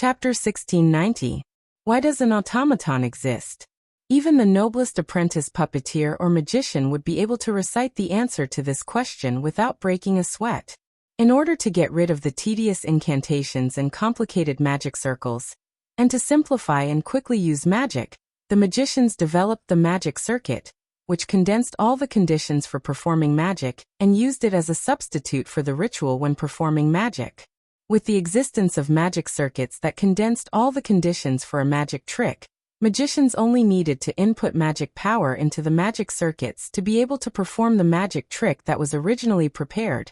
Chapter 1690. Why does an automaton exist? Even the noblest apprentice puppeteer or magician would be able to recite the answer to this question without breaking a sweat. In order to get rid of the tedious incantations and complicated magic circles, and to simplify and quickly use magic, the magicians developed the magic circuit, which condensed all the conditions for performing magic and used it as a substitute for the ritual when performing magic. With the existence of magic circuits that condensed all the conditions for a magic trick, magicians only needed to input magic power into the magic circuits to be able to perform the magic trick that was originally prepared,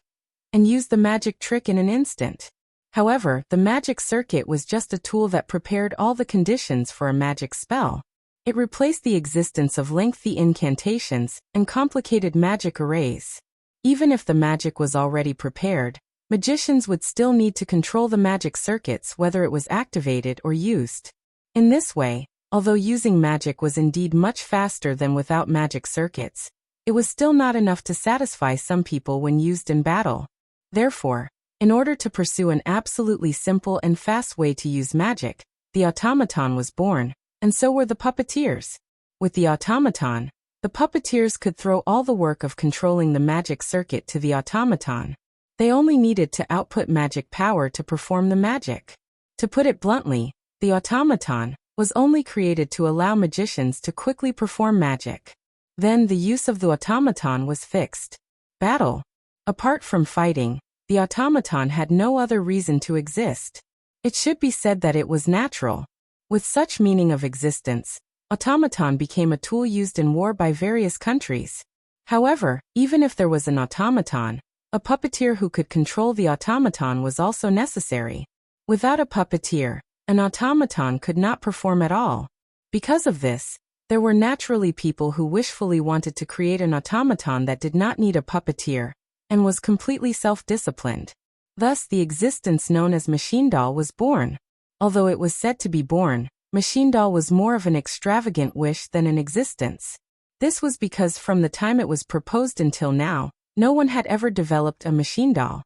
and use the magic trick in an instant. However, the magic circuit was just a tool that prepared all the conditions for a magic spell. It replaced the existence of lengthy incantations and complicated magic arrays. Even if the magic was already prepared, magicians would still need to control the magic circuits whether it was activated or used. In this way, although using magic was indeed much faster than without magic circuits, it was still not enough to satisfy some people when used in battle. Therefore, in order to pursue an absolutely simple and fast way to use magic, the automaton was born, and so were the puppeteers. With the automaton, the puppeteers could throw all the work of controlling the magic circuit to the automaton. They only needed to output magic power to perform the magic. To put it bluntly, the automaton was only created to allow magicians to quickly perform magic. Then the use of the automaton was fixed. Battle. Apart from fighting, the automaton had no other reason to exist. It should be said that it was natural. With such meaning of existence, automaton became a tool used in war by various countries. However, even if there was an automaton, a puppeteer who could control the automaton was also necessary. Without a puppeteer, an automaton could not perform at all. Because of this, there were naturally people who wishfully wanted to create an automaton that did not need a puppeteer, and was completely self-disciplined. Thus the existence known as machine doll was born. Although it was said to be born, machine doll was more of an extravagant wish than an existence. This was because from the time it was proposed until now, no one had ever developed a machine doll.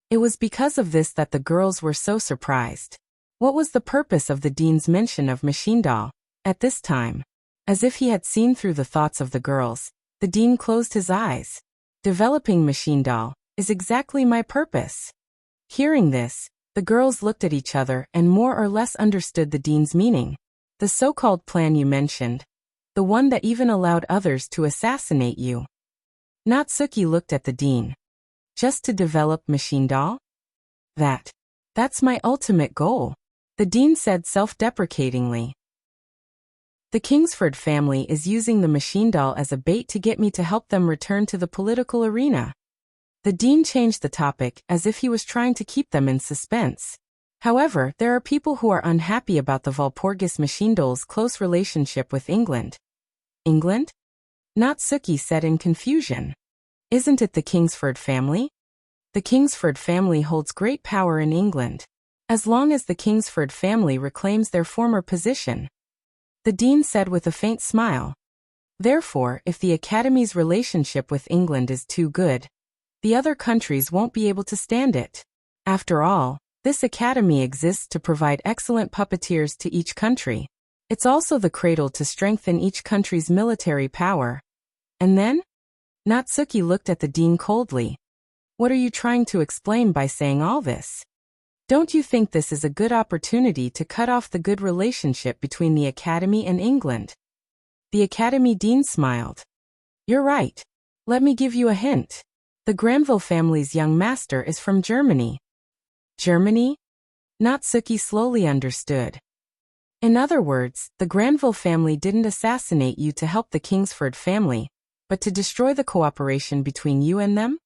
It was because of this that the girls were so surprised. What was the purpose of the dean's mention of machine doll at this time? As if he had seen through the thoughts of the girls, the dean closed his eyes. Developing machine doll is exactly my purpose. Hearing this, the girls looked at each other and more or less understood the dean's meaning. The so-called plan you mentioned, the one that even allowed others to assassinate you. Natsuki looked at the dean. Just to develop machine doll? That's my ultimate goal, the dean said self-deprecatingly. The Kingsford family is using the machine doll as a bait to get me to help them return to the political arena. The dean changed the topic as if he was trying to keep them in suspense. However, there are people who are unhappy about the Walpurgis machine doll's close relationship with England. England? Natsuki said in confusion. Isn't it the Kingsford family? The Kingsford family holds great power in England, as long as the Kingsford family reclaims their former position. The dean said with a faint smile. Therefore, if the Academy's relationship with England is too good, the other countries won't be able to stand it. After all, this Academy exists to provide excellent puppeteers to each country. It's also the cradle to strengthen each country's military power. And then? Natsuki looked at the dean coldly. What are you trying to explain by saying all this? Don't you think this is a good opportunity to cut off the good relationship between the Academy and England? The Academy dean smiled. You're right. Let me give you a hint. The Granville family's young master is from Germany. Germany? Natsuki slowly understood. In other words, the Granville family didn't assassinate you to help the Kingsford family, but to destroy the cooperation between you and them?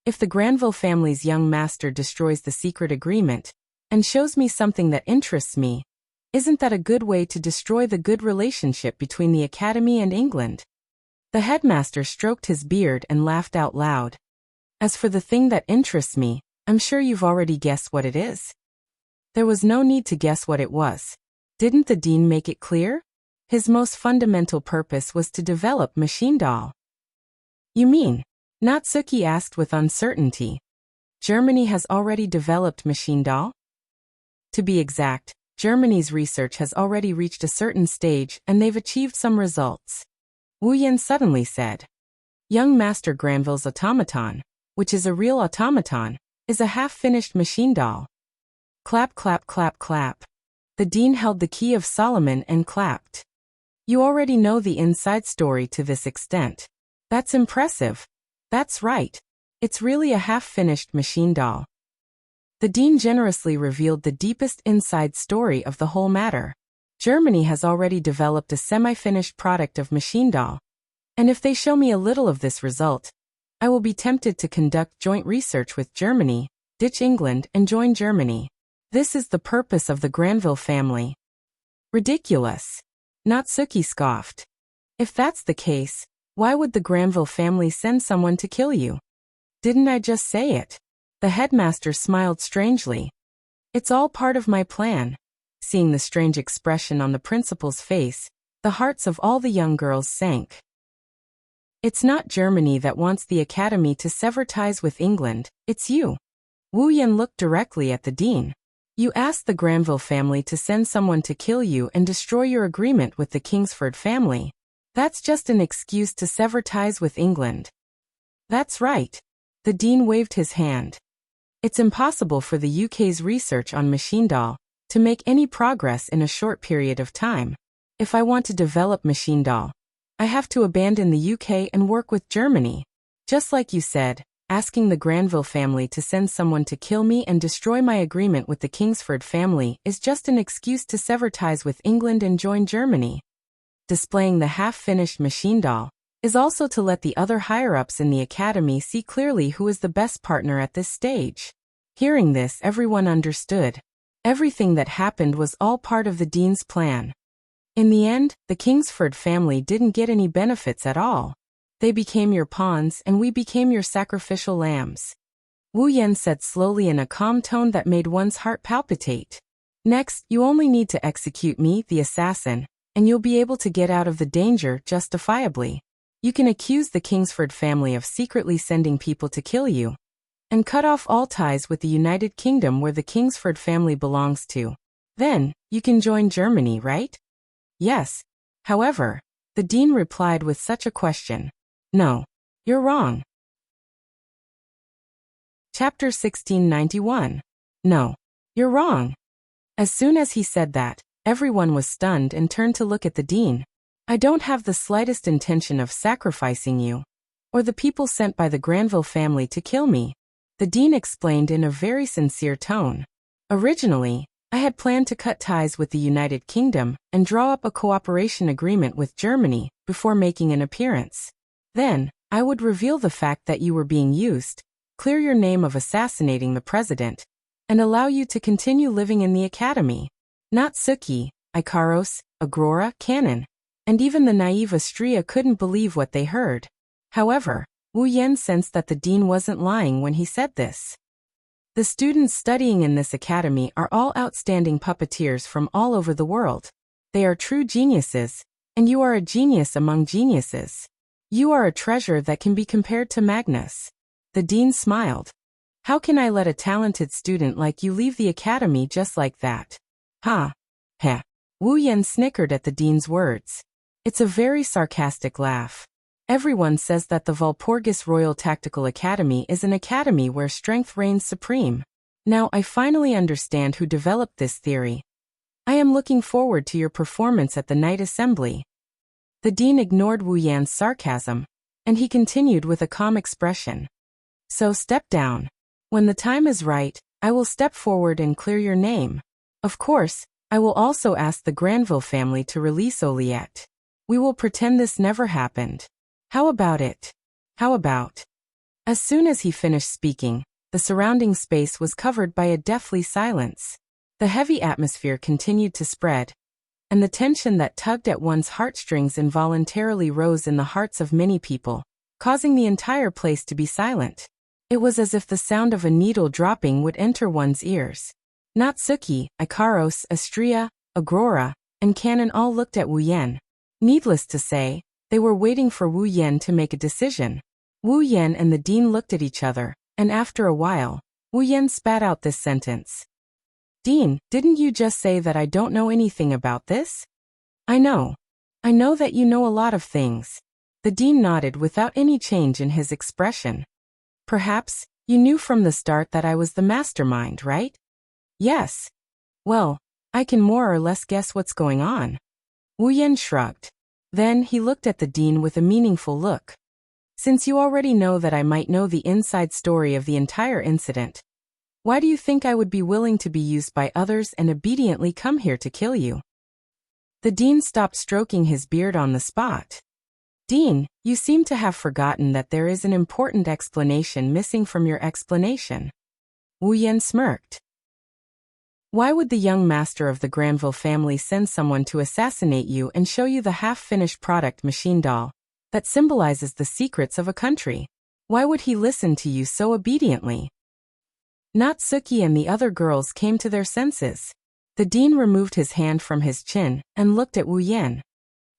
If the Granville family's young master destroys the secret agreement and shows me something that interests me, isn't that a good way to destroy the good relationship between the Academy and England? The headmaster stroked his beard and laughed out loud. As for the thing that interests me, I'm sure you've already guessed what it is. There was no need to guess what it was. Didn't the dean make it clear? His most fundamental purpose was to develop machine doll. You mean? Natsuki asked with uncertainty. Germany has already developed machine doll? To be exact, Germany's research has already reached a certain stage and they've achieved some results. Wu Yan suddenly said. Young Master Granville's automaton, which is a real automaton, is a half-finished machine doll. Clap, clap, clap, clap. The dean held the key of Solomon and clapped. You already know the inside story to this extent. That's impressive. That's right. It's really a half-finished machine doll. The dean generously revealed the deepest inside story of the whole matter. Germany has already developed a semi-finished product of machine doll. And if they show me a little of this result, I will be tempted to conduct joint research with Germany, ditch England and join Germany. This is the purpose of the Granville family. Ridiculous. Natsuki scoffed. If that's the case, why would the Granville family send someone to kill you? Didn't I just say it? The headmaster smiled strangely. It's all part of my plan. Seeing the strange expression on the principal's face, the hearts of all the young girls sank. It's not Germany that wants the academy to sever ties with England, it's you. Wu Yan looked directly at the dean. You asked the Granville family to send someone to kill you and destroy your agreement with the Kingsford family. That's just an excuse to sever ties with England. That's right. The dean waved his hand. It's impossible for the UK's research on machine doll to make any progress in a short period of time. If I want to develop machine doll, I have to abandon the UK and work with Germany. Just like you said, asking the Granville family to send someone to kill me and destroy my agreement with the Kingsford family is just an excuse to sever ties with England and join Germany. Displaying the half-finished machine doll is also to let the other higher-ups in the academy see clearly who is the best partner at this stage. Hearing this, everyone understood. Everything that happened was all part of the dean's plan. In the end, the Kingsford family didn't get any benefits at all. They became your pawns and we became your sacrificial lambs. Wu Yan said slowly in a calm tone that made one's heart palpitate. Next, you only need to execute me, the assassin, and you'll be able to get out of the danger justifiably. You can accuse the Kingsford family of secretly sending people to kill you, and cut off all ties with the United Kingdom where the Kingsford family belongs to. Then, you can join Germany, right? Yes. However, the dean replied with such a question. No. You're wrong. Chapter 1691. No. You're wrong. As soon as he said that, everyone was stunned and turned to look at the dean. I don't have the slightest intention of sacrificing you, or the people sent by the Granville family to kill me, the dean explained in a very sincere tone. Originally, I had planned to cut ties with the United Kingdom and draw up a cooperation agreement with Germany before making an appearance. Then, I would reveal the fact that you were being used, clear your name of assassinating the president, and allow you to continue living in the academy. Natsuki, Ikaros, Agrora, Cannon, and even the naive Astrea couldn't believe what they heard. However, Wu Yan sensed that the dean wasn't lying when he said this. The students studying in this academy are all outstanding puppeteers from all over the world. They are true geniuses, and you are a genius among geniuses. You are a treasure that can be compared to Magnus. The dean smiled. How can I let a talented student like you leave the academy just like that? Ha. Heh. Wu Yan snickered at the dean's words. It's a very sarcastic laugh. Everyone says that the Walpurgis Royal Tactical Academy is an academy where strength reigns supreme. Now I finally understand who developed this theory. I am looking forward to your performance at the night assembly. The dean ignored Wu Yan's sarcasm, and he continued with a calm expression. So step down. When the time is right, I will step forward and clear your name. Of course, I will also ask the Granville family to release Oliette. We will pretend this never happened. How about it? How about? As soon as he finished speaking, the surrounding space was covered by a deathly silence. The heavy atmosphere continued to spread, and the tension that tugged at one's heartstrings involuntarily rose in the hearts of many people, causing the entire place to be silent. It was as if the sound of a needle dropping would enter one's ears. Natsuki, Ikaros, Astrea, Agrora, and Cannon all looked at Wu Yan. Needless to say, they were waiting for Wu Yan to make a decision. Wu Yan and the dean looked at each other, and after a while, Wu Yan spat out this sentence. Dean, didn't you just say that I don't know anything about this? I know. I know that you know a lot of things. The dean nodded without any change in his expression. Perhaps, you knew from the start that I was the mastermind, right? Yes. Well, I can more or less guess what's going on. Wu Yan shrugged. Then he looked at the dean with a meaningful look. Since you already know that I might know the inside story of the entire incident, why do you think I would be willing to be used by others and obediently come here to kill you? The dean stopped stroking his beard on the spot. Dean, you seem to have forgotten that there is an important explanation missing from your explanation. Wu Yan smirked. Why would the young master of the Granville family send someone to assassinate you and show you the half-finished product machine doll that symbolizes the secrets of a country? Why would he listen to you so obediently? Natsuki and the other girls came to their senses. The dean removed his hand from his chin and looked at Wu Yan.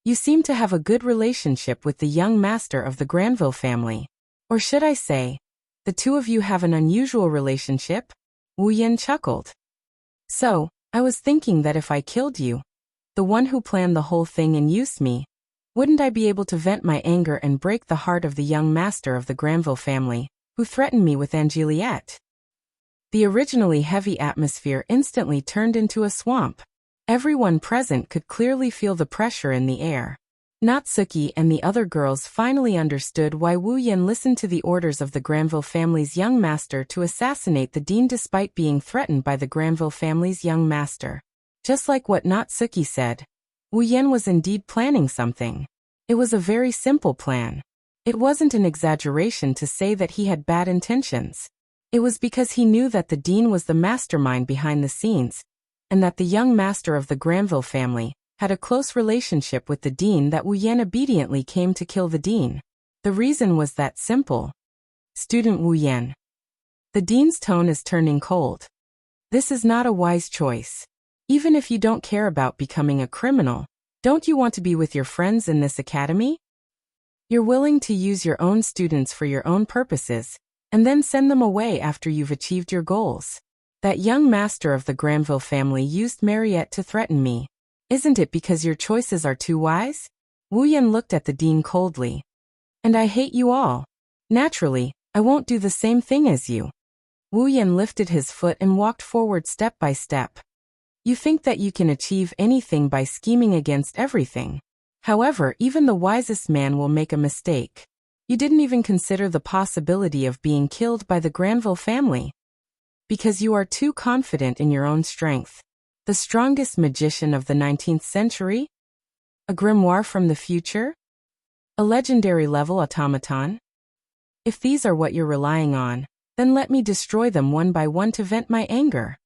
You seem to have a good relationship with the young master of the Granville family. Or should I say, the two of you have an unusual relationship? Wu Yan chuckled. So, I was thinking that if I killed you, the one who planned the whole thing and used me, wouldn't I be able to vent my anger and break the heart of the young master of the Granville family, who threatened me with Angeliette? The originally heavy atmosphere instantly turned into a swamp. Everyone present could clearly feel the pressure in the air. Natsuki and the other girls finally understood why Wu Yan listened to the orders of the Granville family's young master to assassinate the dean despite being threatened by the Granville family's young master. Just like what Natsuki said, Wu Yan was indeed planning something. It was a very simple plan. It wasn't an exaggeration to say that he had bad intentions. It was because he knew that the dean was the mastermind behind the scenes, and that the young master of the Granville family had a close relationship with the dean that Wu Yan obediently came to kill the dean. The reason was that simple. Student Wu Yan. The dean's tone is turning cold. This is not a wise choice. Even if you don't care about becoming a criminal, don't you want to be with your friends in this academy? You're willing to use your own students for your own purposes, and then send them away after you've achieved your goals. That young master of the Granville family used Mariette to threaten me. Isn't it because your choices are too wise? Wu Yan looked at the dean coldly. And I hate you all. Naturally, I won't do the same thing as you. Wu Yan lifted his foot and walked forward step by step. You think that you can achieve anything by scheming against everything. However, even the wisest man will make a mistake. You didn't even consider the possibility of being killed by the Granville family. Because you are too confident in your own strength. The strongest magician of the 19th century? A grimoire from the future? A legendary level automaton? If these are what you're relying on, then let me destroy them one by one to vent my anger.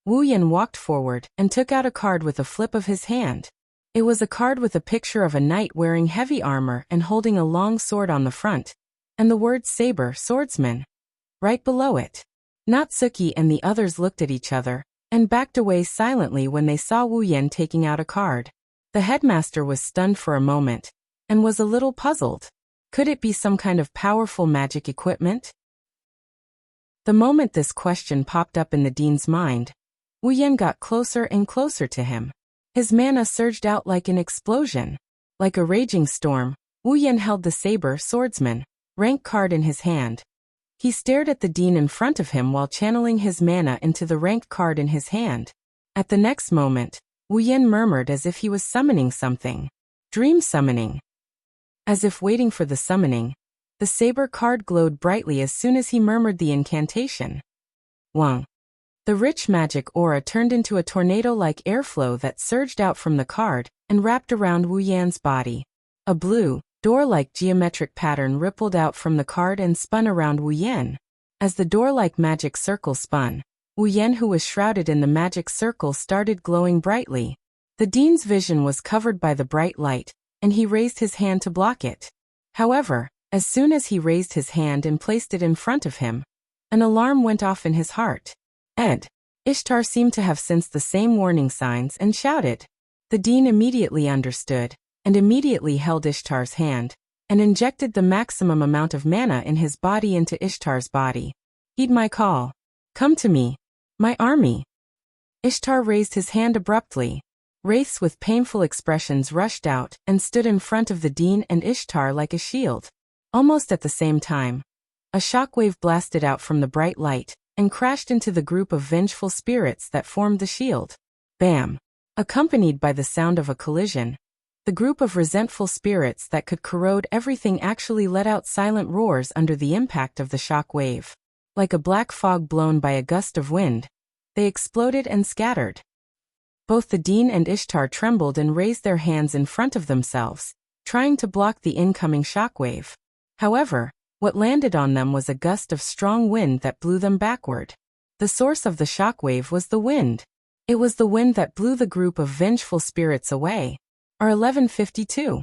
Wu Yan walked forward and took out a card with a flip of his hand. It was a card with a picture of a knight wearing heavy armor and holding a long sword on the front, and the word saber swordsman right below it. Natsuki and the others looked at each other and backed away silently when they saw Wu Yan taking out a card. The headmaster was stunned for a moment and was a little puzzled. Could it be some kind of powerful magic equipment? The moment this question popped up in the dean's mind, Wu Yan got closer and closer to him. His mana surged out like an explosion. Like a raging storm, Wu Yan held the saber swordsman rank card in his hand. He stared at the dean in front of him while channeling his mana into the rank card in his hand. At the next moment, Wu Yan murmured as if he was summoning something. Dream summoning. As if waiting for the summoning, the saber card glowed brightly as soon as he murmured the incantation. Wang. The rich magic aura turned into a tornado-like airflow that surged out from the card and wrapped around Wu Yan's body. A blue, door-like geometric pattern rippled out from the card and spun around Wu Yan. As the door-like magic circle spun, Wu Yan, who was shrouded in the magic circle, started glowing brightly. The dean's vision was covered by the bright light, and he raised his hand to block it. However, as soon as he raised his hand and placed it in front of him, an alarm went off in his heart. Ishtar seemed to have sensed the same warning signs and shouted. The dean immediately understood, and immediately held Ishtar's hand, and injected the maximum amount of mana in his body into Ishtar's body. Heed my call. Come to me, my army. Ishtar raised his hand abruptly. Wraiths with painful expressions rushed out and stood in front of the Dean and Ishtar like a shield. Almost at the same time, a shockwave blasted out from the bright light and crashed into the group of vengeful spirits that formed the shield. Bam! Accompanied by the sound of a collision, the group of resentful spirits that could corrode everything actually let out silent roars under the impact of the shock wave. Like a black fog blown by a gust of wind, they exploded and scattered. Both the Dean and Ishtar trembled and raised their hands in front of themselves, trying to block the incoming shockwave. However, what landed on them was a gust of strong wind that blew them backward. The source of the shockwave was the wind. It was the wind that blew the group of vengeful spirits away. R1152.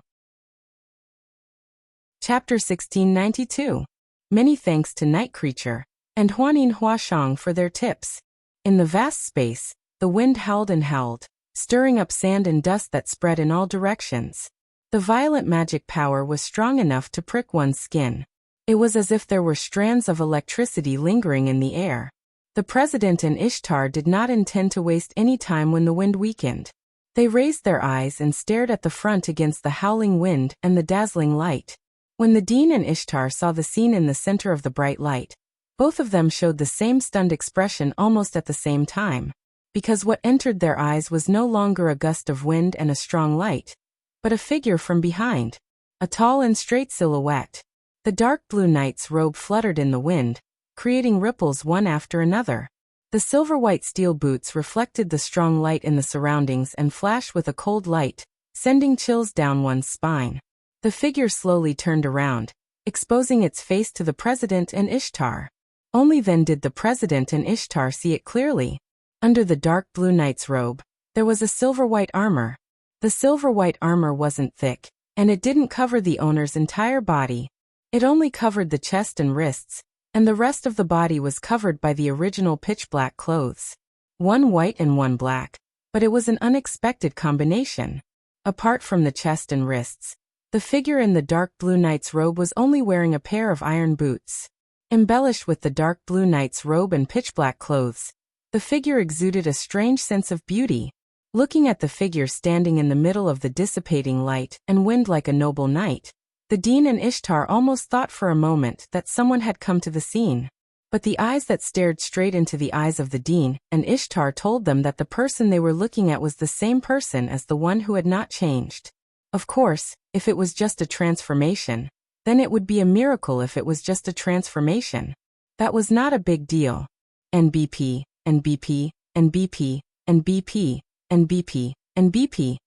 Chapter 1692. Many thanks to Night Creature and Huanin Huashang for their tips. In the vast space, the wind howled and howled, stirring up sand and dust that spread in all directions. The violent magic power was strong enough to prick one's skin. It was as if there were strands of electricity lingering in the air. The President and Ishtar did not intend to waste any time when the wind weakened. They raised their eyes and stared at the front against the howling wind and the dazzling light. When the Dean and Ishtar saw the scene in the center of the bright light, both of them showed the same stunned expression almost at the same time. Because what entered their eyes was no longer a gust of wind and a strong light, but a figure from behind. A tall and straight silhouette. The dark blue knight's robe fluttered in the wind, creating ripples one after another. The silver-white steel boots reflected the strong light in the surroundings and flashed with a cold light, sending chills down one's spine. The figure slowly turned around, exposing its face to the President and Ishtar. Only then did the President and Ishtar see it clearly. Under the dark blue knight's robe, there was a silver-white armor. The silver-white armor wasn't thick, and it didn't cover the owner's entire body. It only covered the chest and wrists, and the rest of the body was covered by the original pitch-black clothes. One white and one black, but it was an unexpected combination. Apart from the chest and wrists, the figure in the dark blue knight's robe was only wearing a pair of iron boots. Embellished with the dark blue knight's robe and pitch-black clothes, the figure exuded a strange sense of beauty. Looking at the figure standing in the middle of the dissipating light and wind like a noble knight, the Dean and Ishtar almost thought for a moment that someone had come to the scene. But the eyes that stared straight into the eyes of the Dean and Ishtar told them that the person they were looking at was the same person as the one who had not changed. Of course, if it was just a transformation, then it would be a miracle if it was just a transformation. That was not a big deal. NBP, NBP, NBP, NBP, NBP, NBP.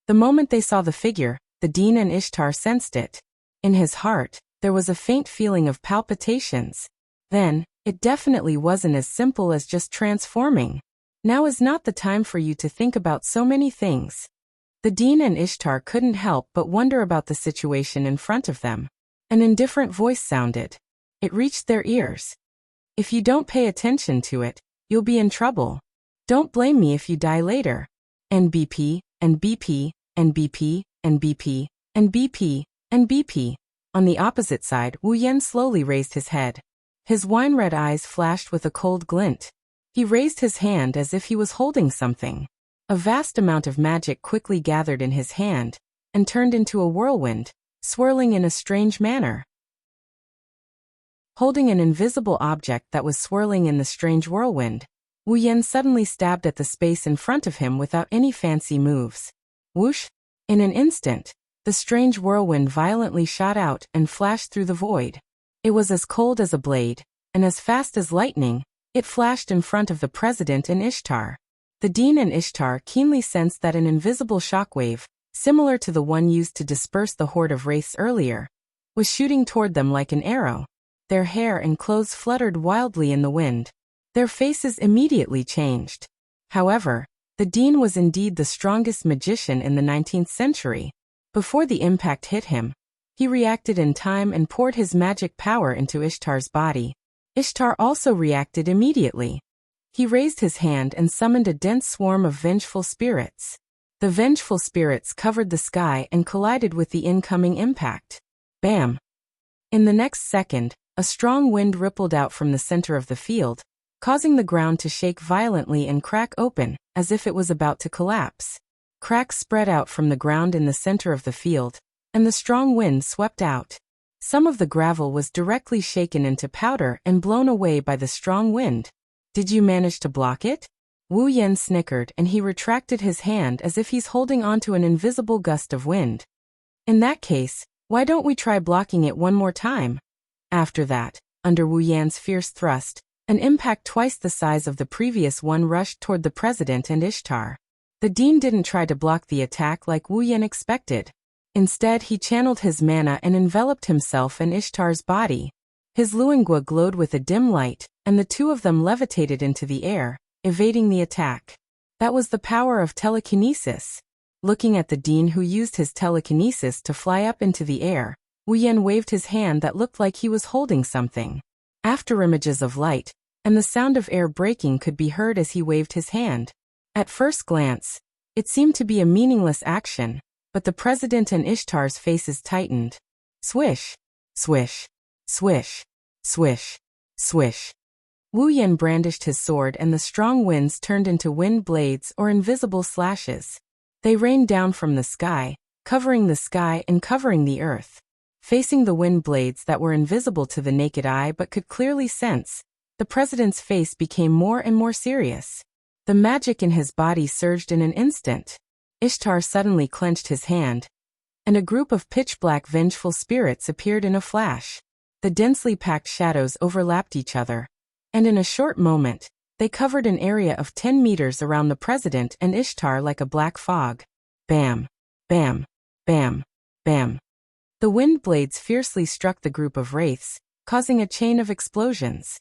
The moment they saw the figure, the Dean and Ishtar sensed it. In his heart, there was a faint feeling of palpitations. Then, it definitely wasn't as simple as just transforming. Now is not the time for you to think about so many things. The Dean and Ishtar couldn't help but wonder about the situation in front of them. An indifferent voice sounded. It reached their ears. If you don't pay attention to it, you'll be in trouble. Don't blame me if you die later. NBP, NBP, NBP, NBP, NBP, NBP. On the opposite side, Wu Yan slowly raised his head. His wine-red eyes flashed with a cold glint. He raised his hand as if he was holding something. A vast amount of magic quickly gathered in his hand and turned into a whirlwind, swirling in a strange manner. Holding an invisible object that was swirling in the strange whirlwind, Wu Yan suddenly stabbed at the space in front of him without any fancy moves. Whoosh! In an instant, the strange whirlwind violently shot out and flashed through the void. It was as cold as a blade, and as fast as lightning. It flashed in front of the President and Ishtar. The Dean and Ishtar keenly sensed that an invisible shockwave, similar to the one used to disperse the horde of wraiths earlier, was shooting toward them like an arrow. Their hair and clothes fluttered wildly in the wind. Their faces immediately changed. However, the Dean was indeed the strongest magician in the 19th century. Before the impact hit him, he reacted in time and poured his magic power into Ishtar's body. Ishtar also reacted immediately. He raised his hand and summoned a dense swarm of vengeful spirits. The vengeful spirits covered the sky and collided with the incoming impact. Bam! In the next second, a strong wind rippled out from the center of the field, causing the ground to shake violently and crack open, as if it was about to collapse. Cracks spread out from the ground in the center of the field, and the strong wind swept out. Some of the gravel was directly shaken into powder and blown away by the strong wind. Did you manage to block it? Wu Yan snickered and he retracted his hand as if he's holding onto an invisible gust of wind. In that case, why don't we try blocking it one more time? After that, under Wu Yan's fierce thrust, an impact twice the size of the previous one rushed toward the president and Ishtar. The dean didn't try to block the attack like Wu Yan expected. Instead, he channeled his mana and enveloped himself in Ishtar's body. His luangua glowed with a dim light, and the two of them levitated into the air, evading the attack. That was the power of telekinesis. Looking at the dean who used his telekinesis to fly up into the air, Wu Yan waved his hand that looked like he was holding something. After images of light, and the sound of air breaking could be heard as he waved his hand. At first glance, it seemed to be a meaningless action, but the president and Ishtar's faces tightened. Swish, swish, swish, swish, swish. Wu Yan brandished his sword and the strong winds turned into wind blades or invisible slashes. They rained down from the sky and covering the earth. Facing the wind blades that were invisible to the naked eye but could clearly sense, the president's face became more and more serious. The magic in his body surged in an instant. Ishtar suddenly clenched his hand, and a group of pitch-black vengeful spirits appeared in a flash. The densely packed shadows overlapped each other, and in a short moment, they covered an area of 10 meters around the president and Ishtar like a black fog. Bam, bam, bam, bam. The wind blades fiercely struck the group of wraiths, causing a chain of explosions.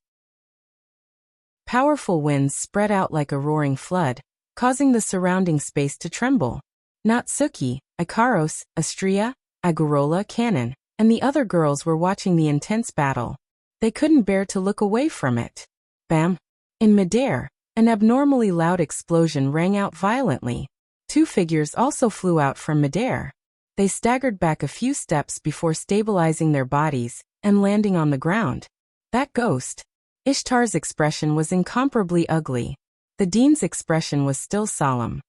Powerful winds spread out like a roaring flood, causing the surrounding space to tremble. Natsuki, Ikaros, Astria, Agurola, Cannon, and the other girls were watching the intense battle. They couldn't bear to look away from it. Bam! In midair, an abnormally loud explosion rang out violently. Two figures also flew out from midair. They staggered back a few steps before stabilizing their bodies and landing on the ground. That ghost! Ishtar's expression was incomparably ugly. The dean's expression was still solemn.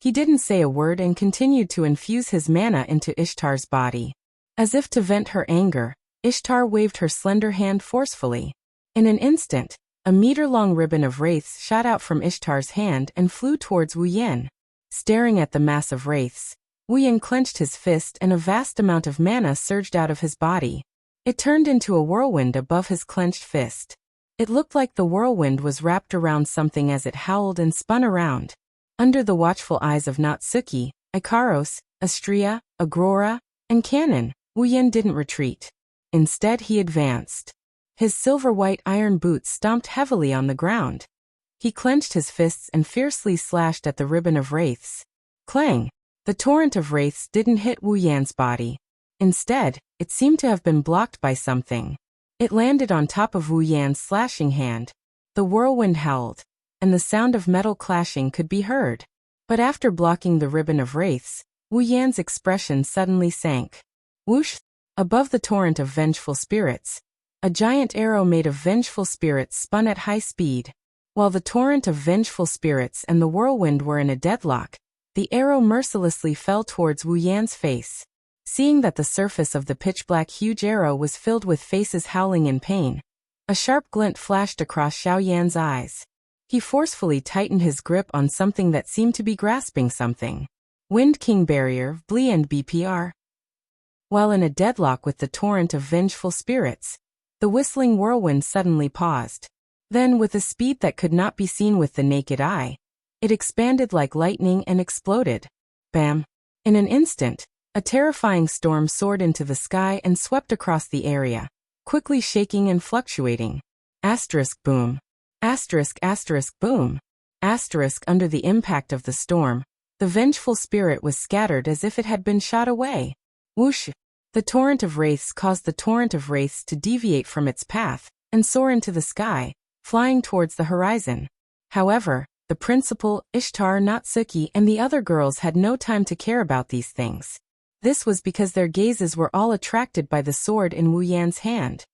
He didn't say a word and continued to infuse his mana into Ishtar's body. As if to vent her anger, Ishtar waved her slender hand forcefully. In an instant, a meter-long ribbon of wraiths shot out from Ishtar's hand and flew towards Wu Yan. Staring at the mass of wraiths, Wu Yan clenched his fist and a vast amount of mana surged out of his body. It turned into a whirlwind above his clenched fist. It looked like the whirlwind was wrapped around something as it howled and spun around. Under the watchful eyes of Natsuki, Ikaros, Astria, Agrora, and Cannon, Wu Yan didn't retreat. Instead he advanced. His silver-white iron boots stomped heavily on the ground. He clenched his fists and fiercely slashed at the ribbon of wraiths. Clang! The torrent of wraiths didn't hit Wu Yan's body. Instead, it seemed to have been blocked by something. It landed on top of Wu Yan's slashing hand. The whirlwind howled, and the sound of metal clashing could be heard. But after blocking the ribbon of wraiths, Wu Yan's expression suddenly sank. Whoosh! Above the torrent of vengeful spirits, a giant arrow made of vengeful spirits spun at high speed. While the torrent of vengeful spirits and the whirlwind were in a deadlock, the arrow mercilessly fell towards Wu Yan's face. Seeing that the surface of the pitch-black huge arrow was filled with faces howling in pain, a sharp glint flashed across Xiao Yan's eyes. He forcefully tightened his grip on something that seemed to be grasping something. Wind King Barrier, Blee and BPR. While in a deadlock with the torrent of vengeful spirits, the whistling whirlwind suddenly paused. Then, with a speed that could not be seen with the naked eye, it expanded like lightning and exploded. Bam! In an instant, a terrifying storm soared into the sky and swept across the area, quickly shaking and fluctuating. Asterisk boom. Asterisk asterisk boom. Asterisk under the impact of the storm, the vengeful spirit was scattered as if it had been shot away. Whoosh! The torrent of wraiths caused the torrent of wraiths to deviate from its path and soar into the sky, flying towards the horizon. However, the principal, Ishtar, Natsuki, and the other girls had no time to care about these things. This was because their gazes were all attracted by the sword in Wu Yan's hand.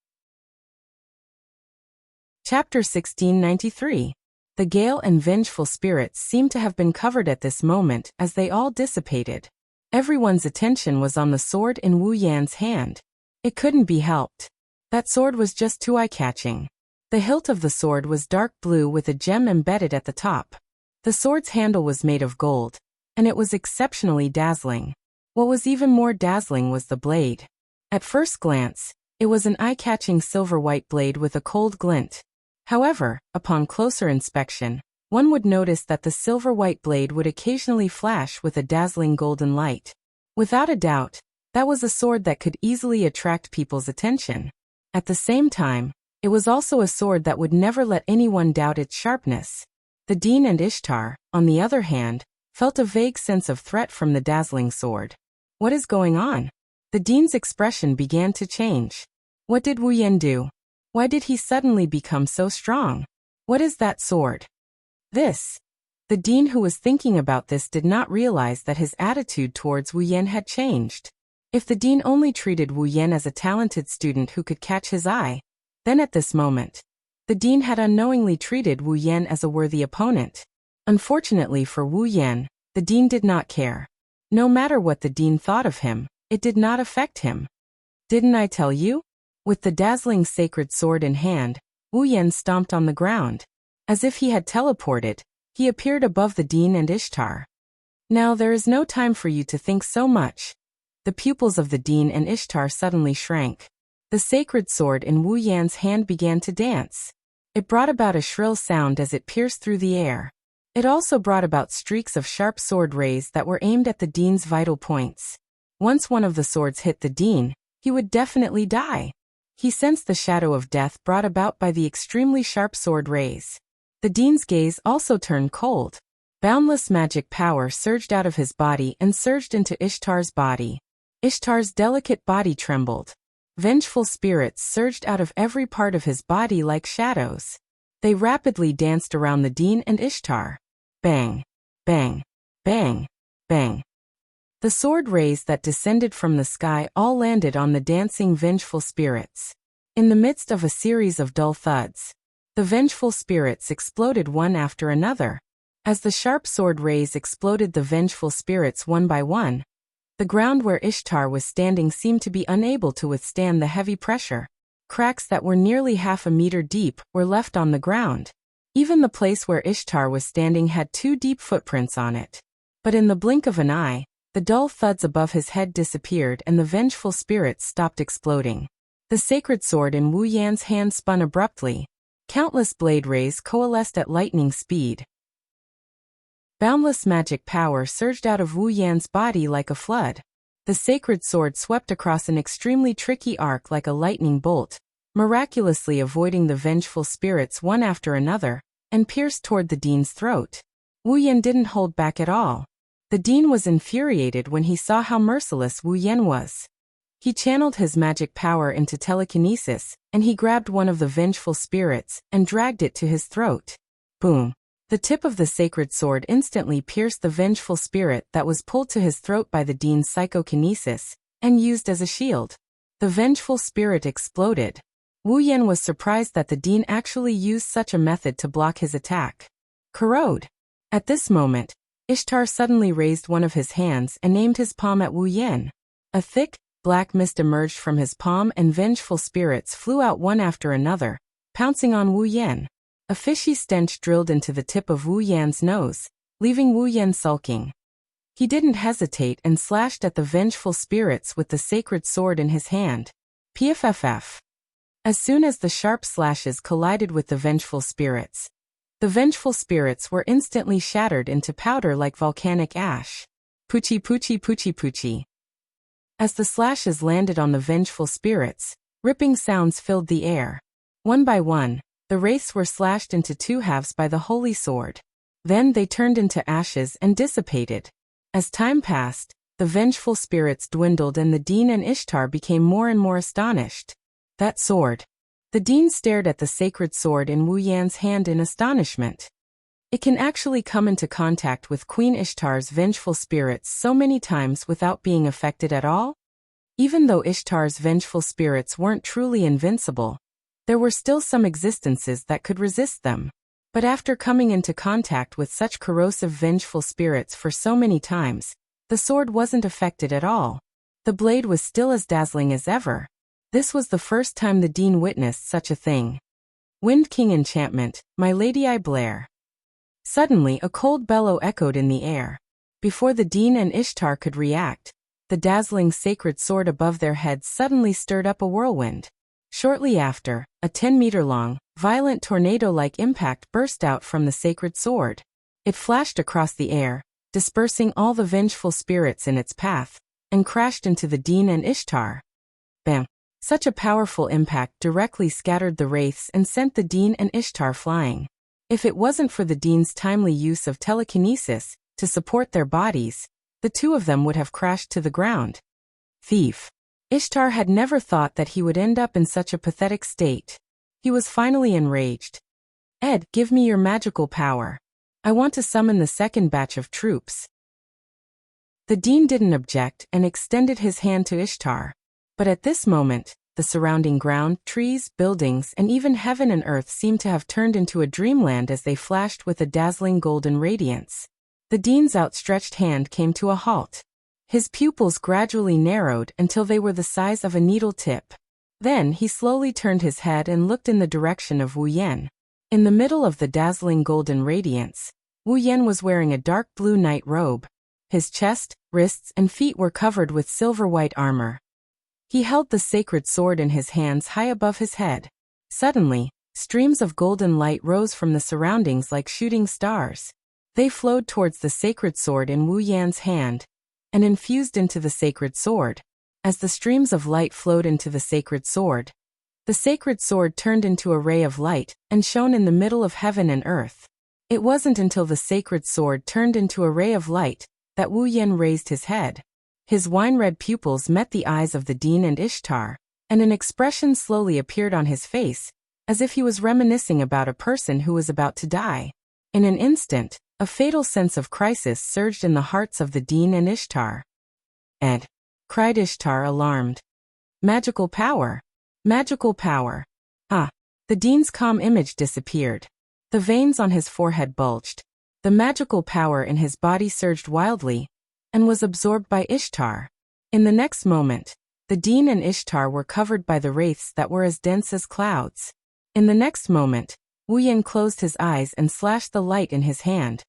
Chapter 1693. The gale and vengeful spirits seemed to have been covered at this moment as they all dissipated. Everyone's attention was on the sword in Wu Yan's hand. It couldn't be helped. That sword was just too eye-catching. The hilt of the sword was dark blue with a gem embedded at the top. The sword's handle was made of gold, and it was exceptionally dazzling. What was even more dazzling was the blade. At first glance, it was an eye-catching silver-white blade with a cold glint. However, upon closer inspection, one would notice that the silver-white blade would occasionally flash with a dazzling golden light. Without a doubt, that was a sword that could easily attract people's attention. At the same time, it was also a sword that would never let anyone doubt its sharpness. The Dean and Ishtar, on the other hand, felt a vague sense of threat from the dazzling sword. What is going on? The Dean's expression began to change. What did Wu Yan do? Why did he suddenly become so strong? What is that sword? This. The Dean, who was thinking about this, did not realize that his attitude towards Wu Yan had changed. If the Dean only treated Wu Yan as a talented student who could catch his eye, then at this moment, the Dean had unknowingly treated Wu Yan as a worthy opponent. Unfortunately for Wu Yan, the Dean did not care. No matter what the Dean thought of him, it did not affect him. Didn't I tell you? With the dazzling sacred sword in hand, Wu Yan stomped on the ground. As if he had teleported, he appeared above the Dean and Ishtar. Now there is no time for you to think so much. The pupils of the Dean and Ishtar suddenly shrank. The sacred sword in Wu Yan's hand began to dance. It brought about a shrill sound as it pierced through the air. It also brought about streaks of sharp sword rays that were aimed at the Dean's vital points. Once one of the swords hit the Dean, he would definitely die. He sensed the shadow of death brought about by the extremely sharp sword rays. The Dean's gaze also turned cold. Boundless magic power surged out of his body and surged into Ishtar's body. Ishtar's delicate body trembled. Vengeful spirits surged out of every part of his body like shadows. They rapidly danced around the Dean and Ishtar. Bang, bang, bang, bang. The sword rays that descended from the sky all landed on the dancing vengeful spirits. In the midst of a series of dull thuds, the vengeful spirits exploded one after another. As the sharp sword rays exploded the vengeful spirits one by one, the ground where Ishtar was standing seemed to be unable to withstand the heavy pressure. Cracks that were nearly half a meter deep were left on the ground. Even the place where Ishtar was standing had 2 deep footprints on it. But in the blink of an eye, the dull thuds above his head disappeared and the vengeful spirits stopped exploding. The sacred sword in Wu Yan's hand spun abruptly. Countless blade rays coalesced at lightning speed. Boundless magic power surged out of Wu Yan's body like a flood. The sacred sword swept across an extremely tricky arc like a lightning bolt, miraculously avoiding the vengeful spirits one after another, and pierced toward the Dean's throat. Wu Yan didn't hold back at all. The Dean was infuriated when he saw how merciless Wu Yan was. He channeled his magic power into telekinesis, and he grabbed one of the vengeful spirits and dragged it to his throat. Boom! The tip of the sacred sword instantly pierced the vengeful spirit that was pulled to his throat by the Dean's psychokinesis, and used as a shield. The vengeful spirit exploded. Wu Yan was surprised that the Dean actually used such a method to block his attack. Corrode! At this moment, Ishtar suddenly raised one of his hands and aimed his palm at Wu Yan. A thick, black mist emerged from his palm and vengeful spirits flew out one after another, pouncing on Wu Yan. A fishy stench drilled into the tip of Wu Yan's nose, leaving Wu Yan sulking. He didn't hesitate and slashed at the vengeful spirits with the sacred sword in his hand. Pfff. As soon as the sharp slashes collided with the vengeful spirits were instantly shattered into powder like volcanic ash. Poochie poochie poochie poochie. As the slashes landed on the vengeful spirits, ripping sounds filled the air. One by one, the wraiths were slashed into 2 halves by the holy sword. Then they turned into ashes and dissipated. As time passed, the vengeful spirits dwindled and the Dean and Ishtar became more and more astonished. That sword. The Dean stared at the sacred sword in Wu Yan's hand in astonishment. It can actually come into contact with Queen Ishtar's vengeful spirits so many times without being affected at all? Even though Ishtar's vengeful spirits weren't truly invincible, There were still some existences that could resist them. But after coming into contact with such corrosive, vengeful spirits for so many times, the sword wasn't affected at all. The blade was still as dazzling as ever. This was the first time the Dean witnessed such a thing. Wind King enchantment, my lady I Blair. Suddenly a cold bellow echoed in the air. Before the Dean and Ishtar could react, the dazzling sacred sword above their heads suddenly stirred up a whirlwind. Shortly after, a 10-meter-long, violent tornado-like impact burst out from the sacred sword. It flashed across the air, dispersing all the vengeful spirits in its path, and crashed into the Dean and Ishtar. Bam! Such a powerful impact directly scattered the wraiths and sent the Dean and Ishtar flying. If it wasn't for the Dean's timely use of telekinesis to support their bodies, the two of them would have crashed to the ground. Thief! Ishtar had never thought that he would end up in such a pathetic state. He was finally enraged. Ed, give me your magical power. I want to summon the second batch of troops. The Dean didn't object and extended his hand to Ishtar. But at this moment, the surrounding ground, trees, buildings, and even heaven and earth seemed to have turned into a dreamland as they flashed with a dazzling golden radiance. The Dean's outstretched hand came to a halt. His pupils gradually narrowed until they were the size of a needle tip. Then he slowly turned his head and looked in the direction of Wu Yan. In the middle of the dazzling golden radiance, Wu Yan was wearing a dark blue night robe. His chest, wrists, and feet were covered with silver-white armor. He held the sacred sword in his hands high above his head. Suddenly, streams of golden light rose from the surroundings like shooting stars. They flowed towards the sacred sword in Wu Yan's hand, and infused into the sacred sword. As the streams of light flowed into the sacred sword turned into a ray of light and shone in the middle of heaven and earth. It wasn't until the sacred sword turned into a ray of light that Wu Yan raised his head. His wine-red pupils met the eyes of the Dean and Ishtar, and an expression slowly appeared on his face, as if he was reminiscing about a person who was about to die. In an instant, a fatal sense of crisis surged in the hearts of the Dean and Ishtar. Ed! Cried Ishtar, alarmed. Magical power! Magical power! Ah! The Dean's calm image disappeared. The veins on his forehead bulged. The magical power in his body surged wildly, and was absorbed by Ishtar. In the next moment, the Dean and Ishtar were covered by the wraiths that were as dense as clouds. In the next moment, Wu Yan closed his eyes and slashed the light in his hand.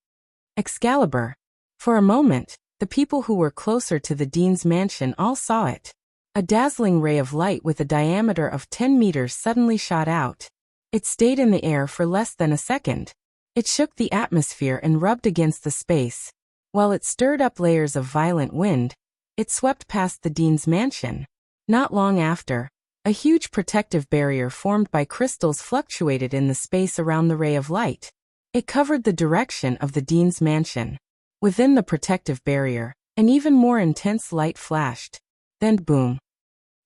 Excalibur! For a moment, the people who were closer to the Dean's mansion all saw it. A dazzling ray of light with a diameter of 10 meters suddenly shot out. It stayed in the air for less than a second. It shook the atmosphere and rubbed against the space. While it stirred up layers of violent wind, it swept past the Dean's mansion. Not long after, a huge protective barrier formed by crystals fluctuated in the space around the ray of light. It covered the direction of the Dean's mansion. Within the protective barrier, an even more intense light flashed. Then boom!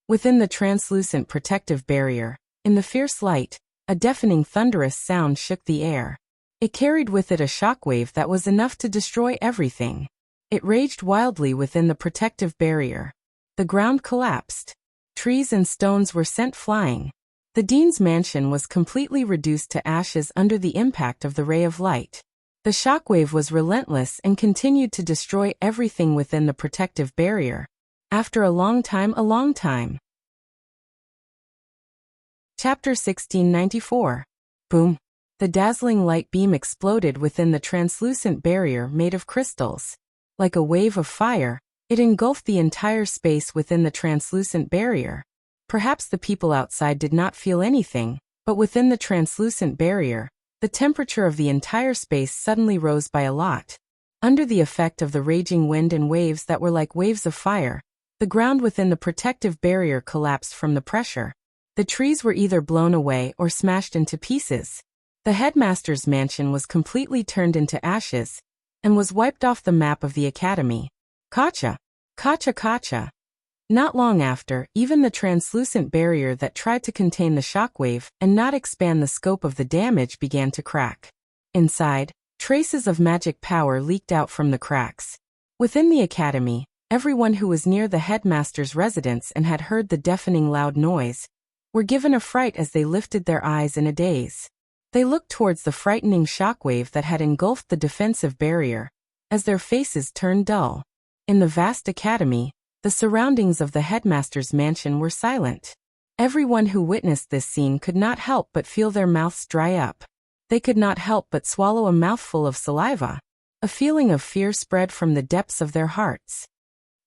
Within the translucent protective barrier, in the fierce light, a deafening thunderous sound shook the air. It carried with it a shockwave that was enough to destroy everything. It raged wildly within the protective barrier. The ground collapsed. Trees and stones were sent flying. The Dean's mansion was completely reduced to ashes under the impact of the ray of light. The shockwave was relentless and continued to destroy everything within the protective barrier. After a long time. Chapter 1694. Boom! The dazzling light beam exploded within the translucent barrier made of crystals. Like a wave of fire, it engulfed the entire space within the translucent barrier. Perhaps the people outside did not feel anything, but within the translucent barrier, the temperature of the entire space suddenly rose by a lot. Under the effect of the raging wind and waves that were like waves of fire, the ground within the protective barrier collapsed from the pressure. The trees were either blown away or smashed into pieces. The headmaster's mansion was completely turned into ashes, and was wiped off the map of the academy. Kacha! Kacha kacha! Not long after, even the translucent barrier that tried to contain the shockwave and not expand the scope of the damage began to crack. Inside, traces of magic power leaked out from the cracks. Within the academy, everyone who was near the headmaster's residence and had heard the deafening loud noise were given a fright as they lifted their eyes in a daze. They looked towards the frightening shockwave that had engulfed the defensive barrier, as their faces turned dull. In the vast academy, the surroundings of the headmaster's mansion were silent. Everyone who witnessed this scene could not help but feel their mouths dry up. They could not help but swallow a mouthful of saliva. A feeling of fear spread from the depths of their hearts.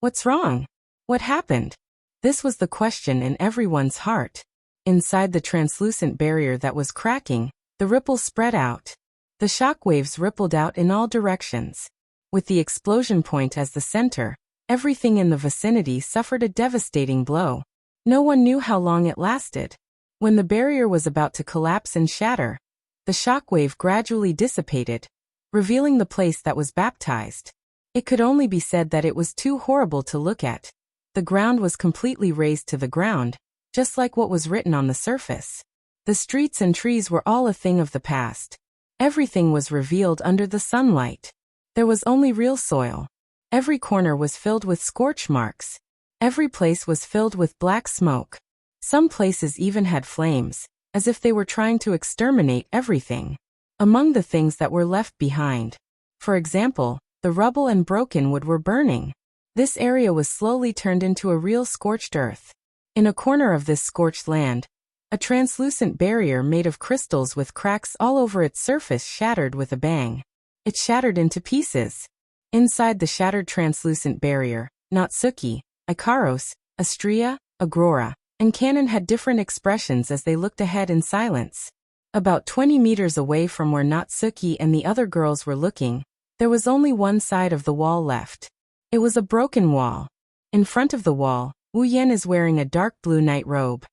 What's wrong? What happened? This was the question in everyone's heart. Inside the translucent barrier that was cracking, the ripples spread out. The shock waves rippled out in all directions. With the explosion point as the center, everything in the vicinity suffered a devastating blow. No one knew how long it lasted. When the barrier was about to collapse and shatter, the shockwave gradually dissipated, revealing the place that was baptized. It could only be said that it was too horrible to look at. The ground was completely razed to the ground, just like what was written on the surface. The streets and trees were all a thing of the past. Everything was revealed under the sunlight. There was only real soil. Every corner was filled with scorch marks. Every place was filled with black smoke. Some places even had flames, as if they were trying to exterminate everything. Among the things that were left behind, for example, the rubble and broken wood were burning. This area was slowly turned into a real scorched earth. In a corner of this scorched land, a translucent barrier made of crystals with cracks all over its surface shattered with a bang. It shattered into pieces. Inside the shattered translucent barrier, Natsuki, Ikaros, Astrea, Agrora, and Kanon had different expressions as they looked ahead in silence. About 20 meters away from where Natsuki and the other girls were looking, there was only one side of the wall left. It was a broken wall. In front of the wall, Wu Yan is wearing a dark blue night robe.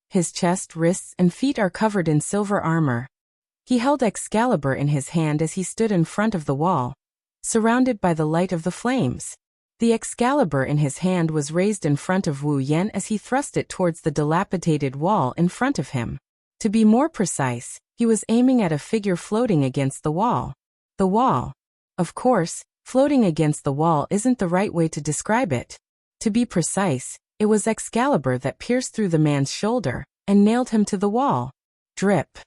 His chest, wrists, and feet are covered in silver armor. He held Excalibur in his hand as he stood in front of the wall, surrounded by the light of the flames. The Excalibur in his hand was raised in front of Wu Yan as he thrust it towards the dilapidated wall in front of him. To be more precise, he was aiming at a figure floating against the wall. The wall. Of course, floating against the wall isn't the right way to describe it. To be precise, it was Excalibur that pierced through the man's shoulder and nailed him to the wall. Drip.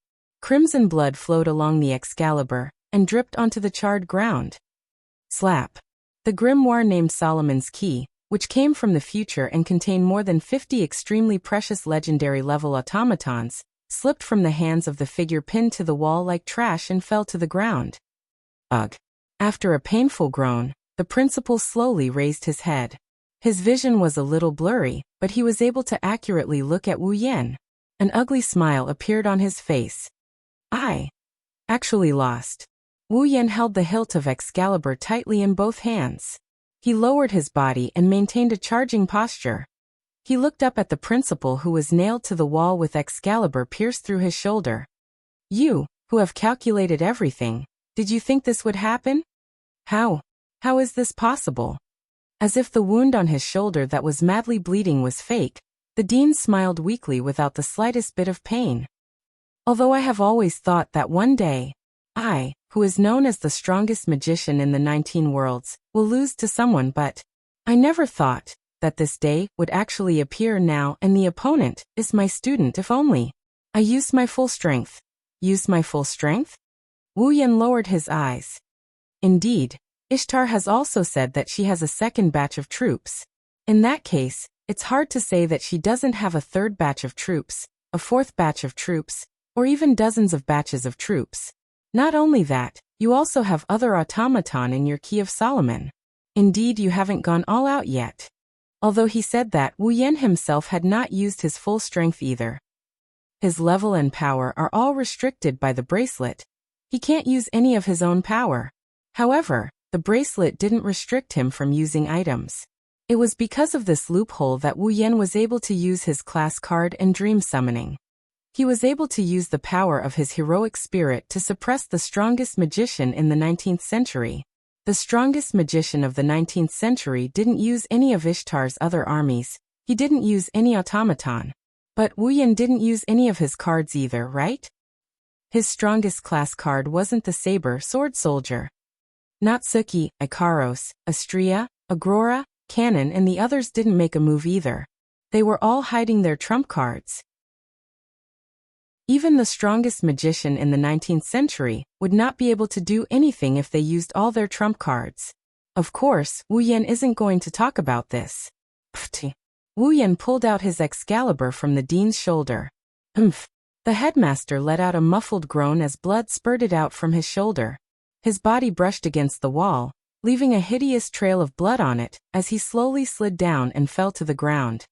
Crimson blood flowed along the Excalibur and dripped onto the charred ground. Slap. The grimoire named Solomon's Key, which came from the future and contained more than 50 extremely precious legendary-level automatons, slipped from the hands of the figure pinned to the wall like trash and fell to the ground. Ugh. After a painful groan, the principal slowly raised his head. His vision was a little blurry, but he was able to accurately look at Wu Yan. An ugly smile appeared on his face. I actually lost. Wu Yan held the hilt of Excalibur tightly in both hands. He lowered his body and maintained a charging posture. He looked up at the principal who was nailed to the wall with Excalibur pierced through his shoulder. You, who have calculated everything, did you think this would happen? How is this possible? As if the wound on his shoulder that was madly bleeding was fake, the dean smiled weakly without the slightest bit of pain. Although I have always thought that one day, I, who is known as the strongest magician in the 19 worlds, will lose to someone, but I never thought that this day would actually appear now, and the opponent is my student. If only I used my full strength. Used my full strength? Wu Yan lowered his eyes. Indeed, Ishtar has also said that she has a second batch of troops. In that case, it's hard to say that she doesn't have a third batch of troops, a fourth batch of troops, or even dozens of batches of troops. Not only that, you also have other automaton in your Key of Solomon. Indeed, you haven't gone all out yet. Although he said that, Wu Yan himself had not used his full strength either. His level and power are all restricted by the bracelet. He can't use any of his own power. However, the bracelet didn't restrict him from using items. It was because of this loophole that Wu Yan was able to use his class card and dream summoning. He was able to use the power of his heroic spirit to suppress the strongest magician in the 19th century. The strongest magician of the 19th century didn't use any of Ishtar's other armies. He didn't use any automaton. But Wu Yan didn't use any of his cards either, right? His strongest class card wasn't the saber sword soldier. Natsuki, Ikaros, Astrea, Agrora, Kanon and the others didn't make a move either. They were all hiding their trump cards. Even the strongest magician in the 19th century would not be able to do anything if they used all their trump cards. Of course, Wu Yan isn't going to talk about this. Pfft. Wu Yan pulled out his Excalibur from the dean's shoulder. Humph. The headmaster let out a muffled groan as blood spurted out from his shoulder. His body brushed against the wall, leaving a hideous trail of blood on it as he slowly slid down and fell to the ground.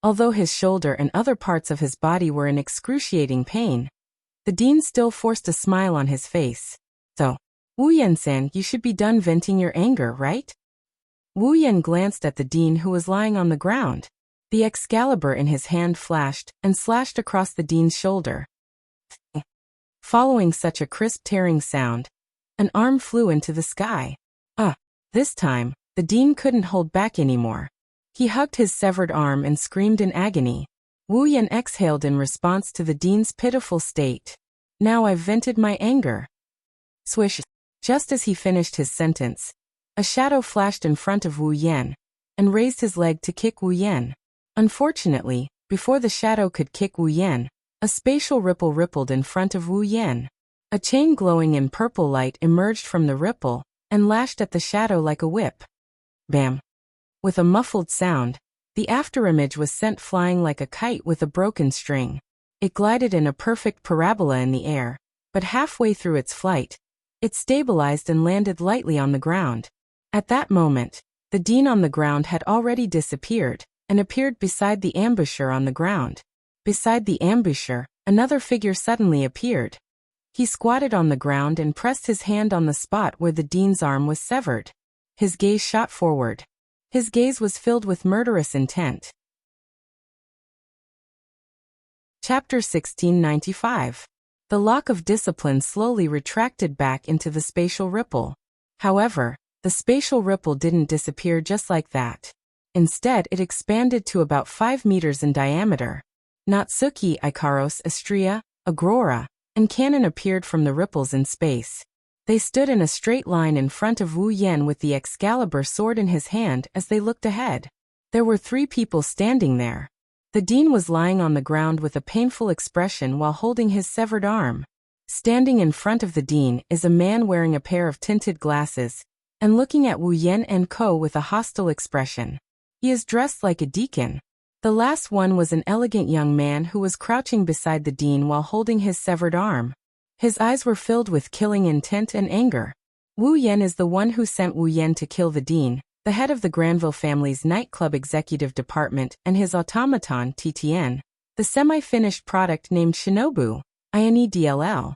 Although his shoulder and other parts of his body were in excruciating pain, the dean still forced a smile on his face. So, Wu Yan-san, you should be done venting your anger, right? Wu Yan glanced at the dean who was lying on the ground. The Excalibur in his hand flashed and slashed across the dean's shoulder. Following such a crisp tearing sound, an arm flew into the sky. This time, the dean couldn't hold back anymore. He hugged his severed arm and screamed in agony. Wu Yan exhaled in response to the dean's pitiful state. Now I've vented my anger. Swish. Just as he finished his sentence, a shadow flashed in front of Wu Yan and raised his leg to kick Wu Yan. Unfortunately, before the shadow could kick Wu Yan, a spatial ripple rippled in front of Wu Yan. A chain glowing in purple light emerged from the ripple and lashed at the shadow like a whip. Bam! With a muffled sound, the afterimage was sent flying like a kite with a broken string. It glided in a perfect parabola in the air, but halfway through its flight, it stabilized and landed lightly on the ground. At that moment, the dean on the ground had already disappeared and appeared beside the ambusher on the ground. Beside the ambusher, another figure suddenly appeared. He squatted on the ground and pressed his hand on the spot where the dean's arm was severed. His gaze shot forward. His gaze was filled with murderous intent. Chapter 1695. The lock of discipline slowly retracted back into the spatial ripple. However, the spatial ripple didn't disappear just like that. Instead, it expanded to about 5 meters in diameter. Natsuki, Ikaros, Astrea, Agrora, and Cannon appeared from the ripples in space. They stood in a straight line in front of Wu Yan with the Excalibur sword in his hand as they looked ahead. There were 3 people standing there. The dean was lying on the ground with a painful expression while holding his severed arm. Standing in front of the dean is a man wearing a pair of tinted glasses and looking at Wu Yan and Co. with a hostile expression. He is dressed like a deacon. The last one was an elegant young man who was crouching beside the dean while holding his severed arm. His eyes were filled with killing intent and anger. Wu Yan is the one who sent Wu Yan to kill the dean, the head of the Granville family's nightclub executive department, and his automaton, TTN, the semi-finished product named Shinobu, INEDLL.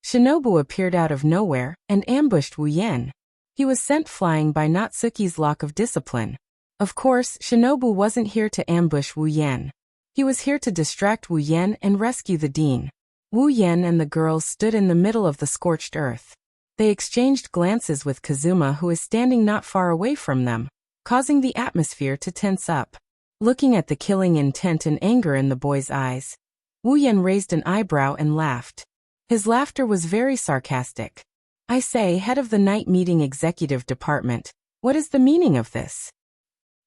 Shinobu appeared out of nowhere and ambushed Wu Yan. He was sent flying by Natsuki's lock of discipline. Of course, Shinobu wasn't here to ambush Wu Yan. He was here to distract Wu Yan and rescue the dean. Wu Yan and the girls stood in the middle of the scorched earth. They exchanged glances with Kazuma, who is standing not far away from them, causing the atmosphere to tense up. Looking at the killing intent and anger in the boy's eyes, Wu Yan raised an eyebrow and laughed. His laughter was very sarcastic. I say, head of the night meeting executive department, what is the meaning of this?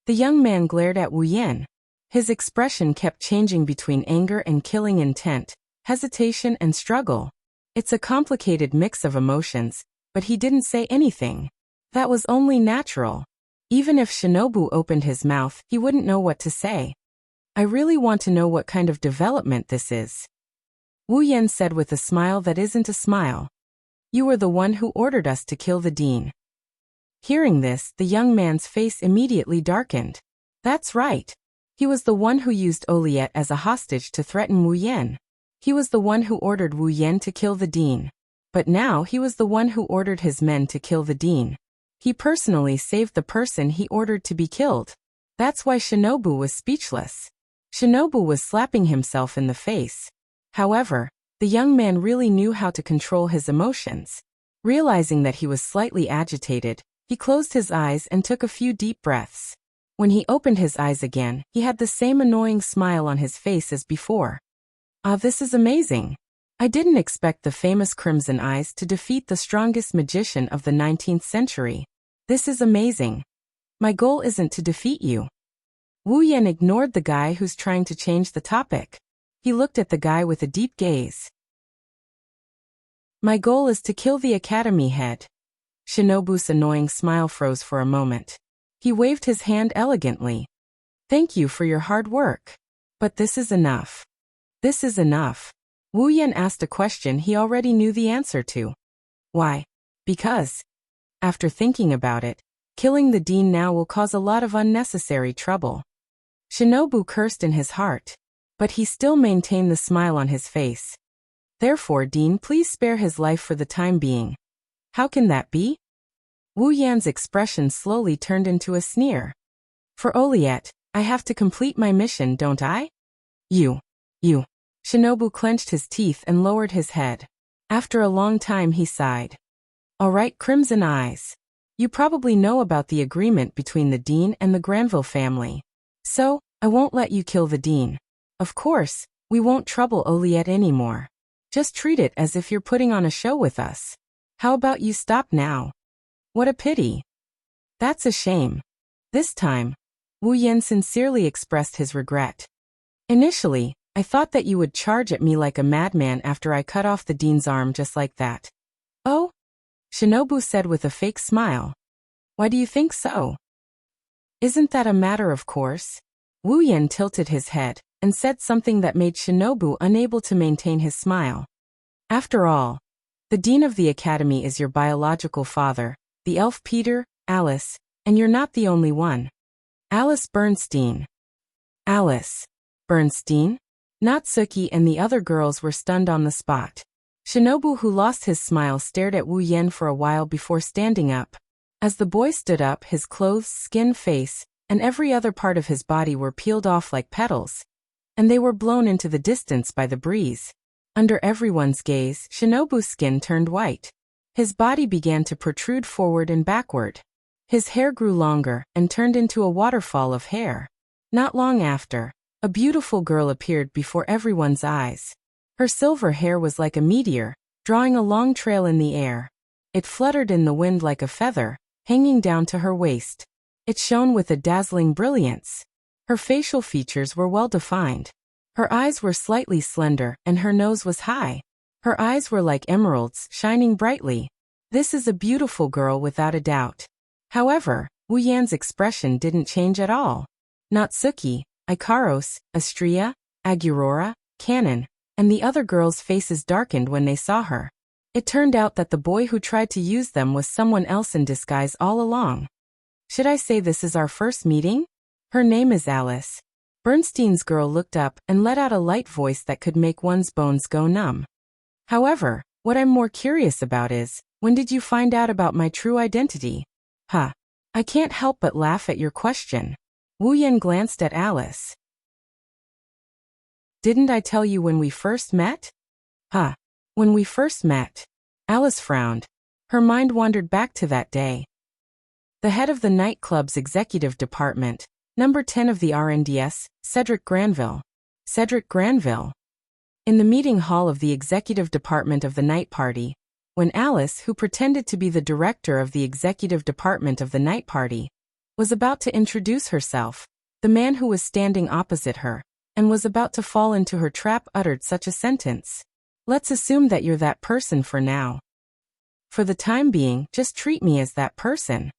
The young man glared at Wu Yan. His expression kept changing between anger and killing intent, hesitation and struggle. It's a complicated mix of emotions, but he didn't say anything. That was only natural. Even if Shinobu opened his mouth, he wouldn't know what to say. I really want to know what kind of development this is. Wu Yan said with a smile that isn't a smile. You were the one who ordered us to kill the dean. Hearing this, the young man's face immediately darkened. That's right. He was the one who used Oliette as a hostage to threaten Wu Yan. He was the one who ordered Wu Yan to kill the dean. But now he was the one who ordered his men to kill the dean. He personally saved the person he ordered to be killed. That's why Shinobu was speechless. Shinobu was slapping himself in the face. However, the young man really knew how to control his emotions. Realizing that he was slightly agitated, he closed his eyes and took a few deep breaths. When he opened his eyes again, he had the same annoying smile on his face as before. This is amazing. I didn't expect the famous Crimson Eyes to defeat the strongest magician of the 19th century. This is amazing. My goal isn't to defeat you. Wu Yan ignored the guy who's trying to change the topic. He looked at the guy with a deep gaze. My goal is to kill the academy head. Shinobu's annoying smile froze for a moment. He waved his hand elegantly. Thank you for your hard work. But this is enough. This is enough. Wu Yan asked a question he already knew the answer to. Why? Because, after thinking about it, killing the dean now will cause a lot of unnecessary trouble. Shinobu cursed in his heart, but he still maintained the smile on his face. Therefore, Dean, please spare his life for the time being. How can that be? Wu Yan's expression slowly turned into a sneer. For Oliet, I have to complete my mission, don't I? You. Shinobu clenched his teeth and lowered his head. After a long time he sighed. All right, Crimson Eyes. You probably know about the agreement between the Dean and the Granville family. So, I won't let you kill the Dean. Of course, we won't trouble Oliet anymore. Just treat it as if you're putting on a show with us. How about you stop now? What a pity. That's a shame. This time, Wu Yan sincerely expressed his regret. Initially, I thought that you would charge at me like a madman after I cut off the Dean's arm just like that. Oh? Shinobu said with a fake smile. Why do you think so? Isn't that a matter of course? Wu Yan tilted his head and said something that made Shinobu unable to maintain his smile. After all, the Dean of the Academy is your biological father, the elf Peter, Alice, and you're not the only one. Alice Bernstein. Alice Bernstein? Natsuki and the other girls were stunned on the spot. Shinobu, who lost his smile, stared at Wu Yan for a while before standing up. As the boy stood up, his clothes, skin, face, and every other part of his body were peeled off like petals, and they were blown into the distance by the breeze. Under everyone's gaze, Shinobu's skin turned white. His body began to protrude forward and backward. His hair grew longer and turned into a waterfall of hair. Not long after, a beautiful girl appeared before everyone's eyes. Her silver hair was like a meteor, drawing a long trail in the air. It fluttered in the wind like a feather, hanging down to her waist. It shone with a dazzling brilliance. Her facial features were well defined. Her eyes were slightly slender and her nose was high. Her eyes were like emeralds, shining brightly. This is a beautiful girl without a doubt. However, Wu Yan's expression didn't change at all. Natsuki, Ikaros, Astria, Agurora, Kanon, and the other girls' faces darkened when they saw her. It turned out that the boy who tried to use them was someone else in disguise all along. Should I say this is our first meeting? Her name is Alice. Bernstein's girl looked up and let out a light voice that could make one's bones go numb. However, what I'm more curious about is, when did you find out about my true identity? I can't help but laugh at your question. Wu Yan glanced at Alice. Didn't I tell you when we first met? When we first met. Alice frowned. Her mind wandered back to that day. The head of the nightclub's executive department, number 10 of the RNDS, Cedric Granville. Cedric Granville. In the meeting hall of the executive department of the night party, when Alice, who pretended to be the director of the executive department of the night party, was about to introduce herself, the man who was standing opposite her, and was about to fall into her trap, uttered such a sentence. Let's assume that you're that person for now. For the time being, just treat me as that person.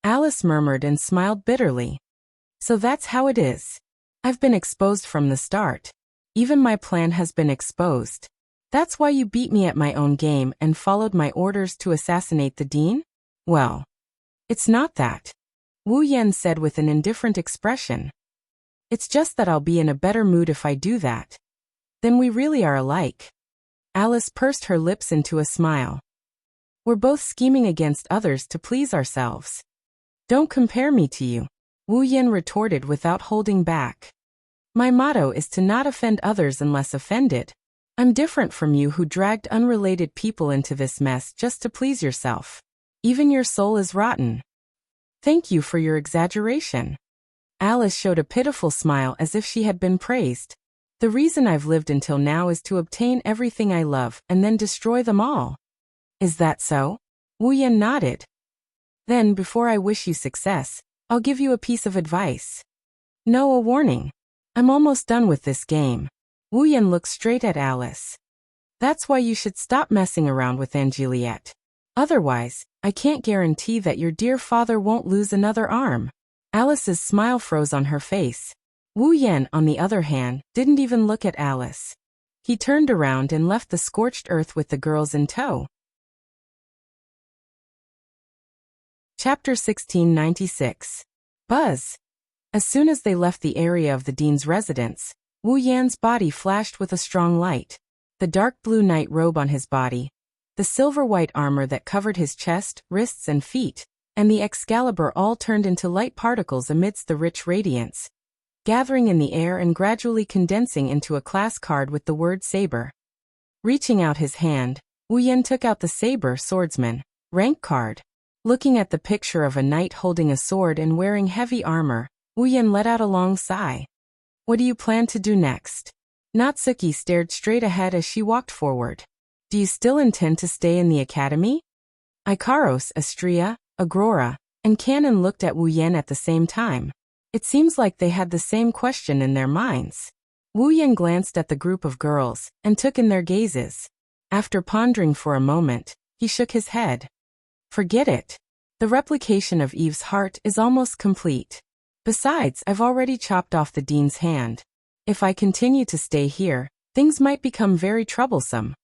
Alice murmured and smiled bitterly. So that's how it is. I've been exposed from the start. Even my plan has been exposed. That's why you beat me at my own game and followed my orders to assassinate the dean? Well, it's not that. Wu Yan said with an indifferent expression. It's just that I'll be in a better mood if I do that. Then we really are alike. Alice pursed her lips into a smile. We're both scheming against others to please ourselves. Don't compare me to you, Wu Yan retorted without holding back. My motto is to not offend others unless offended. I'm different from you who dragged unrelated people into this mess just to please yourself. Even your soul is rotten. Thank you for your exaggeration. Alice showed a pitiful smile as if she had been praised. The reason I've lived until now is to obtain everything I love and then destroy them all. Is that so? Wu Yan nodded. Then, before I wish you success, I'll give you a piece of advice. No, a warning. I'm almost done with this game. Wu Yan looked straight at Alice. That's why you should stop messing around with Angeliette. Otherwise, I can't guarantee that your dear father won't lose another arm. Alice's smile froze on her face. Wu Yan, on the other hand, didn't even look at Alice. He turned around and left the scorched earth with the girls in tow. Chapter 1696. Buzz. As soon as they left the area of the dean's residence, Wu Yan's body flashed with a strong light. The dark blue night robe on his body, the silver-white armor that covered his chest, wrists and feet, and the Excalibur all turned into light particles amidst the rich radiance, gathering in the air and gradually condensing into a class card with the word saber. Reaching out his hand, Wu Yan took out the saber swordsman rank card. Looking at the picture of a knight holding a sword and wearing heavy armor, Wu Yan let out a long sigh. What do you plan to do next? Natsuki stared straight ahead as she walked forward. Do you still intend to stay in the academy? Ikaros, Astria, Agrora, and Canon looked at Wu Yan at the same time. It seems like they had the same question in their minds. Wu Yan glanced at the group of girls and took in their gazes. After pondering for a moment, he shook his head. Forget it. The replication of Eve's heart is almost complete. Besides, I've already chopped off the dean's hand. If I continue to stay here, things might become very troublesome.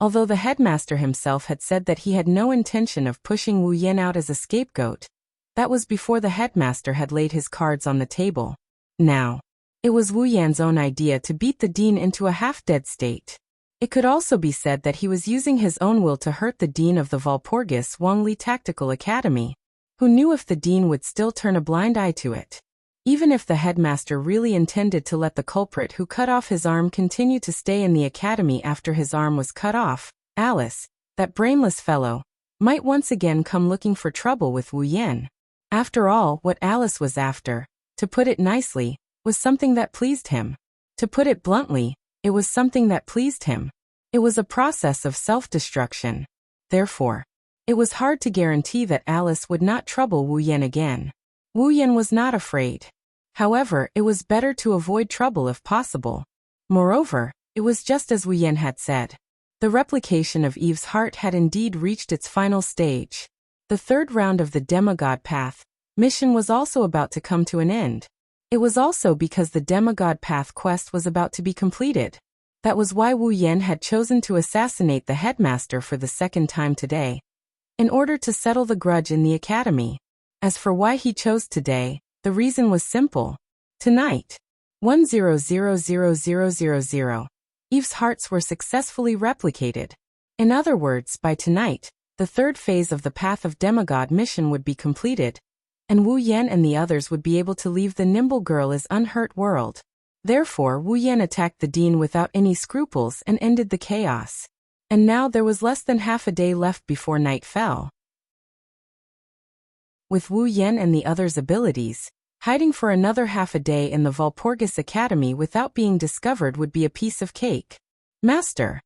Although the headmaster himself had said that he had no intention of pushing Wu Yan out as a scapegoat, that was before the headmaster had laid his cards on the table. Now, it was Wu Yan's own idea to beat the dean into a half-dead state. It could also be said that he was using his own will to hurt the dean of the Walpurgis Wangli Tactical Academy. Who knew if the dean would still turn a blind eye to it? Even if the headmaster really intended to let the culprit who cut off his arm continue to stay in the academy after his arm was cut off, Alice, that brainless fellow, might once again come looking for trouble with Wu Yan. After all, what Alice was after, to put it nicely, was something that pleased him. To put it bluntly, it was something that pleased him. It was a process of self-destruction. Therefore, it was hard to guarantee that Alice would not trouble Wu Yan again. Wu Yan was not afraid. However, it was better to avoid trouble if possible. Moreover, it was just as Wu Yan had said. The replication of Eve's heart had indeed reached its final stage. The third round of the Demigod Path mission was also about to come to an end. It was also because the Demigod Path quest was about to be completed. That was why Wu Yan had chosen to assassinate the headmaster for the second time today, in order to settle the grudge in the academy. As for why he chose today, the reason was simple. Tonight, 10000000, Eve's hearts were successfully replicated. In other words, by tonight, the third phase of the Path of Demigod mission would be completed, and Wu Yan and the others would be able to leave the nimble girl's unhurt world. Therefore, Wu Yan attacked the dean without any scruples and ended the chaos. And now there was less than half a day left before night fell. With Wu Yan and the others' abilities, hiding for another half a day in the Walpurgis Academy without being discovered would be a piece of cake. Master.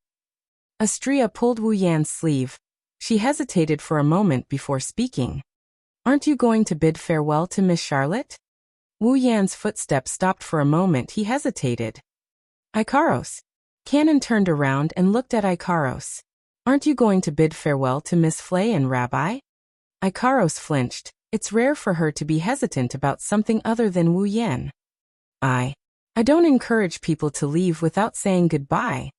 Astria pulled Wu Yan's sleeve. She hesitated for a moment before speaking. Aren't you going to bid farewell to Miss Charlotte? Wu Yan's footsteps stopped for a moment. He hesitated. Ikaros. Canon turned around and looked at Ikaros. Aren't you going to bid farewell to Miss Flay and Rabbi? Ikaros flinched. It's rare for her to be hesitant about something other than Wu Yan. I don't encourage people to leave without saying goodbye.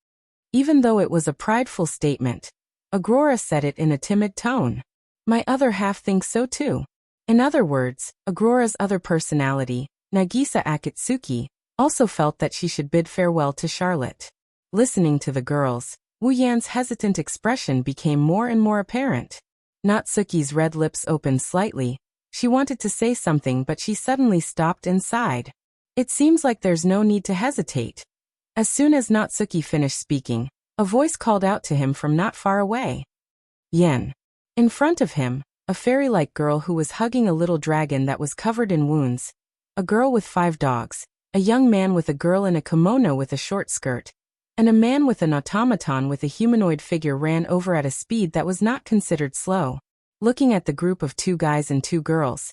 Even though it was a prideful statement, Agrora said it in a timid tone. My other half thinks so too. In other words, Agrora's other personality, Nagisa Akatsuki, also felt that she should bid farewell to Charlotte. Listening to the girls, Wu Yan's hesitant expression became more and more apparent. Natsuki's red lips opened slightly. She wanted to say something, but she suddenly stopped and sighed. It seems like there's no need to hesitate. As soon as Natsuki finished speaking, a voice called out to him from not far away. Yen. In front of him, a fairy-like girl who was hugging a little dragon that was covered in wounds, a girl with 5 dogs, a young man with a girl in a kimono with a short skirt, and a man with an automaton with a humanoid figure ran over at a speed that was not considered slow. Looking at the group of 2 guys and 2 girls,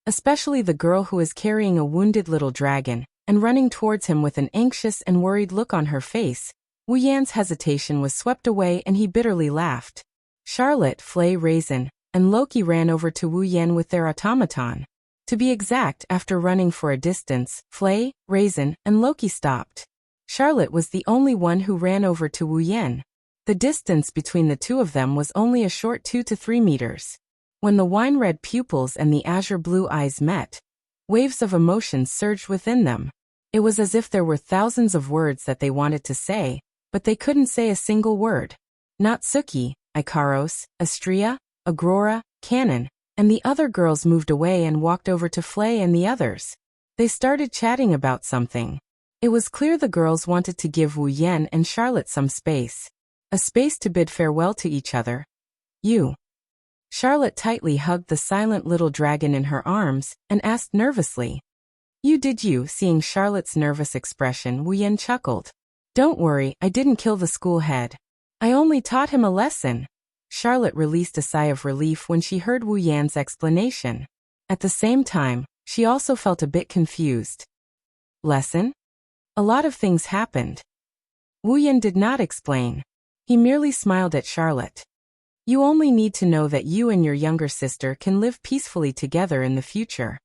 especially the girl who was carrying a wounded little dragon and running towards him with an anxious and worried look on her face. Wu Yan's hesitation was swept away and he bitterly laughed. Charlotte, Flay, Raisin, and Loki ran over to Wu Yan with their automaton. To be exact, after running for a distance, Flay, Raisin, and Loki stopped. Charlotte was the only one who ran over to Wu Yan. The distance between the two of them was only a short 2 to 3 meters. When the wine-red pupils and the azure-blue eyes met, waves of emotion surged within them. It was as if there were thousands of words that they wanted to say, but they couldn't say a single word. Natsuki, Ikaros, Astria, Agrora, Cannon, and the other girls moved away and walked over to Flay and the others. They started chatting about something. It was clear the girls wanted to give Wu Yan and Charlotte some space. A space to bid farewell to each other. You. Charlotte tightly hugged the silent little dragon in her arms and asked nervously. You did you? Seeing Charlotte's nervous expression, Wu Yan chuckled. Don't worry, I didn't kill the school head. I only taught him a lesson. Charlotte released a sigh of relief when she heard Wu Yan's explanation. At the same time, she also felt a bit confused. Lesson? A lot of things happened. Wu Yan did not explain. He merely smiled at Charlotte. You only need to know that you and your younger sister can live peacefully together in the future.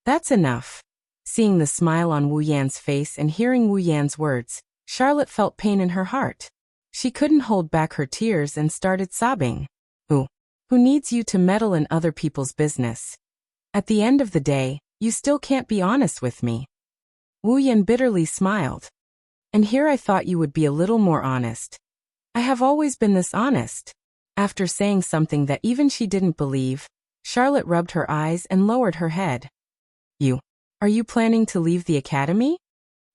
That's enough. Seeing the smile on Wu Yan's face and hearing Wu Yan's words, Charlotte felt pain in her heart. She couldn't hold back her tears and started sobbing. Who needs you to meddle in other people's business? At the end of the day, you still can't be honest with me. Wu Yan bitterly smiled. And here I thought you would be a little more honest. I have always been this honest. After saying something that even she didn't believe, Charlotte rubbed her eyes and lowered her head. Are you planning to leave the academy?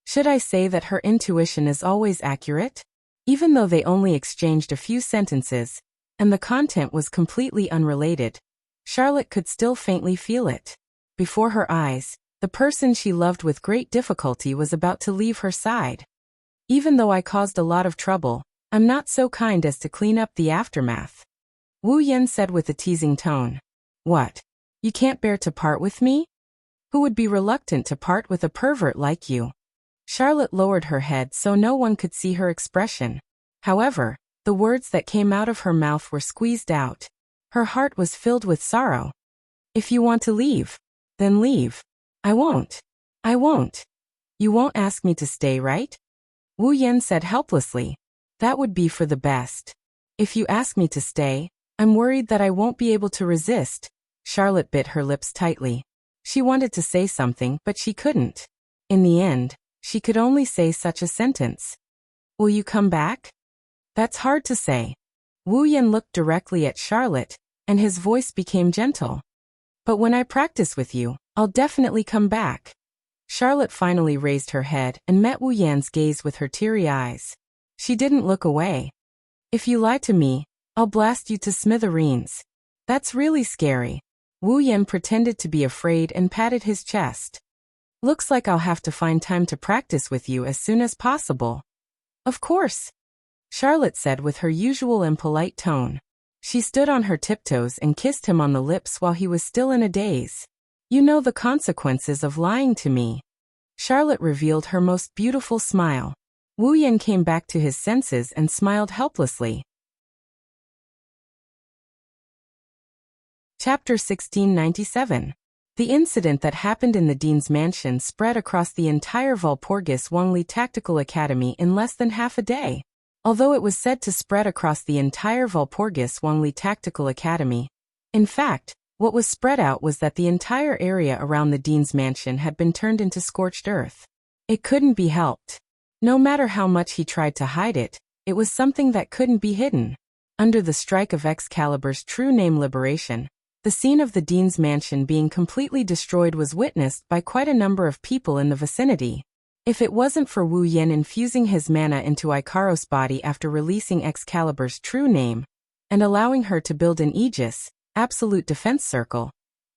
Should I say that her intuition is always accurate? Even though they only exchanged a few sentences, and the content was completely unrelated, Charlotte could still faintly feel it. Before her eyes, the person she loved with great difficulty was about to leave her side. Even though I caused a lot of trouble, I'm not so kind as to clean up the aftermath. Wu Yan said with a teasing tone. What? You can't bear to part with me? Who would be reluctant to part with a pervert like you? Charlotte lowered her head so no one could see her expression. However, the words that came out of her mouth were squeezed out. Her heart was filled with sorrow. If you want to leave, then leave. I won't. I won't. You won't ask me to stay, right? Wu Yan said helplessly. That would be for the best. If you ask me to stay, I'm worried that I won't be able to resist. Charlotte bit her lips tightly. She wanted to say something, but she couldn't. In the end, she could only say such a sentence. Will you come back? That's hard to say. Wu Yan looked directly at Charlotte, and his voice became gentle. But when I practice with you, I'll definitely come back. Charlotte finally raised her head and met Wu Yan's gaze with her teary eyes. She didn't look away. If you lie to me, I'll blast you to smithereens. That's really scary. Wu Yan pretended to be afraid and patted his chest. Looks like I'll have to find time to practice with you as soon as possible. Of course, Charlotte said with her usual impolite tone. She stood on her tiptoes and kissed him on the lips while he was still in a daze. You know the consequences of lying to me. Charlotte revealed her most beautiful smile. Wu Yan came back to his senses and smiled helplessly. Chapter 1697. The incident that happened in the Dean's mansion spread across the entire Walpurgis Wangli Tactical Academy in less than half a day. Although it was said to spread across the entire Walpurgis Wangli Tactical Academy, in fact, what was spread out was that the entire area around the Dean's mansion had been turned into scorched earth. It couldn't be helped. No matter how much he tried to hide it, it was something that couldn't be hidden. Under the strike of Excalibur's true name Liberation, the scene of the Dean's mansion being completely destroyed was witnessed by quite a number of people in the vicinity. If it wasn't for Wu Yan infusing his mana into Ikaros' body after releasing Excalibur's true name, and allowing her to build an Aegis, absolute defense circle,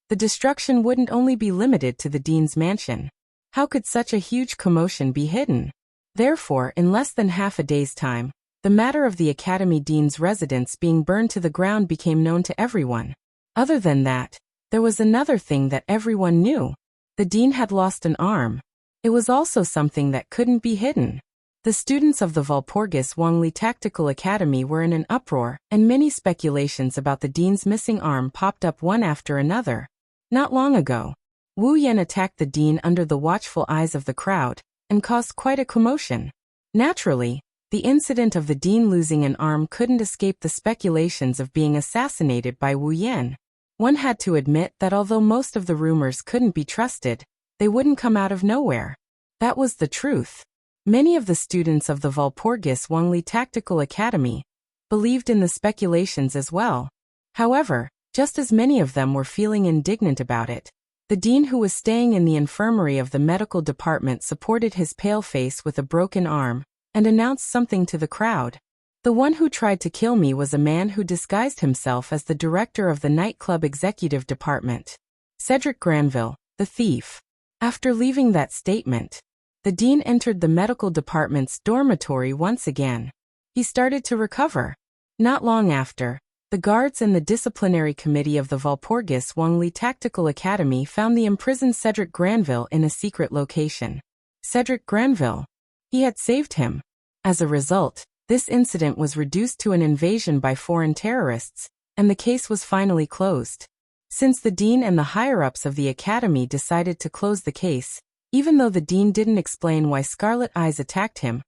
the destruction wouldn't only be limited to the Dean's mansion. How could such a huge commotion be hidden? Therefore, in less than half a day's time, the matter of the Academy Dean's residence being burned to the ground became known to everyone. Other than that, There was another thing that everyone knew. The dean had lost an arm. It was also something that couldn't be hidden. The students of the Walpurgis Wangli Tactical Academy were in an uproar, and many speculations about the dean's missing arm popped up one after another. Not long ago, Wu Yan attacked the dean under the watchful eyes of the crowd, and caused quite a commotion. Naturally, the incident of the dean losing an arm couldn't escape the speculations of being assassinated by Wu Yan. One had to admit that although most of the rumors couldn't be trusted, they wouldn't come out of nowhere. That was the truth. Many of the students of the Walpurgis Wangli Tactical Academy believed in the speculations as well. However, just as many of them were feeling indignant about it, the dean, who was staying in the infirmary of the medical department, supported his pale face with a broken arm and announced something to the crowd. The one who tried to kill me was a man who disguised himself as the director of the nightclub executive department. Cedric Granville, the thief. After leaving that statement, the dean entered the medical department's dormitory once again. He started to recover. Not long after, the guards and the disciplinary committee of the Walpurgis Wangli Tactical Academy found the imprisoned Cedric Granville in a secret location. Cedric Granville. He had saved him. As a result, this incident was reduced to an invasion by foreign terrorists, and the case was finally closed. Since the dean and the higher-ups of the academy decided to close the case, even though the dean didn't explain why Scarlet Eyes attacked him,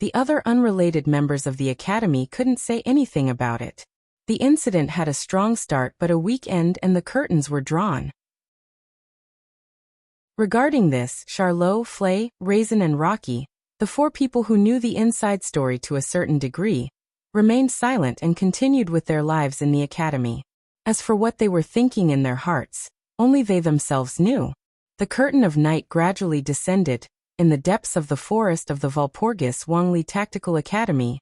the other unrelated members of the academy couldn't say anything about it. The incident had a strong start but a weak end, and the curtains were drawn. Regarding this, Charlot, Flay, Raisin and Rocky, the four people who knew the inside story to a certain degree, remained silent and continued with their lives in the academy. As for what they were thinking in their hearts, only they themselves knew. The curtain of night gradually descended. In the depths of the forest of the Walpurgis Wangli Tactical Academy,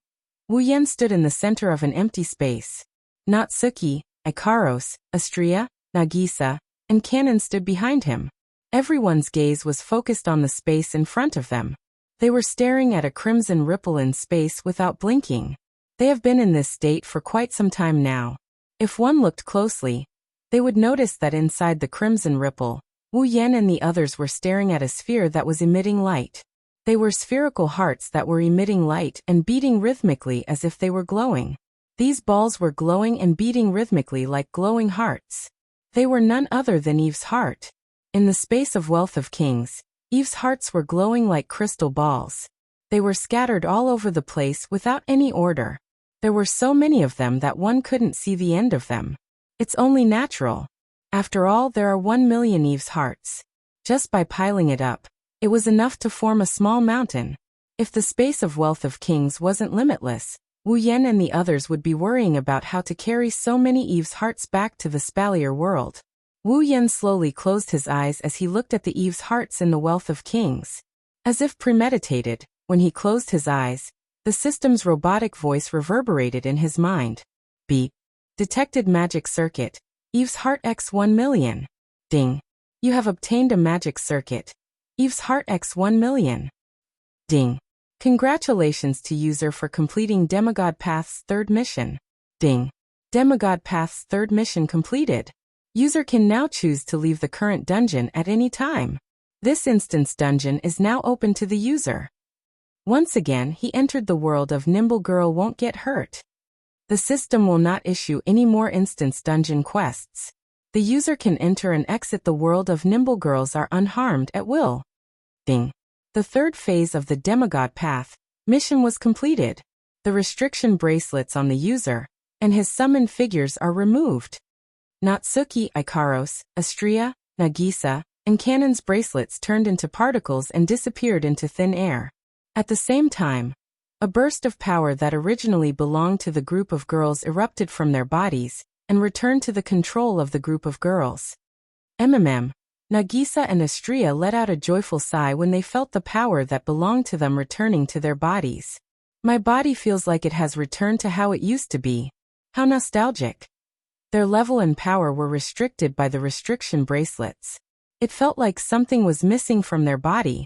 Wu Yan stood in the center of an empty space. Natsuki, Ikaros, Astria, Nagisa, and Kanon stood behind him. Everyone's gaze was focused on the space in front of them. They were staring at a crimson ripple in space without blinking. They have been in this state for quite some time now. If one looked closely, they would notice that inside the crimson ripple, Wu Yan and the others were staring at a sphere that was emitting light. They were spherical hearts that were emitting light and beating rhythmically as if they were glowing. These balls were glowing and beating rhythmically like glowing hearts. They were none other than Eve's heart. In the space of Wealth of Kings, Eve's hearts were glowing like crystal balls. They were scattered all over the place without any order. There were so many of them that one couldn't see the end of them. It's only natural. After all, there are 1 million Eve's hearts. Just by piling it up, it was enough to form a small mountain. If the space of Wealth of Kings wasn't limitless, Wu Yan and the others would be worrying about how to carry so many Eve's hearts back to the Spalier world. Wu Yan slowly closed his eyes as he looked at the Eve's hearts in the Wealth of Kings. As if premeditated, when he closed his eyes, the system's robotic voice reverberated in his mind. Beep. Detected magic circuit. Eve's heart x 1 million. Ding. You have obtained a magic circuit. Eve's heart x 1 million. Ding. Congratulations to user for completing Demigod Path's 3rd mission. Ding. Demigod Path's 3rd mission completed. User can now choose to leave the current dungeon at any time. This instance dungeon is now open to the user. Once again, he entered the world of Nimble Girl Won't Get Hurt. The system will not issue any more instance dungeon quests. The user can enter and exit the world of Nimble Girls are unharmed at will. Ding. The 3rd phase of the Demigod Path mission was completed. The restriction bracelets on the user and his summoned figures are removed. Natsuki, Ikaros, Astria, Nagisa, and Kanon's bracelets turned into particles and disappeared into thin air. At the same time, a burst of power that originally belonged to the group of girls erupted from their bodies and returned to the control of the group of girls. Nagisa and Astria let out a joyful sigh when they felt the power that belonged to them returning to their bodies. My body feels like it has returned to how it used to be. How nostalgic. Their level and power were restricted by the restriction bracelets. It felt like something was missing from their body.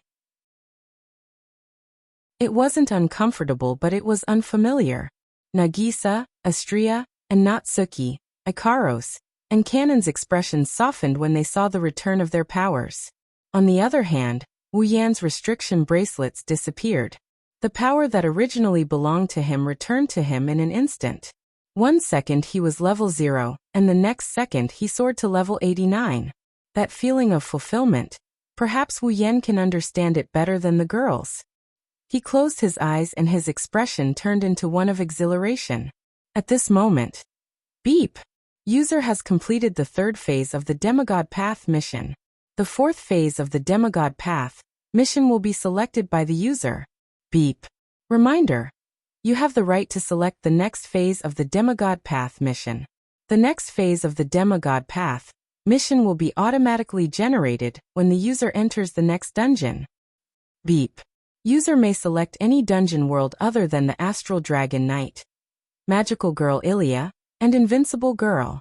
It wasn't uncomfortable, but it was unfamiliar. Nagisa, Astria, and Natsuki, Ikaros, and Cannon's expressions softened when they saw the return of their powers. On the other hand, Wu Yan's restriction bracelets disappeared. The power that originally belonged to him returned to him in an instant. 1 second he was level 0, and the next second he soared to level 89. That feeling of fulfillment, perhaps Wu Yan can understand it better than the girls. He closed his eyes and his expression turned into one of exhilaration. At this moment, beep! User has completed the 3rd phase of the Demigod Path mission. The 4th phase of the Demigod Path mission will be selected by the user. Beep. Reminder. You have the right to select the next phase of the Demigod Path mission. The next phase of the Demigod Path mission will be automatically generated when the user enters the next dungeon. Beep. User may select any dungeon world other than the Astral Dragon Knight, Magical Girl Ilya, and Invincible Girl.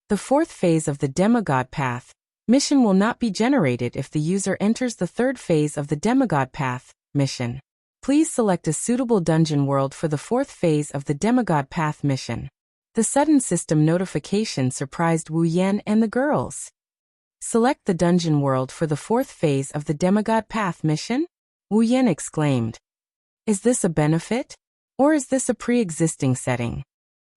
The 4th phase of the Demigod Path mission will not be generated if the user enters the 3rd phase of the Demigod Path mission. Please select a suitable dungeon world for the 4th phase of the Demigod Path mission. The sudden system notification surprised Wu Yan and the girls. Select the dungeon world for the 4th phase of the Demigod Path mission? Wu Yan exclaimed. Is this a benefit? Or is this a pre-existing setting?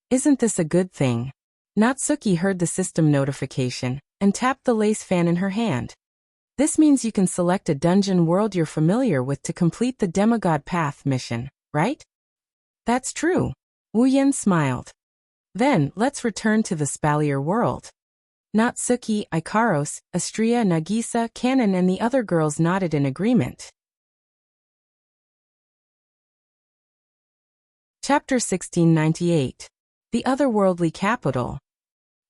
Isn't this a good thing? Natsuki heard the system notification and tapped the lace fan in her hand. This means you can select a dungeon world you're familiar with to complete the Demigod Path mission, right? That's true. Wu Yan smiled. Then, let's return to the Spalier world. Natsuki, Ikaros, Astria, Nagisa, Cannon and the other girls nodded in agreement. Chapter 1698. The Otherworldly Capital.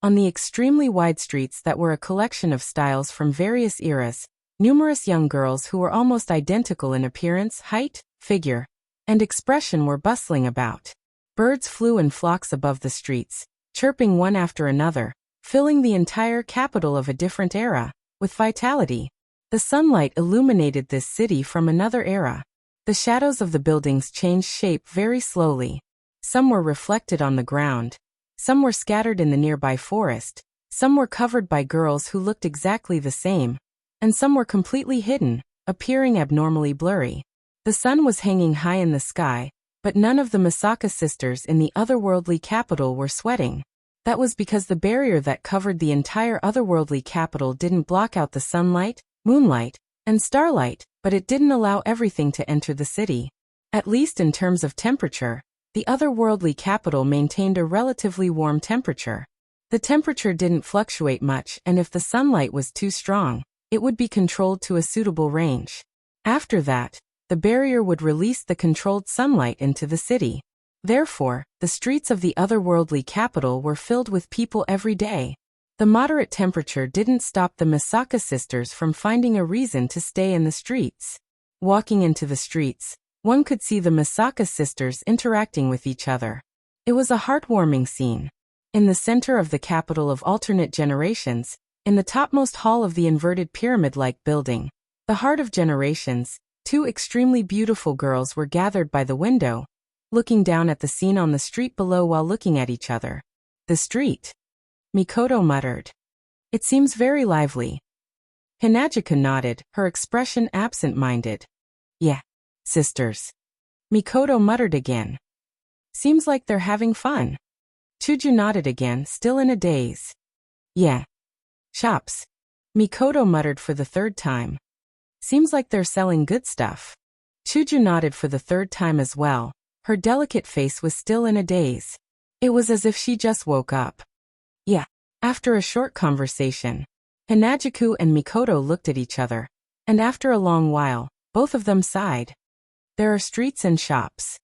On the extremely wide streets that were a collection of styles from various eras, numerous young girls who were almost identical in appearance, height, figure, and expression were bustling about. Birds flew in flocks above the streets, chirping one after another, filling the entire capital of a different era with vitality. The sunlight illuminated this city from another era. The shadows of the buildings changed shape very slowly. Some were reflected on the ground, some were scattered in the nearby forest, some were covered by girls who looked exactly the same, and some were completely hidden, appearing abnormally blurry. The sun was hanging high in the sky, but none of the Misaka sisters in the otherworldly capital were sweating. That was because the barrier that covered the entire otherworldly capital didn't block out the sunlight, moonlight, and starlight, but it didn't allow everything to enter the city. At least in terms of temperature, the otherworldly capital maintained a relatively warm temperature. The temperature didn't fluctuate much, and if the sunlight was too strong, it would be controlled to a suitable range. After that, the barrier would release the controlled sunlight into the city. Therefore, the streets of the otherworldly capital were filled with people every day. The moderate temperature didn't stop the Misaka sisters from finding a reason to stay in the streets. Walking into the streets, one could see the Misaka sisters interacting with each other. It was a heartwarming scene. In the center of the capital of alternate generations, in the topmost hall of the inverted pyramid-like building, the heart of generations, 2 extremely beautiful girls were gathered by the window, looking down at the scene on the street below while looking at each other. The street. Mikoto muttered. It seems very lively. Hinajika nodded, her expression absent-minded. Yeah, sisters. Mikoto muttered again. Seems like they're having fun. Chuju nodded again, still in a daze. Yeah. Shops. Mikoto muttered for the 3rd time. Seems like they're selling good stuff. Chuju nodded for the 3rd time as well. Her delicate face was still in a daze. It was as if she just woke up. Yeah. After a short conversation, Hinajiku and Mikoto looked at each other, and after a long while, both of them sighed. There are streets and shops.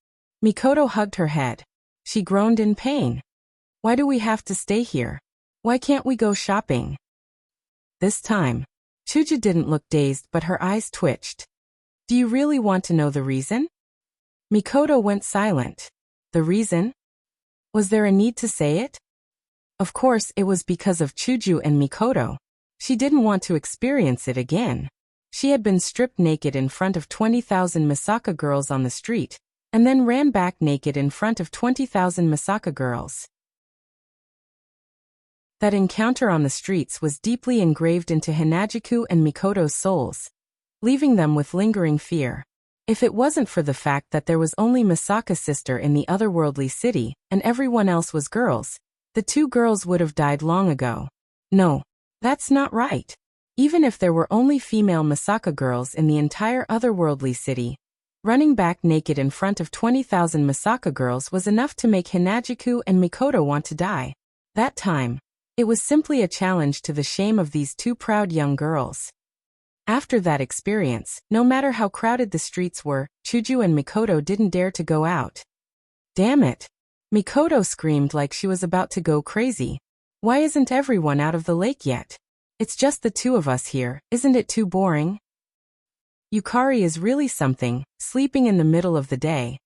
Mikoto hugged her head. She groaned in pain. Why do we have to stay here? Why can't we go shopping? This time, Chuju didn't look dazed, but her eyes twitched. Do you really want to know the reason? Mikoto went silent. The reason? Was there a need to say it? Of course, it was because of Chuju and Mikoto. She didn't want to experience it again. She had been stripped naked in front of 20,000 Misaka girls on the street, and then ran back naked in front of 20,000 Misaka girls. That encounter on the streets was deeply engraved into Hanajiku and Mikoto's souls, leaving them with lingering fear. If it wasn't for the fact that there was only Misaka's sister in the otherworldly city, and everyone else was girls, the two girls would have died long ago. No, that's not right. Even if there were only female Misaka girls in the entire otherworldly city, running back naked in front of 20,000 Misaka girls was enough to make Hanajiku and Mikoto want to die. That time, it was simply a challenge to the shame of these two proud young girls. After that experience, no matter how crowded the streets were, Chuju and Mikoto didn't dare to go out. Damn it! Mikoto screamed like she was about to go crazy. Why isn't everyone out of the lake yet? It's just the two of us here, isn't it too boring? Yukari is really something, sleeping in the middle of the day.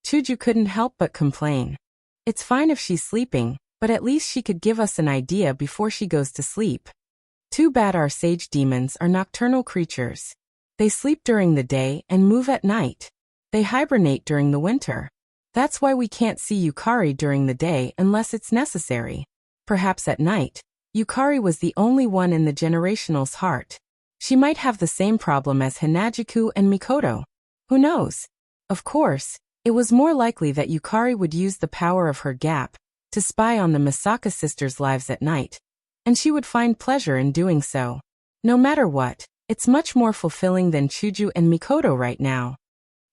Chuju couldn't help but complain. It's fine if she's sleeping, but at least she could give us an idea before she goes to sleep. Too bad our sage demons are nocturnal creatures. They sleep during the day and move at night. They hibernate during the winter. That's why we can't see Yukari during the day unless it's necessary. Perhaps at night, Yukari was the only one in the generational's heart. She might have the same problem as Hanajiku and Mikoto. Who knows? Of course, it was more likely that Yukari would use the power of her gap to spy on the Misaka sisters' lives at night, and she would find pleasure in doing so. No matter what, it's much more fulfilling than Chuju and Mikoto right now.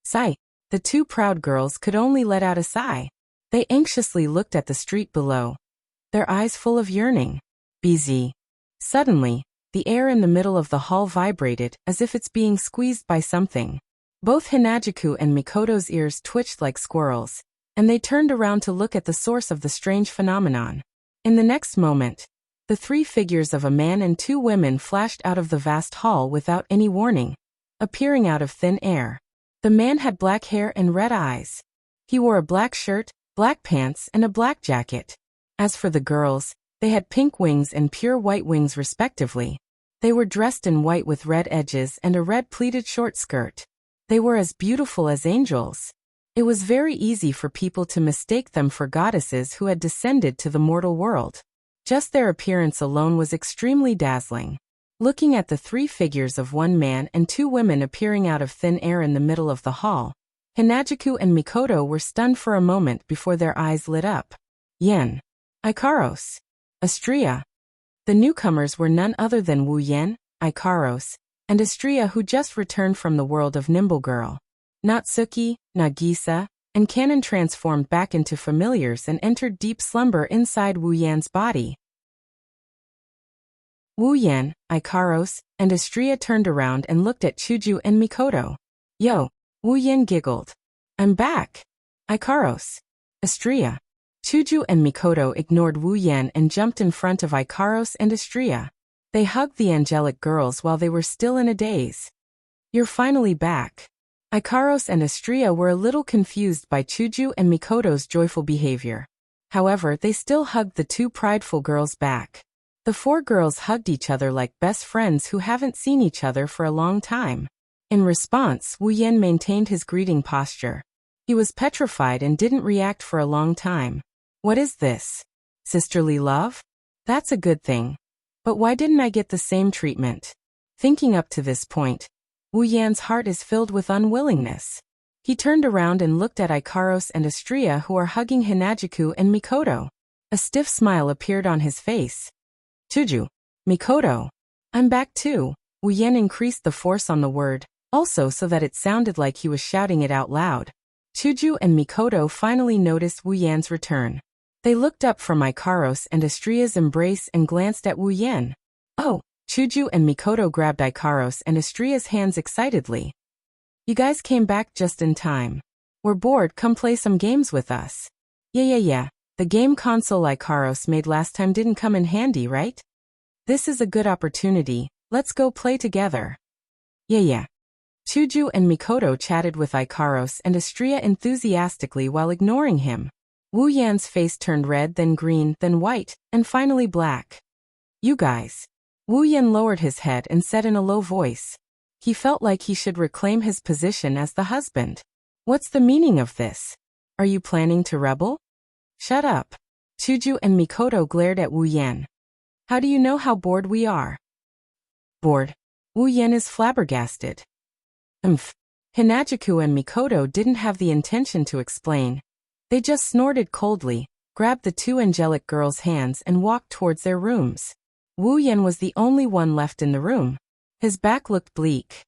Sigh. The two proud girls could only let out a sigh. They anxiously looked at the street below, their eyes full of yearning. BZ. Suddenly, the air in the middle of the hall vibrated as if it's being squeezed by something. Both Hanajiku and Mikoto's ears twitched like squirrels, and they turned around to look at the source of the strange phenomenon. In the next moment, the three figures of a man and two women flashed out of the vast hall without any warning, appearing out of thin air. The man had black hair and red eyes. He wore a black shirt, black pants, and a black jacket. As for the girls, they had pink wings and pure white wings respectively. They were dressed in white with red edges and a red pleated short skirt. They were as beautiful as angels. It was very easy for people to mistake them for goddesses who had descended to the mortal world. Just their appearance alone was extremely dazzling. Looking at the three figures of one man and two women appearing out of thin air in the middle of the hall, Hanajiku and Mikoto were stunned for a moment before their eyes lit up. Yen. Ikaros. Astria. The newcomers were none other than Wu Yen, Ikaros, and Astria, who just returned from the world of Nimble Girl. Natsuki, Nagisa, and Kanon transformed back into familiars and entered deep slumber inside Wu Yan's body. Wu Yan, Ikaros, and Astria turned around and looked at Chuju and Mikoto. Yo, Wu Yan giggled. I'm back. Ikaros. Astria. Chuju and Mikoto ignored Wu Yan and jumped in front of Ikaros and Astria. They hugged the angelic girls while they were still in a daze. You're finally back. Ikaros and Astria were a little confused by Chuju and Mikoto's joyful behavior. However, they still hugged the two prideful girls back. The four girls hugged each other like best friends who haven't seen each other for a long time. In response, Wu Yan maintained his greeting posture. He was petrified and didn't react for a long time. What is this? Sisterly love? That's a good thing. But why didn't I get the same treatment? Thinking up to this point, Wu Yan's heart is filled with unwillingness. He turned around and looked at Ikaros and Astria, who are hugging Hanajiku and Mikoto. A stiff smile appeared on his face. Chuju. Mikoto. I'm back too. Wu Yan increased the force on the word, also so that it sounded like he was shouting it out loud. Chuju and Mikoto finally noticed Wu Yan's return. They looked up from Ikaros and Astria's embrace and glanced at Wu Yan. Oh! Chuju and Mikoto grabbed Ikaros and Astria's hands excitedly. You guys came back just in time. We're bored, come play some games with us. Yeah. The game console Ikaros made last time didn't come in handy, right? This is a good opportunity, let's go play together. Yeah. Chuju and Mikoto chatted with Ikaros and Astria enthusiastically while ignoring him. Wu Yan's face turned red, then green, then white, and finally black. You guys. Wu Yan lowered his head and said in a low voice. He felt like he should reclaim his position as the husband. What's the meaning of this? Are you planning to rebel? Shut up. Chuju and Mikoto glared at Wu Yan. How do you know how bored we are? Bored. Wu Yan is flabbergasted. Umph. Hinajuku and Mikoto didn't have the intention to explain. They just snorted coldly, grabbed the two angelic girls' hands and walked towards their rooms. Wu Yan was the only one left in the room. His back looked bleak.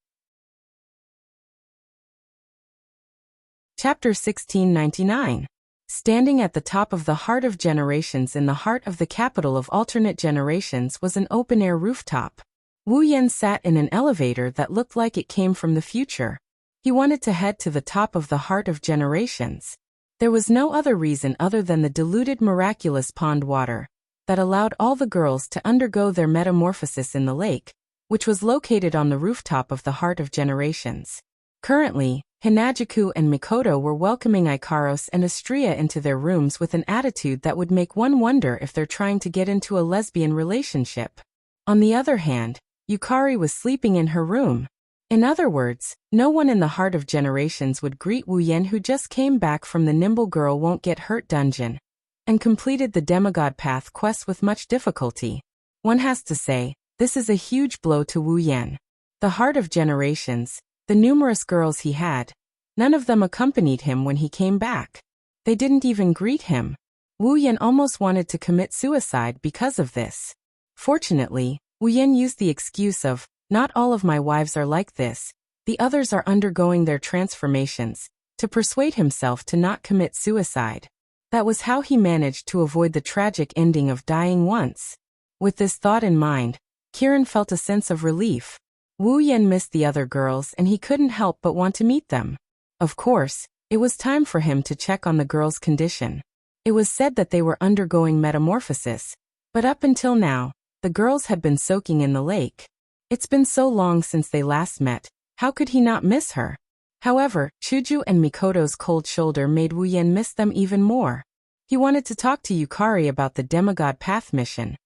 Chapter 1699. Standing at the top of the Heart of Generations in the heart of the capital of alternate generations was an open-air rooftop. Wu Yan sat in an elevator that looked like it came from the future. He wanted to head to the top of the Heart of Generations. There was no other reason other than the diluted miraculous pond water that allowed all the girls to undergo their metamorphosis in the lake, which was located on the rooftop of the Heart of Generations. Currently, Hinajuku and Mikoto were welcoming Ikaros and Astria into their rooms with an attitude that would make one wonder if they're trying to get into a lesbian relationship. On the other hand, Yukari was sleeping in her room. In other words, no one in the Heart of Generations would greet Wu Yan, who just came back from the Nimble Girl Won't Get Hurt dungeon and completed the Demigod Path quest with much difficulty. One has to say, this is a huge blow to Wu Yan. The Heart of Generations, the numerous girls he had, none of them accompanied him when he came back. They didn't even greet him. Wu Yan almost wanted to commit suicide because of this. Fortunately, Wu Yan used the excuse of, "Not all of my wives are like this, the others are undergoing their transformations," to persuade himself to not commit suicide. That was how he managed to avoid the tragic ending of dying once. With this thought in mind, Kirin felt a sense of relief. Wu Yan missed the other girls and he couldn't help but want to meet them. Of course, it was time for him to check on the girls' condition. It was said that they were undergoing metamorphosis, but up until now, the girls had been soaking in the lake. It's been so long since they last met, how could he not miss her? However, Chuju and Mikoto's cold shoulder made Wu Yan miss them even more. He wanted to talk to Yukari about the Demigod Path mission,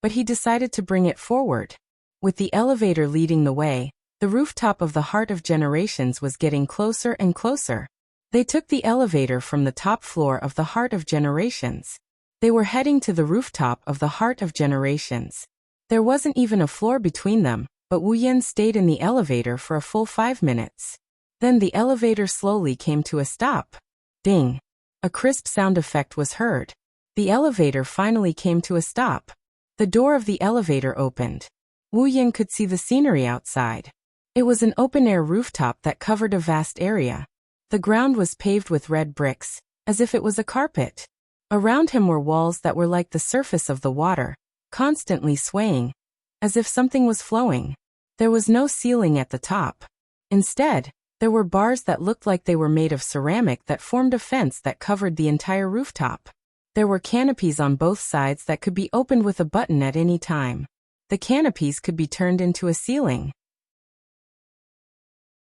but he decided to bring it forward. With the elevator leading the way, the rooftop of the Heart of Generations was getting closer and closer. They took the elevator from the top floor of the Heart of Generations. They were heading to the rooftop of the Heart of Generations. There wasn't even a floor between them, but Wu Yan stayed in the elevator for a full 5 minutes. Then the elevator slowly came to a stop. Ding! A crisp sound effect was heard. The elevator finally came to a stop. The door of the elevator opened. Wu Yan could see the scenery outside. It was an open-air rooftop that covered a vast area. The ground was paved with red bricks, as if it was a carpet. Around him were walls that were like the surface of the water, constantly swaying, as if something was flowing. There was no ceiling at the top. Instead, there were bars that looked like they were made of ceramic that formed a fence that covered the entire rooftop. There were canopies on both sides that could be opened with a button at any time. The canopies could be turned into a ceiling.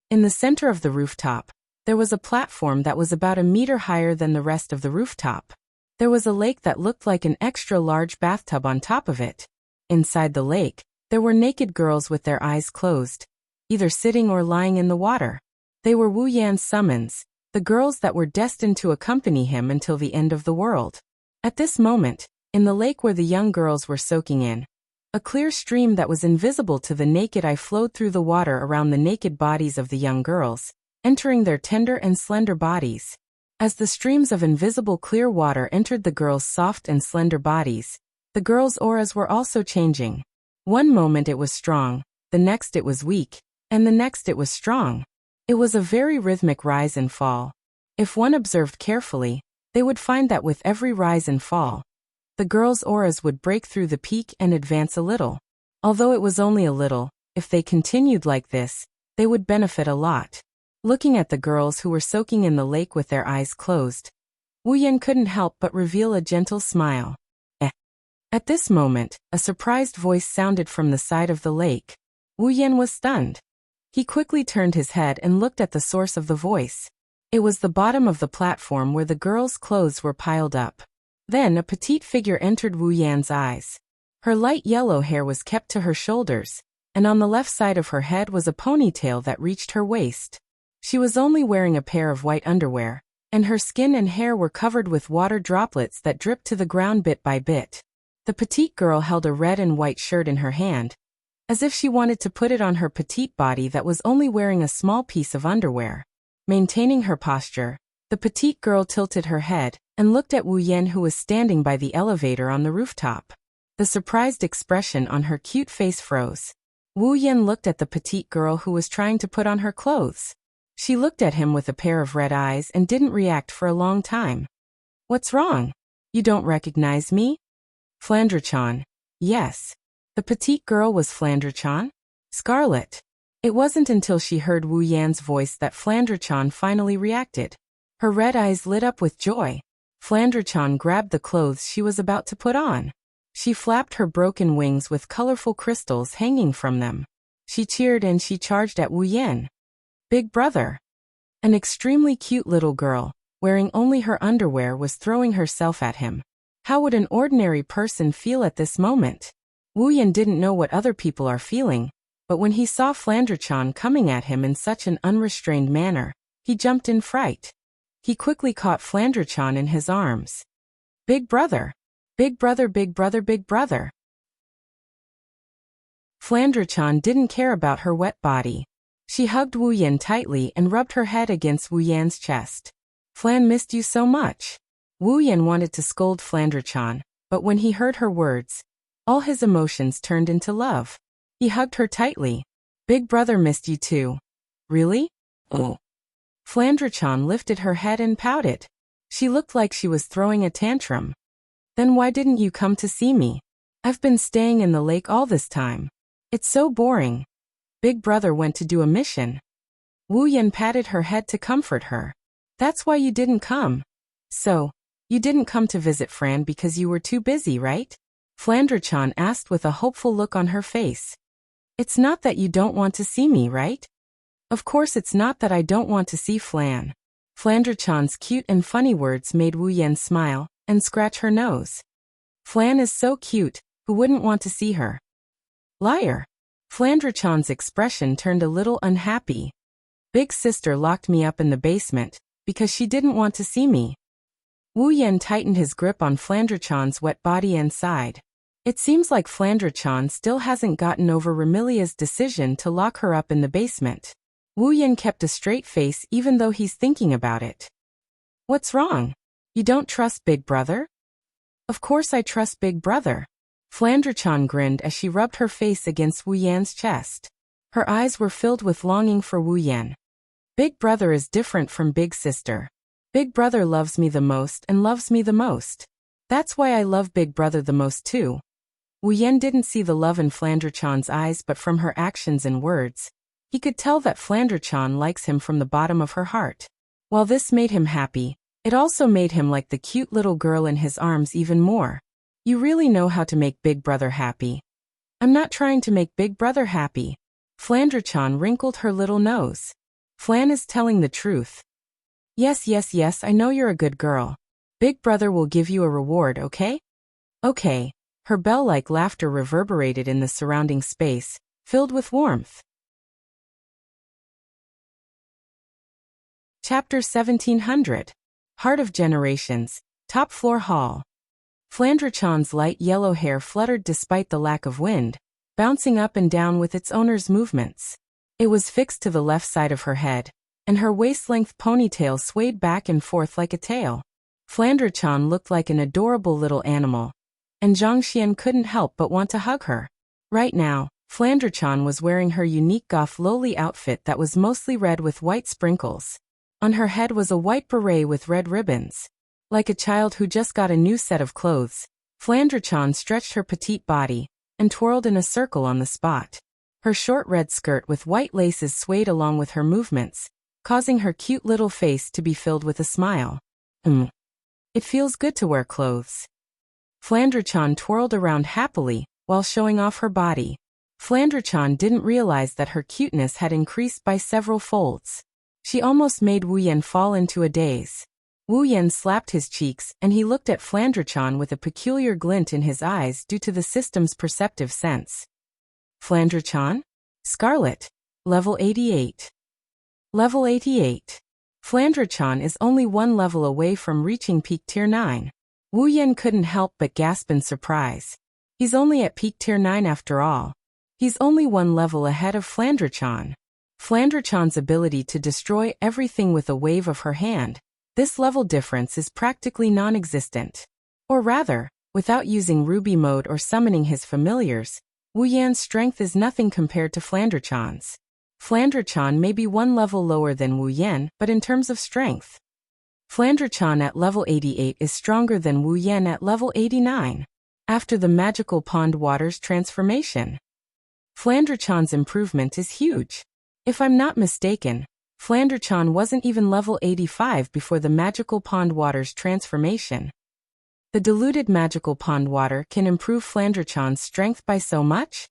In the center of the rooftop, there was a platform that was about a meter higher than the rest of the rooftop. There was a lake that looked like an extra large bathtub on top of it. Inside the lake, there were naked girls with their eyes closed, either sitting or lying in the water. They were Wu Yan's summons, the girls that were destined to accompany him until the end of the world. At this moment, in the lake where the young girls were soaking in, a clear stream that was invisible to the naked eye flowed through the water around the naked bodies of the young girls, entering their tender and slender bodies. As the streams of invisible clear water entered the girls' soft and slender bodies, the girls' auras were also changing. One moment it was strong, the next it was weak, and the next it was strong. It was a very rhythmic rise and fall. If one observed carefully, they would find that with every rise and fall, the girls' auras would break through the peak and advance a little. Although it was only a little, if they continued like this, they would benefit a lot. Looking at the girls who were soaking in the lake with their eyes closed, Wu Yan couldn't help but reveal a gentle smile. At this moment, a surprised voice sounded from the side of the lake. Wu Yan was stunned. He quickly turned his head and looked at the source of the voice. It was the bottom of the platform where the girls' clothes were piled up. Then a petite figure entered Wu Yan's eyes. Her light yellow hair was kept to her shoulders, and on the left side of her head was a ponytail that reached her waist. She was only wearing a pair of white underwear, and her skin and hair were covered with water droplets that dripped to the ground bit by bit. The petite girl held a red and white shirt in her hand, as if she wanted to put it on her petite body that was only wearing a small piece of underwear. Maintaining her posture, the petite girl tilted her head and looked at Wu Yan, who was standing by the elevator on the rooftop. The surprised expression on her cute face froze. Wu Yan looked at the petite girl who was trying to put on her clothes. She looked at him with a pair of red eyes and didn't react for a long time. What's wrong? You don't recognize me? Flandre-chan. Yes. The petite girl was Flandre-chan? Scarlet. It wasn't until she heard Wu Yan's voice that Flandre-chan finally reacted. Her red eyes lit up with joy. Flandre-chan grabbed the clothes she was about to put on. She flapped her broken wings with colorful crystals hanging from them. She cheered and she charged at Wu Yan. Big brother. An extremely cute little girl, wearing only her underwear, was throwing herself at him. How would an ordinary person feel at this moment? Wu Yan didn't know what other people are feeling, but when he saw Flandre-chan coming at him in such an unrestrained manner, he jumped in fright. He quickly caught Flandre-chan in his arms. Big brother. Big brother, big brother, big brother. Flandre-chan didn't care about her wet body. She hugged Wu Yan tightly and rubbed her head against Wu Yan's chest. Flan missed you so much. Wu Yan wanted to scold Flandre-chan, but when he heard her words, all his emotions turned into love. He hugged her tightly. Big brother missed you too. Really? Oh. Flandre-chan lifted her head and pouted. She looked like she was throwing a tantrum. Then why didn't you come to see me? I've been staying in the lake all this time. It's so boring. Big brother went to do a mission. Wu Yan patted her head to comfort her. That's why you didn't come. So, you didn't come to visit Fran because you were too busy, right? Flandre-chan asked with a hopeful look on her face. It's not that you don't want to see me, right? Of course it's not that I don't want to see Flan. Flandre-chan's cute and funny words made Wu Yan smile and scratch her nose. Flan is so cute, who wouldn't want to see her? Liar. Flandre-chan's expression turned a little unhappy. Big sister locked me up in the basement because she didn't want to see me. Wu Yan tightened his grip on Flandre-chan's wet body and sighed. It seems like Flandre-chan still hasn't gotten over Remilia's decision to lock her up in the basement. Wu Yan kept a straight face even though he's thinking about it. What's wrong? You don't trust Big Brother? Of course I trust Big Brother. Flandre-chan grinned as she rubbed her face against Wu Yan's chest. Her eyes were filled with longing for Wu Yan. Big Brother is different from Big Sister. Big Brother loves me the most and loves me the most. That's why I love Big Brother the most too. Wu Yan didn't see the love in Flandre-chan's eyes, but from her actions and words, he could tell that Flandre-chan likes him from the bottom of her heart. While this made him happy, it also made him like the cute little girl in his arms even more. You really know how to make Big Brother happy. I'm not trying to make Big Brother happy. Flandre-chan wrinkled her little nose. Flan is telling the truth. Yes, yes, yes, I know you're a good girl. Big Brother will give you a reward, okay? Okay. Her bell-like laughter reverberated in the surrounding space, filled with warmth. Chapter 1700. Heart of Generations, Top Floor Hall. Flandre-chan's light yellow hair fluttered despite the lack of wind, bouncing up and down with its owner's movements. It was fixed to the left side of her head, and her waist-length ponytail swayed back and forth like a tail. Flandre-chan looked like an adorable little animal, and Zhang Xian couldn't help but want to hug her. Right now, Flandre-chan was wearing her unique goth lowly outfit that was mostly red with white sprinkles. On her head was a white beret with red ribbons. Like a child who just got a new set of clothes, Flandre-chan stretched her petite body and twirled in a circle on the spot. Her short red skirt with white laces swayed along with her movements, causing her cute little face to be filled with a smile. It feels good to wear clothes. Flandre-chan twirled around happily while showing off her body. Flandre-chan didn't realize that her cuteness had increased by several folds. She almost made Wu Yan fall into a daze. Wu Yan slapped his cheeks and he looked at Flandre-chan with a peculiar glint in his eyes due to the system's perceptive sense. Flandre-chan? Scarlet. Level 88. Level 88. Flandre-chan is only one level away from reaching peak tier 9. Wu Yan couldn't help but gasp in surprise. He's only at peak tier 9 after all. He's only one level ahead of Flandre-chan. Flandre-chan's ability to destroy everything with a wave of her hand. This level difference is practically non-existent. Or rather, without using Ruby mode or summoning his familiars, Wu Yan's strength is nothing compared to Flandre-chan's. Flandre-chan may be one level lower than Wu Yan, but in terms of strength, Flandre-chan at level 88 is stronger than Wu Yan at level 89. After the magical pond water's transformation, Flandre-chan's improvement is huge. If I'm not mistaken, Flandre-chan wasn't even level 85 before the magical pond water's transformation. The diluted magical pond water can improve Flandre-chan's strength by so much?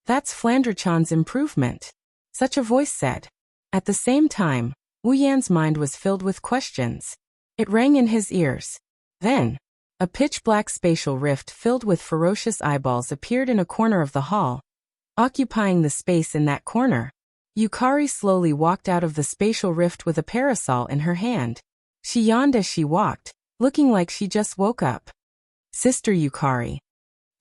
That's Flandre-chan's improvement, such a voice said. At the same time, Wu Yan's mind was filled with questions. It rang in his ears. Then, a pitch-black spatial rift filled with ferocious eyeballs appeared in a corner of the hall. Occupying the space in that corner, Yukari slowly walked out of the spatial rift with a parasol in her hand. She yawned as she walked, looking like she just woke up. Sister Yukari.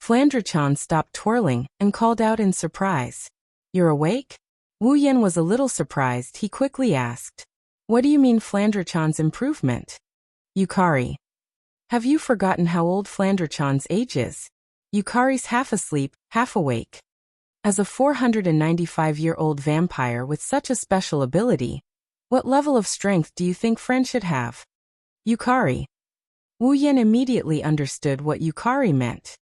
Flandre-chan stopped twirling and called out in surprise. You're awake? Wu Yan was a little surprised. He quickly asked. What do you mean Flandre-chan's improvement? Yukari. Have you forgotten how old Flandre-chan's age is? Yukari's half asleep, half awake. As a 495-year-old vampire with such a special ability, what level of strength do you think Fran should have? Yukari. Wu Yan immediately understood what Yukari meant.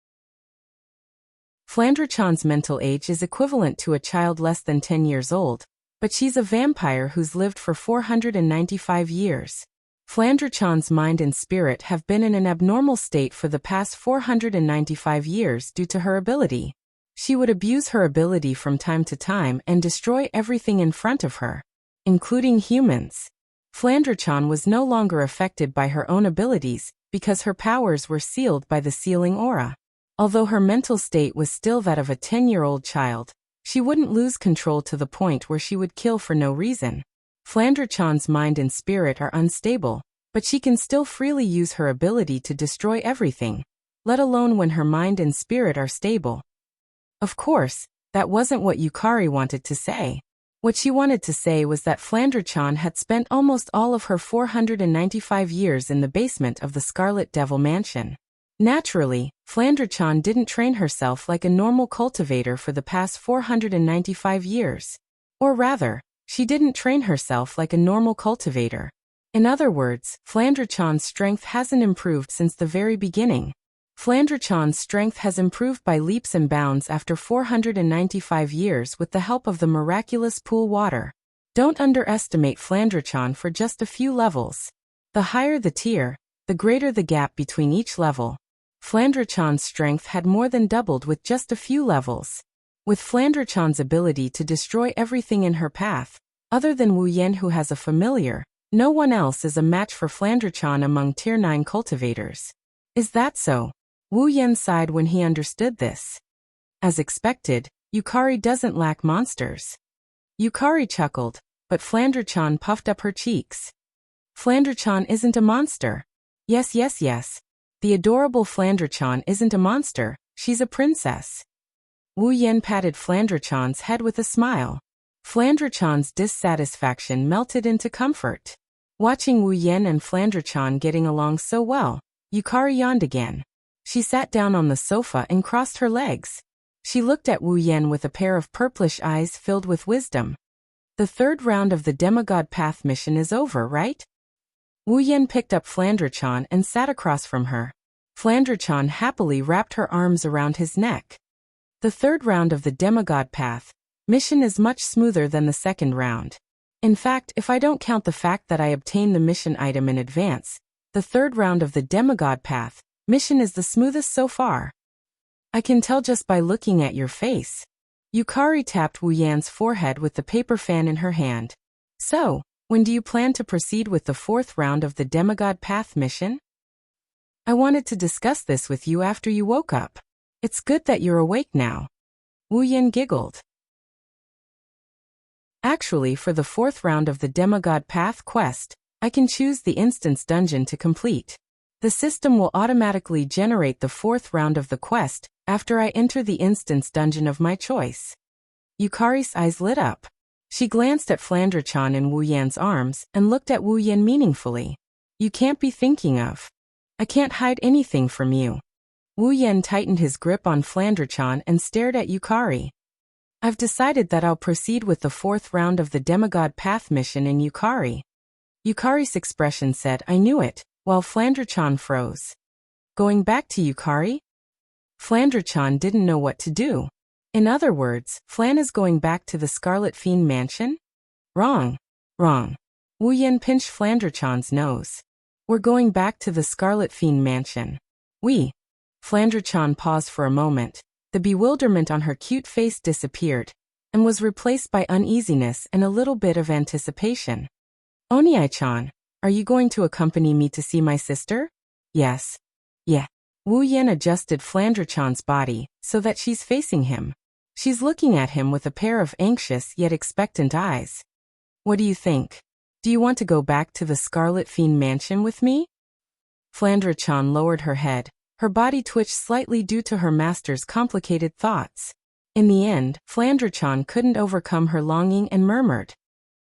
Flandre-chan's mental age is equivalent to a child less than 10 years old, but she's a vampire who's lived for 495 years. Flandre-chan's mind and spirit have been in an abnormal state for the past 495 years due to her ability. She would abuse her ability from time to time and destroy everything in front of her, including humans. Flandre-chan was no longer affected by her own abilities because her powers were sealed by the sealing aura. Although her mental state was still that of a 10-year-old child, she wouldn't lose control to the point where she would kill for no reason. Flandre-chan's mind and spirit are unstable, but she can still freely use her ability to destroy everything, let alone when her mind and spirit are stable. Of course, that wasn't what Yukari wanted to say. What she wanted to say was that Flandre-chan had spent almost all of her 495 years in the basement of the Scarlet Devil Mansion. Naturally, Flandre-chan didn't train herself like a normal cultivator for the past 495 years. Or rather, she didn't train herself like a normal cultivator. In other words, Flandre-chan's strength hasn't improved since the very beginning. Flandre-chan's strength has improved by leaps and bounds after 495 years with the help of the miraculous pool water. Don't underestimate Flandre-chan for just a few levels. The higher the tier, the greater the gap between each level. Flandre-chan's strength had more than doubled with just a few levels. With Flandre-chan's ability to destroy everything in her path, other than Wu Yan who has a familiar, no one else is a match for Flandre-chan among tier 9 cultivators. Is that so? Wu Yan sighed when he understood this. As expected, Yukari doesn't lack monsters. Yukari chuckled, but Flandre-chan puffed up her cheeks. Flandre-chan isn't a monster. Yes. The adorable Flandre-chan isn't a monster, she's a princess. Wu Yan patted Flandre-chan's head with a smile. Flandre-chan's dissatisfaction melted into comfort. Watching Wu Yan and Flandre-chan getting along so well, Yukari yawned again. She sat down on the sofa and crossed her legs. She looked at Wu Yan with a pair of purplish eyes filled with wisdom. The third round of the Demigod Path mission is over, right? Wu Yan picked up Flandre-chan and sat across from her. Flandre-chan happily wrapped her arms around his neck. The third round of the Demigod Path mission is much smoother than the second round. In fact, if I don't count the fact that I obtained the mission item in advance, the third round of the Demigod Path mission is the smoothest so far. I can tell just by looking at your face. Yukari tapped Wu Yan's forehead with the paper fan in her hand. So, when do you plan to proceed with the fourth round of the Demigod Path mission? I wanted to discuss this with you after you woke up. It's good that you're awake now. Wu Yan giggled. Actually, for the fourth round of the Demigod Path quest, I can choose the instance dungeon to complete. The system will automatically generate the 4th round of the quest after I enter the instance dungeon of my choice. Yukari's eyes lit up. She glanced at Flandre-chan in Wu Yan's arms and looked at Wu Yan meaningfully. You can't be thinking of. I can't hide anything from you. Wu Yan tightened his grip on Flandre-chan and stared at Yukari. I've decided that I'll proceed with the 4th round of the Demigod Path mission in Yukari. Yukari's expression said, I knew it, while Flandre-chan froze. Going back to Yukari? Flandre-chan didn't know what to do. In other words, Flan is going back to the Scarlet Fiend mansion? Wrong. Wrong. Wu Yan pinched Flandre-chan's nose. We're going back to the Scarlet Fiend mansion. Flandre-chan paused for a moment. The bewilderment on her cute face disappeared, and was replaced by uneasiness and a little bit of anticipation. Oniai-chan, are you going to accompany me to see my sister? Yes. Yeah. Wu Yan adjusted Flandre-chan's body so that she's facing him. She's looking at him with a pair of anxious yet expectant eyes. What do you think? Do you want to go back to the Scarlet Fiend mansion with me? Flandre-chan lowered her head. Her body twitched slightly due to her master's complicated thoughts. In the end, Flandre-chan couldn't overcome her longing and murmured,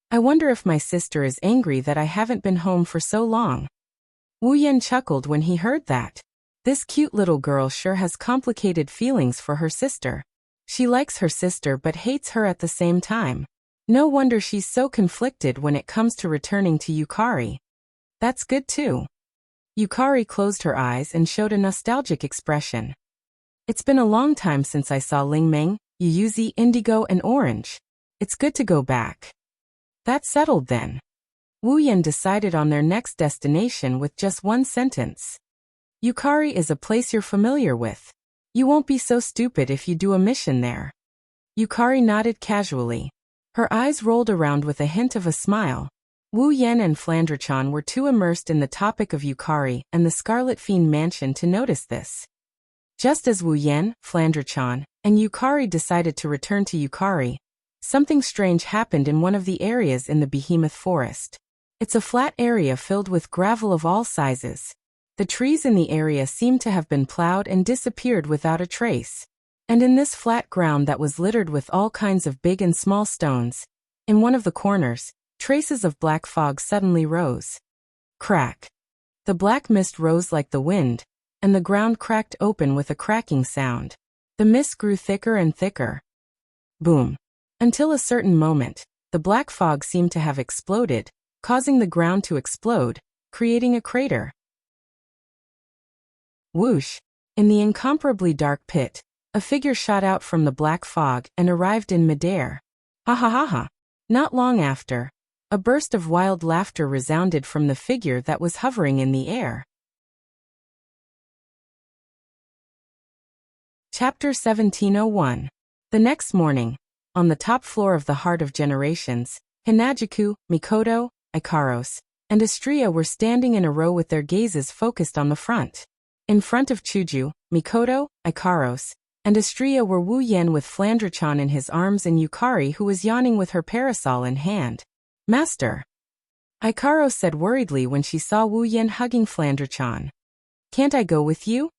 I wonder if my sister is angry that I haven't been home for so long. Wu Yan chuckled when he heard that. This cute little girl sure has complicated feelings for her sister. She likes her sister but hates her at the same time. No wonder she's so conflicted when it comes to returning to Yukari. That's good too. Yukari closed her eyes and showed a nostalgic expression. It's been a long time since I saw Lingmeng, Yuyuzi, Indigo, and Orange. It's good to go back. That's settled then. Wu Yan decided on their next destination with just one sentence. Yukari is a place you're familiar with. You won't be so stupid if you do a mission there. Yukari nodded casually. Her eyes rolled around with a hint of a smile. Wu Yan and Flandre-chan were too immersed in the topic of Yukari and the Scarlet Fiend mansion to notice this. Just as Wu Yan, Flandre-chan, and Yukari decided to return to Yukari, something strange happened in one of the areas in the Behemoth Forest. It's a flat area filled with gravel of all sizes. The trees in the area seemed to have been plowed and disappeared without a trace. And in this flat ground that was littered with all kinds of big and small stones, in one of the corners, traces of black fog suddenly rose. Crack. The black mist rose like the wind, and the ground cracked open with a cracking sound. The mist grew thicker and thicker. Boom. Until a certain moment, the black fog seemed to have exploded, causing the ground to explode, creating a crater. Whoosh! In the incomparably dark pit, a figure shot out from the black fog and arrived in midair. Ha ha ha ha! Not long after, a burst of wild laughter resounded from the figure that was hovering in the air. Chapter 1701. The next morning, on the top floor of the Heart of Generations, Hinajuku, Mikoto, Ikaros, and Astria were standing in a row with their gazes focused on the front. In front of Chuju, Mikoto, Ikaros, and Astria were Wu Yan with Flandre-chan in his arms and Yukari who was yawning with her parasol in hand. Master! Ikaros said worriedly when she saw Wu Yan hugging Flandre-chan. Can't I go with you?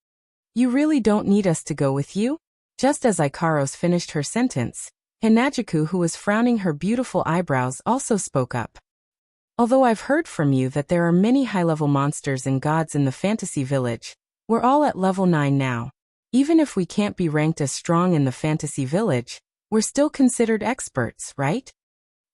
You really don't need us to go with you? Just as Ikaros finished her sentence, Hinajuku, who was frowning her beautiful eyebrows, also spoke up. Although I've heard from you that there are many high-level monsters and gods in the fantasy village, we're all at level 9 now. Even if we can't be ranked as strong in the fantasy village, we're still considered experts, right?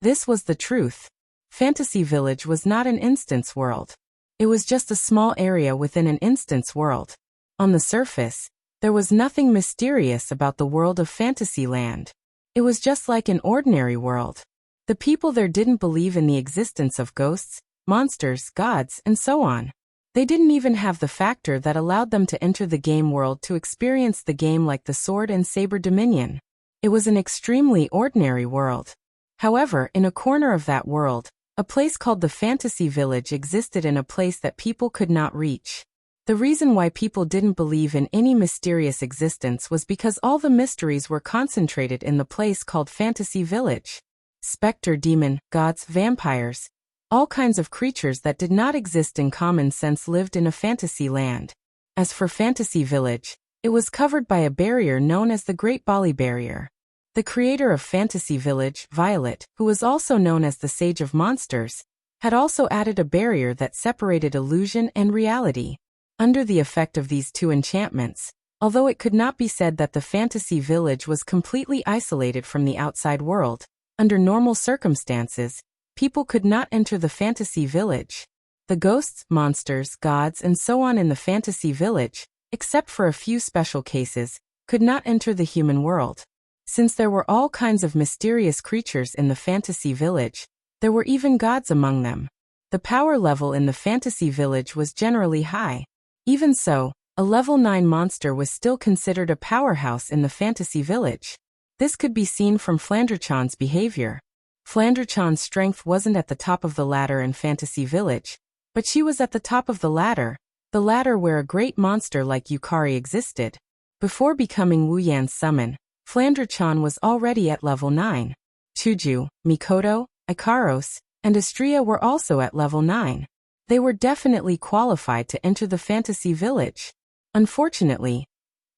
This was the truth. Fantasy village was not an instance world. It was just a small area within an instance world. On the surface, there was nothing mysterious about the world of Fantasyland. It was just like an ordinary world. The people there didn't believe in the existence of ghosts, monsters, gods, and so on. They didn't even have the factor that allowed them to enter the game world to experience the game like the Sword and Saber Dominion. It was an extremely ordinary world. However, in a corner of that world, a place called the Fantasy Village existed, in a place that people could not reach. The reason why people didn't believe in any mysterious existence was because all the mysteries were concentrated in the place called Fantasy Village. Spectre, demon, gods, vampires. All kinds of creatures that did not exist in common sense lived in a fantasy land. As for Fantasy Village, it was covered by a barrier known as the Great Bali Barrier. The creator of Fantasy Village, Violet, who was also known as the Sage of Monsters, had also added a barrier that separated illusion and reality. Under the effect of these two enchantments, although it could not be said that the Fantasy Village was completely isolated from the outside world, under normal circumstances, people could not enter the Fantasy Village. The ghosts, monsters, gods, and so on in the Fantasy Village, except for a few special cases, could not enter the human world. Since there were all kinds of mysterious creatures in the Fantasy Village, there were even gods among them. The power level in the Fantasy Village was generally high. Even so, a level 9 monster was still considered a powerhouse in the Fantasy Village. This could be seen from Flandrachan's behavior. Flandrachan's strength wasn't at the top of the ladder in Fantasy Village, but she was at the top of the ladder where a great monster like Yukari existed. Before becoming Wu Yan's summon, Flandrachan was already at level 9. Chuju, Mikoto, Ikaros, and Astria were also at level 9. They were definitely qualified to enter the Fantasy Village. Unfortunately,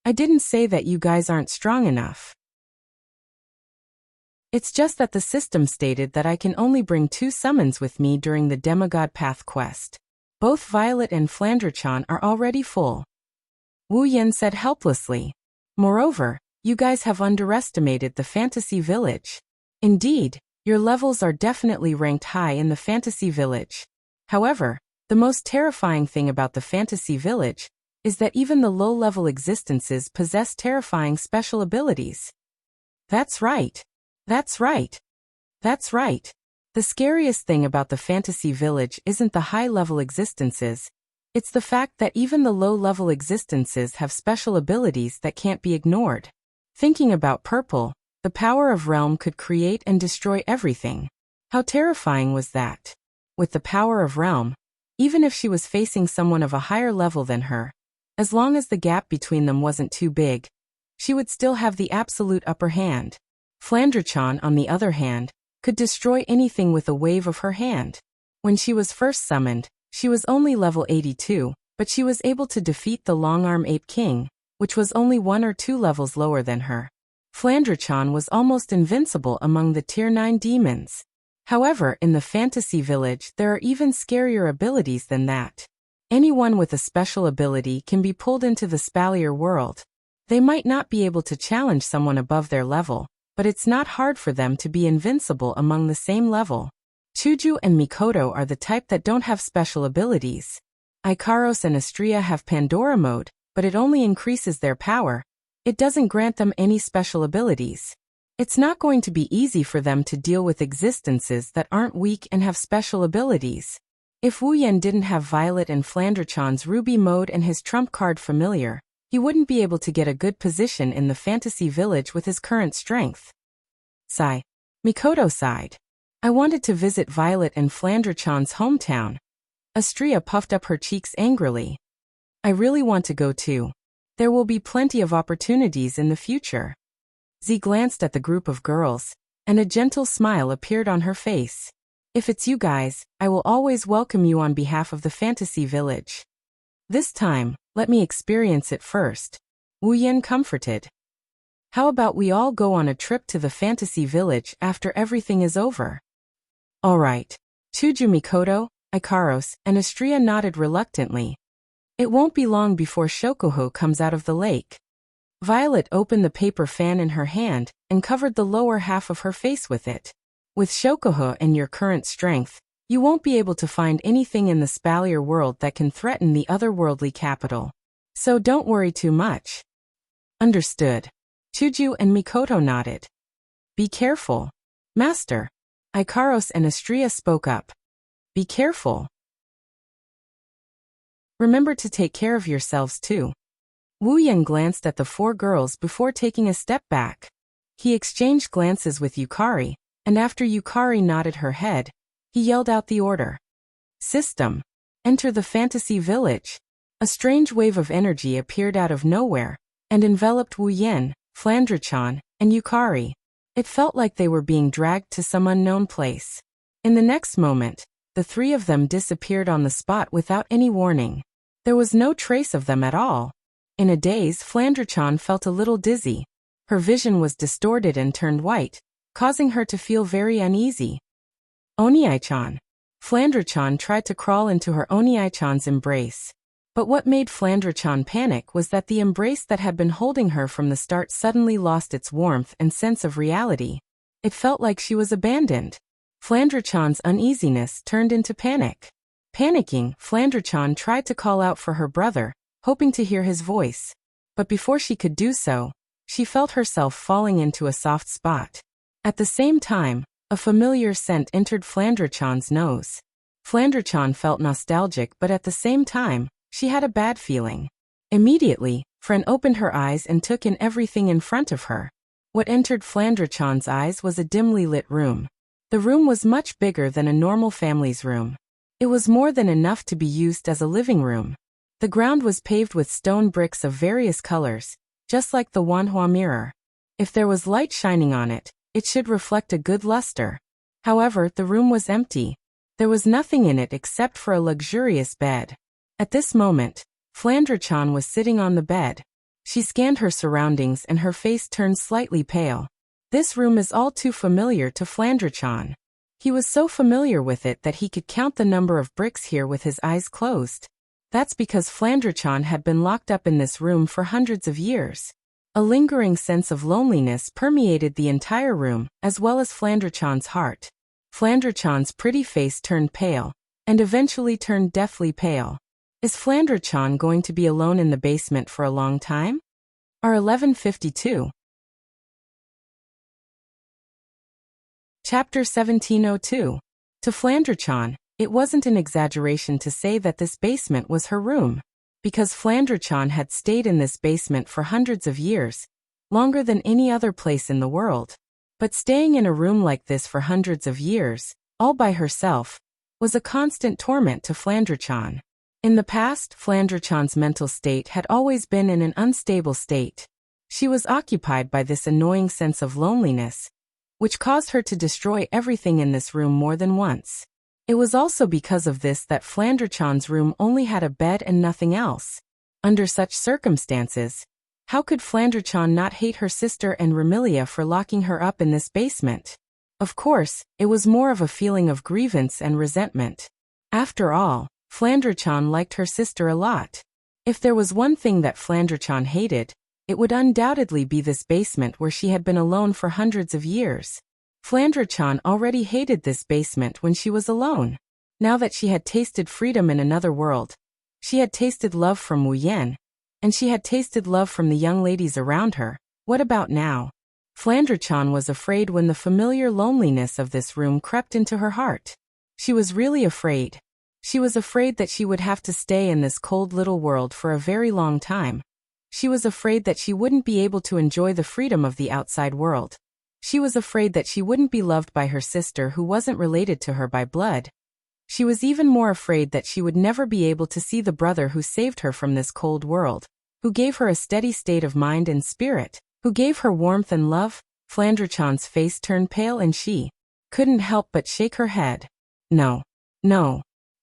I didn't say that you guys aren't strong enough. It's just that the system stated that I can only bring 2 summons with me during the Demigod Path quest. Both Violet and Flandrachan are already full. Wu Yan said helplessly. Moreover, you guys have underestimated the Fantasy Village. Indeed, your levels are definitely ranked high in the Fantasy Village. However, the most terrifying thing about the Fantasy Village is that even the low-level existences possess terrifying special abilities. That's right. That's right. That's right. The scariest thing about the Fantasy Village isn't the high-level existences, it's the fact that even the low-level existences have special abilities that can't be ignored. Thinking about Purple, the power of Realm could create and destroy everything. How terrifying was that? With the power of Realm, even if she was facing someone of a higher level than her, as long as the gap between them wasn't too big, she would still have the absolute upper hand. Flandrachan, on the other hand, could destroy anything with a wave of her hand. When she was first summoned, she was only level 82, but she was able to defeat the Longarm Ape King, which was only 1 or 2 levels lower than her. Flandrachan was almost invincible among the Tier 9 demons. However, in the Fantasy Village there are even scarier abilities than that. Anyone with a special ability can be pulled into the Spalier world. They might not be able to challenge someone above their level, but it's not hard for them to be invincible among the same level. Chuju and Mikoto are the type that don't have special abilities. Ikaros and Astria have Pandora mode, but it only increases their power. It doesn't grant them any special abilities. It's not going to be easy for them to deal with existences that aren't weak and have special abilities. If Wu Yan didn't have Violet and Flandrachan's Ruby mode and his trump card familiar, he wouldn't be able to get a good position in the Fantasy Village with his current strength. Sigh. Mikoto sighed. I wanted to visit Violet and Flandrachan's hometown. Astria puffed up her cheeks angrily. I really want to go too. There will be plenty of opportunities in the future. Z glanced at the group of girls, and a gentle smile appeared on her face. If it's you guys, I will always welcome you on behalf of the Fantasy Village. This time, let me experience it first. Wu Yan comforted. How about we all go on a trip to the Fantasy Village after everything is over? All right. Chuju, Mikoto, Ikaros, and Astria nodded reluctantly. It won't be long before Shokoho comes out of the lake. Violet opened the paper fan in her hand and covered the lower half of her face with it. With Shokoho and your current strength, you won't be able to find anything in the Spalier world that can threaten the otherworldly capital. So don't worry too much. Understood. Chuju and Mikoto nodded. Be careful. Master. Ikaros and Astria spoke up. Be careful. Remember to take care of yourselves too. Wu Yan glanced at the 4 girls before taking a step back. He exchanged glances with Yukari, and after Yukari nodded her head, he yelled out the order. System. Enter the Fantasy Village. A strange wave of energy appeared out of nowhere, and enveloped Wu Yan, Flandrachan, and Yukari. It felt like they were being dragged to some unknown place. In the next moment, the three of them disappeared on the spot without any warning. There was no trace of them at all. In a daze, Flandre-chan felt a little dizzy. Her vision was distorted and turned white, causing her to feel very uneasy. Oni-chan. Flandre-chan tried to crawl into her Oni-chan's embrace. But what made Flandre-chan panic was that the embrace that had been holding her from the start suddenly lost its warmth and sense of reality. It felt like she was abandoned. Flandre-chan's uneasiness turned into panic. Panicking, Flandre-chan tried to call out for her brother, hoping to hear his voice. But before she could do so, she felt herself falling into a soft spot. At the same time, a familiar scent entered Flandre-chan's nose. Flandre-chan felt nostalgic, but at the same time, she had a bad feeling. Immediately, Fran opened her eyes and took in everything in front of her. What entered Flandre-chan's eyes was a dimly lit room. The room was much bigger than a normal family's room. It was more than enough to be used as a living room. The ground was paved with stone bricks of various colors, just like the Wanhua mirror. If there was light shining on it, it should reflect a good luster. However, the room was empty. There was nothing in it except for a luxurious bed. At this moment, Flandre-chan was sitting on the bed. She scanned her surroundings and her face turned slightly pale. This room is all too familiar to Flandre-chan. He was so familiar with it that he could count the number of bricks here with his eyes closed. That's because Flandre-chan had been locked up in this room for hundreds of years. A lingering sense of loneliness permeated the entire room, as well as Flandre-chan's heart. Flandre-chan's pretty face turned pale, and eventually turned deathly pale. Is Flandre-chan going to be alone in the basement for a long time? R1152. Chapter 1702. To Flandre-chan, it wasn't an exaggeration to say that this basement was her room. Because Flandre-chan had stayed in this basement for hundreds of years, longer than any other place in the world. But staying in a room like this for hundreds of years, all by herself, was a constant torment to Flandre-chan. In the past, Flandre-chan's mental state had always been in an unstable state. She was occupied by this annoying sense of loneliness, which caused her to destroy everything in this room more than once. It was also because of this that Flandre-chan's room only had a bed and nothing else. Under such circumstances, how could Flandre-chan not hate her sister and Remilia for locking her up in this basement? Of course, it was more of a feeling of grievance and resentment. After all, Flandre-chan liked her sister a lot. If there was one thing that Flandre-chan hated, it would undoubtedly be this basement where she had been alone for hundreds of years. Flandre-chan already hated this basement when she was alone. Now that she had tasted freedom in another world, she had tasted love from Wu Yan, and she had tasted love from the young ladies around her. What about now? Flandre-chan was afraid when the familiar loneliness of this room crept into her heart. She was really afraid. She was afraid that she would have to stay in this cold little world for a very long time. She was afraid that she wouldn't be able to enjoy the freedom of the outside world. She was afraid that she wouldn't be loved by her sister who wasn't related to her by blood. She was even more afraid that she would never be able to see the brother who saved her from this cold world, who gave her a steady state of mind and spirit, who gave her warmth and love. Flandre-chan's face turned pale and she couldn't help but shake her head. No.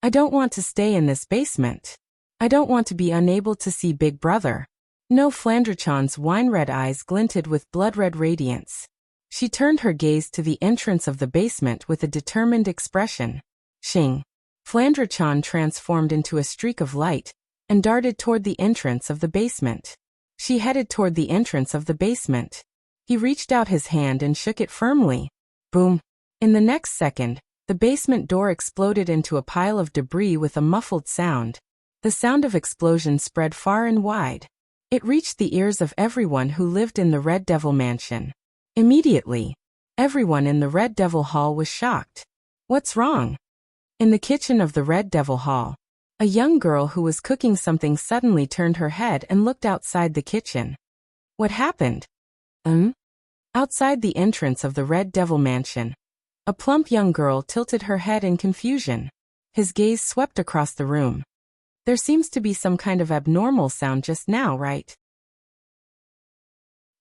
I don't want to stay in this basement. I don't want to be unable to see Big Brother. No. Flandre-chan's wine-red eyes glinted with blood-red radiance. She turned her gaze to the entrance of the basement with a determined expression. Shing. Flandre-chan transformed into a streak of light and darted toward the entrance of the basement. She headed toward the entrance of the basement. He reached out his hand and shook it firmly. Boom. In the next second, the basement door exploded into a pile of debris with a muffled sound. The sound of explosion spread far and wide. It reached the ears of everyone who lived in the Red Devil Mansion. Immediately, everyone in the Red Devil Hall was shocked. What's wrong? In the kitchen of the Red Devil Hall, a young girl who was cooking something suddenly turned her head and looked outside the kitchen. What happened? Outside the entrance of the Red Devil Mansion, a plump young girl tilted her head in confusion. His gaze swept across the room. There seems to be some kind of abnormal sound just now, right?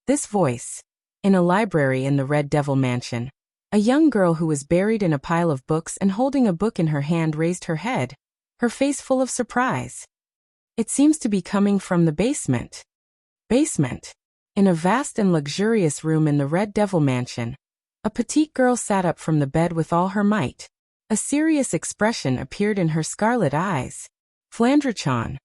This voice. In a library in the Red Devil Mansion, A young girl who was buried in a pile of books and holding a book in her hand raised her head, her face full of surprise. It seems to be coming from the basement. Basement. In a vast and luxurious room in the Red Devil Mansion, a petite girl sat up from the bed with all her might. A serious expression appeared in her scarlet eyes. Flandre-chan.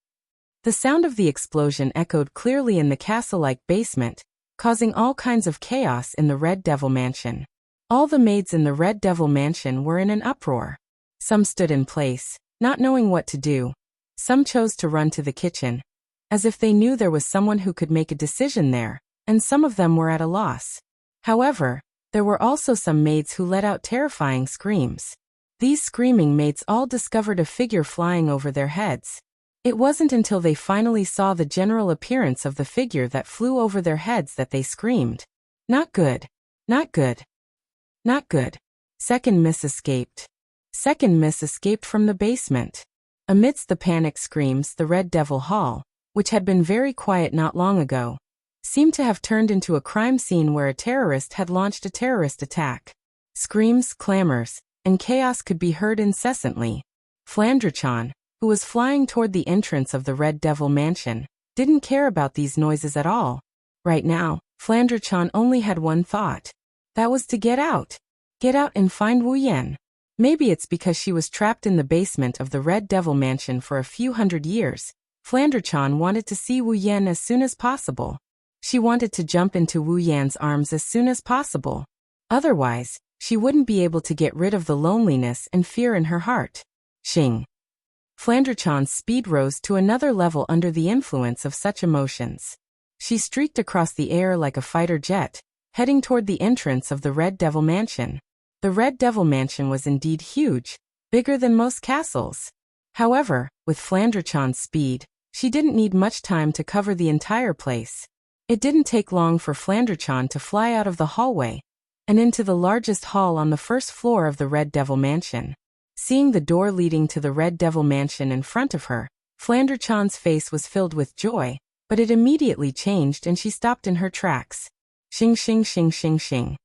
The sound of the explosion echoed clearly in the castle-like basement, causing all kinds of chaos in the Red Devil Mansion. All the maids in the Red Devil Mansion were in an uproar. Some stood in place, not knowing what to do. Some chose to run to the kitchen, as if they knew there was someone who could make a decision there, and some of them were at a loss. However, there were also some maids who let out terrifying screams. These screaming maids all discovered a figure flying over their heads. It wasn't until they finally saw the general appearance of the figure that flew over their heads that they screamed. Not good. Not good. Not good. Second Miss escaped. Second Miss escaped from the basement. Amidst the panic screams, the Red Devil Hall, which had been very quiet not long ago, seemed to have turned into a crime scene where a terrorist had launched a terrorist attack. Screams, clamors, and chaos could be heard incessantly. Flandre-chan, who was flying toward the entrance of the Red Devil Mansion, didn't care about these noises at all. Right now, Flandre-chan only had one thought. That was to get out. Get out and find Wu Yan. Maybe it's because she was trapped in the basement of the Red Devil Mansion for a few hundred years. Flandre-chan wanted to see Wu Yan as soon as possible. She wanted to jump into Wu Yan's arms as soon as possible. Otherwise, she wouldn't be able to get rid of the loneliness and fear in her heart. Xing. Flandre-chan's speed rose to another level under the influence of such emotions. She streaked across the air like a fighter jet, heading toward the entrance of the Red Devil Mansion. The Red Devil Mansion was indeed huge, bigger than most castles. However, with Flandre-chan's speed, she didn't need much time to cover the entire place. It didn't take long for Flandre-chan to fly out of the hallway and into the largest hall on the first floor of the Red Devil Mansion. Seeing the door leading to the Red Devil Mansion in front of her, Flandre-chan's face was filled with joy, but it immediately changed and she stopped in her tracks. Shing shing shing shing shing.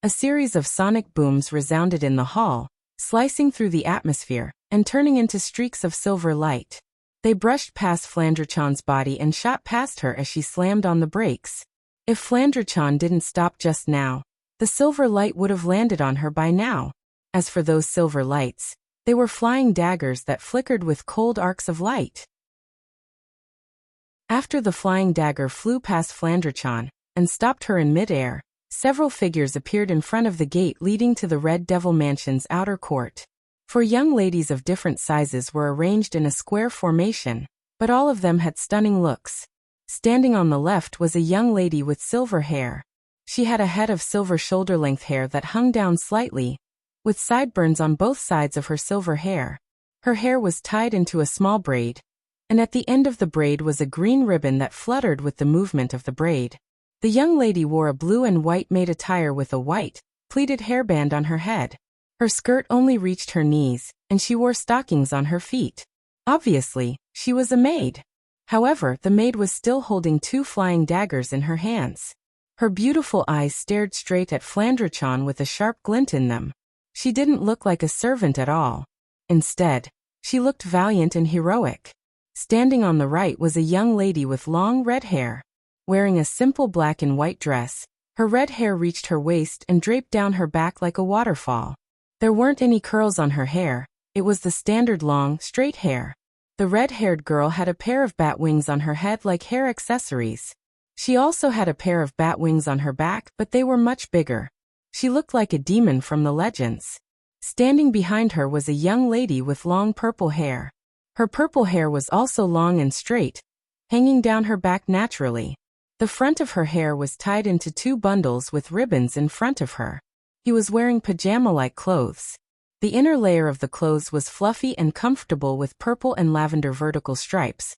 A series of sonic booms resounded in the hall, slicing through the atmosphere and turning into streaks of silver light. They brushed past Flandre-chan's body and shot past her as she slammed on the brakes. If Flandre-chan didn't stop just now, the silver light would have landed on her by now. As for those silver lights, they were flying daggers that flickered with cold arcs of light. After the flying dagger flew past Flandre-chan and stopped her in midair, several figures appeared in front of the gate leading to the Red Devil Mansion's outer court. Four young ladies of different sizes were arranged in a square formation, but all of them had stunning looks. Standing on the left was a young lady with silver hair. She had a head of silver shoulder-length hair that hung down slightly, with sideburns on both sides of her silver hair. Her hair was tied into a small braid, and at the end of the braid was a green ribbon that fluttered with the movement of the braid. The young lady wore a blue and white maid attire with a white, pleated hairband on her head. Her skirt only reached her knees, and she wore stockings on her feet. Obviously, she was a maid. However, the maid was still holding two flying daggers in her hands. Her beautiful eyes stared straight at Flandre-chan with a sharp glint in them. She didn't look like a servant at all. Instead, she looked valiant and heroic. Standing on the right was a young lady with long red hair. Wearing a simple black and white dress, her red hair reached her waist and draped down her back like a waterfall. There weren't any curls on her hair, it was the standard long, straight hair. The red-haired girl had a pair of bat wings on her head like hair accessories. She also had a pair of bat wings on her back, but they were much bigger. She looked like a demon from the legends. Standing behind her was a young lady with long purple hair. Her purple hair was also long and straight, hanging down her back naturally. The front of her hair was tied into two bundles with ribbons in front of her. He was wearing pajama-like clothes. The inner layer of the clothes was fluffy and comfortable with purple and lavender vertical stripes,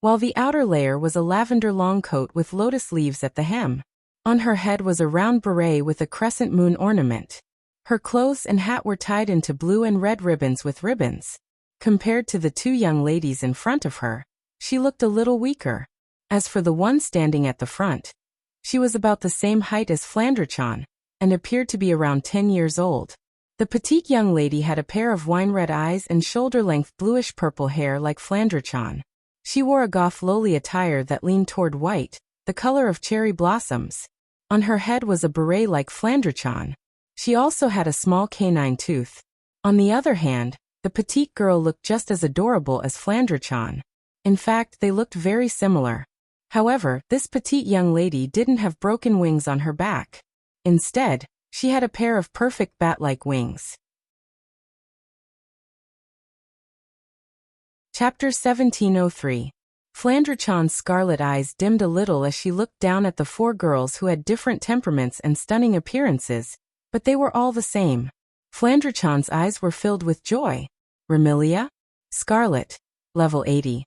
while the outer layer was a lavender long coat with lotus leaves at the hem. On her head was a round beret with a crescent moon ornament. Her clothes and hat were tied into blue and red ribbons with ribbons. Compared to the two young ladies in front of her, she looked a little weaker. As for the one standing at the front, she was about the same height as Flandre-chan, and appeared to be around 10 years old. The petite young lady had a pair of wine-red eyes and shoulder-length bluish-purple hair like Flandre-chan. She wore a goth lowly attire that leaned toward white, the color of cherry blossoms. On her head was a beret like Flandre-chan. She also had a small canine tooth. On the other hand, the petite girl looked just as adorable as Flandre-chan. In fact, they looked very similar. However, this petite young lady didn't have broken wings on her back. Instead, she had a pair of perfect bat-like wings. Chapter 1703. Flandre-chan's scarlet eyes dimmed a little as she looked down at the four girls who had different temperaments and stunning appearances, but they were all the same. Flandre-chan's eyes were filled with joy. Remilia? Scarlet. Level 80.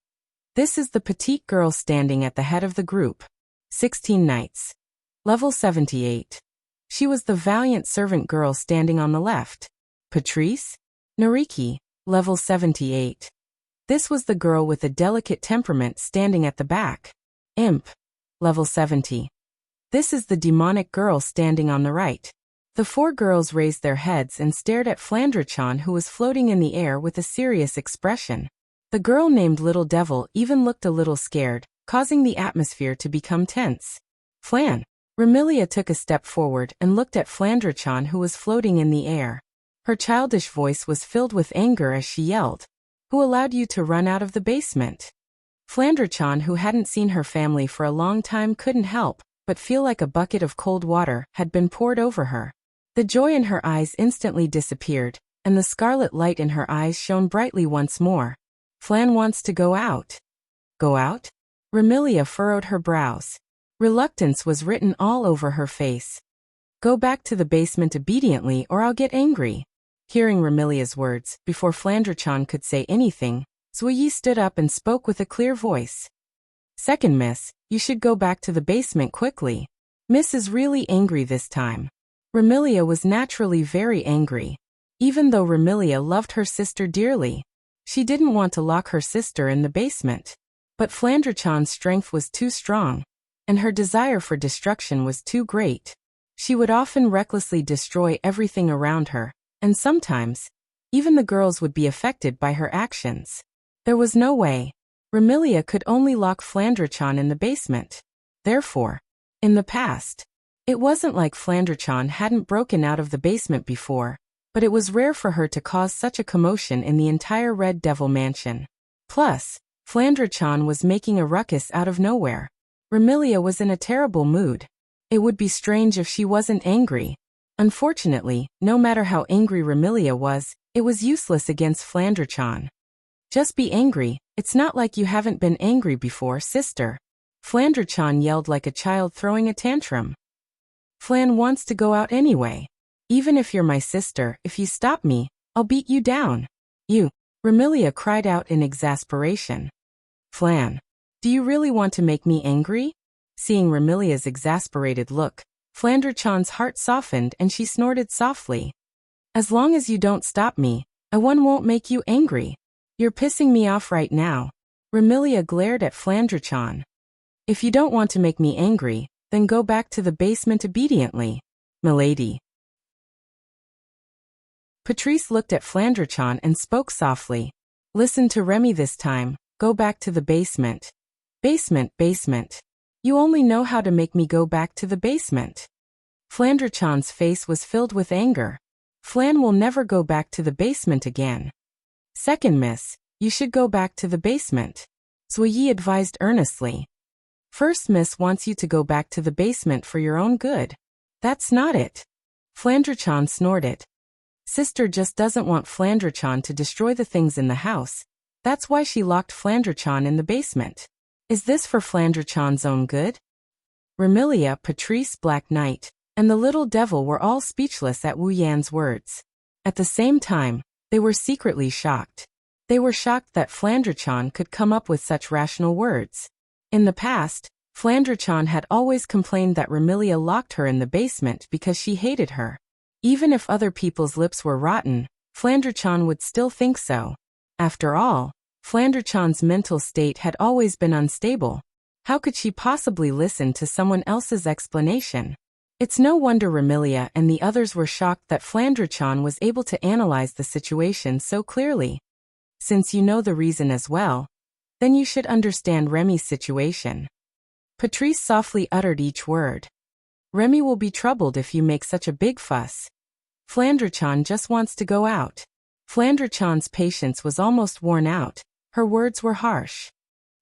This is the petite girl standing at the head of the group. 16 knights. Level 78. She was the valiant servant girl standing on the left. Patrice? Nariki. Level 78. This was the girl with a delicate temperament standing at the back. Imp. Level 70. This is the demonic girl standing on the right. The four girls raised their heads and stared at Flandre-chan, who was floating in the air with a serious expression. The girl named Little Devil even looked a little scared, causing the atmosphere to become tense. Remilia took a step forward and looked at Flandre-chan, who was floating in the air. Her childish voice was filled with anger as she yelled, "Who allowed you to run out of the basement?" Flandre-chan, who hadn't seen her family for a long time, couldn't help but feel like a bucket of cold water had been poured over her. The joy in her eyes instantly disappeared, and the scarlet light in her eyes shone brightly once more. Flan wants to go out. Go out? Remilia furrowed her brows. Reluctance was written all over her face. Go back to the basement obediently or I'll get angry. Hearing Remilia's words, before Flandre-chan could say anything, Zuyi stood up and spoke with a clear voice. Second miss, you should go back to the basement quickly. Miss is really angry this time. Remilia was naturally very angry. Even though Remilia loved her sister dearly, she didn't want to lock her sister in the basement. But Flandre-chan's strength was too strong, and her desire for destruction was too great. She would often recklessly destroy everything around her, and sometimes, even the girls would be affected by her actions. There was no way. Remilia could only lock Flandre-chan in the basement. Therefore, in the past, it wasn't like Flandre-chan hadn't broken out of the basement before, but it was rare for her to cause such a commotion in the entire Red Devil mansion. Plus, Flandre-chan was making a ruckus out of nowhere. Remilia was in a terrible mood. It would be strange if she wasn't angry. Unfortunately, no matter how angry Remilia was, it was useless against Flandre-chan. Just be angry, it's not like you haven't been angry before, sister. Flandre-chan yelled like a child throwing a tantrum. Flan wants to go out anyway. Even if you're my sister, if you stop me, I'll beat you down. You. Remilia cried out in exasperation. Flan. Do you really want to make me angry? Seeing Remilia's exasperated look, Flandre-chan's heart softened and she snorted softly. As long as you don't stop me, I won't make you angry. You're pissing me off right now. Remilia glared at Flandre-chan. If you don't want to make me angry, then go back to the basement obediently, milady. Patrice looked at Flandre-chan and spoke softly. Listen to Remy this time, go back to the basement. Basement. You only know how to make me go back to the basement. Flandre-chan's face was filled with anger. Flan will never go back to the basement again. Second miss, you should go back to the basement. Zuyi advised earnestly. First miss wants you to go back to the basement for your own good. That's not it. Flandre-chan snorted. Sister just doesn't want Flandre-chan to destroy the things in the house. That's why she locked Flandre-chan in the basement. Is this for Flandre-chan's own good? Remilia, Patrice, Black Knight, and the Little Devil were all speechless at Wu Yan's words. At the same time, they were secretly shocked. They were shocked that Flandre-chan could come up with such rational words. In the past, Flandre-chan had always complained that Remilia locked her in the basement because she hated her. Even if other people's lips were rotten, Flandre-chan would still think so. After all, Flandre-chan's mental state had always been unstable. How could she possibly listen to someone else's explanation? It's no wonder Remilia and the others were shocked that Flandre-chan was able to analyze the situation so clearly. Since you know the reason as well, then you should understand Remy's situation. Patrice softly uttered each word. Remy will be troubled if you make such a big fuss. Flandre-chan just wants to go out. Flandre-chan's patience was almost worn out. Her words were harsh.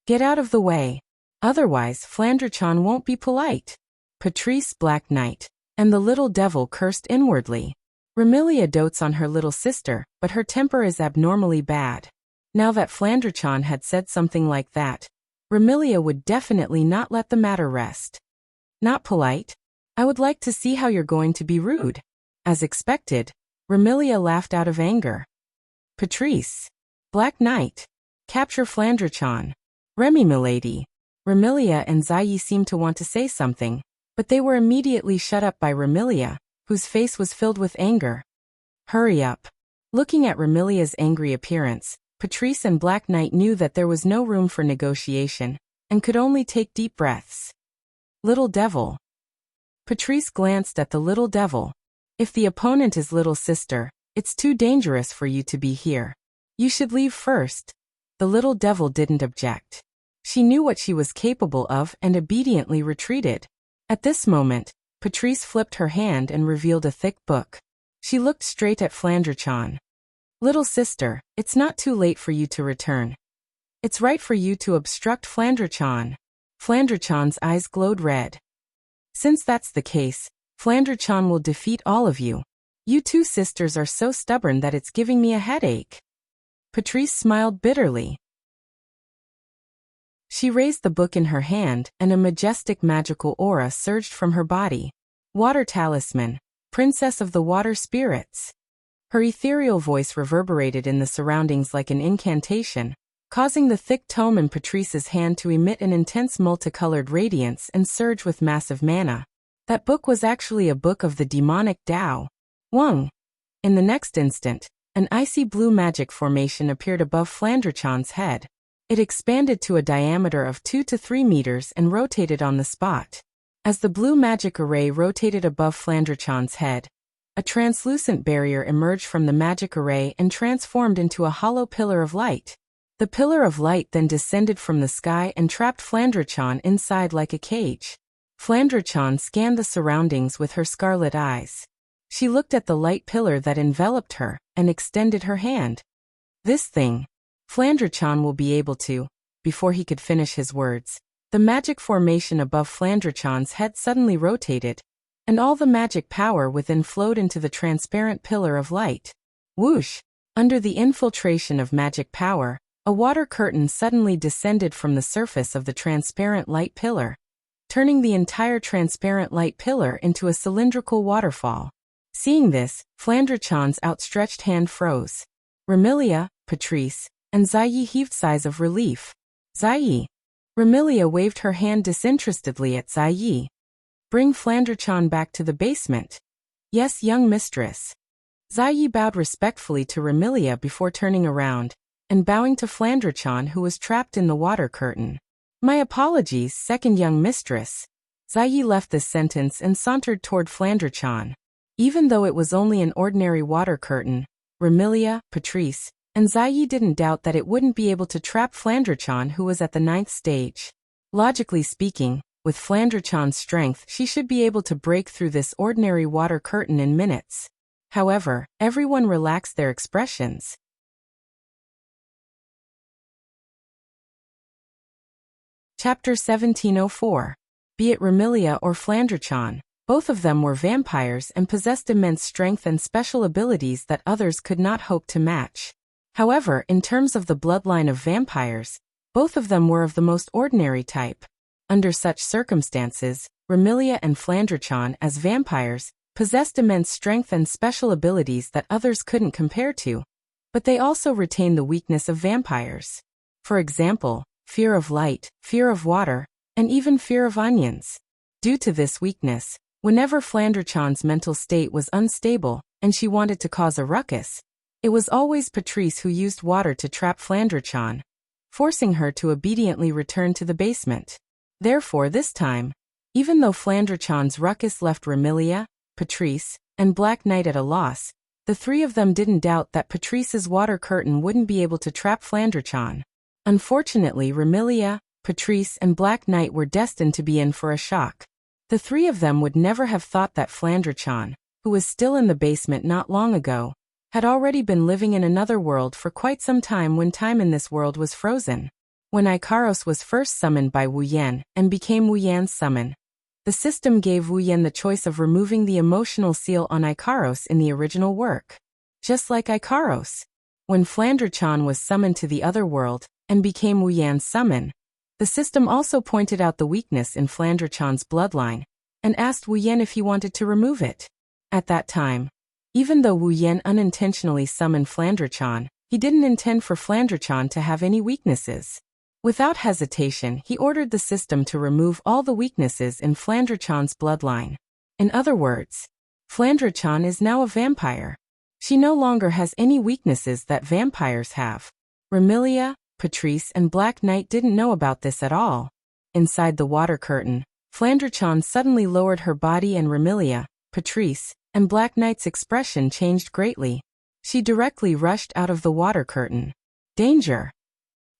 Get out of the way. Otherwise, Flandre-chan won't be polite. Patrice, Black Knight, and the little devil cursed inwardly. Remilia dotes on her little sister, but her temper is abnormally bad. Now that Flandre-chan had said something like that, Remilia would definitely not let the matter rest. Not polite? I would like to see how you're going to be rude. As expected, Remilia laughed out of anger. Patrice. Black Knight. Capture Flandre-chan. Remy milady. Remilia and Zai seemed to want to say something, but they were immediately shut up by Remilia, whose face was filled with anger. Hurry up. Looking at Remilia's angry appearance, Patrice and Black Knight knew that there was no room for negotiation, and could only take deep breaths. Little devil. Patrice glanced at the little devil. If the opponent is little sister, it's too dangerous for you to be here. You should leave first. The little devil didn't object. She knew what she was capable of and obediently retreated. At this moment, Patrice flipped her hand and revealed a thick book. She looked straight at Flandre-chan. Little sister, it's not too late for you to return. It's right for you to obstruct Flandre-chan. Flandre-chan's eyes glowed red. Since that's the case, Flandre-chan will defeat all of you. You two sisters are so stubborn that it's giving me a headache. Patrice smiled bitterly. She raised the book in her hand, and a majestic magical aura surged from her body. Water Talisman, Princess of the Water Spirits. Her ethereal voice reverberated in the surroundings like an incantation, causing the thick tome in Patrice's hand to emit an intense multicolored radiance and surge with massive mana. That book was actually a book of the demonic Tao. Wang. In the next instant, an icy blue magic formation appeared above Flandre-chan's head. It expanded to a diameter of 2 to 3 meters and rotated on the spot. As the blue magic array rotated above Flandre-chan's head, a translucent barrier emerged from the magic array and transformed into a hollow pillar of light. The pillar of light then descended from the sky and trapped Flandre-chan inside like a cage. Flandre-chan scanned the surroundings with her scarlet eyes. She looked at the light pillar that enveloped her and extended her hand. This thing. Flandre-chan will be able to. Before he could finish his words, the magic formation above Flandre-chan's head suddenly rotated, and all the magic power within flowed into the transparent pillar of light. Whoosh! Under the infiltration of magic power, a water curtain suddenly descended from the surface of the transparent light pillar, turning the entire transparent light pillar into a cylindrical waterfall. Seeing this, Flandre-chan's outstretched hand froze. Remilia, Patrice, and Zai heaved sighs of relief. Zai. Remilia waved her hand disinterestedly at Zai. Bring Flandre-chan back to the basement. Yes, young mistress. Zai bowed respectfully to Remilia before turning around, and bowing to Flandre-chan who was trapped in the water curtain. My apologies, second young mistress. Zai left this sentence and sauntered toward Flandre-chan. Even though it was only an ordinary water curtain, Remilia, Patrice, and Zai didn't doubt that it wouldn't be able to trap Flandre-chan who was at the 9th stage. Logically speaking, with Flandre-chan's strength she should be able to break through this ordinary water curtain in minutes. However, everyone relaxed their expressions. Chapter 1704. Be it Remilia or Flandre-chan, both of them were vampires and possessed immense strength and special abilities that others could not hope to match. However, in terms of the bloodline of vampires, both of them were of the most ordinary type. Under such circumstances, Remilia and Flandre-chan as vampires possessed immense strength and special abilities that others couldn't compare to, but they also retained the weakness of vampires. For example, fear of light, fear of water, and even fear of onions. Due to this weakness, whenever Flandre-chan's mental state was unstable and she wanted to cause a ruckus, it was always Patrice who used water to trap Flandre-chan, forcing her to obediently return to the basement. Therefore this time, Even though Flandre-chan's ruckus left Remilia, Patrice, and Black Knight at a loss, the three of them didn't doubt that Patrice's water curtain wouldn't be able to trap Flandre-chan. Unfortunately, Remilia, Patrice, and Black Knight were destined to be in for a shock. The three of them would never have thought that Flandre-chan, who was still in the basement not long ago, had already been living in another world for quite some time when time in this world was frozen. When Ikaros was first summoned by Wu Yan and became Wu Yan's summon, the system gave Wu Yan the choice of removing the emotional seal on Ikaros in the original work. Just like Ikaros, when Flandre-chan was summoned to the other world and became Wu Yan's summon, the system also pointed out the weakness in Flandre-chan's bloodline and asked Wu Yan if he wanted to remove it. At that time, even though Wu Yan unintentionally summoned Flandre-chan, he didn't intend for Flandre-chan to have any weaknesses. Without hesitation, he ordered the system to remove all the weaknesses in Flandre-chan's bloodline. In other words, Flandre-chan is now a vampire. She no longer has any weaknesses that vampires have. Remilia, Patrice, and Black Knight didn't know about this at all. Inside the water curtain, Flandre-chan suddenly lowered her body and Remilia, Patrice, and Black Knight's expression changed greatly. She directly rushed out of the water curtain. Danger!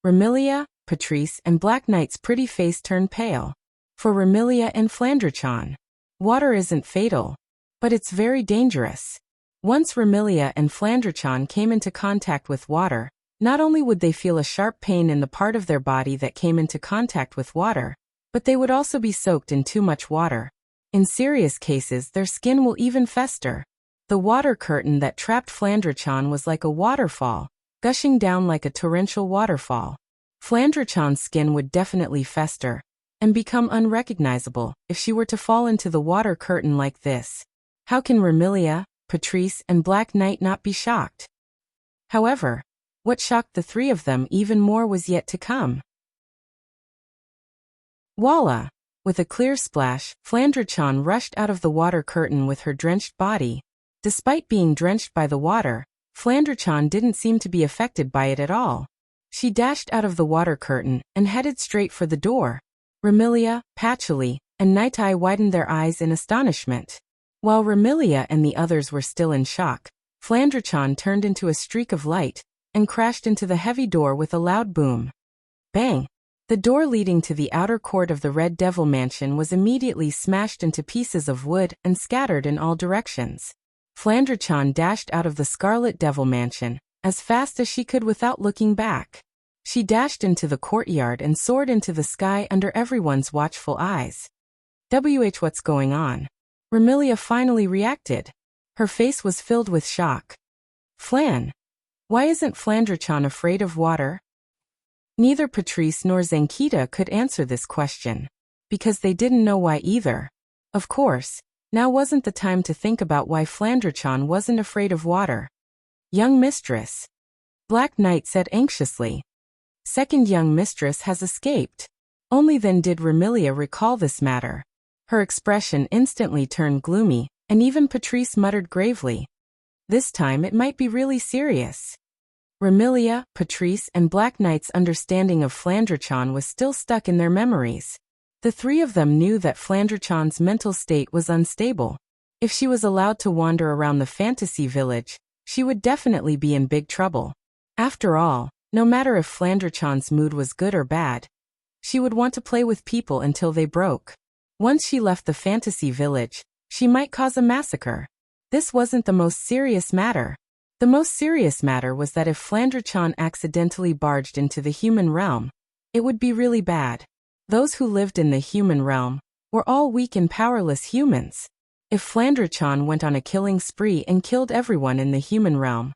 Remilia, Patrice, and Black Knight's pretty face turned pale. For Remilia and Flandre-chan, water isn't fatal, but it's very dangerous. Once Remilia and Flandre-chan came into contact with water, not only would they feel a sharp pain in the part of their body that came into contact with water, but they would also be soaked in too much water. In serious cases, their skin will even fester. The water curtain that trapped Flandre-chan was like a waterfall, gushing down like a torrential waterfall. Flandre-chan's skin would definitely fester and become unrecognizable if she were to fall into the water curtain like this. How can Remilia, Patrice, and Black Knight not be shocked? However, what shocked the three of them even more was yet to come. Voila! With a clear splash, Flandre-chan rushed out of the water curtain with her drenched body. Despite being drenched by the water, Flandre-chan didn't seem to be affected by it at all. She dashed out of the water curtain and headed straight for the door. Remilia, Patchouli, and Night Eye widened their eyes in astonishment. While Remilia and the others were still in shock, Flandre-chan turned into a streak of light and crashed into the heavy door with a loud boom. Bang! The door leading to the outer court of the Red Devil Mansion was immediately smashed into pieces of wood and scattered in all directions. Flandre-chan dashed out of the Scarlet Devil Mansion as fast as she could without looking back. She dashed into the courtyard and soared into the sky under everyone's watchful eyes. What's going on? Remilia finally reacted. Her face was filled with shock. Flan! Why isn't Flandre-chan afraid of water? Neither Patrice nor Zenkita could answer this question, because they didn't know why either. Of course, now wasn't the time to think about why Flandre-chan wasn't afraid of water. Young mistress, Black Knight said anxiously. Second young mistress has escaped. Only then did Remilia recall this matter. Her expression instantly turned gloomy, and even Patrice muttered gravely. This time it might be really serious. Remilia, Patrice, and Black Knight's understanding of Flandre-chan was still stuck in their memories. The three of them knew that Flandre-chan's mental state was unstable. If she was allowed to wander around the fantasy village, she would definitely be in big trouble. After all, no matter if Flandre-chan's mood was good or bad, she would want to play with people until they broke. Once she left the fantasy village, she might cause a massacre. This wasn't the most serious matter. The most serious matter was that if Flandre-chan accidentally barged into the human realm, it would be really bad. Those who lived in the human realm were all weak and powerless humans. If Flandre-chan went on a killing spree and killed everyone in the human realm,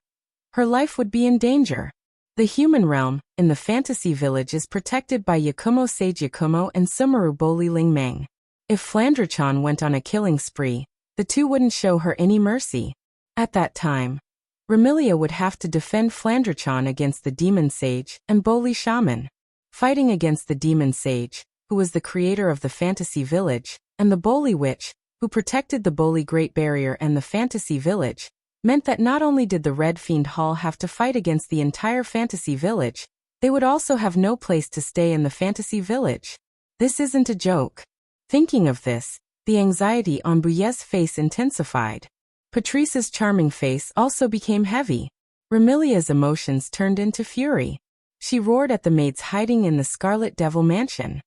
her life would be in danger. The human realm, in the fantasy village, is protected by Yakumo Sage Yakumo and Sumaru Boli Ling Meng. If Flandre-chan went on a killing spree, the two wouldn't show her any mercy. At that time, Remilia would have to defend Flandre-chan against the Demon Sage and Boli Shaman. Fighting against the Demon Sage, who was the creator of the fantasy village, and the Boli Witch, who protected the Boli Great Barrier and the fantasy village, meant that not only did the Red Fiend Hall have to fight against the entire fantasy village, they would also have no place to stay in the fantasy village. This isn't a joke. Thinking of this, the anxiety on Bouillet's face intensified. Patrice's charming face also became heavy. Remilia's emotions turned into fury. She roared at the maids hiding in the Scarlet Devil mansion.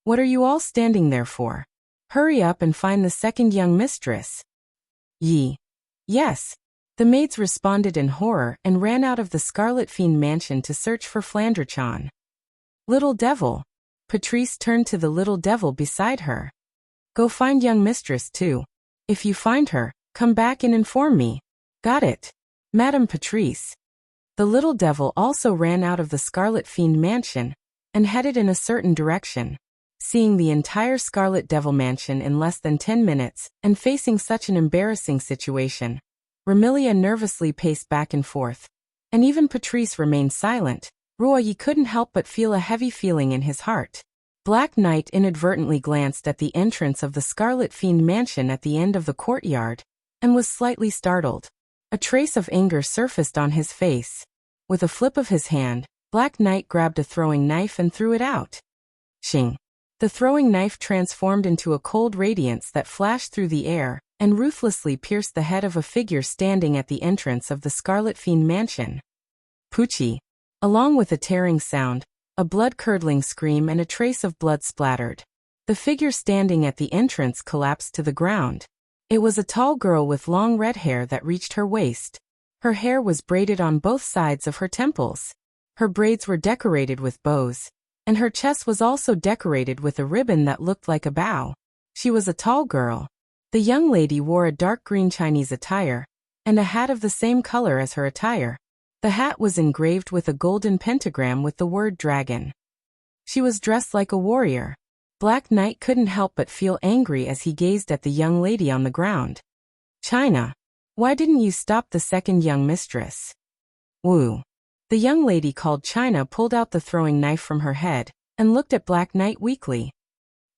What are you all standing there for? Hurry up and find the second young mistress. Yes. The maids responded in horror and ran out of the Scarlet Fiend mansion to search for Flandrechan. Little devil. Patrice turned to the little devil beside her. Go find young mistress too. If you find her, come back and inform me. Got it, Madame Patrice. The little devil also ran out of the Scarlet Fiend mansion and headed in a certain direction. Seeing the entire Scarlet Devil mansion in less than 10 minutes and facing such an embarrassing situation, Remilia nervously paced back and forth. And even Patrice remained silent. Roy couldn't help but feel a heavy feeling in his heart. Black Knight inadvertently glanced at the entrance of the Scarlet Fiend mansion at the end of the courtyard and was slightly startled. A trace of anger surfaced on his face. With a flip of his hand, Black Knight grabbed a throwing knife and threw it out. Shing! The throwing knife transformed into a cold radiance that flashed through the air and ruthlessly pierced the head of a figure standing at the entrance of the Scarlet Fiend mansion. Poochie! Along with a tearing sound, a blood-curdling scream and a trace of blood splattered. The figure standing at the entrance collapsed to the ground. It was a tall girl with long red hair that reached her waist. Her hair was braided on both sides of her temples. Her braids were decorated with bows, and her chest was also decorated with a ribbon that looked like a bow. She was a tall girl. The young lady wore a dark green Chinese attire, and a hat of the same color as her attire. The hat was engraved with a golden pentagram with the word dragon. She was dressed like a warrior. Black Knight couldn't help but feel angry as he gazed at the young lady on the ground. China, why didn't you stop the second young mistress? Woo. The young lady called China pulled out the throwing knife from her head and looked at Black Knight weakly.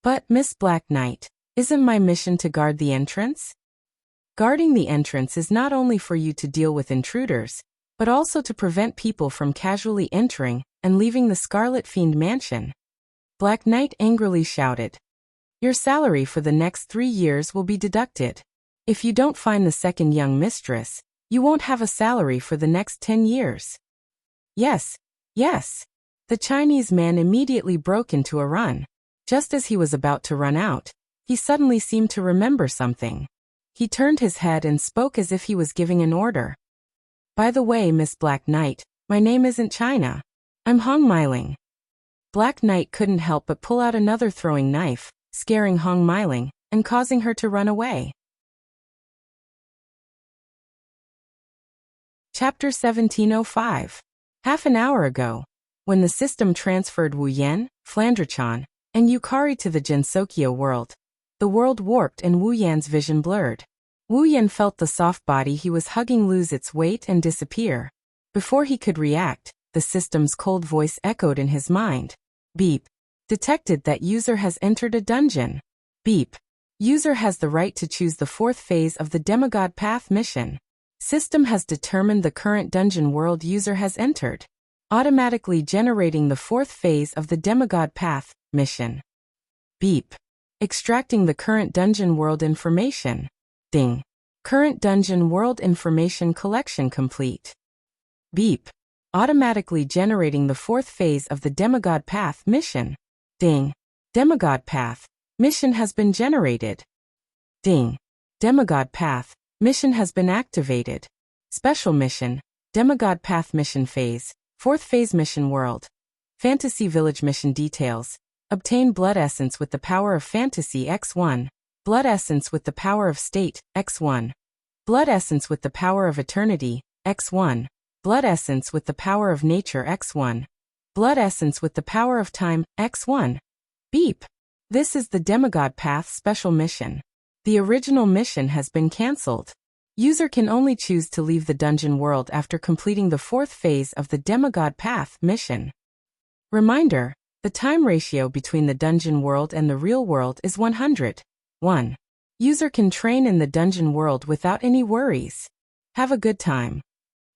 But, Miss Black Knight, isn't my mission to guard the entrance? Guarding the entrance is not only for you to deal with intruders, but also to prevent people from casually entering and leaving the Scarlet Fiend mansion. Black Knight angrily shouted. Your salary for the next 3 years will be deducted. If you don't find the second young mistress, you won't have a salary for the next 10 years. Yes. The Chinese man immediately broke into a run. Just as he was about to run out, he suddenly seemed to remember something. He turned his head and spoke as if he was giving an order. By the way, Miss Black Knight, my name isn't China. I'm Hong Meiling. Black Knight couldn't help but pull out another throwing knife, scaring Hong Meiling and causing her to run away. Chapter 1705. Half an hour ago, when the system transferred Wu Yan, Flandrechan, and Yukari to the Gensokyo world, the world warped and Wu Yan's vision blurred. Wu Yan felt the soft body he was hugging lose its weight and disappear. Before he could react, the system's cold voice echoed in his mind. Beep. Detected that user has entered a dungeon. Beep. User has the right to choose the 4th phase of the Demigod Path mission. System has determined the current dungeon world user has entered, automatically generating the 4th phase of the Demigod Path mission. Beep. Extracting the current dungeon world information. Ding. Current dungeon world information collection complete. Beep. Automatically generating the 4th phase of the Demigod Path mission. Ding. Demigod Path mission has been generated. Ding. Demigod Path mission has been activated. Special mission, Demigod Path mission phase, 4th phase mission world. Fantasy Village mission details. Obtain blood essence with the power of fantasy X1. Blood essence with the power of state, X1. Blood essence with the power of eternity, X1. Blood essence with the power of nature, X1. Blood essence with the power of time, X1. Beep. This is the Demigod Path special mission. The original mission has been cancelled. User can only choose to leave the dungeon world after completing the 4th phase of the Demigod Path mission. Reminder, the time ratio between the dungeon world and the real world is 100. 1. User can train in the dungeon world without any worries. Have a good time.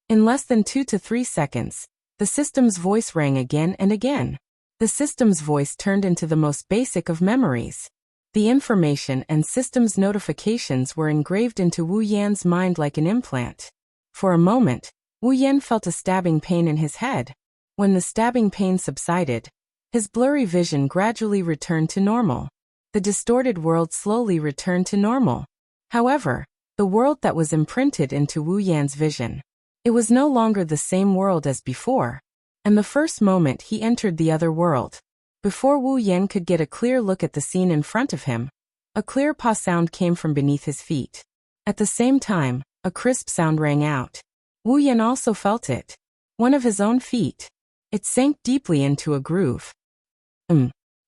In less than 2 to 3 seconds, the system's voice rang again and again. The system's voice turned into the most basic of memories. The information and system's notifications were engraved into Wu Yan's mind like an implant. For a moment, Wu Yan felt a stabbing pain in his head. When the stabbing pain subsided, his blurry vision gradually returned to normal. The distorted world slowly returned to normal. However, the world that was imprinted into Wu Yan's vision, it was no longer the same world as before. And the first moment he entered the other world, before Wu Yan could get a clear look at the scene in front of him, a clear paw sound came from beneath his feet. At the same time, a crisp sound rang out. Wu Yan also felt it. One of his own feet. It sank deeply into a groove.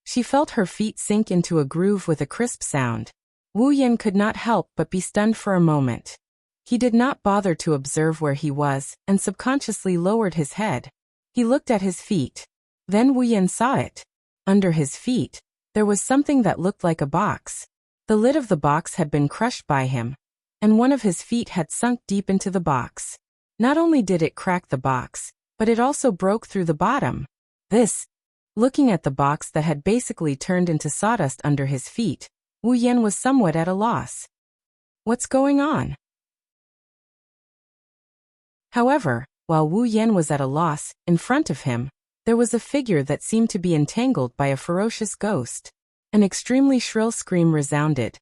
She felt her feet sink into a groove with a crisp sound. Wu Yan could not help but be stunned for a moment. He did not bother to observe where he was and subconsciously lowered his head. He looked at his feet. Then Wu Yan saw it. Under his feet, there was something that looked like a box. The lid of the box had been crushed by him, and one of his feet had sunk deep into the box. Not only did it crack the box, but it also broke through the bottom. Looking at the box that had basically turned into sawdust under his feet, Wu Yan was somewhat at a loss. What's going on? However, while Wu Yan was at a loss, in front of him, there was a figure that seemed to be entangled by a ferocious ghost. An extremely shrill scream resounded.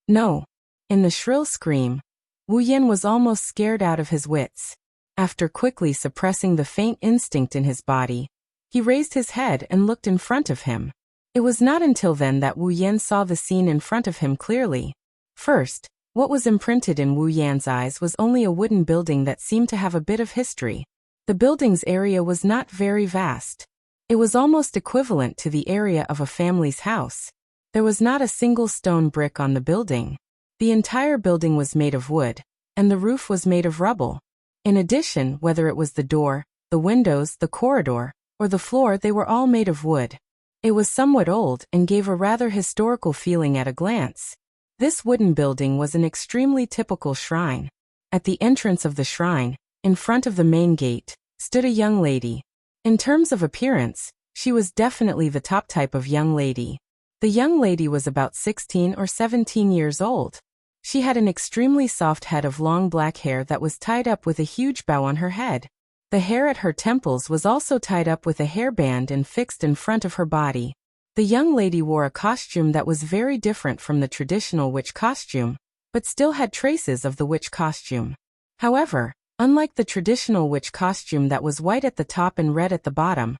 No. In the shrill scream, Wu Yan was almost scared out of his wits. After quickly suppressing the faint instinct in his body, he raised his head and looked in front of him. It was not until then that Wu Yan saw the scene in front of him clearly. First, what was imprinted in Wu Yan's eyes was only a wooden building that seemed to have a bit of history. The building's area was not very vast. It was almost equivalent to the area of a family's house. There was not a single stone brick on the building. The entire building was made of wood, and the roof was made of rubble. In addition, whether it was the door, the windows, the corridor, or the floor, they were all made of wood. It was somewhat old and gave a rather historical feeling at a glance. This wooden building was an extremely typical shrine. At the entrance of the shrine, in front of the main gate, stood a young lady. In terms of appearance, she was definitely the top type of young lady. The young lady was about 16 or 17 years old. She had an extremely soft head of long black hair that was tied up with a huge bow on her head. The hair at her temples was also tied up with a hairband and fixed in front of her body. The young lady wore a costume that was very different from the traditional witch costume, but still had traces of the witch costume. However, unlike the traditional witch costume that was white at the top and red at the bottom,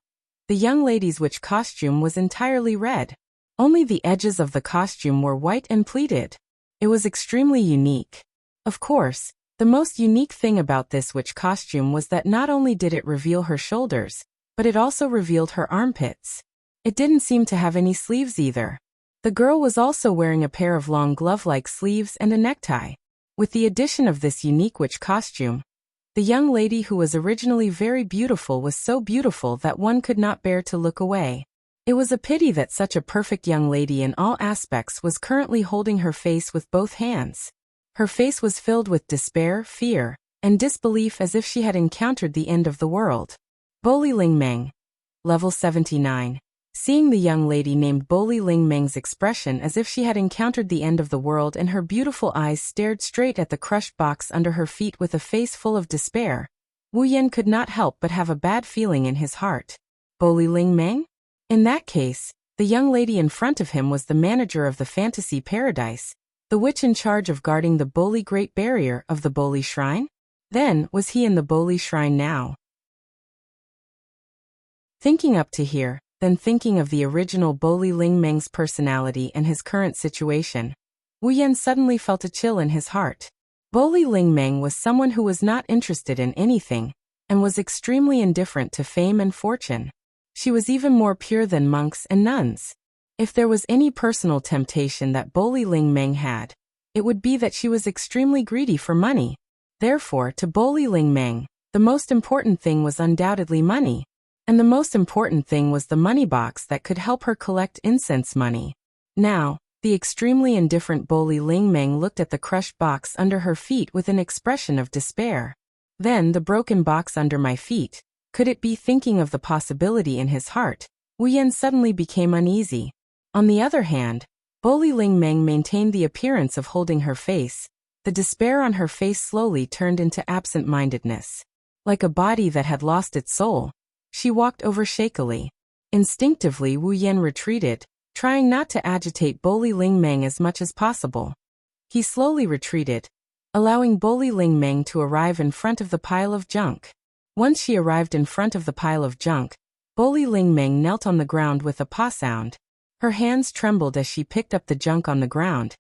the young lady's witch costume was entirely red. Only the edges of the costume were white and pleated. It was extremely unique. Of course, the most unique thing about this witch costume was that not only did it reveal her shoulders, but it also revealed her armpits. It didn't seem to have any sleeves either. The girl was also wearing a pair of long glove-like sleeves and a necktie. With the addition of this unique witch costume, the young lady who was originally very beautiful was so beautiful that one could not bear to look away. It was a pity that such a perfect young lady in all aspects was currently holding her face with both hands. Her face was filled with despair, fear, and disbelief as if she had encountered the end of the world. Boli Ling Meng. Level 79. Seeing the young lady named Boli Ling Meng's expression as if she had encountered the end of the world and her beautiful eyes stared straight at the crushed box under her feet with a face full of despair, Wu Yan could not help but have a bad feeling in his heart. Boli Ling Meng? In that case, the young lady in front of him was the manager of the fantasy paradise, the witch in charge of guarding the Boli Great Barrier of the Boli Shrine? Then, was he in the Boli Shrine now? Thinking up to here, then thinking of the original Boli Ling Meng's personality and his current situation, Wu Yan suddenly felt a chill in his heart. Boli Ling Meng was someone who was not interested in anything, and was extremely indifferent to fame and fortune. She was even more pure than monks and nuns. If there was any personal temptation that Boli Ling Meng had, it would be that she was extremely greedy for money. Therefore, to Boli Ling Meng, the most important thing was undoubtedly money. And the most important thing was the money box that could help her collect incense money. Now, the extremely indifferent Boli Ling Meng looked at the crushed box under her feet with an expression of despair. Then the broken box under my feet, could it be thinking of the possibility in his heart Wu Yan suddenly became uneasy. On the other hand, Boli Ling Meng maintained the appearance of holding her face. The despair on her face slowly turned into absent-mindedness. Like a body that had lost its soul, she walked over shakily. Instinctively, Wu Yan retreated, trying not to agitate Boli Ling Meng as much as possible. He slowly retreated, allowing Boli Ling Meng to arrive in front of the pile of junk. Once she arrived in front of the pile of junk, Boli Ling Meng knelt on the ground with a paw sound. Her hands trembled as she picked up the junk on the ground,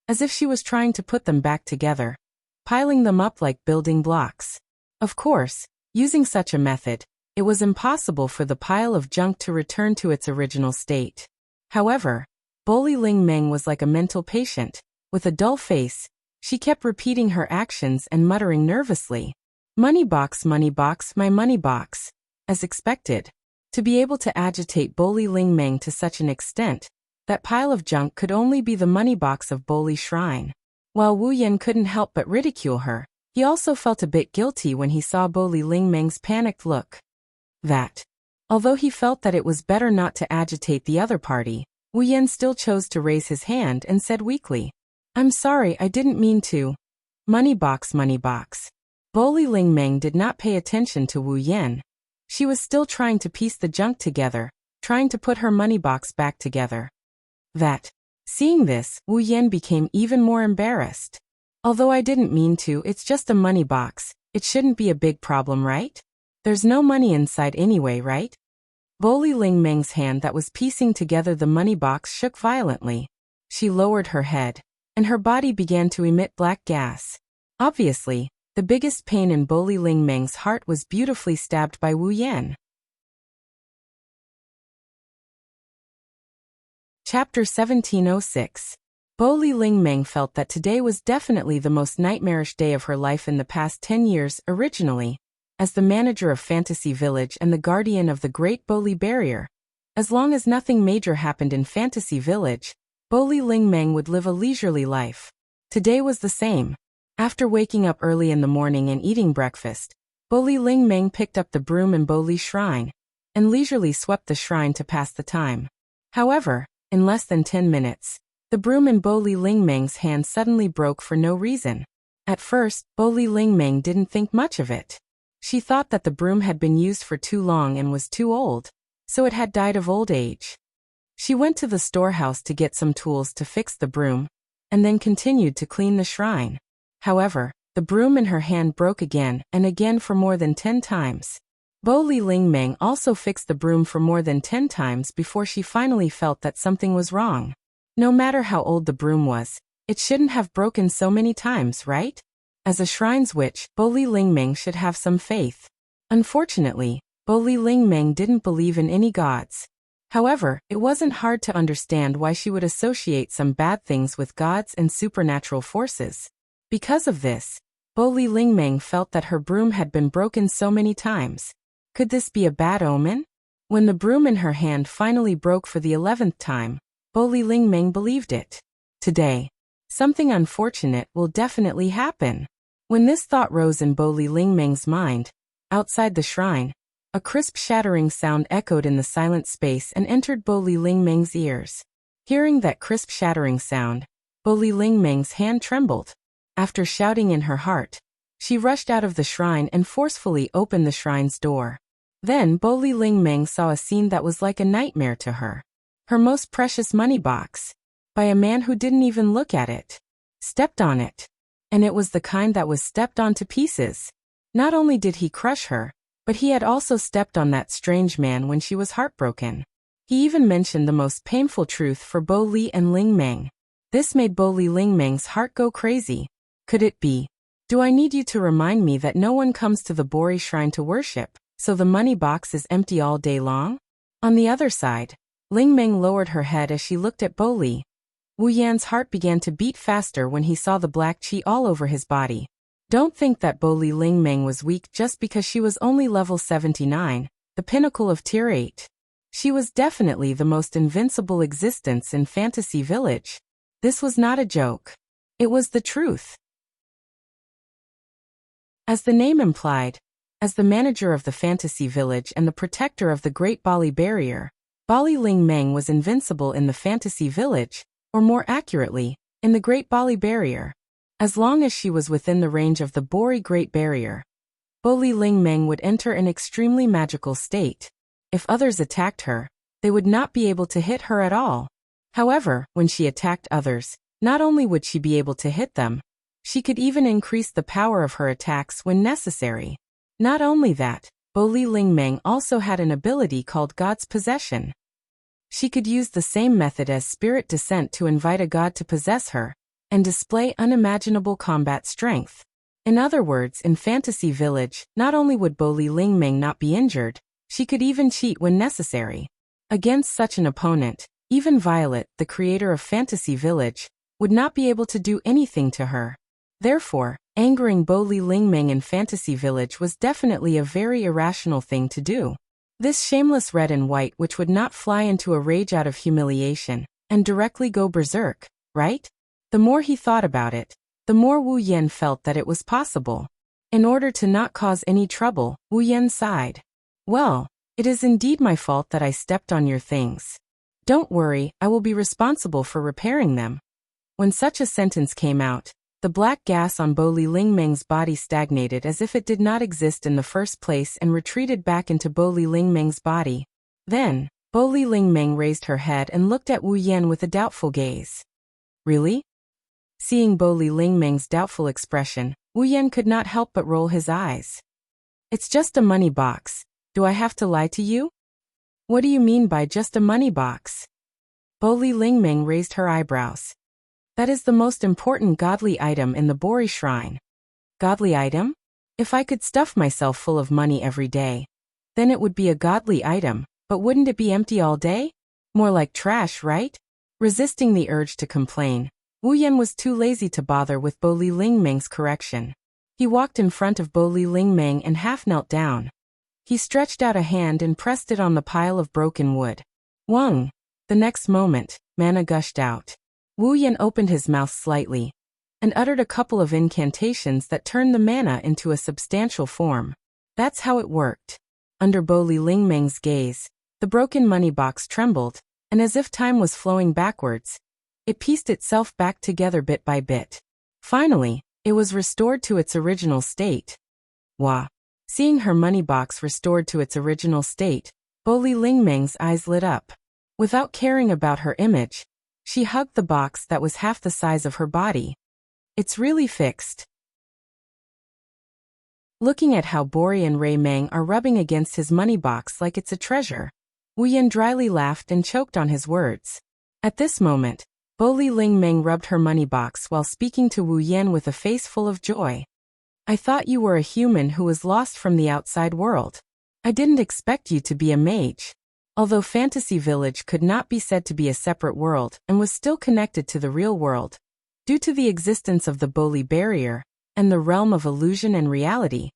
as if she was trying to put them back together, piling them up like building blocks. Of course, using such a method, it was impossible for the pile of junk to return to its original state. However, Boli Ling Meng was like a mental patient. With a dull face, she kept repeating her actions and muttering nervously, money box, my money box." As expected, to be able to agitate Boli Ling Meng to such an extent, that pile of junk could only be the money box of Boli Shrine. While Wu Yan couldn't help but ridicule her, he also felt a bit guilty when he saw Boli Ling Meng's panicked look. Although he felt that it was better not to agitate the other party, Wu Yan still chose to raise his hand and said weakly, "I'm sorry, I didn't mean to. Money box, money box." Boli Ling Meng did not pay attention to Wu Yan. She was still trying to piece the junk together, trying to put her money box back together. Seeing this, Wu Yan became even more embarrassed. "Although I didn't mean to, it's just a money box. It shouldn't be a big problem, right? There's no money inside anyway, right?" Boli Ling Meng's hand that was piecing together the money box shook violently. She lowered her head, and her body began to emit black gas. Obviously, the biggest pain in Boli Ling Meng's heart was beautifully stabbed by Wu Yan. Chapter 1706. Boli Ling Meng felt that today was definitely the most nightmarish day of her life in the past 10 years. Originally, as the manager of Fantasy Village and the guardian of the Great Boli Barrier, as long as nothing major happened in Fantasy Village, Boli Ling Meng would live a leisurely life. Today was the same. After waking up early in the morning and eating breakfast, Boli Ling Meng picked up the broom in Boli Shrine, and leisurely swept the shrine to pass the time. However, in less than 10 minutes, the broom in Boli Ling Meng's hand suddenly broke for no reason. At first, Boli Ling Meng didn't think much of it. She thought that the broom had been used for too long and was too old, so it had died of old age. She went to the storehouse to get some tools to fix the broom, and then continued to clean the shrine. However, the broom in her hand broke again and again for more than 10 times. Boli Ling Meng also fixed the broom for more than 10 times before she finally felt that something was wrong. No matter how old the broom was, it shouldn't have broken so many times, right? As a shrine's witch, Boli Ling Meng should have some faith. Unfortunately, Boli Ling Meng didn't believe in any gods. However, it wasn't hard to understand why she would associate some bad things with gods and supernatural forces. Because of this, Boli Ling Meng felt that her broom had been broken so many times. Could this be a bad omen? When the broom in her hand finally broke for the 11th time, Boli Ling Meng believed it. Today, something unfortunate will definitely happen. When this thought rose in Boli Ling Meng's mind, outside the shrine, a crisp shattering sound echoed in the silent space and entered Boli Ling Meng's ears. Hearing that crisp shattering sound, Boli Ling Meng's hand trembled. After shouting in her heart, she rushed out of the shrine and forcefully opened the shrine's door. Then Boli Ling Meng saw a scene that was like a nightmare to her. Her most precious money box, by a man who didn't even look at it, stepped on it. And it was the kind that was stepped on to pieces. Not only did he crush her, but he had also stepped on that strange man when she was heartbroken. He even mentioned the most painful truth for Bo Li and Ling Meng. This made Boli Ling Meng's heart go crazy. Could it be? Do I need you to remind me that no one comes to the Bori shrine to worship, so the money box is empty all day long? On the other side, Ling Meng lowered her head as she looked at Boli. Wu Yan's heart began to beat faster when he saw the black qi all over his body. Don't think that Boli Ling Meng was weak just because she was only level 79, the pinnacle of tier 8. She was definitely the most invincible existence in Fantasy Village. This was not a joke. It was the truth. As the name implied, as the manager of the Fantasy Village and the protector of the Great Bali Barrier, Bali Ling Meng was invincible in the fantasy village, or more accurately, in the Great Bali Barrier. As long as she was within the range of the Bori Great Barrier, Bali Ling Meng would enter an extremely magical state. If others attacked her, they would not be able to hit her at all. However, when she attacked others, not only would she be able to hit them, she could even increase the power of her attacks when necessary. Not only that, Bali Ling Meng also had an ability called God's Possession. She could use the same method as spirit descent to invite a god to possess her, and display unimaginable combat strength. In other words, in Fantasy Village, not only would Bali Ling Meng not be injured, she could even cheat when necessary. Against such an opponent, even Violet, the creator of Fantasy Village, would not be able to do anything to her. Therefore, angering Bali Ling Meng in Fantasy Village was definitely a very irrational thing to do. This shameless red and white which would not fly into a rage out of humiliation, and directly go berserk, right? The more he thought about it, the more Wu Yan felt that it was possible. In order to not cause any trouble, Wu Yan sighed. Well, it is indeed my fault that I stepped on your things. Don't worry, I will be responsible for repairing them. When such a sentence came out, the black gas on Bali Ling Meng's body stagnated as if it did not exist in the first place and retreated back into Bali Ling Meng's body. Then, Bali Ling Meng raised her head and looked at Wu Yan with a doubtful gaze. Really? Seeing Bali Ling Meng's doubtful expression, Wu Yan could not help but roll his eyes. It's just a money box. Do I have to lie to you? What do you mean by just a money box? Bali Ling Meng raised her eyebrows. That is the most important godly item in the Bori shrine. Godly item? If I could stuff myself full of money every day, then it would be a godly item, but wouldn't it be empty all day? More like trash, right? Resisting the urge to complain, Wu Yan was too lazy to bother with Bali Ling Meng's correction. He walked in front of Bali Ling Meng and half knelt down. He stretched out a hand and pressed it on the pile of broken wood. Wang! The next moment, mana gushed out. Wu Yan opened his mouth slightly and uttered a couple of incantations that turned the mana into a substantial form. That's how it worked. Under Bali Ling Meng's gaze, the broken money box trembled, and as if time was flowing backwards, it pieced itself back together bit by bit. Finally, it was restored to its original state. Wah! Seeing her money box restored to its original state, Bali Ling Meng's eyes lit up. Without caring about her image, she hugged the box that was half the size of her body. It's really fixed. Looking at how Bori and Ray Meng are rubbing against his money box like it's a treasure, Wu Yan dryly laughed and choked on his words. At this moment, Bali Ling Meng rubbed her money box while speaking to Wu Yan with a face full of joy. I thought you were a human who was lost from the outside world. I didn't expect you to be a mage. Although Fantasy Village could not be said to be a separate world and was still connected to the real world, due to the existence of the Boli Barrier and the realm of illusion and reality,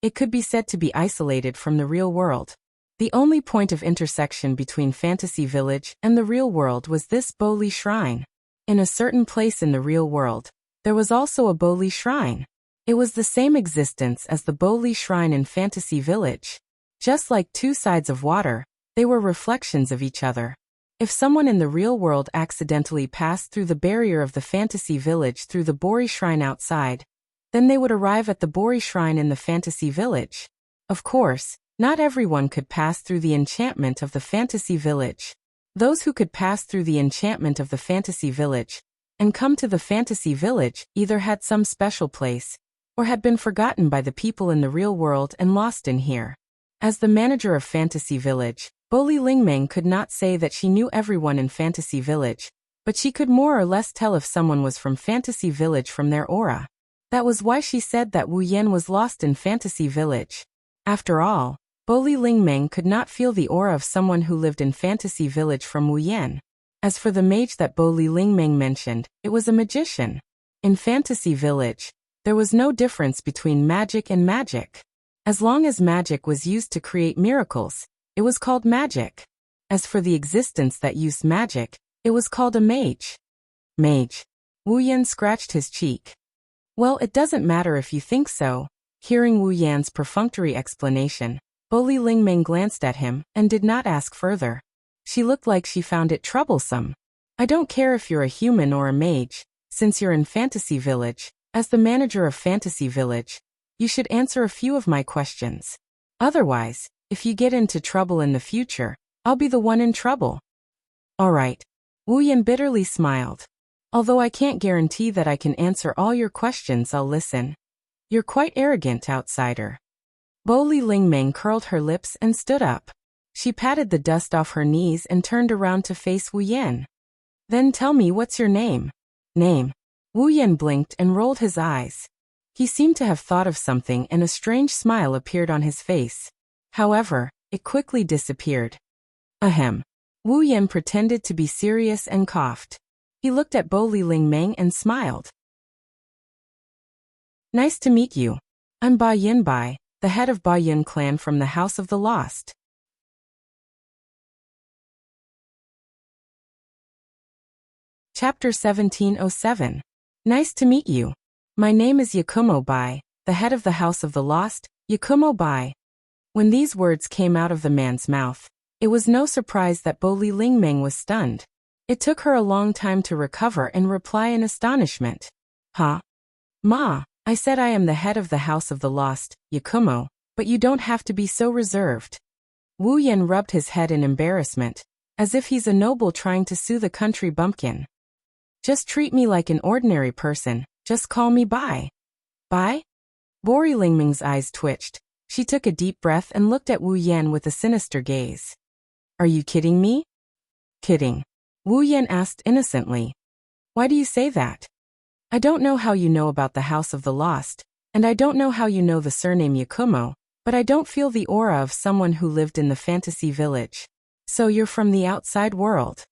it could be said to be isolated from the real world. The only point of intersection between Fantasy Village and the real world was this Boli Shrine. In a certain place in the real world, there was also a Boli Shrine. It was the same existence as the Boli Shrine in Fantasy Village. Just like two sides of water, they were reflections of each other. If someone in the real world accidentally passed through the barrier of the Fantasy Village through the Bori Shrine outside, then they would arrive at the Bori Shrine in the Fantasy Village. Of course, not everyone could pass through the enchantment of the Fantasy Village. Those who could pass through the enchantment of the Fantasy Village and come to the Fantasy Village either had some special place or had been forgotten by the people in the real world and lost in here. As the manager of Fantasy Village, Boli Ling Meng could not say that she knew everyone in Fantasy Village, but she could more or less tell if someone was from Fantasy Village from their aura. That was why she said that Wu Yan was lost in Fantasy Village. After all, Boli Ling Meng could not feel the aura of someone who lived in Fantasy Village from Wu Yan. As for the mage that Boli Ling Meng mentioned, it was a magician. In Fantasy Village, there was no difference between magic and magic. As long as magic was used to create miracles, it was called magic. As for the existence that used magic, it was called a mage. Mage. Wu Yan scratched his cheek. Well, it doesn't matter if you think so. Hearing Wu Yan's perfunctory explanation, Boli Ling Meng glanced at him and did not ask further. She looked like she found it troublesome. I don't care if you're a human or a mage, since you're in Fantasy Village. As the manager of Fantasy Village, you should answer a few of my questions. Otherwise, if you get into trouble in the future, I'll be the one in trouble. All right. Wu Yan bitterly smiled. Although I can't guarantee that I can answer all your questions, I'll listen. You're quite arrogant, outsider. Bo Li Lingmeng curled her lips and stood up. She patted the dust off her knees and turned around to face Wu Yan. Then tell me, what's your name? Name. Wu Yan blinked and rolled his eyes. He seemed to have thought of something, and a strange smile appeared on his face. However, it quickly disappeared. Ahem. Wu Yan pretended to be serious and coughed. He looked at Bo Li Lingmeng and smiled. Nice to meet you. I'm Ba Yin Bai, the head of Ba Yin clan from the House of the Lost. Chapter 1707. Nice to meet you. My name is Yakumo Bai, the head of the House of the Lost, Yakumo Bai. When these words came out of the man's mouth, it was no surprise that Bo Li Lingmeng was stunned. It took her a long time to recover and reply in astonishment. Huh? Ma, I said I am the head of the House of the Lost, Yakumo, but you don't have to be so reserved. Wu Yan rubbed his head in embarrassment, as if he's a noble trying to sue the country bumpkin. Just treat me like an ordinary person, just call me Bai. Bai? Bori Lingming's eyes twitched. She took a deep breath and looked at Wu Yan with a sinister gaze. Are you kidding me? Kidding. Wu Yan asked innocently. Why do you say that? I don't know how you know about the House of the Lost, and I don't know how you know the surname Yakumo, but I don't feel the aura of someone who lived in the Fantasy Village. So you're from the outside world?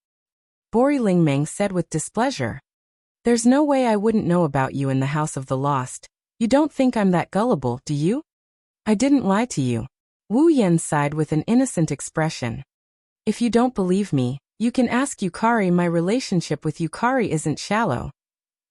Bori Lingmeng said with displeasure. There's no way I wouldn't know about you in the House of the Lost. You don't think I'm that gullible, do you? I didn't lie to you. Wu Yan sighed with an innocent expression. If you don't believe me, you can ask Yukari. My relationship with Yukari isn't shallow.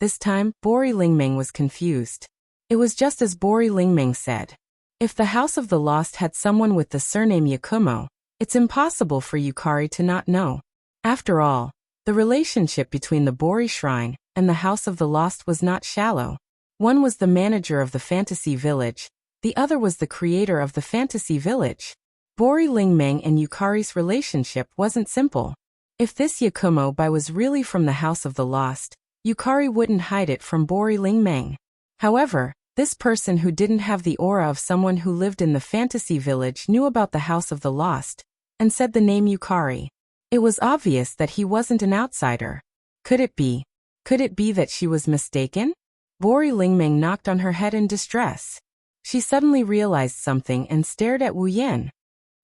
This time, Bori Lingmeng was confused. It was just as Bori Lingmeng said. If the House of the Lost had someone with the surname Yakumo, it's impossible for Yukari to not know. After all, the relationship between the Bori Shrine and the House of the Lost was not shallow. One was the manager of the Fantasy Village, the other was the creator of the Fantasy Village. Bori Lingmeng and Yukari's relationship wasn't simple. If this Yakumo Bai was really from the House of the Lost, Yukari wouldn't hide it from Bori Lingmeng. However, this person who didn't have the aura of someone who lived in the Fantasy Village knew about the House of the Lost, and said the name Yukari. It was obvious that he wasn't an outsider. Could it be? Could it be that she was mistaken? Bori Lingmeng knocked on her head in distress. She suddenly realized something and stared at Wu Yan.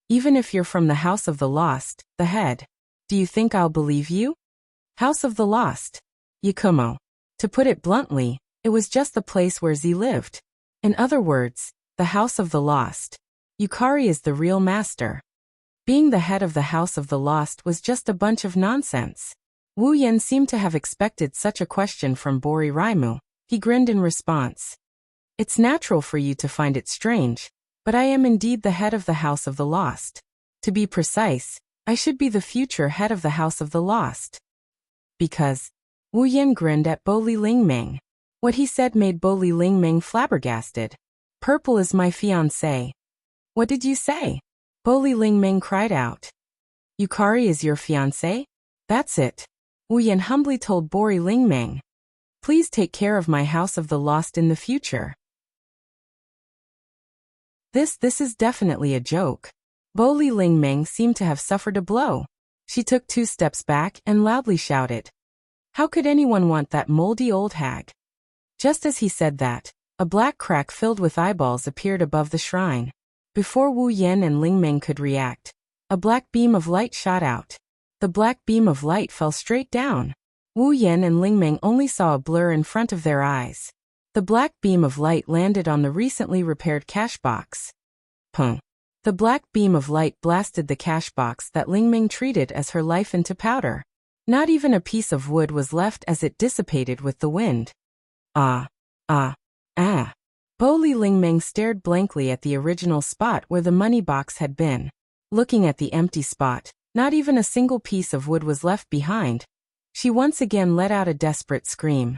Even if you're from the House of the Lost, the head, do you think I'll believe you? House of the Lost. Yakumo. To put it bluntly, it was just the place where Z lived. In other words, the House of the Lost. Yukari is the real master. Being the head of the House of the Lost was just a bunch of nonsense. Wu Yan seemed to have expected such a question from Bori Raimu. He grinned in response. It's natural for you to find it strange, but I am indeed the head of the House of the Lost. To be precise, I should be the future head of the House of the Lost. Because, Wu Yan grinned at Bo Li Lingmeng. What he said made Bo Li Lingmeng flabbergasted. Purple is my fiancé. What did you say? Bo Li Lingmeng cried out. Yukari is your fiancé? That's it. Wu Yan humbly told Bori Lingmeng. Please take care of my House of the Lost in the future. This is definitely a joke. Bo Li Lingmeng seemed to have suffered a blow. She took 2 steps back and loudly shouted. How could anyone want that moldy old hag? Just as he said that, a black crack filled with eyeballs appeared above the shrine. Before Wu Yan and Lingmeng could react, a black beam of light shot out. The black beam of light fell straight down. Wu Yan and Lingmeng only saw a blur in front of their eyes. The black beam of light landed on the recently repaired cash box. Pung. The black beam of light blasted the cash box that Lingmeng treated as her life into powder. Not even a piece of wood was left as it dissipated with the wind. Ah. Bo Li Lingmeng stared blankly at the original spot where the money box had been. Looking at the empty spot, Not even a single piece of wood was left behind. She once again let out a desperate scream.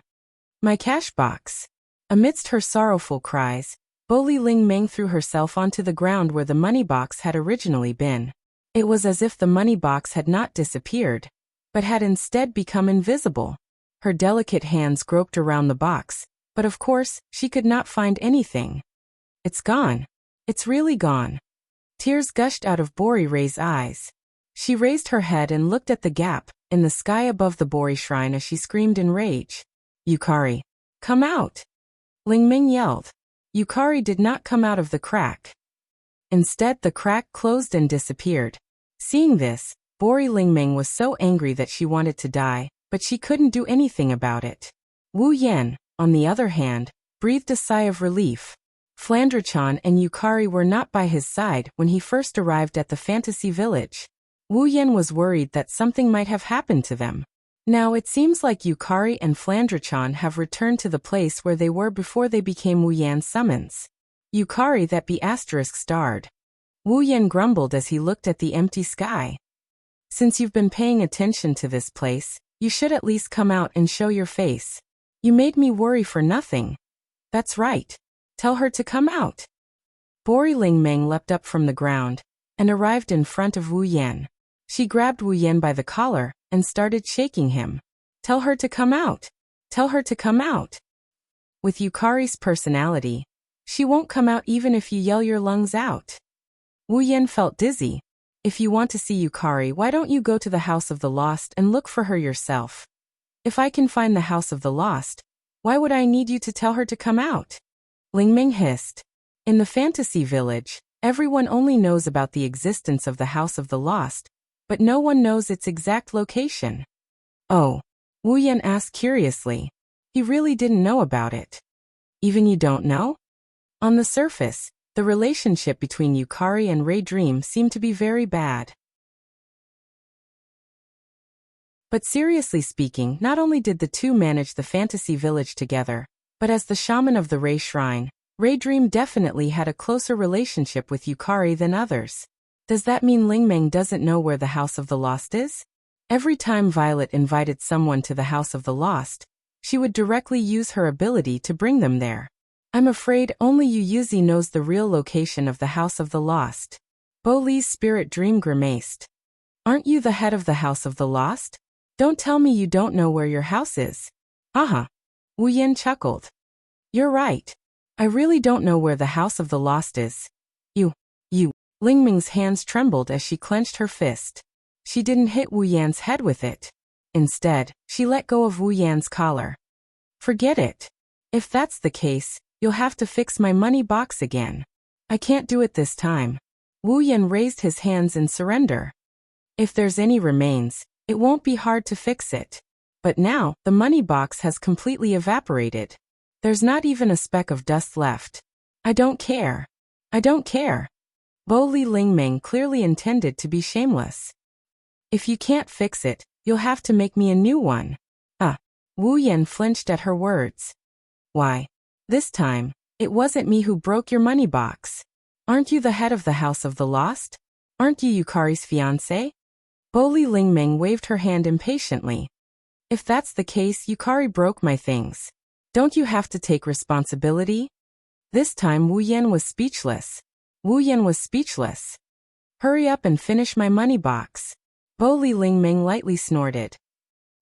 My cash box! Amidst her sorrowful cries, Boli Ling Meng threw herself onto the ground where the money box had originally been. It was as if the money box had not disappeared, but had instead become invisible. Her delicate hands groped around the box, but of course, she could not find anything. It's gone. It's really gone. Tears gushed out of Bori Ray's eyes. She raised her head and looked at the gap in the sky above the Bori shrine as she screamed in rage. Yukari, come out! Ling Ming yelled. Yukari did not come out of the crack. Instead, the crack closed and disappeared. Seeing this, Bori Ling Ming was so angry that she wanted to die, but she couldn't do anything about it. Wu Yan, on the other hand, breathed a sigh of relief. Flandre-chan and Yukari were not by his side when he first arrived at the fantasy village. Wu Yan was worried that something might have happened to them. Now it seems like Yukari and Flandre-chan have returned to the place where they were before they became Wu Yan's summons. Yukari that be **starred. Wu Yan grumbled as he looked at the empty sky. Since you've been paying attention to this place, you should at least come out and show your face. You made me worry for nothing. That's right. Tell her to come out. Bori Ling Meng leapt up from the ground and arrived in front of Wu Yan. She grabbed Wu Yan by the collar and started shaking him. Tell her to come out. Tell her to come out. With Yukari's personality, she won't come out even if you yell your lungs out. Wu Yan felt dizzy. If you want to see Yukari, why don't you go to the House of the Lost and look for her yourself? If I can find the House of the Lost, why would I need you to tell her to come out? Ling Ming hissed. In the fantasy village, everyone only knows about the existence of the House of the Lost, but no one knows its exact location. Oh, Wu Yan asked curiously. He really didn't know about it. Even you don't know? On the surface, the relationship between Yukari and Ray Dream seemed to be very bad. But seriously speaking, not only did the two manage the fantasy village together, but as the shaman of the Ray Shrine, Ray Dream definitely had a closer relationship with Yukari than others. Does that mean Ling Meng doesn't know where the House of the Lost is? Every time Violet invited someone to the House of the Lost, she would directly use her ability to bring them there. I'm afraid only Yu Yuzi knows the real location of the House of the Lost. Bo Li's spirit dream grimaced. Aren't you the head of the House of the Lost? Don't tell me you don't know where your house is. Haha. Wu Yan chuckled. You're right. I really don't know where the House of the Lost is. You. Ling Ming's hands trembled as she clenched her fist. She didn't hit Wu Yan's head with it. Instead, she let go of Wu Yan's collar. Forget it. If that's the case, you'll have to fix my money box again. I can't do it this time. Wu Yan raised his hands in surrender. If there's any remains, it won't be hard to fix it. But now, the money box has completely evaporated. There's not even a speck of dust left. I don't care. I don't care. Bo Li Ling Meng clearly intended to be shameless. If you can't fix it, you'll have to make me a new one. Wu Yan flinched at her words. Why? This time, it wasn't me who broke your money box. Aren't you the head of the House of the Lost? Aren't you Yukari's fiancé? Bo Li Ling Meng waved her hand impatiently. If that's the case, Yukari broke my things. Don't you have to take responsibility? This time Wu Yan was speechless. Wu Yan was speechless. Hurry up and finish my money box. Bo Li Ling Meng lightly snorted.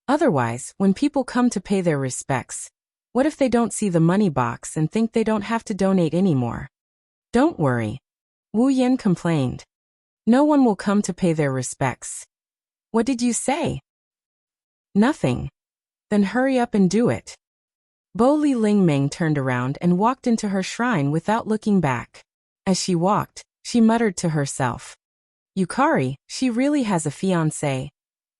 Otherwise, when people come to pay their respects, what if they don't see the money box and think they don't have to donate anymore? Don't worry. Wu Yan complained. No one will come to pay their respects. What did you say? Nothing. Then hurry up and do it. Bo Li Ling Meng turned around and walked into her shrine without looking back. As she walked, she muttered to herself. Yukari, she really has a fiancé.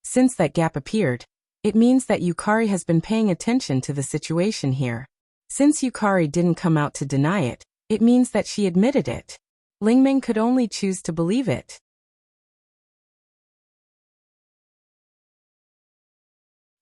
Since that gap appeared, it means that Yukari has been paying attention to the situation here. Since Yukari didn't come out to deny it, it means that she admitted it. Ling Meng could only choose to believe it.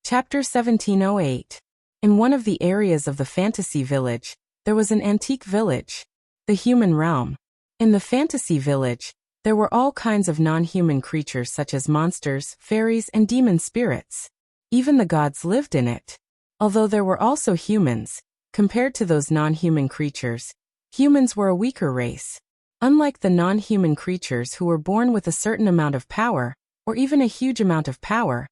Chapter 1708. In one of the areas of the fantasy village, there was an antique village, the human realm. In the fantasy village, There were all kinds of non-human creatures such as monsters, fairies, and demon spirits. Even the gods lived in it. Although there were also humans, compared to those non-human creatures, humans were a weaker race. Unlike the non-human creatures who were born with a certain amount of power, or even a huge amount of power,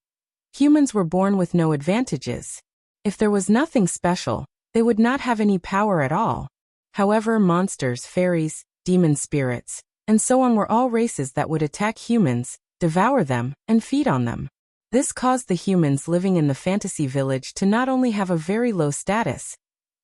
humans were born with no advantages. If there was nothing special, they would not have any power at all. However, monsters, fairies, demon spirits, and so on were all races that would attack humans, devour them, and feed on them. This caused the humans living in the fantasy village to not only have a very low status,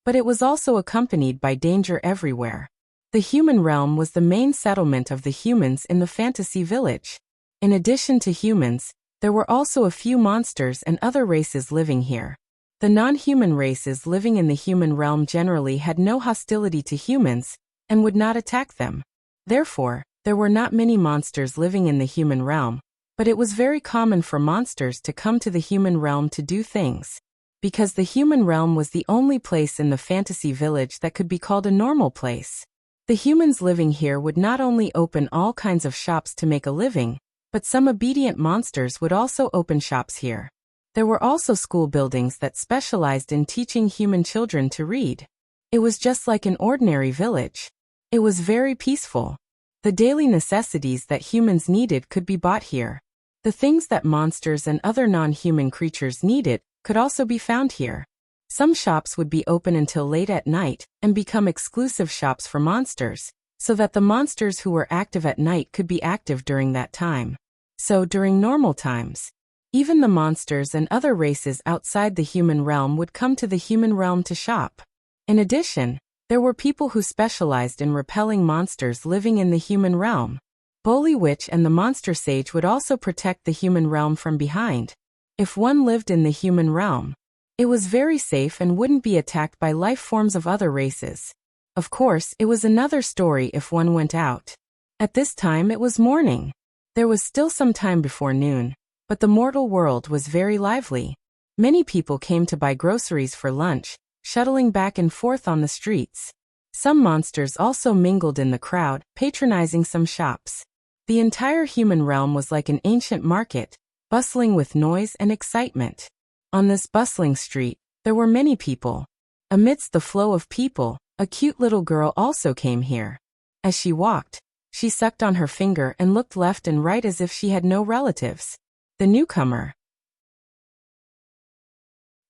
but it was also accompanied by danger everywhere. The human realm was the main settlement of the humans in the fantasy village. In addition to humans, there were also a few monsters and other races living here. The non-human races living in the human realm generally had no hostility to humans, and would not attack them. Therefore, there were not many monsters living in the human realm, but it was very common for monsters to come to the human realm to do things. Because the human realm was the only place in the fantasy village that could be called a normal place. The humans living here would not only open all kinds of shops to make a living, but some obedient monsters would also open shops here. There were also school buildings that specialized in teaching human children to read. It was just like an ordinary village. It was very peaceful. The daily necessities that humans needed could be bought here. The things that monsters and other non-human creatures needed could also be found here. Some shops would be open until late at night and become exclusive shops for monsters, so that the monsters who were active at night could be active during that time. So during normal times, even the monsters and other races outside the human realm would come to the human realm to shop. In addition, there were people who specialized in repelling monsters living in the human realm. Bully Witch and the Monster Sage would also protect the human realm from behind. If one lived in the human realm, it was very safe and wouldn't be attacked by life forms of other races. Of course, it was another story if one went out. At this time it was morning. There was still some time before noon, but the mortal world was very lively. Many people came to buy groceries for lunch, shuttling back and forth on the streets. Some monsters also mingled in the crowd, patronizing some shops. The entire human realm was like an ancient market, bustling with noise and excitement. On this bustling street, there were many people. Amidst the flow of people, a cute little girl also came here. As she walked, she sucked on her finger and looked left and right as if she had no relatives. The newcomer.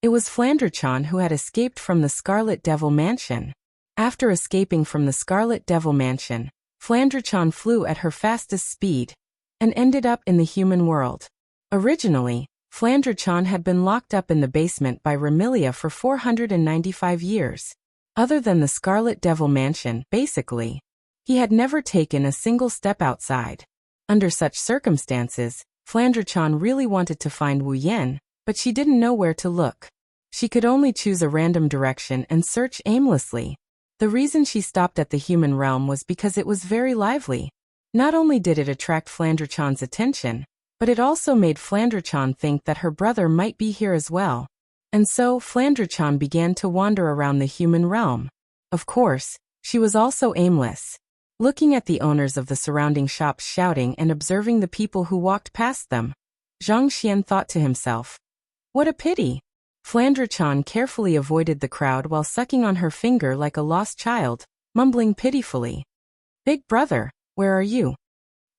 It was Flandrachan who had escaped from the Scarlet Devil Mansion. After escaping from the Scarlet Devil Mansion, Flandrachan flew at her fastest speed and ended up in the human world. Originally, Flandrachan had been locked up in the basement by Remilia for 495 years. Other than the Scarlet Devil Mansion, basically, he had never taken a single step outside. Under such circumstances, Flandrachan really wanted to find Wu Yen, but she didn't know where to look. She could only choose a random direction and search aimlessly. The reason she stopped at the human realm was because it was very lively. Not only did it attract Flandrachan's attention, but it also made Flandrachan think that her brother might be here as well. And so Flandrachan began to wander around the human realm. Of course, she was also aimless. Looking at the owners of the surrounding shops shouting and observing the people who walked past them, Zhang Xian thought to himself, "What a pity." Flandrachan carefully avoided the crowd while sucking on her finger like a lost child, mumbling pitifully, "Big brother, where are you?"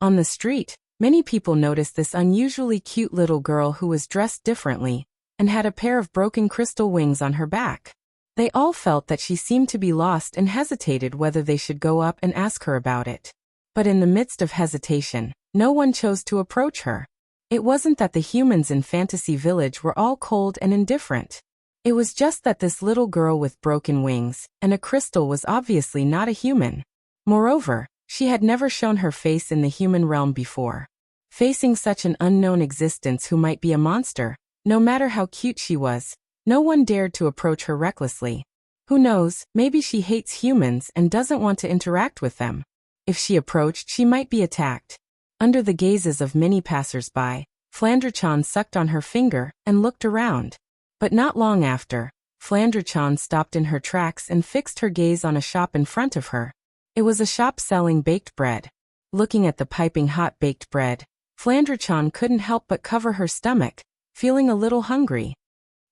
On the street, many people noticed this unusually cute little girl who was dressed differently and had a pair of broken crystal wings on her back. They all felt that she seemed to be lost and hesitated whether they should go up and ask her about it. But in the midst of hesitation, no one chose to approach her. It wasn't that the humans in Fantasy Village were all cold and indifferent. It was just that this little girl with broken wings and a crystal was obviously not a human. Moreover, she had never shown her face in the human realm before. Facing such an unknown existence who might be a monster, no matter how cute she was, no one dared to approach her recklessly. Who knows, maybe she hates humans and doesn't want to interact with them. If she approached, she might be attacked. Under the gazes of many passers-by, Flandrachan sucked on her finger and looked around. But not long after, Flandrachan stopped in her tracks and fixed her gaze on a shop in front of her. It was a shop selling baked bread. Looking at the piping hot baked bread, Flandre-chan couldn't help but cover her stomach, feeling a little hungry.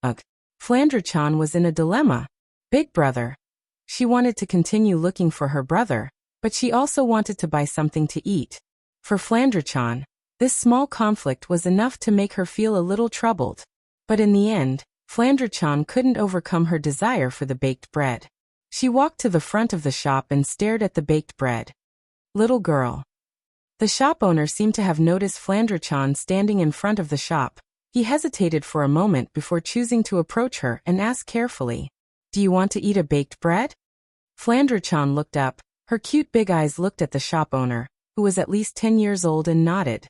Ugh. Flandre-chan was in a dilemma. Big brother. She wanted to continue looking for her brother, but she also wanted to buy something to eat. For Flandre-chan, this small conflict was enough to make her feel a little troubled. But in the end, Flandre-chan couldn't overcome her desire for the baked bread. She walked to the front of the shop and stared at the baked bread. Little girl. The shop owner seemed to have noticed Flandre-chan standing in front of the shop. He hesitated for a moment before choosing to approach her and ask carefully, "Do you want to eat a baked bread?" Flandre-chan looked up. Her cute big eyes looked at the shop owner, who was at least 10 years old, and nodded.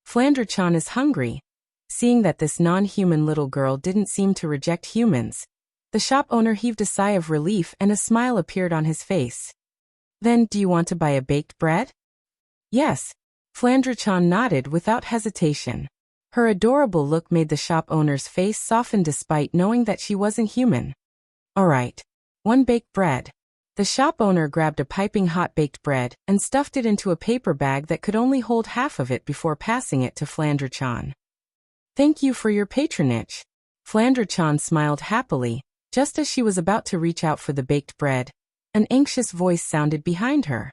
Flandre-chan is hungry. Seeing that this non-human little girl didn't seem to reject humans, the shop owner heaved a sigh of relief and a smile appeared on his face. "Then, do you want to buy a baked bread?" "Yes." Flandre-chan nodded without hesitation. Her adorable look made the shop owner's face soften despite knowing that she wasn't human. "All right. 1 baked bread." The shop owner grabbed a piping hot baked bread and stuffed it into a paper bag that could only hold half of it before passing it to Flandre-chan. "Thank you for your patronage." Flandre-chan smiled happily. Just as she was about to reach out for the baked bread, an anxious voice sounded behind her.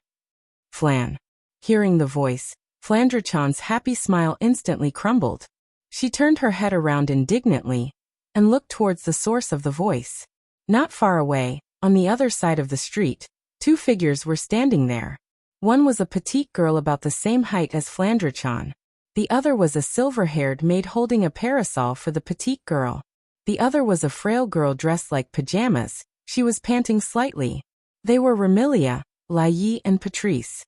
"Flan." Hearing the voice, Flandre-chan's happy smile instantly crumbled. She turned her head around indignantly and looked towards the source of the voice. Not far away, on the other side of the street, 2 figures were standing there. One was a petite girl about the same height as Flandre-chan. The other was a silver-haired maid holding a parasol for the petite girl. The other was a frail girl dressed like pajamas. She was panting slightly. They were Remilia, Lai, and Patrice.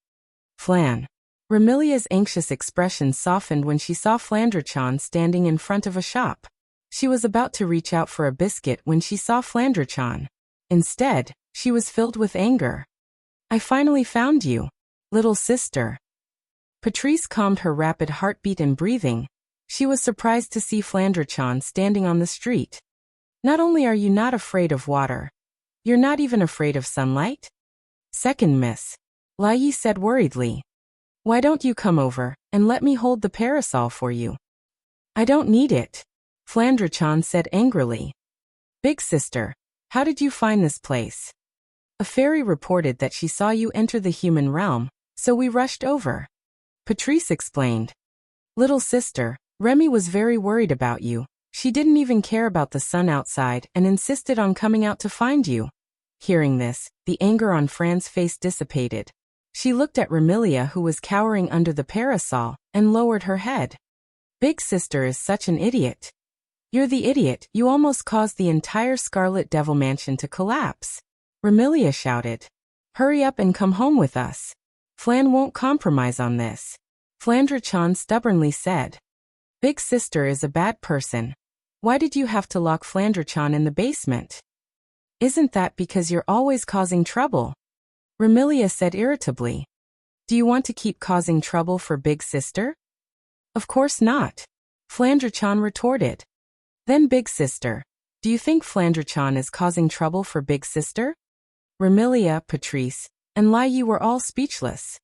"Flan." Remilia's anxious expression softened when she saw Flandre-chan standing in front of a shop. She was about to reach out for a biscuit when she saw Flandre-chan. Instead, she was filled with anger. "I finally found you, little sister." Patrice calmed her rapid heartbeat and breathing. She was surprised to see Flandre-chan standing on the street. "Not only are you not afraid of water, you're not even afraid of sunlight?" "Second, miss," Lai said worriedly. "Why don't you come over and let me hold the parasol for you?" "I don't need it," Flandre-chan said angrily. "Big sister, how did you find this place?" "A fairy reported that she saw you enter the human realm, so we rushed over," Patrice explained. "Little sister, Remy was very worried about you. She didn't even care about the sun outside and insisted on coming out to find you." Hearing this, the anger on Fran's face dissipated. She looked at Remilia, who was cowering under the parasol, and lowered her head. "Big sister is such an idiot." "You're the idiot. You almost caused the entire Scarlet Devil Mansion to collapse," Remilia shouted. "Hurry up and come home with us. Flan won't compromise on this," Flandre-chan stubbornly said. "Big sister is a bad person. Why did you have to lock Flandre-chan in the basement?" "Isn't that because you're always causing trouble?" Remilia said irritably. "Do you want to keep causing trouble for big sister?" "Of course not," Flandre-chan retorted. "Then big sister, do you think Flandre-chan is causing trouble for big sister?" Remilia, Patrice, and Lai were all speechless.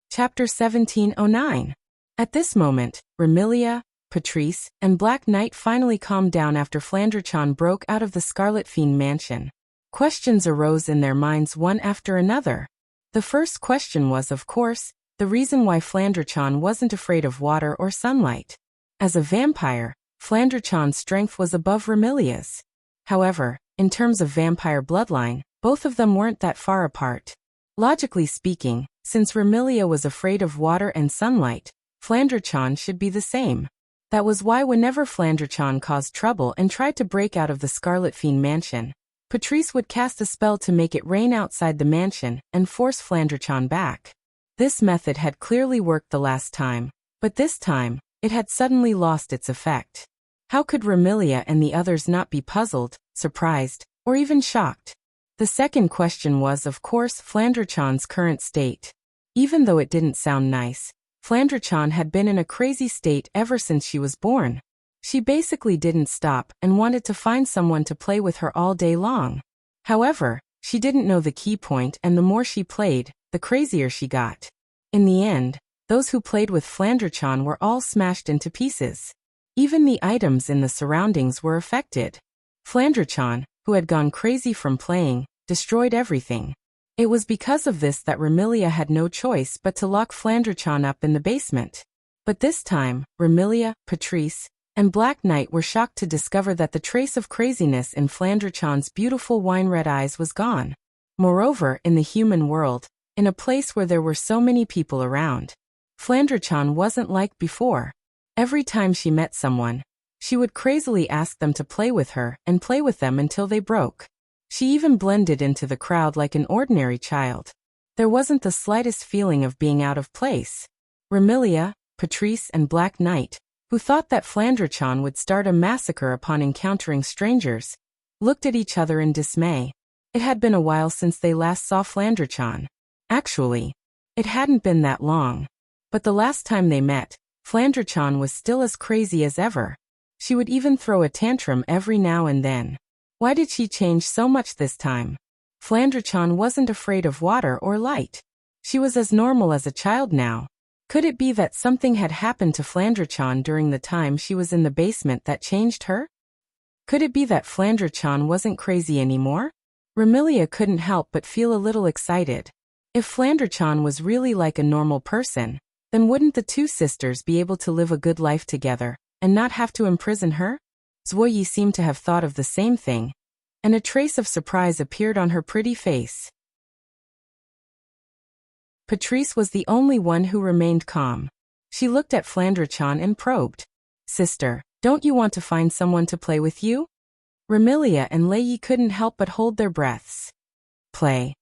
Chapter 1709. At this moment, Remilia, Patrice, and Black Knight finally calmed down after Flandre-chan broke out of the Scarlet Fiend mansion. Questions arose in their minds one after another. The first question was, of course, the reason why Flandre-chan wasn't afraid of water or sunlight. As a vampire, Flandre-chan's strength was above Remilia's. However, in terms of vampire bloodline, both of them weren't that far apart. Logically speaking, since Remilia was afraid of water and sunlight, Flandre-chan should be the same. That was why whenever Flandre-chan caused trouble and tried to break out of the Scarlet Fiend mansion, Patrice would cast a spell to make it rain outside the mansion and force Flandre-chan back. This method had clearly worked the last time, but this time, it had suddenly lost its effect. How could Remilia and the others not be puzzled, surprised, or even shocked? The second question was, of course, Flandre-chan's current state. Even though it didn't sound nice, Flandre-chan had been in a crazy state ever since she was born. She basically didn't stop and wanted to find someone to play with her all day long. However, she didn't know the key point, and the more she played, the crazier she got. In the end, those who played with Flandre-chan were all smashed into pieces. Even the items in the surroundings were affected. Flandre-chan, who had gone crazy from playing, destroyed everything. It was because of this that Remilia had no choice but to lock Flandre-chan up in the basement. But this time, Remilia, Patrice, and Black Knight were shocked to discover that the trace of craziness in Flandre-chan's beautiful wine-red eyes was gone. Moreover, in the human world, in a place where there were so many people around, Flandre-chan wasn't like before. Every time she met someone, she would crazily ask them to play with her and play with them until they broke. She even blended into the crowd like an ordinary child. There wasn't the slightest feeling of being out of place. Remilia, Patrice, and Black Knight, who thought that Flandre-chan would start a massacre upon encountering strangers, looked at each other in dismay. It had been a while since they last saw Flandre-chan. Actually, it hadn't been that long. But the last time they met, Flandre-chan was still as crazy as ever. She would even throw a tantrum every now and then. Why did she change so much this time? Flandre-chan wasn't afraid of water or light. She was as normal as a child now. Could it be that something had happened to Flandre-chan during the time she was in the basement that changed her? Could it be that Flandre-chan wasn't crazy anymore? Remilia couldn't help but feel a little excited. If Flandre-chan was really like a normal person, then wouldn't the two sisters be able to live a good life together and not have to imprison her? Zwoyi seemed to have thought of the same thing, and a trace of surprise appeared on her pretty face. Patrice was the only one who remained calm. She looked at Flandre-chan and probed. "Sister, don't you want to find someone to play with you?" Remilia and Lei couldn't help but hold their breaths. Play.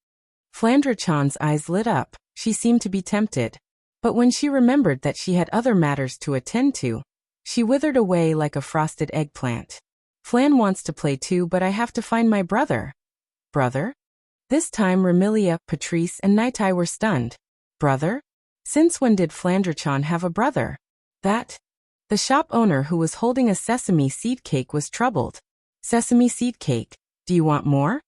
Flandre-chan's eyes lit up. She seemed to be tempted. But when she remembered that she had other matters to attend to, she withered away like a frosted eggplant. "Flan wants to play too, but I have to find my brother." Brother? This time Remilia, Patrice, and Nightai were stunned. Brother? Since when did Flandre-chan have a brother? That? The shop owner, who was holding a sesame seed cake, was troubled. "Sesame seed cake, do you want more?"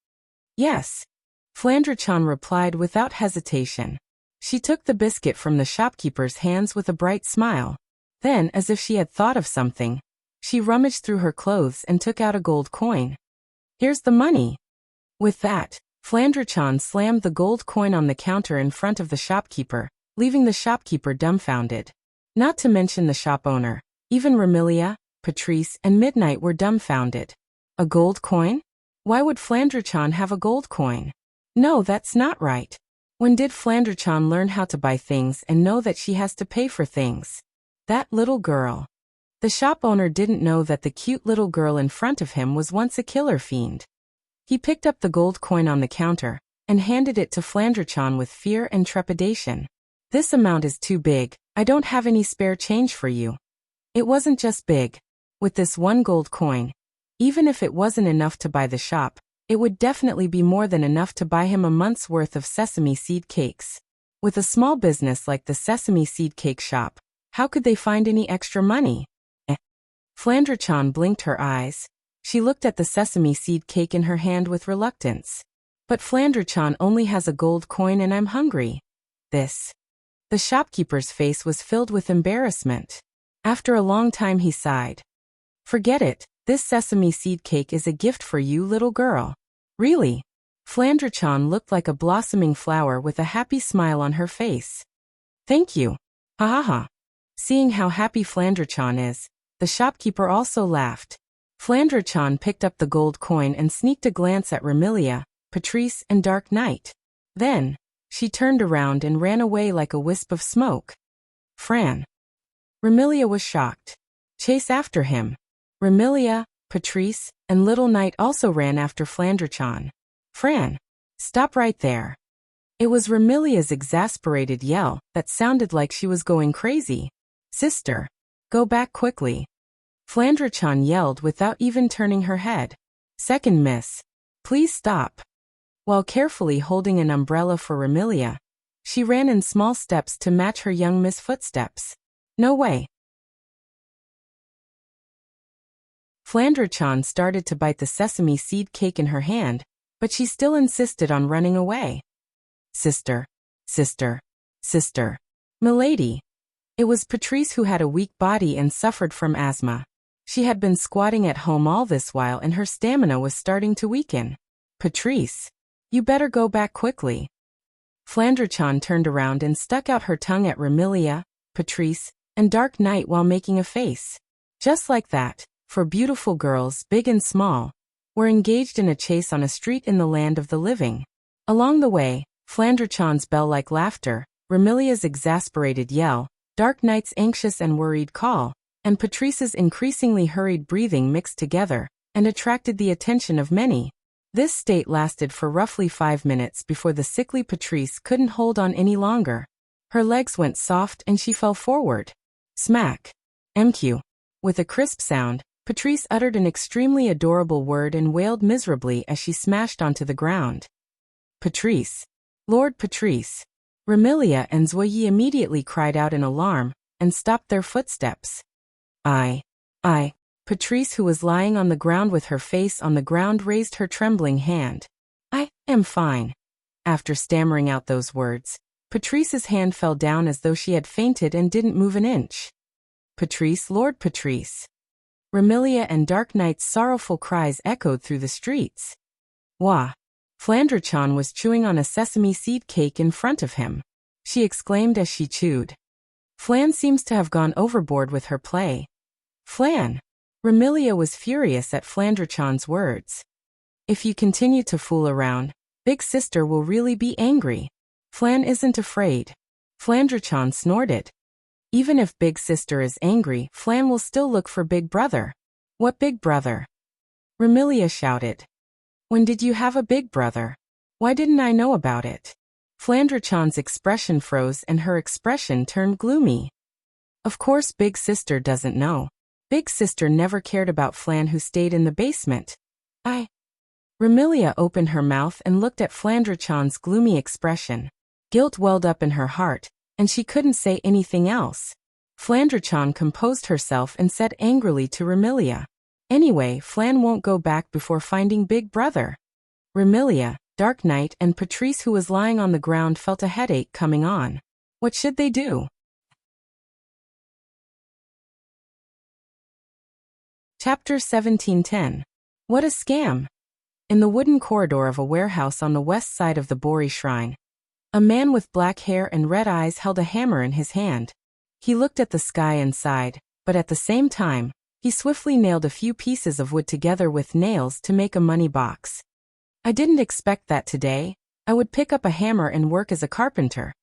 "Yes." Flandre-chan replied without hesitation. She took the biscuit from the shopkeeper's hands with a bright smile. Then, as if she had thought of something, she rummaged through her clothes and took out a gold coin. "Here's the money." With that, Flandre-chan slammed the gold coin on the counter in front of the shopkeeper, leaving the shopkeeper dumbfounded. Not to mention the shop owner, even Remilia, Patrice, and Midnight were dumbfounded. A gold coin? Why would Flandre-chan have a gold coin? No, that's not right. When did Flandre-chan learn how to buy things and know that she has to pay for things? That little girl. The shop owner didn't know that the cute little girl in front of him was once a killer fiend. He picked up the gold coin on the counter and handed it to Flandre-chan with fear and trepidation. "This amount is too big. I don't have any spare change for you." It wasn't just big. With this one gold coin, even if it wasn't enough to buy the shop, it would definitely be more than enough to buy him a month's worth of sesame seed cakes. With a small business like the sesame seed cake shop, how could they find any extra money? Flandre-chan blinked her eyes. She looked at the sesame seed cake in her hand with reluctance. "But Flandre-chan only has a gold coin and I'm hungry." This. The shopkeeper's face was filled with embarrassment. After a long time he sighed. "Forget it, this sesame seed cake is a gift for you, little girl." "Really?" Flandre-chan looked like a blossoming flower with a happy smile on her face. "Thank you. Ha ha ha." Seeing how happy Flandre-chan is, the shopkeeper also laughed. Flandre-chan picked up the gold coin and sneaked a glance at Remilia, Patrice, and Dark Knight. Then, she turned around and ran away like a wisp of smoke. "Fran." Remilia was shocked. "Chase after him." Remilia, Patrice, and Little Knight also ran after Flandre-chan. "Fran, stop right there." It was Remilia's exasperated yell that sounded like she was going crazy. "Sister, go back quickly." Flandre-chan yelled without even turning her head. "Second miss. Please stop." While carefully holding an umbrella for Remilia, she ran in small steps to match her young miss footsteps. "No way." Flandre-chan started to bite the sesame seed cake in her hand, but she still insisted on running away. Sister, sister, sister. Milady. It was Patrice who had a weak body and suffered from asthma. She had been squatting at home all this while and her stamina was starting to weaken. Patrice. You better go back quickly. Flandre-chan turned around and stuck out her tongue at Remilia, Patrice, and Dark Knight while making a face. Just like that, four beautiful girls, big and small, were engaged in a chase on a street in the land of the living. Along the way, Flandre-chan's bell-like laughter, Remilia's exasperated yell, Dark Knight's anxious and worried call, and Patrice's increasingly hurried breathing mixed together, and attracted the attention of many. This state lasted for roughly 5 minutes before the sickly Patrice couldn't hold on any longer. Her legs went soft and she fell forward. Smack. MQ. With a crisp sound, Patrice uttered an extremely adorable word and wailed miserably as she smashed onto the ground. Patrice. Lord Patrice. Remilia and Zoe immediately cried out in alarm, and stopped their footsteps. I. Patrice, who was lying on the ground with her face on the ground, raised her trembling hand. I am fine. After stammering out those words, Patrice's hand fell down as though she had fainted and didn't move an inch. Patrice, Lord Patrice. Remilia and Dark Knight's sorrowful cries echoed through the streets. Wah! Flandre-chan was chewing on a sesame seed cake in front of him. She exclaimed as she chewed. Flan seems to have gone overboard with her play. Flan! Remilia was furious at Flandre-chan's words. If you continue to fool around, Big Sister will really be angry. Flan isn't afraid. Flandre-chan snorted. Even if Big Sister is angry, Flan will still look for Big Brother. What Big Brother? Remilia shouted. When did you have a big brother? Why didn't I know about it? Flandre-chan's expression froze and her expression turned gloomy. Of course Big Sister doesn't know. Big Sister never cared about Flan, who stayed in the basement. Remilia opened her mouth and looked at Flandre-chan's gloomy expression. Guilt welled up in her heart, and she couldn't say anything else. Flandre-chan composed herself and said angrily to Remilia. Anyway, Flan won't go back before finding Big Brother. Remilia, Dark Knight, and Patrice, who was lying on the ground, felt a headache coming on. What should they do? Chapter 1710. What a scam! In the wooden corridor of a warehouse on the west side of the Bori Shrine, a man with black hair and red eyes held a hammer in his hand. He looked at the sky and sighed, but at the same time, he swiftly nailed a few pieces of wood together with nails to make a money box. I didn't expect that today. I would pick up a hammer and work as a carpenter.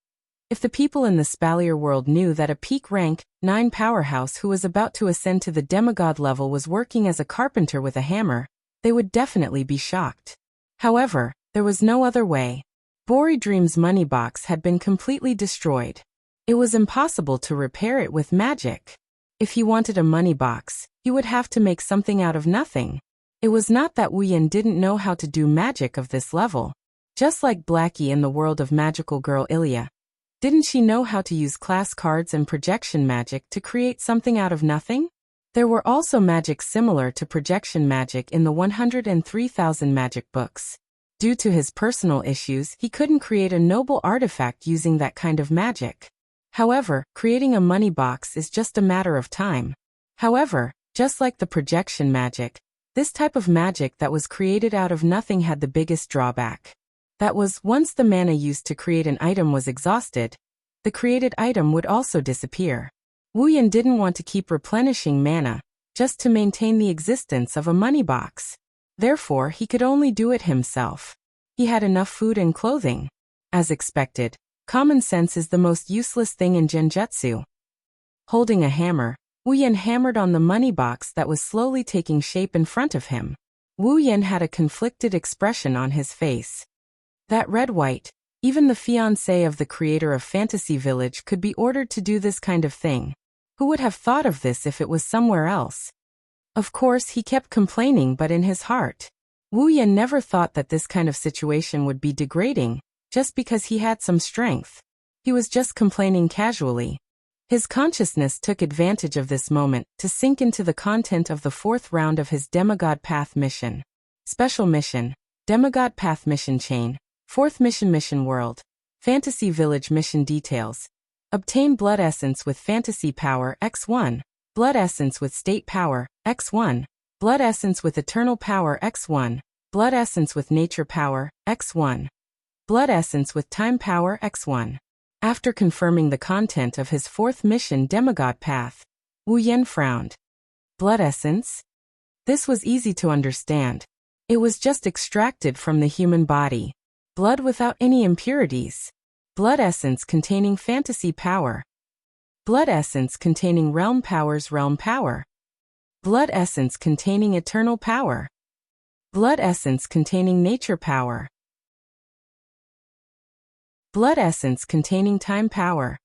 If the people in the Spalier world knew that a peak rank 9 powerhouse who was about to ascend to the demigod level was working as a carpenter with a hammer, they would definitely be shocked. However, there was no other way. Bori Dream's money box had been completely destroyed. It was impossible to repair it with magic. If he wanted a money box, he would have to make something out of nothing. It was not that Wu Yin didn't know how to do magic of this level. Just like Blackie in the world of magical girl Ilya. Didn't she know how to use class cards and projection magic to create something out of nothing? There were also magics similar to projection magic in the 103,000 magic books. Due to his personal issues, he couldn't create a noble artifact using that kind of magic. However, creating a money box is just a matter of time. However, just like the projection magic, this type of magic that was created out of nothing had the biggest drawback. That was, once the mana used to create an item was exhausted, the created item would also disappear. Wu Yin didn't want to keep replenishing mana, just to maintain the existence of a money box. Therefore, he could only do it himself. He had enough food and clothing. As expected, common sense is the most useless thing in genjutsu. Holding a hammer, Wu Yin hammered on the money box that was slowly taking shape in front of him. Wu Yin had a conflicted expression on his face. That red-white, even the fiancé of the creator of Fantasy Village could be ordered to do this kind of thing. Who would have thought of this if it was somewhere else? Of course, he kept complaining, but in his heart, Wu Yin never thought that this kind of situation would be degrading, just because he had some strength. He was just complaining casually. His consciousness took advantage of this moment to sink into the content of the fourth round of his Demigod Path mission. Special mission, Demigod Path mission chain, fourth mission mission world, Fantasy Village mission details. Obtain blood essence with fantasy power x1, blood essence with state power x1, blood essence with eternal power x1, blood essence with nature power x1, blood essence with time power x1. After confirming the content of his fourth mission Demigod Path, Wu Yan frowned. Blood essence? This was easy to understand. It was just extracted from the human body. Blood without any impurities. Blood essence containing fantasy power. Blood essence containing realm powers realm power. Blood essence containing eternal power. Blood essence containing nature power. Blood essence containing time power.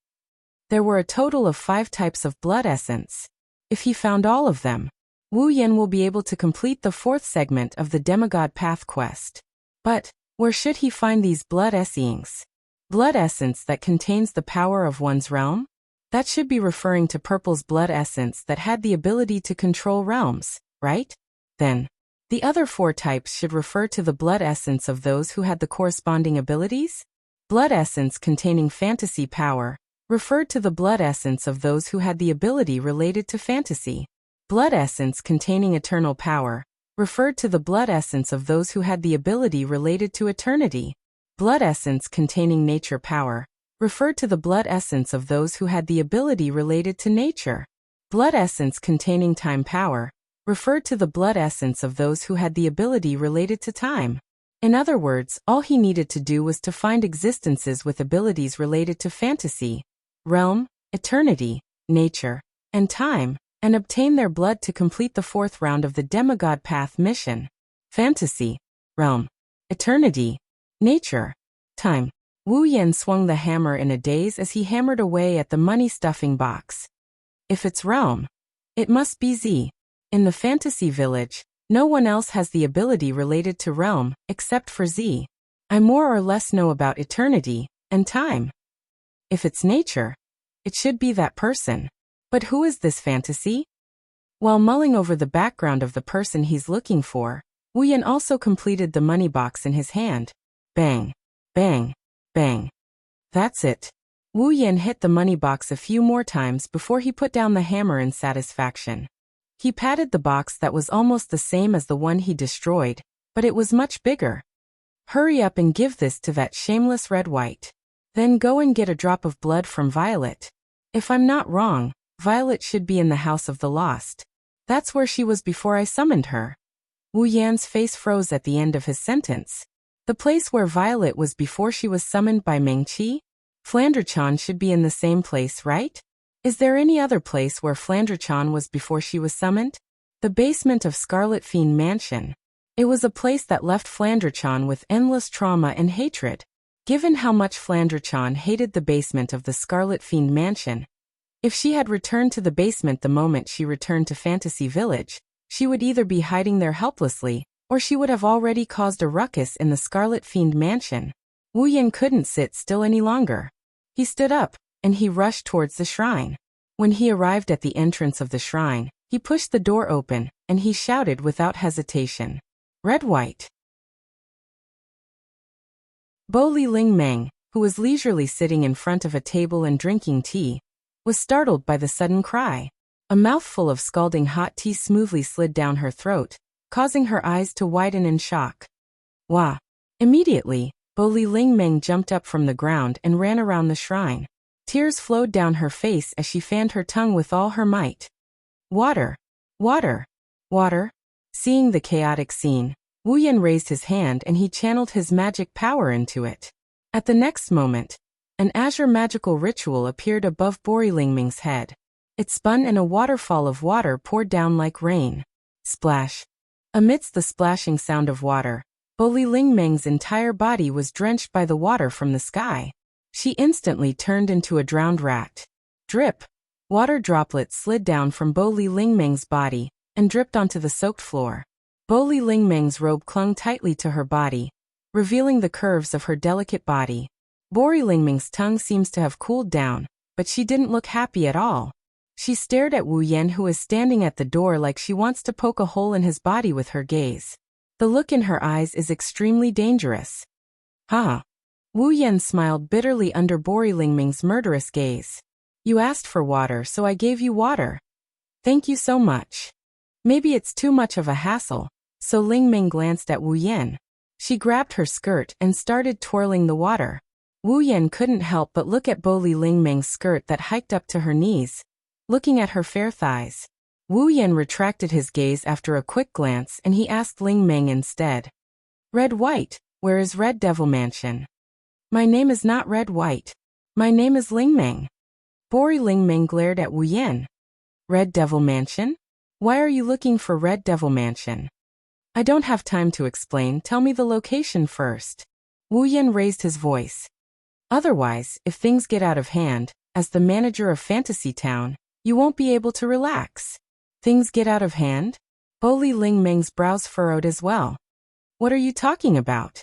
There were a total of 5 types of blood essence. If he found all of them, Wu Yan will be able to complete the 4th segment of the Demigod Path quest. But, where should he find these blood essence? Blood essence that contains the power of one's realm? That should be referring to Purple's blood essence that had the ability to control realms, right? Then, the other 4 types should refer to the blood essence of those who had the corresponding abilities? Blood essence containing fantasy power referred to the blood essence of those who had the ability related to fantasy. Blood essence containing eternal power referred to the blood essence of those who had the ability related to eternity. Blood essence containing nature power referred to the blood essence of those who had the ability related to nature. Blood essence containing time power referred to the blood essence of those who had the ability related to time. In other words, all he needed to do was to find existences with abilities related to fantasy, realm, eternity, nature, and time, and obtain their blood to complete the 4th round of the Demigod Path mission. Fantasy, realm, eternity, nature, time. Wu Yan swung the hammer in a daze as he hammered away at the money-stuffing box. If it's realm, it must be Z. In the fantasy village, no one else has the ability related to realm, except for Z. I more or less know about eternity and time. If it's nature, it should be that person. But who is this fantasy? While mulling over the background of the person he's looking for, Wu Yan also completed the money box in his hand. Bang, bang, bang. That's it. Wu Yan hit the money box a few more times before he put down the hammer in satisfaction. He patted the box that was almost the same as the one he destroyed, but it was much bigger. Hurry up and give this to that shameless red-white. Then go and get a drop of blood from Violet. If I'm not wrong, Violet should be in the House of the Lost. That's where she was before I summoned her. Wu Yan's face froze at the end of his sentence. The place where Violet was before she was summoned by Meng-Chi? Flandre-chan should be in the same place, right? Is there any other place where Flandre-chan was before she was summoned? The basement of Scarlet Fiend Mansion. It was a place that left Flandre-chan with endless trauma and hatred. Given how much Flandre-chan hated the basement of the Scarlet Fiend Mansion, if she had returned to the basement the moment she returned to Fantasy Village, she would either be hiding there helplessly, or she would have already caused a ruckus in the Scarlet Fiend Mansion. Wu Yan couldn't sit still any longer. He stood up, and he rushed towards the shrine. When he arrived at the entrance of the shrine, he pushed the door open, and he shouted without hesitation. Red-white. Bo Li Ling Meng, who was leisurely sitting in front of a table and drinking tea, was startled by the sudden cry. A mouthful of scalding hot tea smoothly slid down her throat, causing her eyes to widen in shock. Wah! Immediately, Bo Li Ling Meng jumped up from the ground and ran around the shrine. Tears flowed down her face as she fanned her tongue with all her might. Water! Water! Water! Seeing the chaotic scene, Wu Yan raised his hand and he channeled his magic power into it. At the next moment, an azure magical ritual appeared above Bo Li Ling Meng's head. It spun and a waterfall of water poured down like rain. Splash! Amidst the splashing sound of water, Bo Li Ling Meng's entire body was drenched by the water from the sky. She instantly turned into a drowned rat. Drip! Water droplets slid down from Bo Li Ling Meng's body and dripped onto the soaked floor. Bo Li Ling Meng's robe clung tightly to her body, revealing the curves of her delicate body. Bo Li Ling Meng's tongue seems to have cooled down, but she didn't look happy at all. She stared at Wu Yan, who is standing at the door like she wants to poke a hole in his body with her gaze. The look in her eyes is extremely dangerous. Ha! Wu Yan smiled bitterly under Bori Lingming's murderous gaze. You asked for water, so I gave you water. Thank you so much. Maybe it's too much of a hassle, so Lingming glanced at Wu Yan. She grabbed her skirt and started twirling the water. Wu Yan couldn't help but look at Boli Lingming's skirt that hiked up to her knees, looking at her fair thighs. Wu Yan retracted his gaze after a quick glance and he asked Lingming instead. Red White, where is Red Devil Mansion? My name is not Red White. My name is Lingming. Bori Lingming glared at Wu Yan. Red Devil Mansion? Why are you looking for Red Devil Mansion? I don't have time to explain, tell me the location first. Wu Yan raised his voice. Otherwise, if things get out of hand, as the manager of Fantasy Town, you won't be able to relax. Things get out of hand? Boli Lingming's brows furrowed as well. What are you talking about?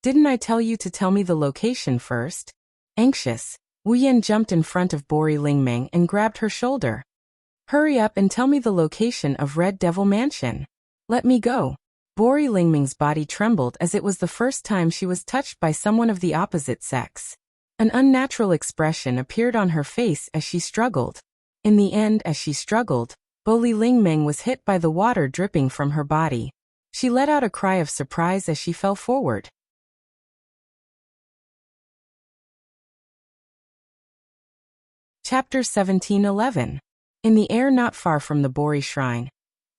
Didn't I tell you to tell me the location first? Anxious, Wu Yan jumped in front of Bori Lingming and grabbed her shoulder. Hurry up and tell me the location of Red Devil Mansion. Let me go. Bori Lingming's body trembled as it was the first time she was touched by someone of the opposite sex. An unnatural expression appeared on her face as she struggled. In the end, as she struggled, Boli Lingming was hit by the water dripping from her body. She let out a cry of surprise as she fell forward. Chapter 17:11. In the air not far from the Bori Shrine,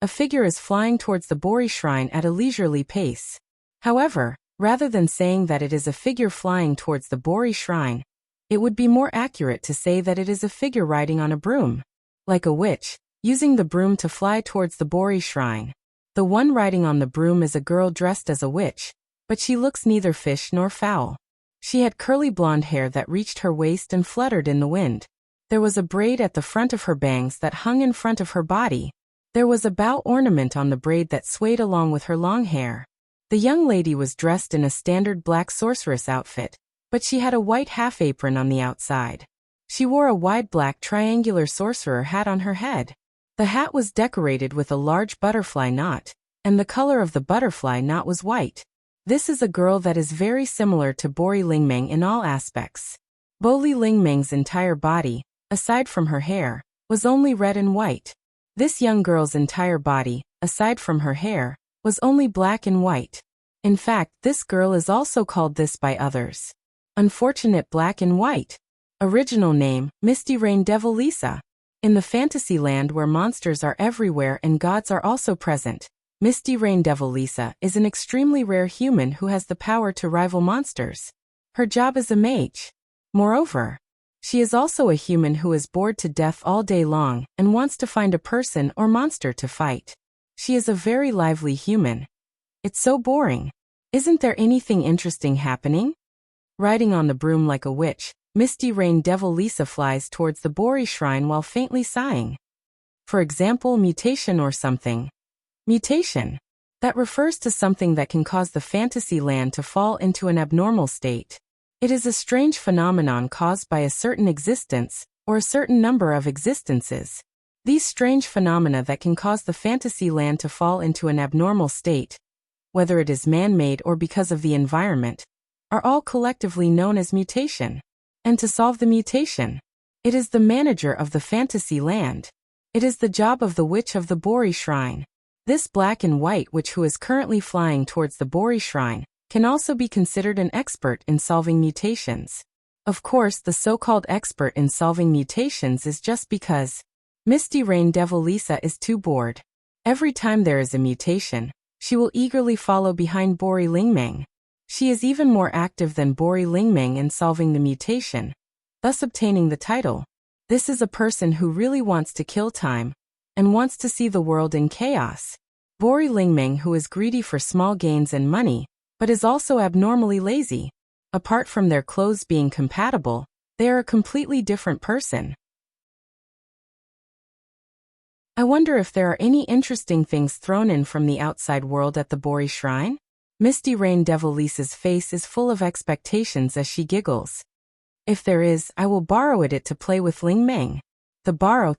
a figure is flying towards the Bori Shrine at a leisurely pace. However, rather than saying that it is a figure flying towards the Bori Shrine, it would be more accurate to say that it is a figure riding on a broom. Like a witch, using the broom to fly towards the Bori Shrine. The one riding on the broom is a girl dressed as a witch, but she looks neither fish nor fowl. She had curly blonde hair that reached her waist and fluttered in the wind. There was a braid at the front of her bangs that hung in front of her body. There was a bow ornament on the braid that swayed along with her long hair. The young lady was dressed in a standard black sorceress outfit, but she had a white half-apron on the outside. She wore a wide black triangular sorcerer hat on her head. The hat was decorated with a large butterfly knot, and the color of the butterfly knot was white. This is a girl that is very similar to Bori Lingming in all aspects. Boli Lingming's entire body, aside from her hair, was only red and white. This young girl's entire body, aside from her hair, was only black and white. In fact, this girl is also called this by others. Unfortunate Black and White. Original name, Misty Rain Devil Lisa. In the fantasy land where monsters are everywhere and gods are also present, Misty Rain Devil Lisa is an extremely rare human who has the power to rival monsters. Her job is a mage. Moreover, she is also a human who is bored to death all day long and wants to find a person or monster to fight. She is a very lively human. It's so boring. Isn't there anything interesting happening? Riding on the broom like a witch, Misty Rain Devil Lisa flies towards the Bori Shrine while faintly sighing. For example, mutation or something. Mutation. That refers to something that can cause the fantasy land to fall into an abnormal state. It is a strange phenomenon caused by a certain existence, or a certain number of existences. These strange phenomena that can cause the fantasy land to fall into an abnormal state, whether it is man-made or because of the environment, are all collectively known as mutation. And to solve the mutation, it is the manager of the fantasy land. It is the job of the witch of the Bori Shrine. This black and white witch who is currently flying towards the Bori Shrine can also be considered an expert in solving mutations. Of course, the so-called expert in solving mutations is just because Misty Rain Devil Lisa is too bored. Every time there is a mutation, she will eagerly follow behind Bori Lingming. She is even more active than Bori Lingming in solving the mutation, thus obtaining the title. This is a person who really wants to kill time and wants to see the world in chaos. Bori Lingming, who is greedy for small gains and money, but is also abnormally lazy. Apart from their clothes being compatible, they are a completely different person. I wonder if there are any interesting things thrown in from the outside world at the Bori Shrine? Misty Rain Devil Lisa's face is full of expectations as she giggles. If there is, I will borrow it to play with Ling Meng. The borrow.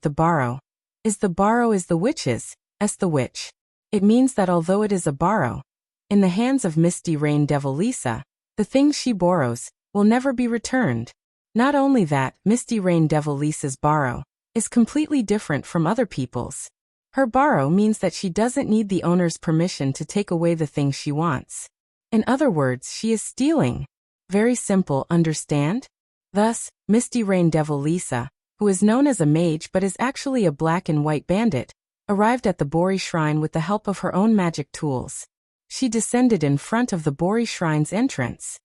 Is the witch's, the witch. It means that although it is a borrow, in the hands of Misty Rain Devil Lisa, the things she borrows will never be returned. Not only that, Misty Rain Devil Lisa's borrow is completely different from other people's. Her borrow means that she doesn't need the owner's permission to take away the things she wants. In other words, she is stealing. Very simple, understand? Thus, Misty Rain Devil Lisa, who is known as a mage but is actually a black and white bandit, arrived at the Bori Shrine with the help of her own magic tools. She descended in front of the Bori Shrine's entrance.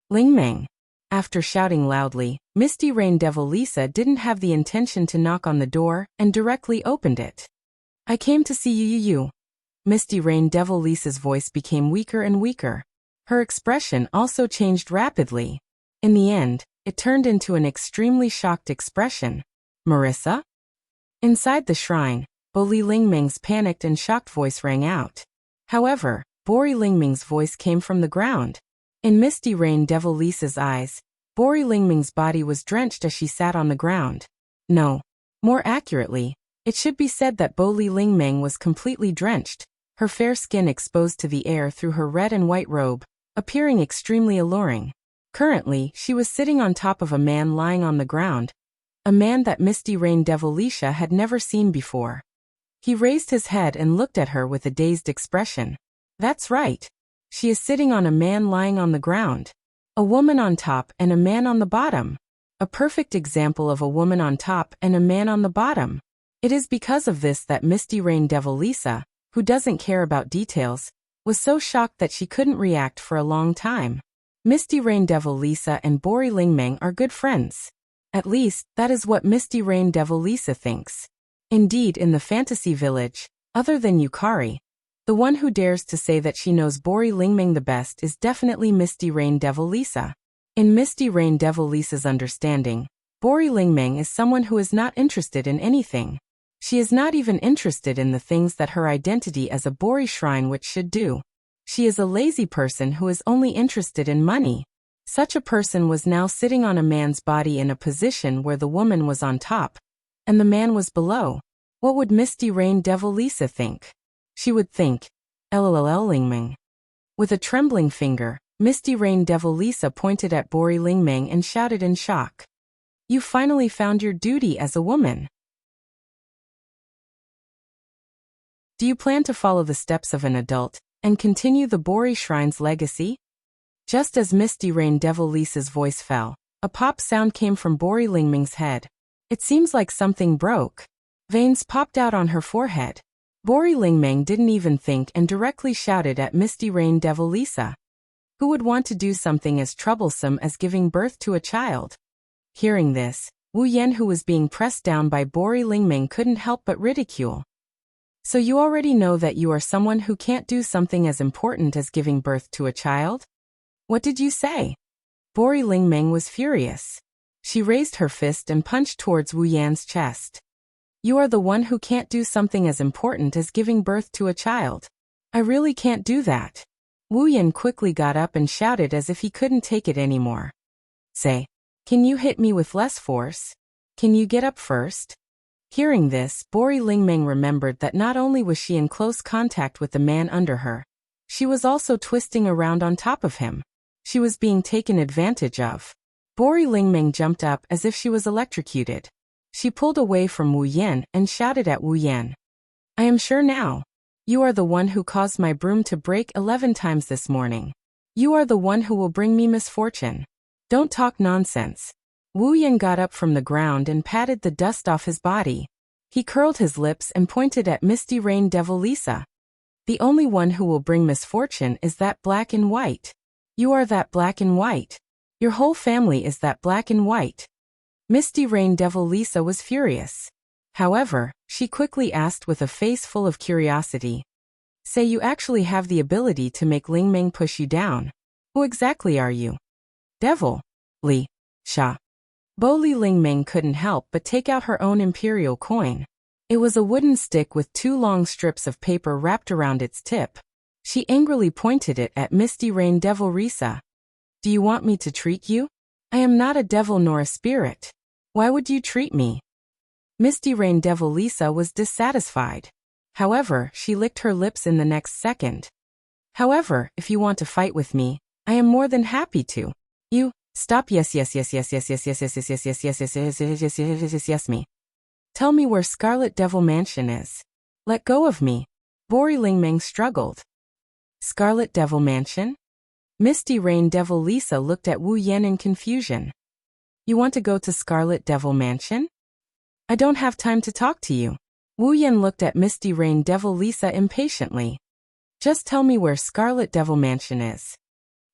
Ling Meng. After shouting loudly, Misty Rain Devil Lisa didn't have the intention to knock on the door and directly opened it. I came to see you. Misty Rain Devil Lisa's voice became weaker and weaker. Her expression also changed rapidly. In the end, it turned into an extremely shocked expression. Marissa? Inside the shrine, Bori Ling Meng's panicked and shocked voice rang out. However, Bori Ling Meng's voice came from the ground. In Misty Rain Devil Lisa's eyes, Bori Ling Meng's body was drenched as she sat on the ground. No. More accurately, it should be said that Bori Ling Meng was completely drenched, her fair skin exposed to the air through her red and white robe, appearing extremely alluring. Currently, she was sitting on top of a man lying on the ground, a man that Misty Rain Devil Lisa had never seen before. He raised his head and looked at her with a dazed expression. That's right. She is sitting on a man lying on the ground. A woman on top and a man on the bottom. A perfect example of a woman on top and a man on the bottom. It is because of this that Misty Rain Devil Lisa, who doesn't care about details, was so shocked that she couldn't react for a long time. Misty Rain Devil Lisa and Bori Ling Meng are good friends. At least, that is what Misty Rain Devil Lisa thinks. Indeed, in the fantasy village, other than Yukari, the one who dares to say that she knows Bori Ling Meng the best is definitely Misty Rain Devil Lisa. In Misty Rain Devil Lisa's understanding, Bori Ling Meng is someone who is not interested in anything. She is not even interested in the things that her identity as a Bori Shrine witch should do. She is a lazy person who is only interested in money. Such a person was now sitting on a man's body in a position where the woman was on top, and the man was below. What would Misty Rain Devil Lisa think? She would think, LLL Ling Meng. With a trembling finger, Misty Rain Devil Lisa pointed at Bori Ling Meng and shouted in shock. You finally found your duty as a woman. Do you plan to follow the steps of an adult and continue the Bori Shrine's legacy? Just as Misty Rain Devil Lisa's voice fell, a pop sound came from Bori Ling Meng's head. It seems like something broke. Veins popped out on her forehead. Bori Ling Meng didn't even think and directly shouted at Misty Rain Devil Lisa. Who would want to do something as troublesome as giving birth to a child? Hearing this, Wu Yan, who was being pressed down by Bori Ling Meng, couldn't help but ridicule. So you already know that you are someone who can't do something as important as giving birth to a child? What did you say? Bori Ling Meng was furious. She raised her fist and punched towards Wu Yan's chest. You are the one who can't do something as important as giving birth to a child. I really can't do that. Wu Yan quickly got up and shouted as if he couldn't take it anymore. Say, can you hit me with less force? Can you get up first? Hearing this, Bori Ling Meng remembered that not only was she in close contact with the man under her, she was also twisting around on top of him. She was being taken advantage of. Bori Ling Meng jumped up as if she was electrocuted. She pulled away from Wu Yan and shouted at Wu Yan. I am sure now. You are the one who caused my broom to break 11 times this morning. You are the one who will bring me misfortune. Don't talk nonsense. Wu Yan got up from the ground and patted the dust off his body. He curled his lips and pointed at Misty Rain Devil Lisa. The only one who will bring misfortune is that black and white. You are that black and white. Your whole family is that black and white. Misty Rain Devil Lisa was furious. However, she quickly asked with a face full of curiosity. Say you actually have the ability to make Ling Meng push you down. Who exactly are you? Devil. Li. Sha. Bori Ling Meng couldn't help but take out her own imperial coin. It was a wooden stick with 2 long strips of paper wrapped around its tip. She angrily pointed it at Misty Rain Devil Lisa. Do you want me to treat you? I am not a devil nor a spirit. Why would you treat me? Misty Rain Devil Lisa was dissatisfied. However, she licked her lips in the next second. However, if you want to fight with me, I am more than happy to. You, stop yes me. Tell me where Scarlet Devil Mansion is. Let go of me. Bori Lingmeng struggled. Scarlet Devil Mansion? Misty Rain Devil Lisa looked at Wu Yan in confusion. You want to go to Scarlet Devil Mansion? I don't have time to talk to you. Wu Yan looked at Misty Rain Devil Lisa impatiently. Just tell me where Scarlet Devil Mansion is.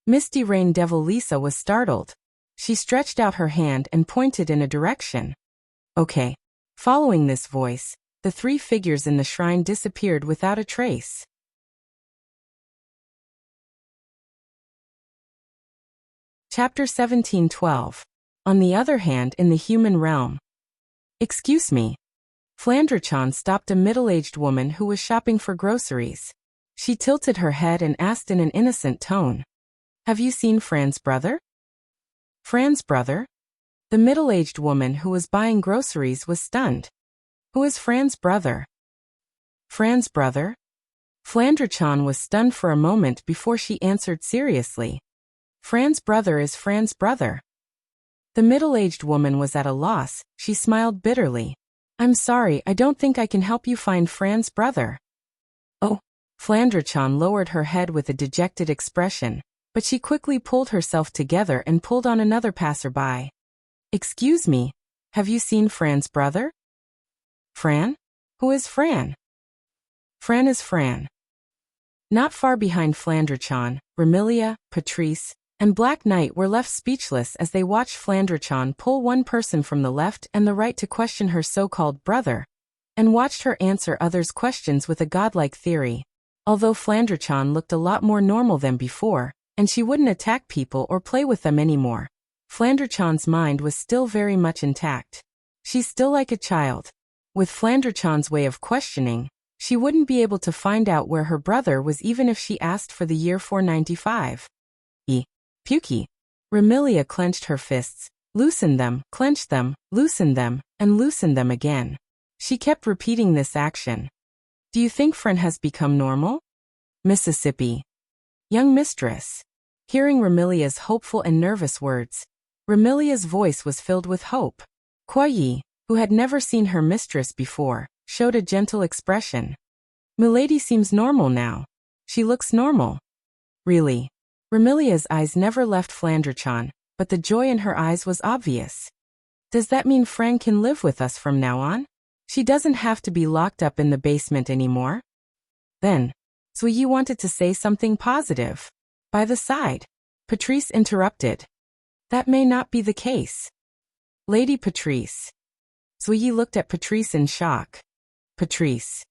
Misty Rain Devil Lisa was startled. She stretched out her hand and pointed in a direction. Okay. Following this voice, the three figures in the shrine disappeared without a trace. Chapter 17:12. On the other hand, in the human realm. Excuse me. Flandre-chan stopped a middle-aged woman who was shopping for groceries. She tilted her head and asked in an innocent tone. Have you seen Fran's brother? Fran's brother? The middle-aged woman who was buying groceries was stunned. Who is Fran's brother? Fran's brother? Flandre-chan was stunned for a moment before she answered seriously. Fran's brother is Fran's brother. The middle-aged woman was at a loss. She smiled bitterly. I'm sorry, I don't think I can help you find Fran's brother. Oh. Flandre-chan lowered her head with a dejected expression, but she quickly pulled herself together and pulled on another passerby. Excuse me, have you seen Fran's brother? Fran? Who is Fran? Fran is Fran. Not far behind Flandre-chan, Remilia, Patrice, and Black Knight were left speechless as they watched Flandre-chan pull one person from the left and the right to question her so-called brother, and watched her answer others' questions with a godlike theory. Although Flandre-chan looked a lot more normal than before, and she wouldn't attack people or play with them anymore, Flandre-chan's mind was still very much intact. She's still like a child. With Flandre-chan's way of questioning, she wouldn't be able to find out where her brother was even if she asked for the year 495. Puki. Remilia clenched her fists, loosened them, clenched them, loosened them, and loosened them again. She kept repeating this action. Do you think Fran has become normal? Mississippi. Young mistress. Hearing Remilia's hopeful and nervous words, Remilia's voice was filled with hope. Kuai, who had never seen her mistress before, showed a gentle expression. Milady seems normal now. She looks normal. Really? Remilia's eyes never left Flandre-chan, but the joy in her eyes was obvious. Does that mean Fran can live with us from now on? She doesn't have to be locked up in the basement anymore? Then, Suyi wanted to say something positive. By the side, Patrice interrupted. That may not be the case. Lady Patrice. Suyi looked at Patrice in shock. Patrice.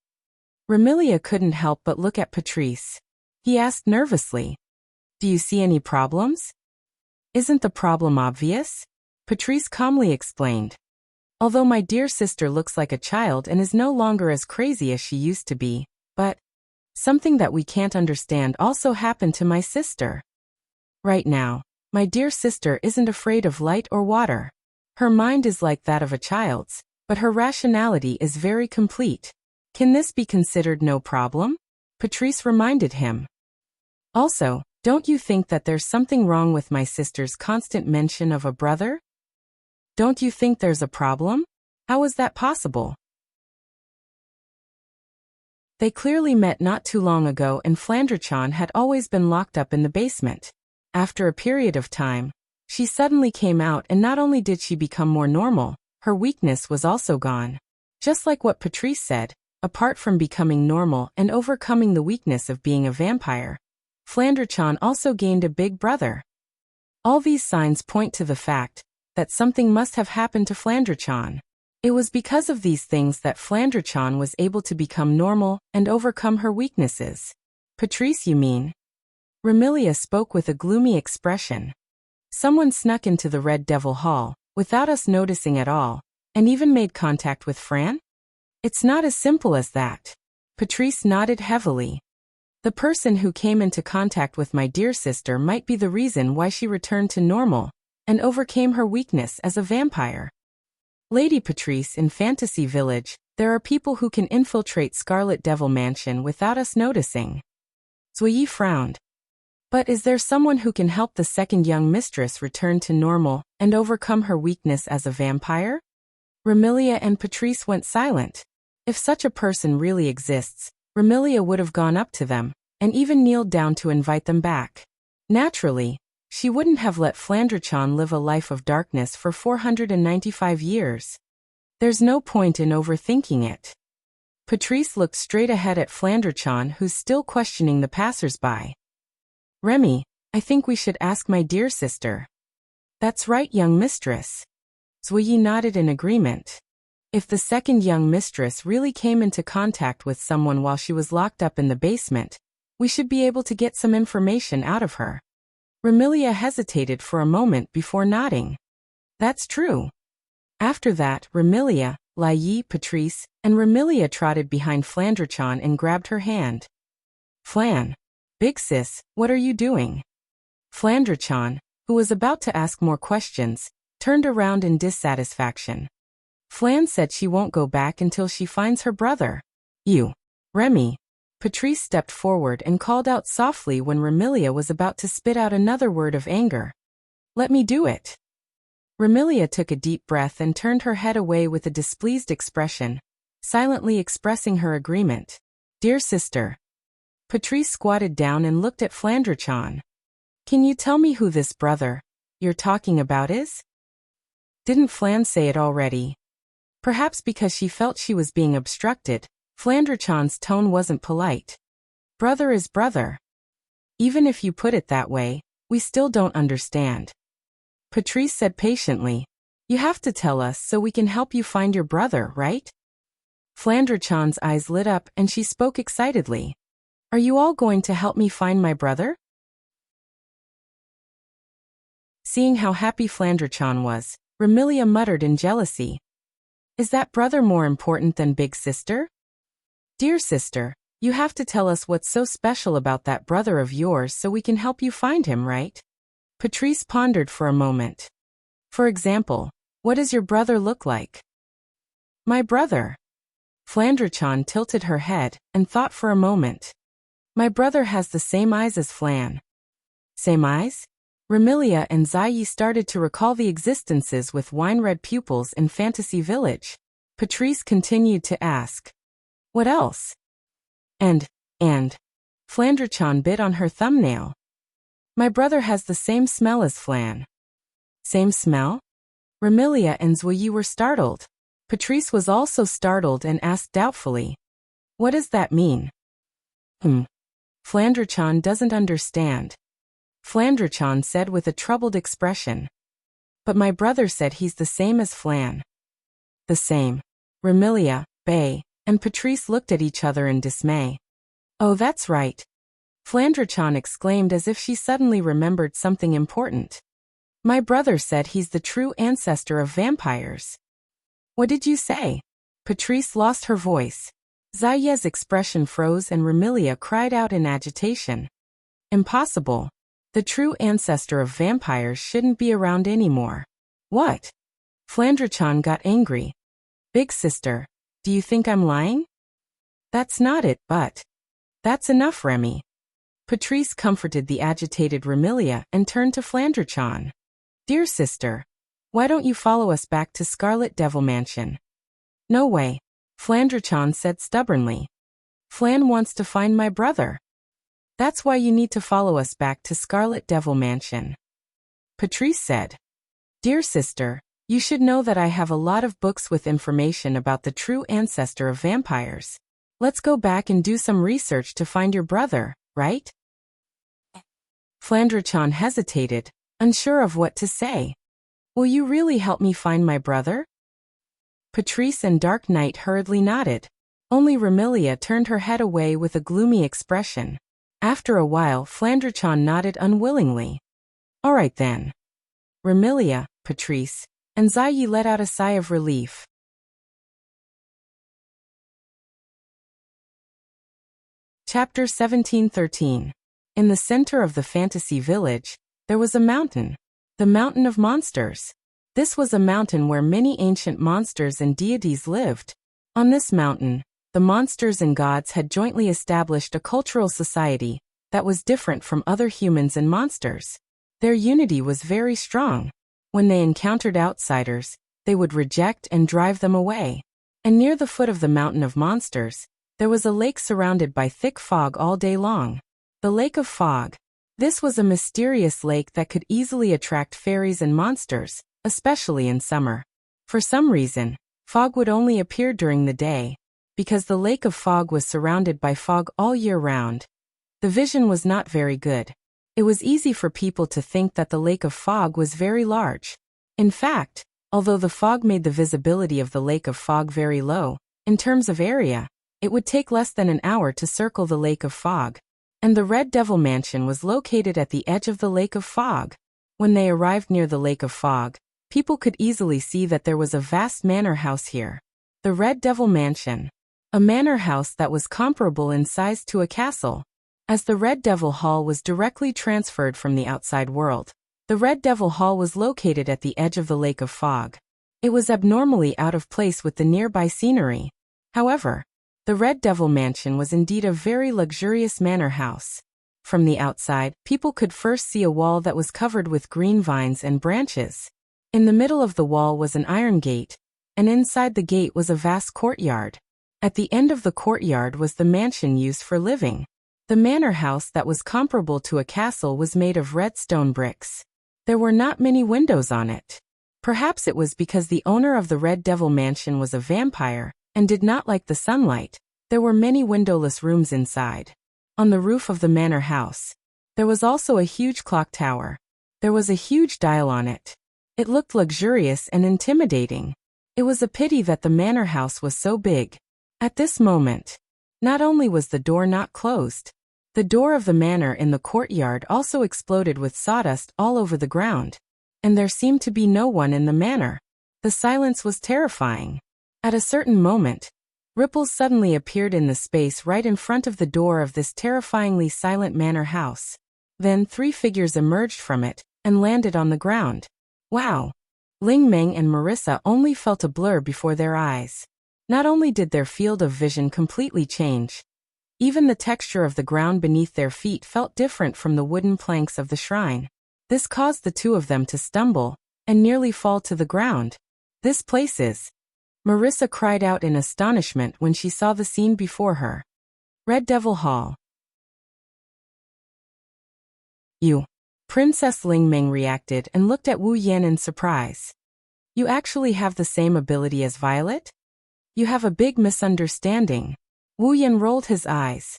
Remilia couldn't help but look at Patrice. He asked nervously. Do you see any problems? Isn't the problem obvious? Patrice calmly explained. Although my dear sister looks like a child and is no longer as crazy as she used to be, but something that we can't understand also happened to my sister. Right now, my dear sister isn't afraid of light or water. Her mind is like that of a child's, but her rationality is very complete. Can this be considered no problem? Patrice reminded him. Also, don't you think that there's something wrong with my sister's constant mention of a brother? Don't you think there's a problem? How is that possible? They clearly met not too long ago and Flandre-chan had always been locked up in the basement. After a period of time, she suddenly came out and not only did she become more normal, her weakness was also gone. Just like what Patrice said, apart from becoming normal and overcoming the weakness of being a vampire, Flandre-chan also gained a big brother. All these signs point to the fact that something must have happened to Flandre-chan. It was because of these things that Flandre-chan was able to become normal and overcome her weaknesses. Patrice, you mean? Remilia spoke with a gloomy expression. Someone snuck into the Red Devil Hall, without us noticing at all, and even made contact with Fran? It's not as simple as that. Patrice nodded heavily. The person who came into contact with my dear sister might be the reason why she returned to normal, and overcame her weakness as a vampire. Lady Patrice, in Fantasy Village, there are people who can infiltrate Scarlet Devil Mansion without us noticing. Zui frowned. But is there someone who can help the second young mistress return to normal and overcome her weakness as a vampire? Remilia and Patrice went silent. If such a person really exists, Remilia would have gone up to them, and even kneeled down to invite them back. Naturally, she wouldn't have let Flandre-chan live a life of darkness for 495 years. There's no point in overthinking it. Patrice looked straight ahead at Flandre-chan, who's still questioning the passers-by. Remy, I think we should ask my dear sister. That's right, young mistress. Zui nodded in agreement. If the second young mistress really came into contact with someone while she was locked up in the basement, we should be able to get some information out of her. Remilia hesitated for a moment before nodding. That's true. After that, Remilia, Lai, Patrice, and Remilia trotted behind Flandre-chan and grabbed her hand. Flan. Big sis, what are you doing? Flandre-chan, who was about to ask more questions, turned around in dissatisfaction. Flan said she won't go back until she finds her brother. You. Remy. Patrice stepped forward and called out softly when Remilia was about to spit out another word of anger. Let me do it. Remilia took a deep breath and turned her head away with a displeased expression, silently expressing her agreement. Dear sister. Patrice squatted down and looked at Flandre-chan. Can you tell me who this brother you're talking about is? Didn't Flan say it already? Perhaps because she felt she was being obstructed, Flandre-chan's tone wasn't polite. Brother is brother. Even if you put it that way, we still don't understand. Patrice said patiently. You have to tell us so we can help you find your brother, right? Flandre-chan's eyes lit up and she spoke excitedly. Are you all going to help me find my brother? Seeing how happy Flandre-chan was, Remilia muttered in jealousy. Is that brother more important than big sister? Dear sister, you have to tell us what's so special about that brother of yours so we can help you find him, right? Patrice pondered for a moment. For example, what does your brother look like? My brother. Flandre-chan tilted her head and thought for a moment. My brother has the same eyes as Flan. Same eyes? Remilia and Zai started to recall the existences with wine-red pupils in Fantasy Village. Patrice continued to ask. What else? And. Flandre-chan bit on her thumbnail. My brother has the same smell as Flan. Same smell? Remilia and Zui were startled. Patrice was also startled and asked doubtfully. What does that mean? Flandre-chan doesn't understand. Flandre-chan said with a troubled expression. But my brother said he's the same as Flan. The same. Remilia, Bae, and Patrice looked at each other in dismay. Oh, that's right. Flandre-chan exclaimed as if she suddenly remembered something important. My brother said he's the true ancestor of vampires. What did you say? Patrice lost her voice. Zaya's expression froze and Remilia cried out in agitation. Impossible. The true ancestor of vampires shouldn't be around anymore. What? Flandre-chan got angry. Big sister, do you think I'm lying? That's not it, but. That's enough, Remy. Patrice comforted the agitated Remilia and turned to Flandre-chan. Dear sister, why don't you follow us back to Scarlet Devil Mansion? No way. Flandre-chan said stubbornly. Flan wants to find my brother. That's why you need to follow us back to Scarlet Devil Mansion. Patrice said. Dear sister, you should know that I have a lot of books with information about the true ancestor of vampires. Let's go back and do some research to find your brother, right? Flandre-chan hesitated, unsure of what to say. Will you really help me find my brother? Patrice and Dark Knight hurriedly nodded. Only Remilia turned her head away with a gloomy expression. After a while, Flandre-chan nodded unwillingly. All right then. Remilia, Patrice, and Zai let out a sigh of relief. Chapter 1713. In the center of the fantasy village, there was a mountain. The Mountain of Monsters. This was a mountain where many ancient monsters and deities lived. On this mountain, the monsters and gods had jointly established a cultural society that was different from other humans and monsters. Their unity was very strong. When they encountered outsiders, they would reject and drive them away. And near the foot of the Mountain of Monsters, there was a lake surrounded by thick fog all day long. The Lake of Fog. This was a mysterious lake that could easily attract fairies and monsters, especially in summer. For some reason, fog would only appear during the day. Because the Lake of Fog was surrounded by fog all year round, the vision was not very good. It was easy for people to think that the Lake of Fog was very large. In fact, although the fog made the visibility of the Lake of Fog very low, in terms of area, it would take less than an hour to circle the Lake of Fog. And the Red Devil Mansion was located at the edge of the Lake of Fog. When they arrived near the Lake of Fog, people could easily see that there was a vast manor house here. The Red Devil Mansion. A manor house that was comparable in size to a castle. As the Red Devil Hall was directly transferred from the outside world, the Red Devil Hall was located at the edge of the Lake of Fog. It was abnormally out of place with the nearby scenery. However, the Red Devil Mansion was indeed a very luxurious manor house. From the outside, people could first see a wall that was covered with green vines and branches. In the middle of the wall was an iron gate, and inside the gate was a vast courtyard. At the end of the courtyard was the mansion used for living. The manor house that was comparable to a castle was made of red stone bricks. There were not many windows on it. Perhaps it was because the owner of the Red Devil Mansion was a vampire and did not like the sunlight. There were many windowless rooms inside. On the roof of the manor house, there was also a huge clock tower. There was a huge dial on it. It looked luxurious and intimidating. It was a pity that the manor house was so big. At this moment, not only was the door not closed, the door of the manor in the courtyard also exploded with sawdust all over the ground, and there seemed to be no one in the manor. The silence was terrifying. At a certain moment, ripples suddenly appeared in the space right in front of the door of this terrifyingly silent manor house. Then 3 figures emerged from it and landed on the ground. Wow! Ling Meng and Marissa only felt a blur before their eyes. Not only did their field of vision completely change, even the texture of the ground beneath their feet felt different from the wooden planks of the shrine. This caused the 2 of them to stumble and nearly fall to the ground. This place is... Marissa cried out in astonishment when she saw the scene before her. Red Devil Hall. You. Princess Ling Meng reacted and looked at Wu Yan in surprise. You actually have the same ability as Violet? You have a big misunderstanding. Wu Yan rolled his eyes.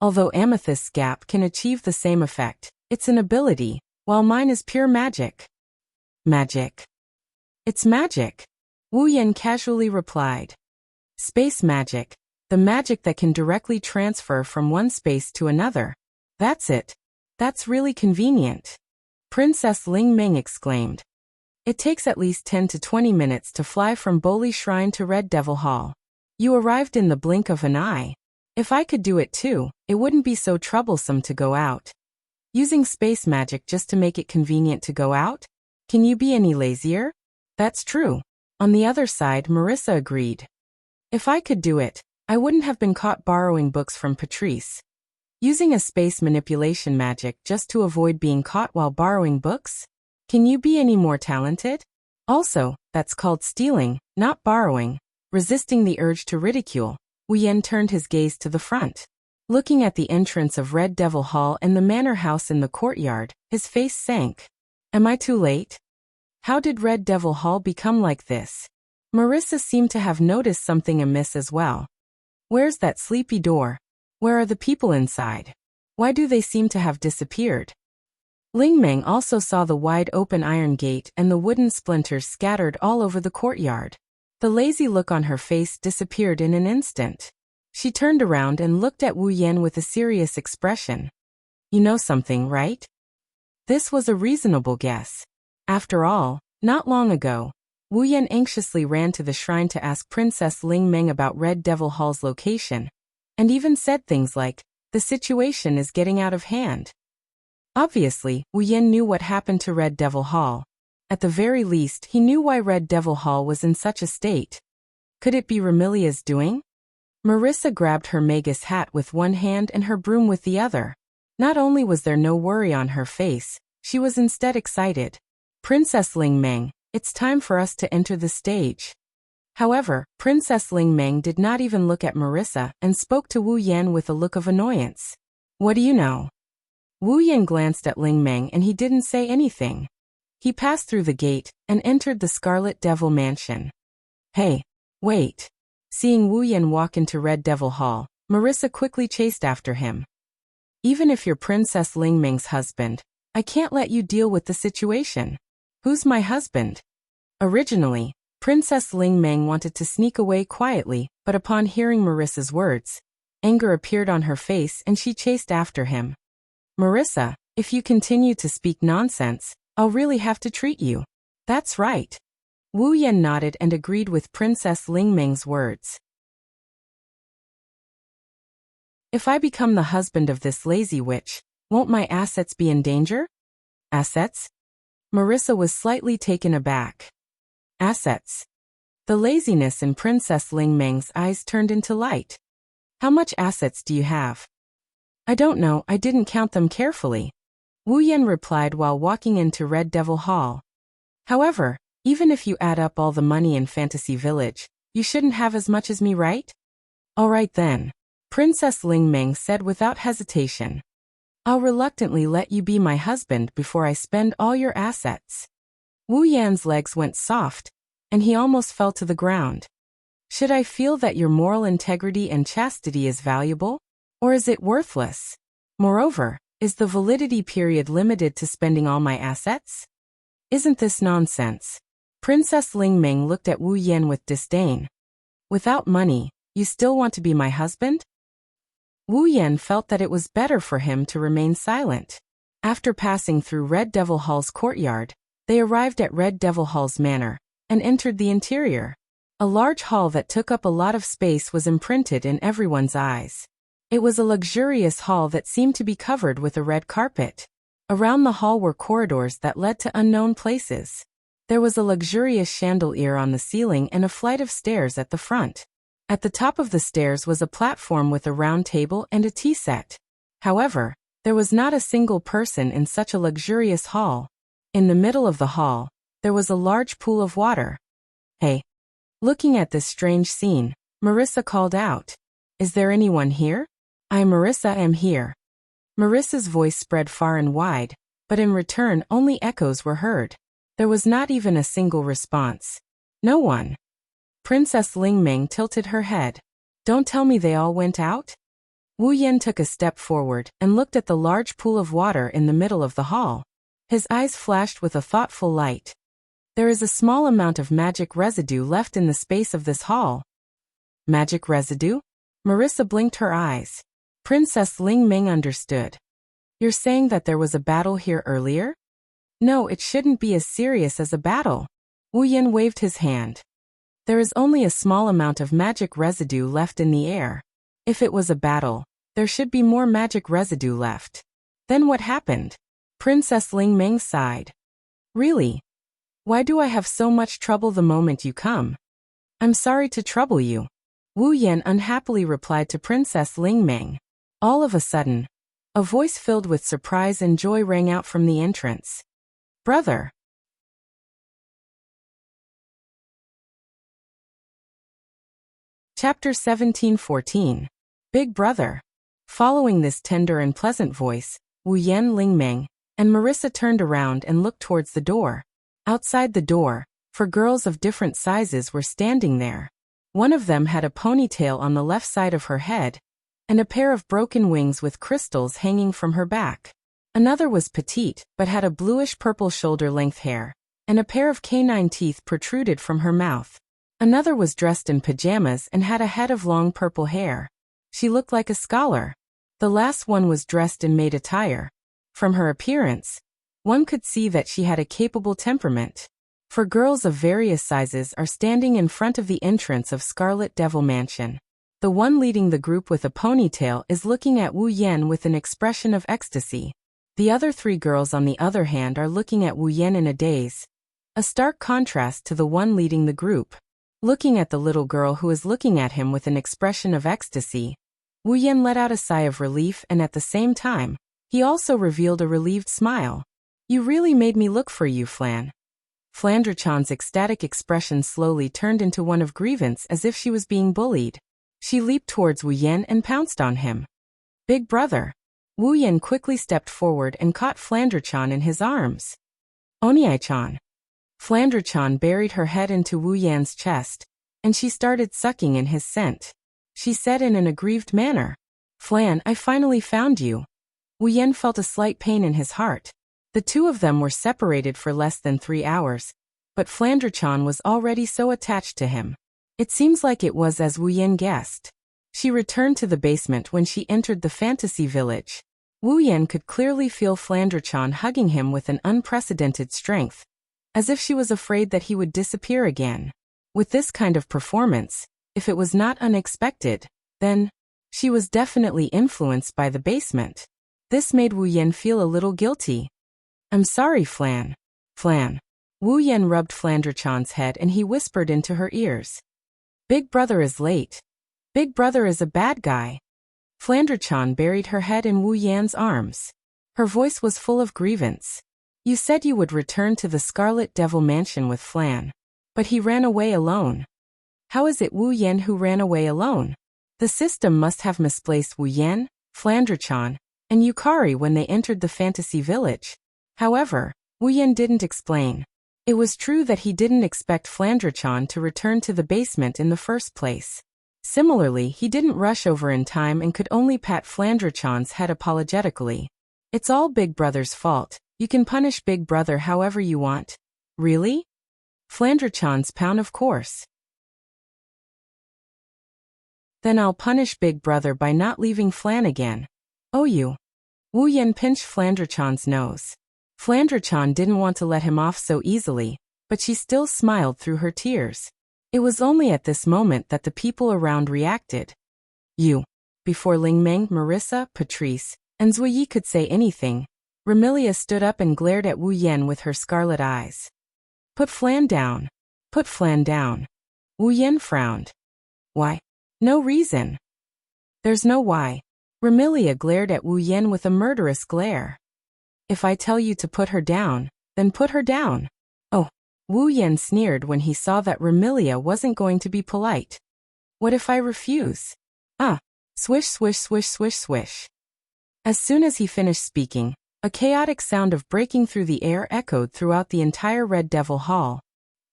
Although Amethyst's Gap can achieve the same effect, it's an ability, while mine is pure magic. Magic. It's magic. Wu Yan casually replied. Space magic. The magic that can directly transfer from one space to another. That's it. That's really convenient. Princess Ling Meng exclaimed. It takes at least 10 to 20 minutes to fly from Boli Shrine to Red Devil Hall. You arrived in the blink of an eye. If I could do it too, it wouldn't be so troublesome to go out. Using space magic just to make it convenient to go out? Can you be any lazier? That's true. On the other side, Marissa agreed. If I could do it, I wouldn't have been caught borrowing books from Patrice. Using a space manipulation magic just to avoid being caught while borrowing books? Can you be any more talented? Also, that's called stealing, not borrowing. Resisting the urge to ridicule, Wu Yan turned his gaze to the front. Looking at the entrance of Red Devil Hall and the manor house in the courtyard, his face sank. Am I too late? How did Red Devil Hall become like this? Marissa seemed to have noticed something amiss as well. Where's that sleepy door? Where are the people inside? Why do they seem to have disappeared? Ling Meng also saw the wide-open iron gate and the wooden splinters scattered all over the courtyard. The lazy look on her face disappeared in an instant. She turned around and looked at Wu Yan with a serious expression. You know something, right? This was a reasonable guess. After all, not long ago, Wu Yan anxiously ran to the shrine to ask Princess Ling Meng about Red Devil Hall's location, and even said things like, the situation is getting out of hand. Obviously, Wu Yin knew what happened to Red Devil Hall. At the very least, he knew why Red Devil Hall was in such a state. Could it be Remilia's doing? Marissa grabbed her Magus hat with one hand and her broom with the other. Not only was there no worry on her face, she was instead excited. Princess Ling Meng, it's time for us to enter the stage. However, Princess Ling Meng did not even look at Marissa and spoke to Wu Yan with a look of annoyance. What do you know? Wu Yan glanced at Ling Meng and he didn't say anything. He passed through the gate and entered the Scarlet Devil Mansion. Hey, wait. Seeing Wu Yan walk into Red Devil Hall, Marissa quickly chased after him. Even if you're Princess Ling Meng's husband, I can't let you deal with the situation. Who's my husband? Originally, Princess Ling Meng wanted to sneak away quietly, but upon hearing Marissa's words, anger appeared on her face and she chased after him. Marissa, if you continue to speak nonsense, I'll really have to treat you. That's right. Wu Yan nodded and agreed with Princess Ling Meng's words. If I become the husband of this lazy witch, won't my assets be in danger? Assets? Marissa was slightly taken aback. Assets. The laziness in Princess Ling Meng's eyes turned into light. How much assets do you have? I don't know, I didn't count them carefully. Wu Yan replied while walking into Red Devil Hall. However, even if you add up all the money in Fantasy Village, you shouldn't have as much as me, right? All right then. Princess Ling Meng said without hesitation. I'll reluctantly let you be my husband before I spend all your assets. Wu Yan's legs went soft, and he almost fell to the ground. Should I feel that your moral integrity and chastity is valuable? Or is it worthless? Moreover, is the validity period limited to spending all my assets? Isn't this nonsense? Princess Ling Meng looked at Wu Yan with disdain. Without money, you still want to be my husband? Wu Yan felt that it was better for him to remain silent. After passing through Red Devil Hall's courtyard, they arrived at Red Devil Hall's manor, and entered the interior. A large hall that took up a lot of space was imprinted in everyone's eyes. It was a luxurious hall that seemed to be covered with a red carpet. Around the hall were corridors that led to unknown places. There was a luxurious chandelier on the ceiling and a flight of stairs at the front. At the top of the stairs was a platform with a round table and a tea set. However, there was not a single person in such a luxurious hall. In the middle of the hall, there was a large pool of water. Hey! Looking at this strange scene, Marissa called out. Is there anyone here? Marissa am here. Marissa's voice spread far and wide, but in return only echoes were heard. There was not even a single response. No one. Princess Ling Meng tilted her head. Don't tell me they all went out? Wu Yan took a step forward and looked at the large pool of water in the middle of the hall. His eyes flashed with a thoughtful light. There is a small amount of magic residue left in the space of this hall. Magic residue? Marissa blinked her eyes. Princess Ling Meng understood. You're saying that there was a battle here earlier? No, it shouldn't be as serious as a battle. Wu Yan waved his hand. There is only a small amount of magic residue left in the air. If it was a battle, there should be more magic residue left. Then what happened? Princess Ling Meng sighed. Really? Why do I have so much trouble the moment you come? I'm sorry to trouble you. Wu Yan unhappily replied to Princess Ling Meng. All of a sudden, a voice filled with surprise and joy rang out from the entrance. Brother! Chapter 17:14. Big Brother. Following this tender and pleasant voice, Wu Yan, Ling Meng, and Marissa turned around and looked towards the door. Outside the door, 4 girls of different sizes were standing there. One of them had a ponytail on the left side of her head, and a pair of broken wings with crystals hanging from her back. Another was petite, but had a bluish-purple shoulder-length hair, and a pair of canine teeth protruded from her mouth. Another was dressed in pajamas and had a head of long purple hair. She looked like a scholar. The last one was dressed in maid attire. From her appearance, one could see that she had a capable temperament. 4 girls of various sizes are standing in front of the entrance of Scarlet Devil Mansion. The one leading the group with a ponytail is looking at Wu Yan with an expression of ecstasy. The other three girls on the other hand are looking at Wu Yan in a daze, a stark contrast to the one leading the group. Looking at the little girl who is looking at him with an expression of ecstasy, Wu Yan let out a sigh of relief, and at the same time, he also revealed a relieved smile. You really made me look for you, Flan. Flandre-chan's ecstatic expression slowly turned into one of grievance, as if she was being bullied. She leaped towards Wu Yan and pounced on him. Big brother. Wu Yan quickly stepped forward and caught Flandre-chan in his arms. Oniai-chan. Flandre-chan buried her head into Wu Yan's chest, and she started sucking in his scent. She said in an aggrieved manner, Flan, I finally found you. Wu Yan felt a slight pain in his heart. The two of them were separated for less than 3 hours, but Flandre-chan was already so attached to him. It seems like it was as Wu Yan guessed. She returned to the basement when she entered the fantasy village. Wu Yan could clearly feel Flandre-chan hugging him with an unprecedented strength, as if she was afraid that he would disappear again. With this kind of performance, if it was not unexpected, then she was definitely influenced by the basement. This made Wu Yan feel a little guilty. I'm sorry, Flan. Flan. Wu Yan rubbed Flandre-chan's head and he whispered into her ears. Big brother is late. Big brother is a bad guy. Flandre-chan buried her head in Wu Yan's arms. Her voice was full of grievance. You said you would return to the Scarlet Devil Mansion with Flan. But he ran away alone. How is it Wu Yan who ran away alone? The system must have misplaced Wu Yan, Flandre-chan, and Yukari when they entered the fantasy village. However, Wu Yan didn't explain. It was true that he didn't expect Flandre-chan to return to the basement in the first place. Similarly, he didn't rush over in time and could only pat Flandre-chan's head apologetically. It's all Big Brother's fault. You can punish Big Brother however you want. Really? Flandre-chan's pound, of course. Then I'll punish Big Brother by not leaving Flan again. Oh you. Wu Yan pinched Flandre-chan's nose. Flandre-chan didn't want to let him off so easily, but she still smiled through her tears. It was only at this moment that the people around reacted. You. Before Ling Meng, Marissa, Patrice, and Zuyi could say anything, Remilia stood up and glared at Wu Yan with her scarlet eyes. Put Flan down. Put Flan down. Wu Yan frowned. Why? No reason. There's no why. Remilia glared at Wu Yan with a murderous glare. If I tell you to put her down, then put her down. Oh. Wu Yan sneered when he saw that Remilia wasn't going to be polite. What if I refuse? Swish, swish, swish, swish, swish. As soon as he finished speaking, a chaotic sound of breaking through the air echoed throughout the entire Red Devil Hall.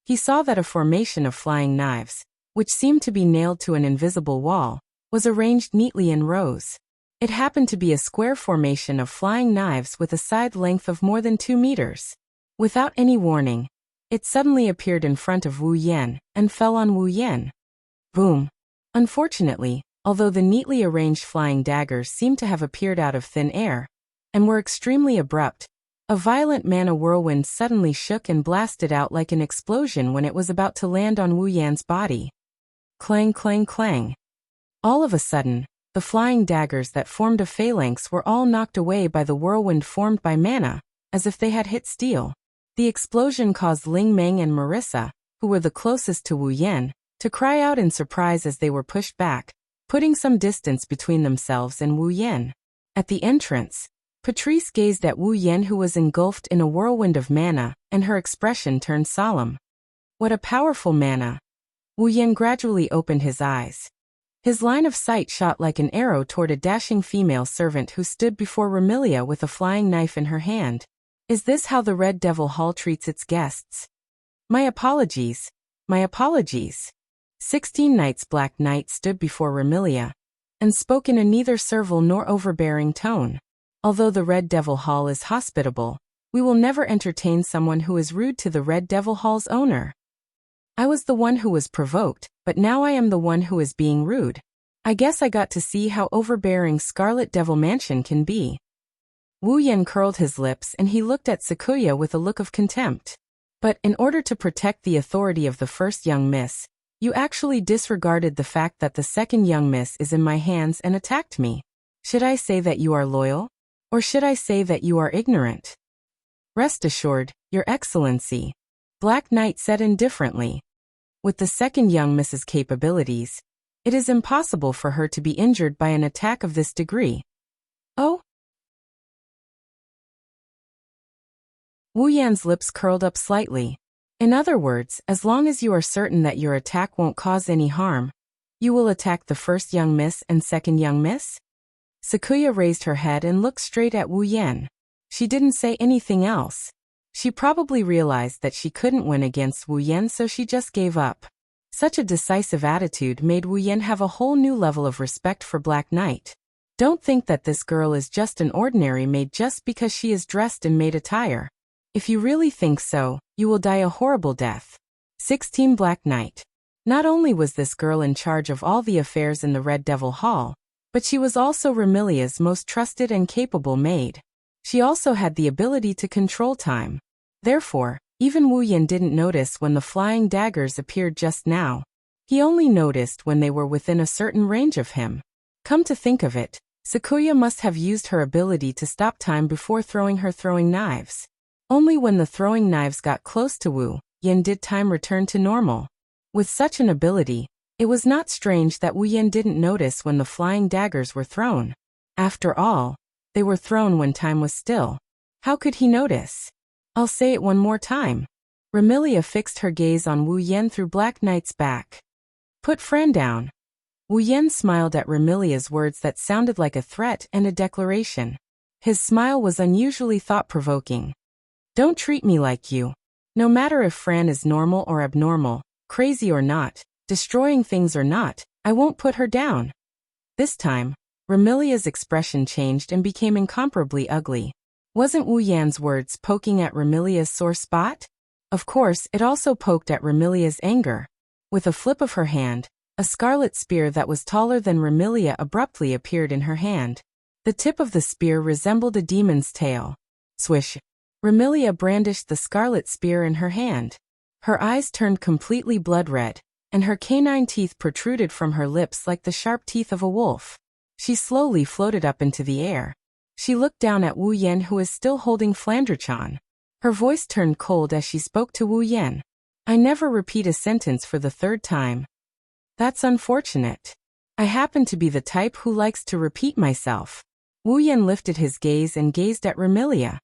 He saw that a formation of flying knives, which seemed to be nailed to an invisible wall, was arranged neatly in rows. It happened to be a square formation of flying knives with a side length of more than 2 meters. Without any warning, it suddenly appeared in front of Wu Yan and fell on Wu Yan. Boom. Unfortunately, although the neatly arranged flying daggers seemed to have appeared out of thin air and were extremely abrupt, a violent mana whirlwind suddenly shook and blasted out like an explosion when it was about to land on Wu Yan's body. Clang, clang, clang. All of a sudden, the flying daggers that formed a phalanx were all knocked away by the whirlwind formed by mana, as if they had hit steel. The explosion caused Ling Meng and Marissa, who were the closest to Wu Yan, to cry out in surprise as they were pushed back, putting some distance between themselves and Wu Yan. At the entrance, Patrice gazed at Wu Yan, who was engulfed in a whirlwind of mana, and her expression turned solemn. What a powerful mana! Wu Yan gradually opened his eyes. His line of sight shot like an arrow toward a dashing female servant who stood before Remilia with a flying knife in her hand. Is this how the Red Devil Hall treats its guests? My apologies. My apologies. 16 Knights. Black Knight stood before Remilia and spoke in a neither servile nor overbearing tone. Although the Red Devil Hall is hospitable, we will never entertain someone who is rude to the Red Devil Hall's owner. I was the one who was provoked, but now I am the one who is being rude. I guess I got to see how overbearing Scarlet Devil Mansion can be. Wu Yan curled his lips and he looked at Sakuya with a look of contempt. But in order to protect the authority of the first young miss, you actually disregarded the fact that the second young miss is in my hands and attacked me. Should I say that you are loyal? Or should I say that you are ignorant? Rest assured, Your Excellency, Black Knight said indifferently. With the second young Mrs. capabilities, it is impossible for her to be injured by an attack of this degree. Oh? Wu Yan's lips curled up slightly. In other words, as long as you are certain that your attack won't cause any harm, you will attack the first young miss and second young miss? Sakuya raised her head and looked straight at Wu Yan. She didn't say anything else. She probably realized that she couldn't win against Wu Yan, so she just gave up. Such a decisive attitude made Wu Yan have a whole new level of respect for Black Knight. Don't think that this girl is just an ordinary maid just because she is dressed in maid attire. If you really think so, you will die a horrible death. 16 Black Knight. Not only was this girl in charge of all the affairs in the Red Devil Hall, but she was also Remilia's most trusted and capable maid. She also had the ability to control time. Therefore, even Wu Yan didn't notice when the flying daggers appeared just now. He only noticed when they were within a certain range of him. Come to think of it, Sakuya must have used her ability to stop time before throwing her throwing knives. Only when the throwing knives got close to Wu Yan did time return to normal. With such an ability, it was not strange that Wu Yan didn't notice when the flying daggers were thrown. After all, they were thrown when time was still. How could he notice? I'll say it one more time. Remilia fixed her gaze on Wu Yan through Black Knight's back. Put Fran down. Wu Yan smiled at Remilia's words that sounded like a threat and a declaration. His smile was unusually thought-provoking. Don't treat me like you. No matter if Fran is normal or abnormal, crazy or not, destroying things or not, I won't put her down. This time, Remilia's expression changed and became incomparably ugly. Wasn't Wu Yan's words poking at Remilia's sore spot? Of course, it also poked at Remilia's anger. With a flip of her hand, a scarlet spear that was taller than Remilia abruptly appeared in her hand. The tip of the spear resembled a demon's tail. Swish! Remilia brandished the scarlet spear in her hand. Her eyes turned completely blood-red, and her canine teeth protruded from her lips like the sharp teeth of a wolf. She slowly floated up into the air. She looked down at Wu Yan, who is still holding Flandrachan. Her voice turned cold as she spoke to Wu Yan. I never repeat a sentence for the third time. That's unfortunate. I happen to be the type who likes to repeat myself. Wu Yan lifted his gaze and gazed at Remilia.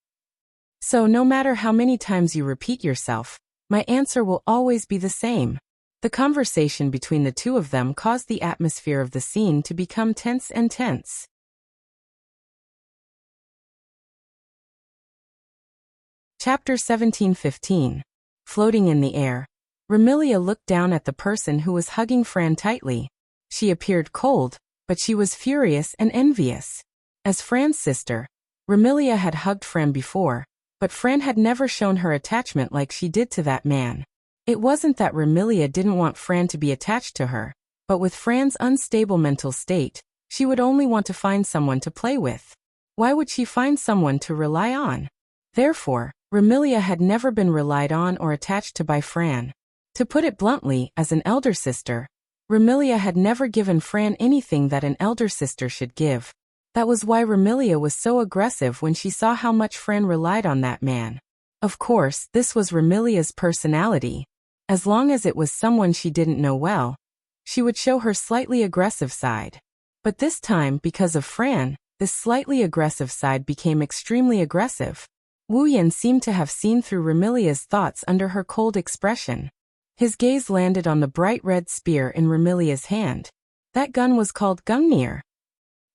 So no matter how many times you repeat yourself, my answer will always be the same. The conversation between the two of them caused the atmosphere of the scene to become tense and tense. Chapter 17:15. Floating in the air. Remilia looked down at the person who was hugging Fran tightly. She appeared cold, but she was furious and envious. As Fran's sister, Remilia had hugged Fran before, but Fran had never shown her attachment like she did to that man. It wasn't that Remilia didn't want Fran to be attached to her, but with Fran's unstable mental state, she would only want to find someone to play with. Why would she find someone to rely on? Therefore, Remilia had never been relied on or attached to by Fran. To put it bluntly, as an elder sister, Remilia had never given Fran anything that an elder sister should give. That was why Remilia was so aggressive when she saw how much Fran relied on that man. Of course, this was Remilia's personality. As long as it was someone she didn't know well, she would show her slightly aggressive side. But this time, because of Fran, this slightly aggressive side became extremely aggressive. Wu Yan seemed to have seen through Remilia's thoughts under her cold expression. His gaze landed on the bright red spear in Remilia's hand. That gun was called Gungnir.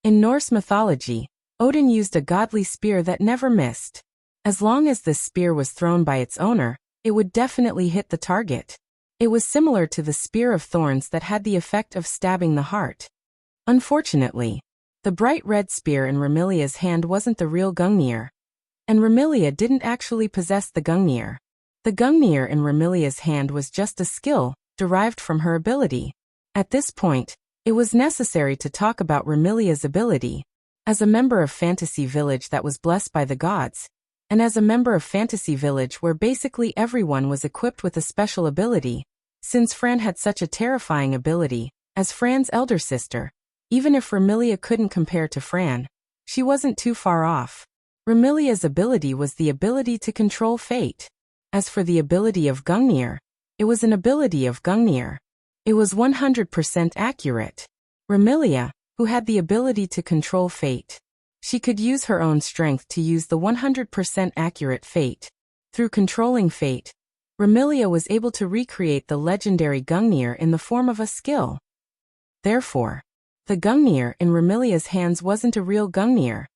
In Norse mythology, Odin used a godly spear that never missed. As long as this spear was thrown by its owner, it would definitely hit the target. It was similar to the spear of thorns that had the effect of stabbing the heart. Unfortunately, the bright red spear in Remilia's hand wasn't the real Gungnir. And Remilia didn't actually possess the Gungnir. The Gungnir in Remilia's hand was just a skill, derived from her ability. At this point, it was necessary to talk about Remilia's ability. As a member of Fantasy Village that was blessed by the gods, and as a member of Fantasy Village where basically everyone was equipped with a special ability, since Fran had such a terrifying ability, as Fran's elder sister, even if Remilia couldn't compare to Fran, She wasn't too far off. Remilia's ability was the ability to control fate. As for the ability of Gungnir, it was an ability of Gungnir. It was 100% accurate. Remilia, who had the ability to control fate. She could use her own strength to use the 100% accurate fate. Through controlling fate, Remilia was able to recreate the legendary Gungnir in the form of a skill. Therefore, the Gungnir in Remilia's hands wasn't a real Gungnir.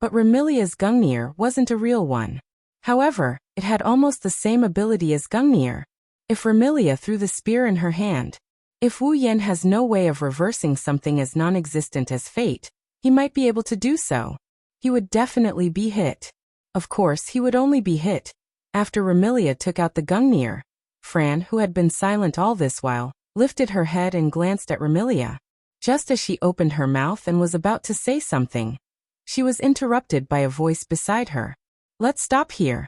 But Remilia's Gungnir wasn't a real one. However, it had almost the same ability as Gungnir. If Remilia threw the spear in her hand, if Wu Yan has no way of reversing something as non-existent as fate, he might be able to do so. He would definitely be hit. Of course, he would only be hit after Remilia took out the Gungnir. Fran, who had been silent all this while, lifted her head and glanced at Remilia. Just as she opened her mouth and was about to say something, she was interrupted by a voice beside her. Let's stop here.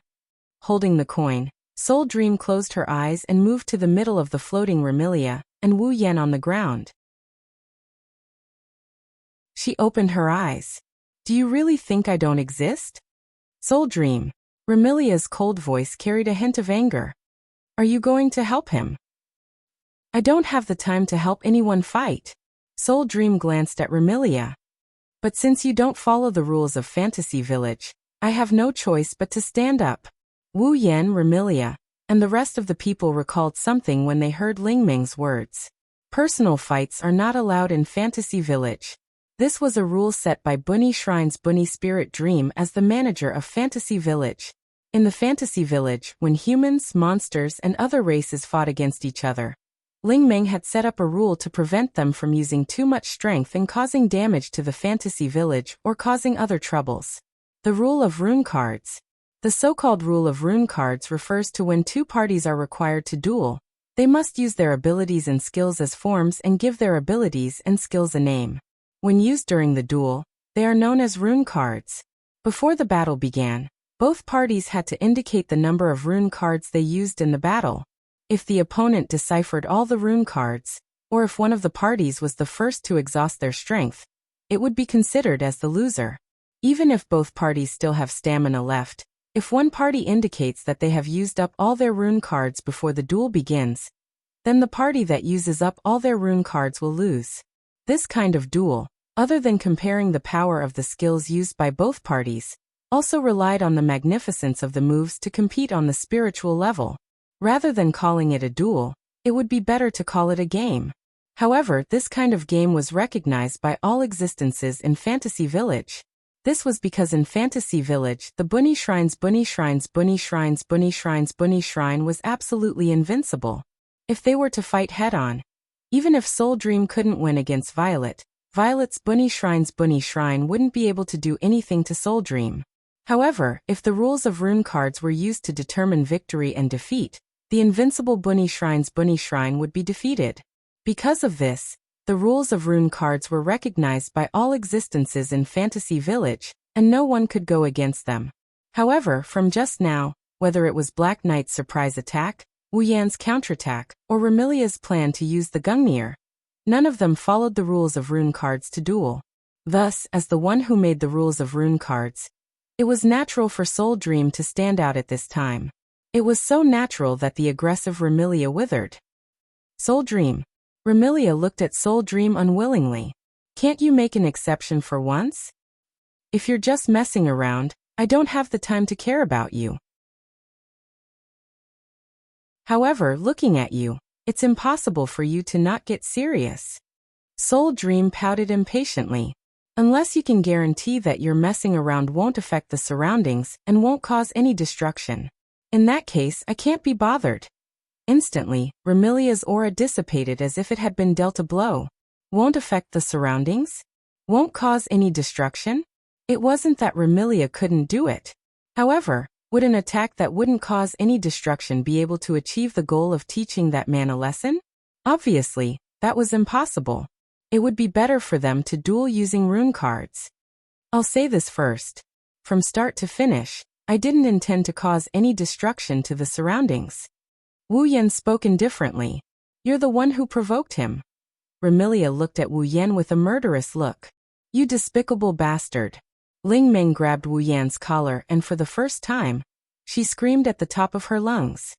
Holding the coin, Soul Dream closed her eyes and moved to the middle of the floating Remilia and Wu Yan on the ground. She opened her eyes. Do you really think I don't exist? Soul Dream. Remilia's cold voice carried a hint of anger. Are you going to help him? I don't have the time to help anyone fight. Soul Dream glanced at Remilia. But since you don't follow the rules of Fantasy Village, I have no choice but to stand up. Wu Yan, Remilia, and the rest of the people recalled something when they heard Ling Ming's words. Personal fights are not allowed in Fantasy Village. This was a rule set by Bunny Shrine's Bunny Spirit Dream as the manager of Fantasy Village. In the Fantasy Village, when humans, monsters, and other races fought against each other, Ling Ming had set up a rule to prevent them from using too much strength and causing damage to the Fantasy Village or causing other troubles. The Rule of Rune Cards. The so-called Rule of Rune Cards refers to when two parties are required to duel. They must use their abilities and skills as forms and give their abilities and skills a name. When used during the duel, they are known as rune cards. Before the battle began, both parties had to indicate the number of rune cards they used in the battle. If the opponent deciphered all the rune cards, or if one of the parties was the first to exhaust their strength, it would be considered as the loser. Even if both parties still have stamina left, if one party indicates that they have used up all their rune cards before the duel begins, then the party that uses up all their rune cards will lose. This kind of duel, other than comparing the power of the skills used by both parties, also relied on the magnificence of the moves to compete on the spiritual level. Rather than calling it a duel, it would be better to call it a game. However, this kind of game was recognized by all existences in Fantasy Village. This was because in Fantasy Village, the Bunny Shrine was absolutely invincible. If they were to fight head-on, even if Soul Dream couldn't win against Violet, Violet's Bunny Shrine wouldn't be able to do anything to Soul Dream. However, if the rules of rune cards were used to determine victory and defeat, the invincible Bunny Shrine would be defeated. Because of this, the rules of rune cards were recognized by all existences in Fantasy Village, and no one could go against them. However, from just now, whether it was Black Knight's surprise attack, Wu Yan's counterattack, or Remilia's plan to use the Gungnir, none of them followed the rules of rune cards to duel. Thus, as the one who made the rules of rune cards, it was natural for Soul Dream to stand out at this time. It was so natural that the aggressive Remilia withered. Soul Dream. Remilia looked at Soul Dream unwillingly. Can't you make an exception for once? If you're just messing around, I don't have the time to care about you. However, looking at you, it's impossible for you to not get serious. Soul Dream pouted impatiently. Unless you can guarantee that your messing around won't affect the surroundings and won't cause any destruction. In that case, I can't be bothered. Instantly, Remilia's aura dissipated as if it had been dealt a blow. Won't affect the surroundings? Won't cause any destruction? It wasn't that Remilia couldn't do it. However, would an attack that wouldn't cause any destruction be able to achieve the goal of teaching that man a lesson? Obviously, that was impossible. It would be better for them to duel using rune cards. I'll say this first. From start to finish, I didn't intend to cause any destruction to the surroundings. Wu Yan spoke indifferently. You're the one who provoked him. Remilia looked at Wu Yan with a murderous look. You despicable bastard. Ling Meng grabbed Wu Yan's collar and for the first time, she screamed at the top of her lungs.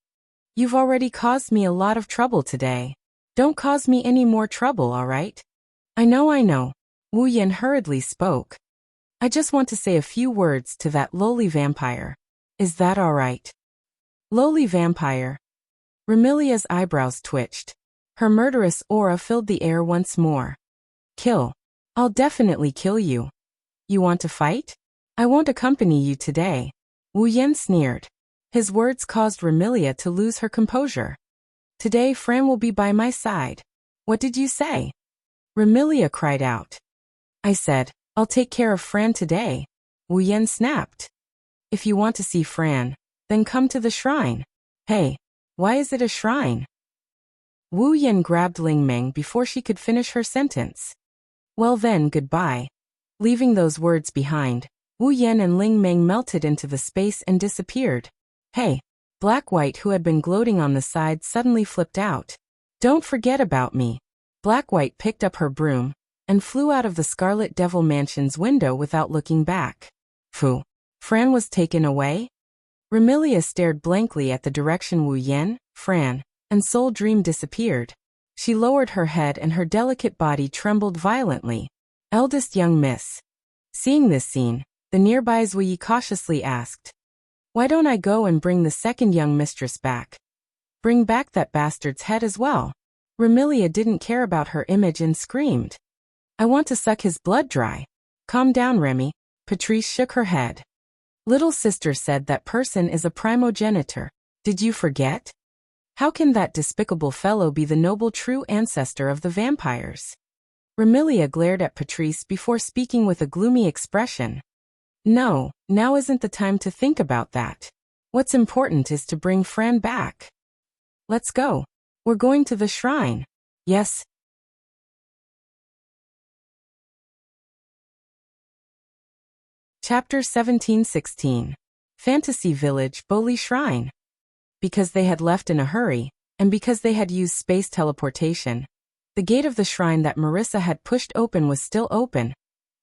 You've already caused me a lot of trouble today. Don't cause me any more trouble, all right? I know. Wu Yan hurriedly spoke. I just want to say a few words to that lowly vampire. Is that all right? Lowly vampire. Remilia's eyebrows twitched. Her murderous aura filled the air once more. Kill. I'll definitely kill you. You want to fight? I won't accompany you today. Wu Yan sneered. His words caused Remilia to lose her composure. Today Fran will be by my side. What did you say? Remilia cried out. I said, I'll take care of Fran today. Wu Yan snapped. If you want to see Fran, then come to the shrine. Hey, why is it a shrine? Wu Yan grabbed Ling Meng before she could finish her sentence. Well then, goodbye. Leaving those words behind, Wu Yan and Ling Meng melted into the space and disappeared. Hey, Black White, who had been gloating on the side, suddenly flipped out. Don't forget about me. Black White picked up her broom and flew out of the Scarlet Devil Mansion's window without looking back. Phew. Fran was taken away? Remilia stared blankly at the direction Wu Yan, Fran, and Soul Dream disappeared. She lowered her head and her delicate body trembled violently. Eldest young miss. Seeing this scene, the nearby Zui Yi cautiously asked, why don't I go and bring the second young mistress back? Bring back that bastard's head as well. Remilia didn't care about her image and screamed. I want to suck his blood dry. Calm down, Remy. Patrice shook her head. Little sister said that person is a primogenitor. Did you forget? How can that despicable fellow be the noble true ancestor of the vampires? Remilia glared at Patrice before speaking with a gloomy expression. No, now isn't the time to think about that. What's important is to bring Fran back. Let's go. We're going to the shrine. Yes. Chapter 17-16. Fantasy Village Boli Shrine. Because they had left in a hurry, and because they had used space teleportation, the gate of the shrine that Marissa had pushed open was still open,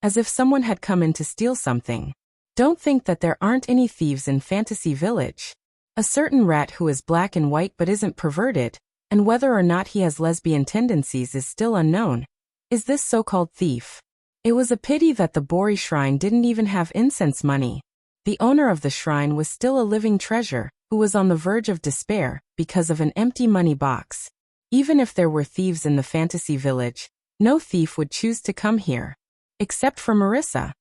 as if someone had come in to steal something. Don't think that there aren't any thieves in Fantasy Village. A certain rat who is black and white but isn't perverted, and whether or not he has lesbian tendencies is still unknown, is this so-called thief. It was a pity that the Bori shrine didn't even have incense money. The owner of the shrine was still a living treasure, who was on the verge of despair because of an empty money box. Even if there were thieves in the Fantasy Village, no thief would choose to come here. Except for Marissa.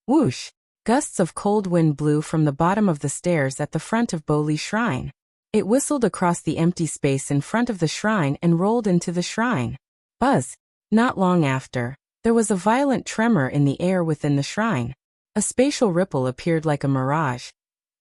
Whoosh! Gusts of cold wind blew from the bottom of the stairs at the front of Boli Shrine. It whistled across the empty space in front of the shrine and rolled into the shrine. Buzz! Not long after, there was a violent tremor in the air within the shrine. A spatial ripple appeared like a mirage,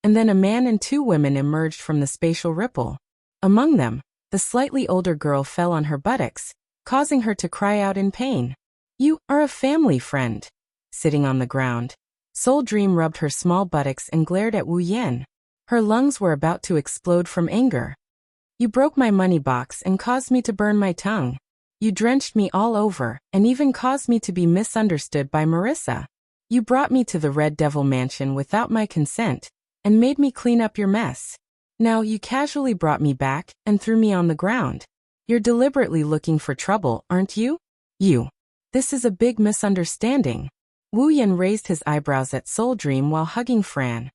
and then a man and two women emerged from the spatial ripple. Among them, the slightly older girl fell on her buttocks, causing her to cry out in pain. You are a family friend. Sitting on the ground, Soul Dream rubbed her small buttocks and glared at Wu Yan. Her lungs were about to explode from anger. You broke my money box and caused me to burn my tongue. You drenched me all over and even caused me to be misunderstood by Marissa. You brought me to the Red Devil Mansion without my consent and made me clean up your mess. Now you casually brought me back and threw me on the ground. You're deliberately looking for trouble, aren't you? You. This is a big misunderstanding. Wu Yan raised his eyebrows at Soul Dream while hugging Fran.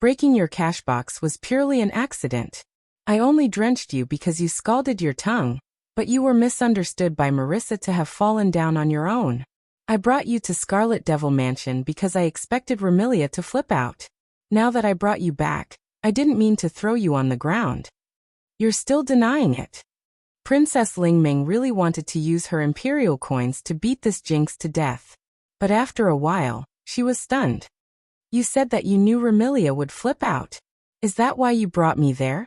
Breaking your cash box was purely an accident. I only drenched you because you scalded your tongue, but you were misunderstood by Marissa to have fallen down on your own. I brought you to Scarlet Devil Mansion because I expected Remilia to flip out. Now that I brought you back, I didn't mean to throw you on the ground. You're still denying it. Princess Ling Ming really wanted to use her imperial coins to beat this jinx to death. But after a while, she was stunned. You said that you knew Remilia would flip out. Is that why you brought me there?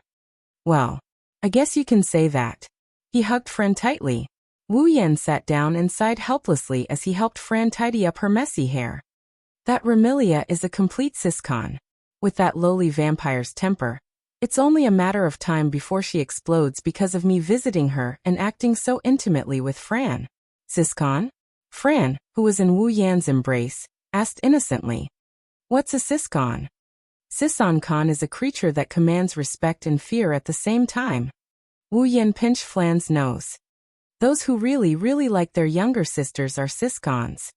Well, I guess you can say that. He hugged Fran tightly. Wu Yan sat down and sighed helplessly as he helped Fran tidy up her messy hair. That Remilia is a complete siscon. With that lowly vampire's temper, it's only a matter of time before she explodes because of me visiting her and acting so intimately with Fran. Siscon? Fran, who was in Wu Yan's embrace, asked innocently. What's a siscon? Sisonkan is a creature that commands respect and fear at the same time. Wu Yan pinched Flan's nose. Those who really like their younger sisters are siscons.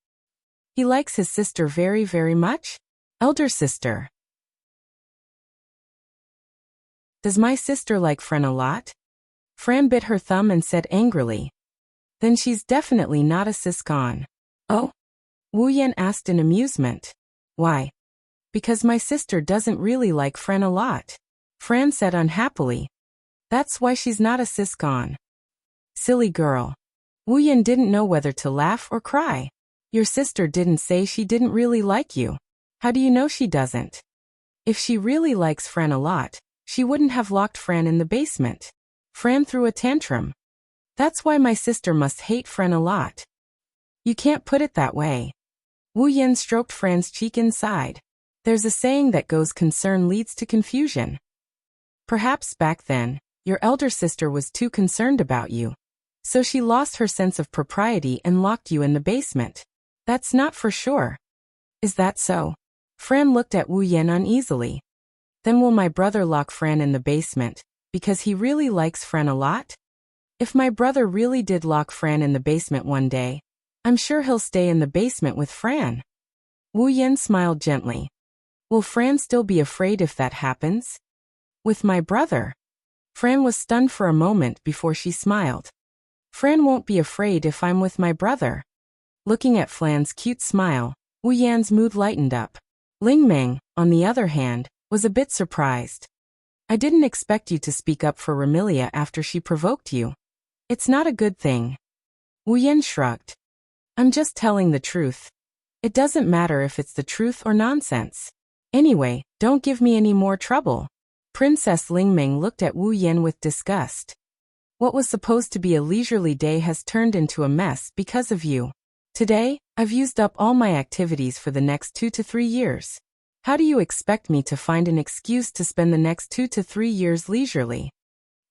He likes his sister very much? Elder sister. Does my sister like Fran a lot? Fran bit her thumb and said angrily. Then she's definitely not a siscon. Oh? Wu Yan asked in amusement. Why? Because my sister doesn't really like Fran a lot. Fran said unhappily. That's why she's not a siscon. Silly girl. Wu Yan didn't know whether to laugh or cry. Your sister didn't say she didn't really like you. How do you know she doesn't? If she really likes Fran a lot, she wouldn't have locked Fran in the basement. Fran threw a tantrum. That's why my sister must hate Fran a lot. You can't put it that way. Wu Yan stroked Fran's cheek inside. There's a saying that goes concern leads to confusion. Perhaps back then, your elder sister was too concerned about you. So she lost her sense of propriety and locked you in the basement. That's not for sure. Is that so? Fran looked at Wu Yan uneasily. Then will my brother lock Fran in the basement, because he really likes Fran a lot? If my brother really did lock Fran in the basement one day, I'm sure he'll stay in the basement with Fran. Wu Yan smiled gently. Will Fran still be afraid if that happens? With my brother? Fran was stunned for a moment before she smiled. Fran won't be afraid if I'm with my brother. Looking at Flan's cute smile, Wu Yan's mood lightened up. Ling Meng, on the other hand, was a bit surprised. I didn't expect you to speak up for Remilia after she provoked you. It's not a good thing. Wu Yan shrugged. I'm just telling the truth. It doesn't matter if it's the truth or nonsense. Anyway, don't give me any more trouble. Princess Ling Meng looked at Wu Yan with disgust. What was supposed to be a leisurely day has turned into a mess because of you. Today, I've used up all my activities for the next 2 to 3 years. How do you expect me to find an excuse to spend the next 2 to 3 years leisurely?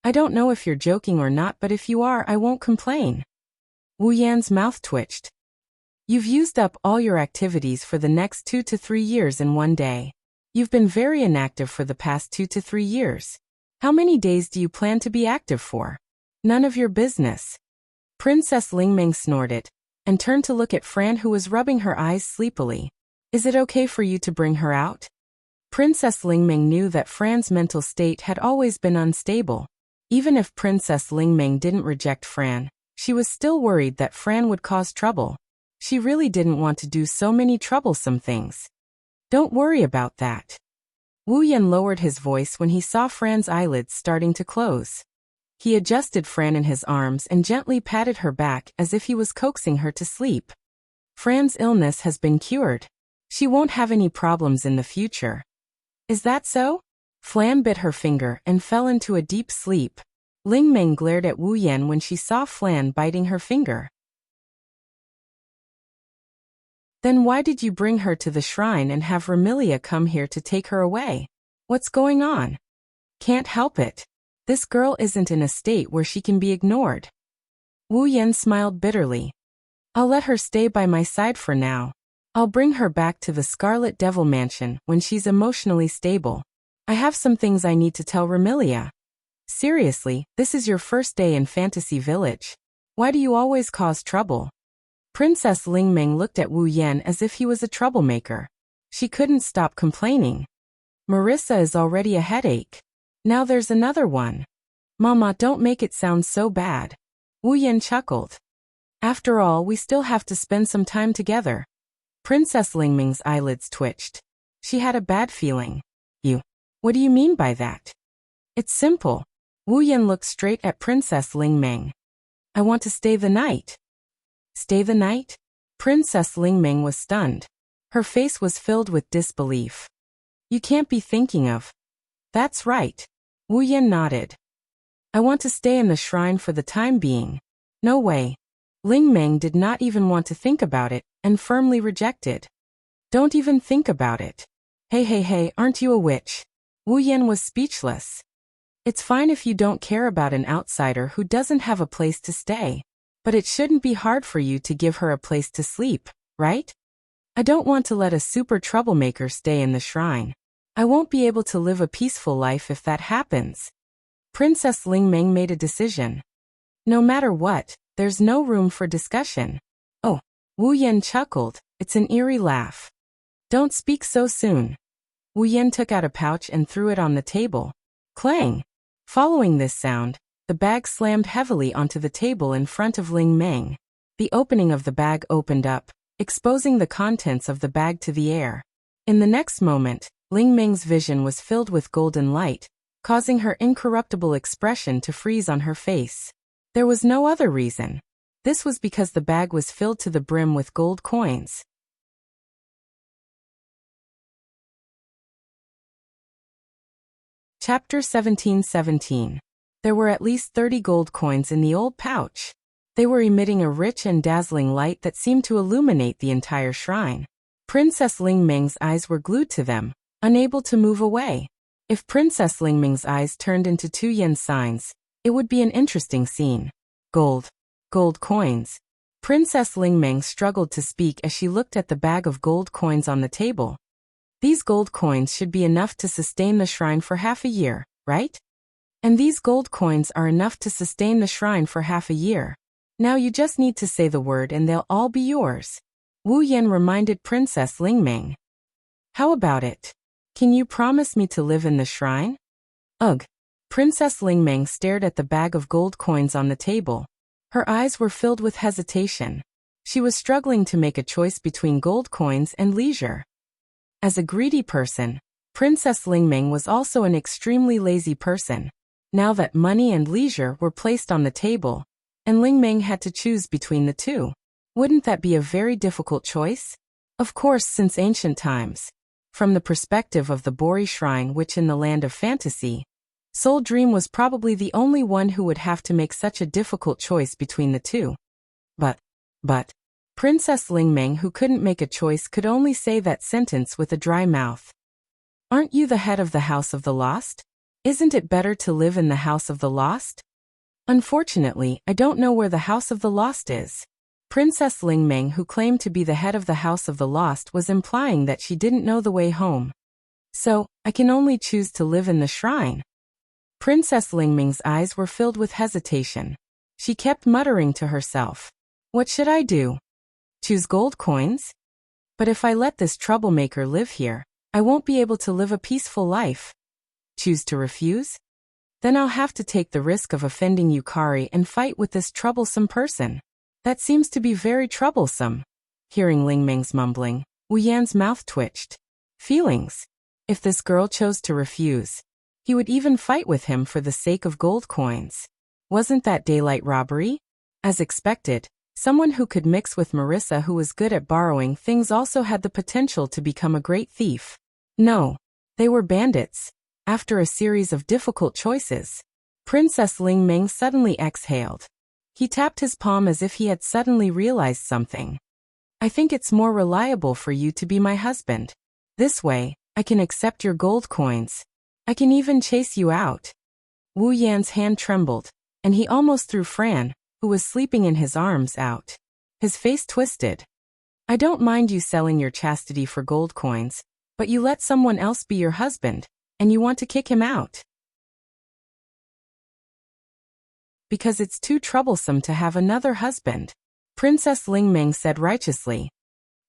I don't know if you're joking or not, but if you are, I won't complain. Wu Yan's mouth twitched. You've used up all your activities for the next 2 to 3 years in one day. You've been very inactive for the past 2 to 3 years. How many days do you plan to be active for? None of your business. Princess Ling Meng snorted, and turned to look at Fran, who was rubbing her eyes sleepily. Is it okay for you to bring her out? Princess Ling Meng knew that Fran's mental state had always been unstable. Even if Princess Ling Meng didn't reject Fran, she was still worried that Fran would cause trouble. She really didn't want to do so many troublesome things. Don't worry about that. Wu Yan lowered his voice when he saw Fran's eyelids starting to close. He adjusted Fran in his arms and gently patted her back as if he was coaxing her to sleep. Fran's illness has been cured. She won't have any problems in the future. Is that so? Flan bit her finger and fell into a deep sleep. Ling Meng glared at Wu Yan when she saw Flan biting her finger. Then why did you bring her to the shrine and have Remilia come here to take her away? What's going on? Can't help it. This girl isn't in a state where she can be ignored. Wu Yan smiled bitterly. I'll let her stay by my side for now. I'll bring her back to the Scarlet Devil Mansion when she's emotionally stable. I have some things I need to tell Remilia. Seriously, this is your first day in Fantasy Village. Why do you always cause trouble? Princess Ling Meng looked at Wu Yan as if he was a troublemaker. She couldn't stop complaining. Marissa is already a headache. Now there's another one. Mama, don't make it sound so bad. Wu Yan chuckled. After all, we still have to spend some time together. Princess Ling Meng's eyelids twitched. She had a bad feeling. What do you mean by that? It's simple. Wu Yan looked straight at Princess Ling Meng. I want to stay the night. Stay the night? Princess Ling Meng was stunned. Her face was filled with disbelief. You can't be thinking of... That's right. Wu Yan nodded. I want to stay in the shrine for the time being. No way. Ling Meng did not even want to think about it, and firmly rejected. Don't even think about it. Hey, aren't you a witch? Wu Yan was speechless. It's fine if you don't care about an outsider who doesn't have a place to stay. But it shouldn't be hard for you to give her a place to sleep, right? I don't want to let a super troublemaker stay in the shrine. I won't be able to live a peaceful life if that happens. Princess Ling Meng made a decision. No matter what, there's no room for discussion. Oh, Wu Yan chuckled. It's an eerie laugh. Don't speak so soon. Wu Yan took out a pouch and threw it on the table. Clang! Following this sound, the bag slammed heavily onto the table in front of Ling Meng. The opening of the bag opened up, exposing the contents of the bag to the air. In the next moment, Ling Meng's vision was filled with golden light, causing her incorruptible expression to freeze on her face. There was no other reason. This was because the bag was filled to the brim with gold coins. Chapter 17:17. There were at least 30 gold coins in the old pouch. They were emitting a rich and dazzling light that seemed to illuminate the entire shrine. Princess Ling Meng's eyes were glued to them, unable to move away. If Princess Ling Meng's eyes turned into 2 yen signs, it would be an interesting scene. Gold coins. Princess Ling Meng struggled to speak as she looked at the bag of gold coins on the table. These gold coins should be enough to sustain the shrine for half a year, right? And these gold coins are enough to sustain the shrine for half a year. Now you just need to say the word and they'll all be yours. Wu Yan reminded Princess Ling Meng. How about it? Can you promise me to live in the shrine? Ugh. Princess Ling Meng stared at the bag of gold coins on the table. Her eyes were filled with hesitation. She was struggling to make a choice between gold coins and leisure. As a greedy person, Princess Ling Meng was also an extremely lazy person. Now that money and leisure were placed on the table, and Ling Meng had to choose between the two, wouldn't that be a very difficult choice? Of course, since ancient times. From the perspective of the Bori Shrine, which in the land of fantasy, Soul Dream was probably the only one who would have to make such a difficult choice between the two. But, Princess Ling Meng, who couldn't make a choice, could only say that sentence with a dry mouth. Aren't you the head of the House of the Lost? Isn't it better to live in the House of the Lost? Unfortunately, I don't know where the House of the Lost is. Princess Ling Meng, who claimed to be the head of the House of the Lost, was implying that she didn't know the way home. So, I can only choose to live in the shrine. Princess Ling Meng's eyes were filled with hesitation. She kept muttering to herself. What should I do? Choose gold coins? But if I let this troublemaker live here, I won't be able to live a peaceful life. Choose to refuse? Then I'll have to take the risk of offending Yukari and fight with this troublesome person. That seems to be very troublesome. Hearing Ling Meng's mumbling, Wu Yan's mouth twitched. Feelings. If this girl chose to refuse, he would even fight with him for the sake of gold coins. Wasn't that daylight robbery? As expected, someone who could mix with Marissa, who was good at borrowing things, also had the potential to become a great thief. No, they were bandits. After a series of difficult choices, Princess Ling Meng suddenly exhaled. He tapped his palm as if he had suddenly realized something. I think it's more reliable for you to be my husband. This way, I can accept your gold coins. I can even chase you out. Wu Yan's hand trembled, and he almost threw Fran, who was sleeping in his arms, out. His face twisted. I don't mind you selling your chastity for gold coins, but you let someone else be your husband, and you want to kick him out. Because it's too troublesome to have another husband, Princess Ling Meng said righteously.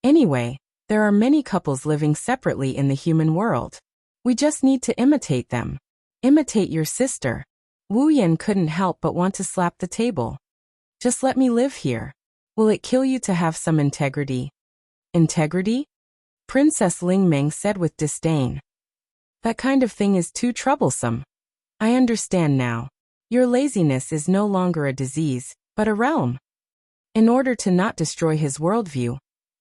Anyway, there are many couples living separately in the human world. We just need to imitate them. Imitate your sister. Wu Yan couldn't help but want to slap the table. Just let me live here. Will it kill you to have some integrity? Integrity? Princess Ling Meng said with disdain. That kind of thing is too troublesome. I understand now. Your laziness is no longer a disease, but a realm. In order to not destroy his worldview,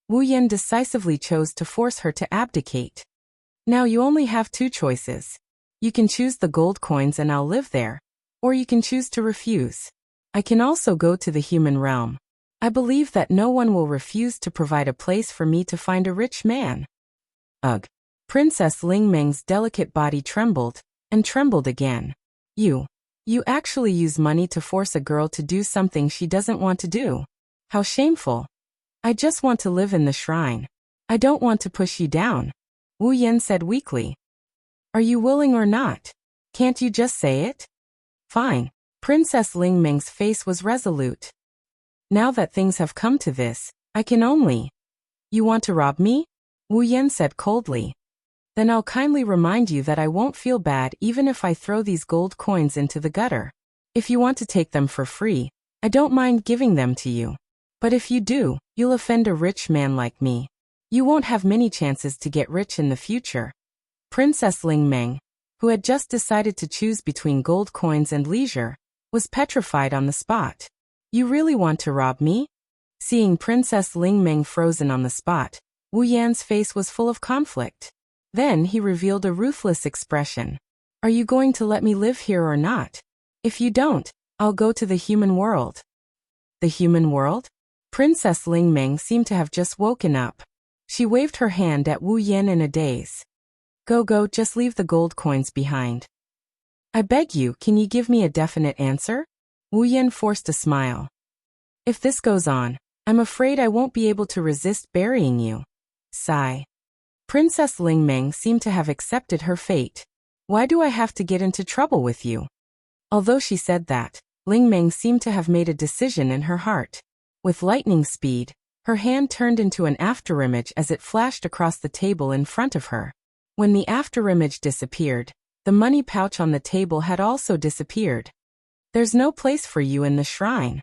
Wu Yan decisively chose to force her to abdicate. Now you only have 2 choices. You can choose the gold coins and I'll live there, or you can choose to refuse. I can also go to the human realm. I believe that no one will refuse to provide a place for me to find a rich man. Ugh. Princess Ling Meng's delicate body trembled, and trembled again. You actually use money to force a girl to do something she doesn't want to do. How shameful. I just want to live in the shrine. I don't want to push you down, Wu Yan said weakly. Are you willing or not? Can't you just say it? Fine. Princess Ling Meng's face was resolute. Now that things have come to this, I can only. You want to rob me? Wu Yan said coldly. Then I'll kindly remind you that I won't feel bad even if I throw these gold coins into the gutter. If you want to take them for free, I don't mind giving them to you. But if you do, you'll offend a rich man like me. You won't have many chances to get rich in the future. Princess Ling Meng, who had just decided to choose between gold coins and leisure, was petrified on the spot. You really want to rob me? Seeing Princess Ling Meng frozen on the spot, Wu Yan's face was full of conflict. Then he revealed a ruthless expression. Are you going to let me live here or not? If you don't, I'll go to the human world. The human world? Princess Ling Meng seemed to have just woken up. She waved her hand at Wu Yan in a daze. Go, just leave the gold coins behind. I beg you, can you give me a definite answer? Wu Yan forced a smile. If this goes on, I'm afraid I won't be able to resist burying you. Sigh. Princess Ling Meng seemed to have accepted her fate. Why do I have to get into trouble with you? Although she said that, Ling Meng seemed to have made a decision in her heart. With lightning speed, her hand turned into an afterimage as it flashed across the table in front of her. When the afterimage disappeared, the money pouch on the table had also disappeared. There's no place for you in the shrine.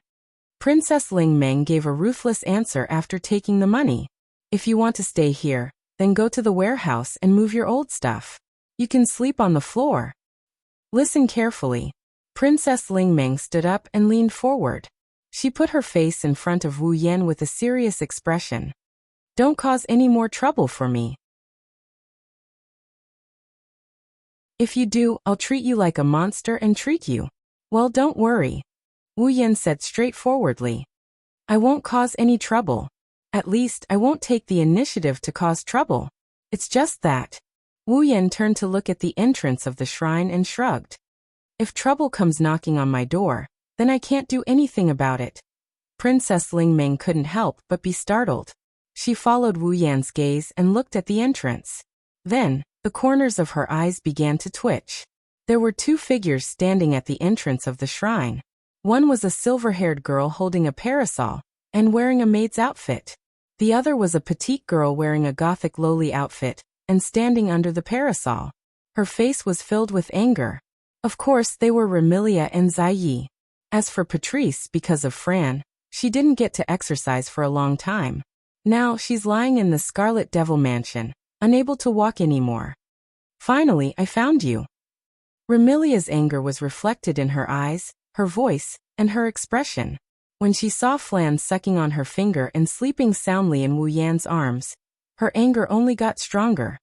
Princess Ling Meng gave a ruthless answer after taking the money. If you want to stay here, then go to the warehouse and move your old stuff. You can sleep on the floor. Listen carefully. Princess Ling Meng stood up and leaned forward. She put her face in front of Wu Yan with a serious expression. Don't cause any more trouble for me. If you do, I'll treat you like a monster and treat you. Well, don't worry. Wu Yan said straightforwardly. I won't cause any trouble. At least, I won't take the initiative to cause trouble. It's just that. Wu Yan turned to look at the entrance of the shrine and shrugged. If trouble comes knocking on my door, then I can't do anything about it. Princess Ling Meng couldn't help but be startled. She followed Wu Yan's gaze and looked at the entrance. Then, the corners of her eyes began to twitch. There were two figures standing at the entrance of the shrine. One was a silver-haired girl holding a parasol and wearing a maid's outfit. The other was a petite girl wearing a gothic lowly outfit and standing under the parasol. Her face was filled with anger. Of course, they were Remilia and Ziyi. As for Patrice, because of Fran, she didn't get to exercise for a long time. Now she's lying in the Scarlet Devil Mansion, unable to walk anymore. Finally, I found you. Remilia's anger was reflected in her eyes, her voice, and her expression. When she saw Flan sucking on her finger and sleeping soundly in Wu Yan's arms, her anger only got stronger.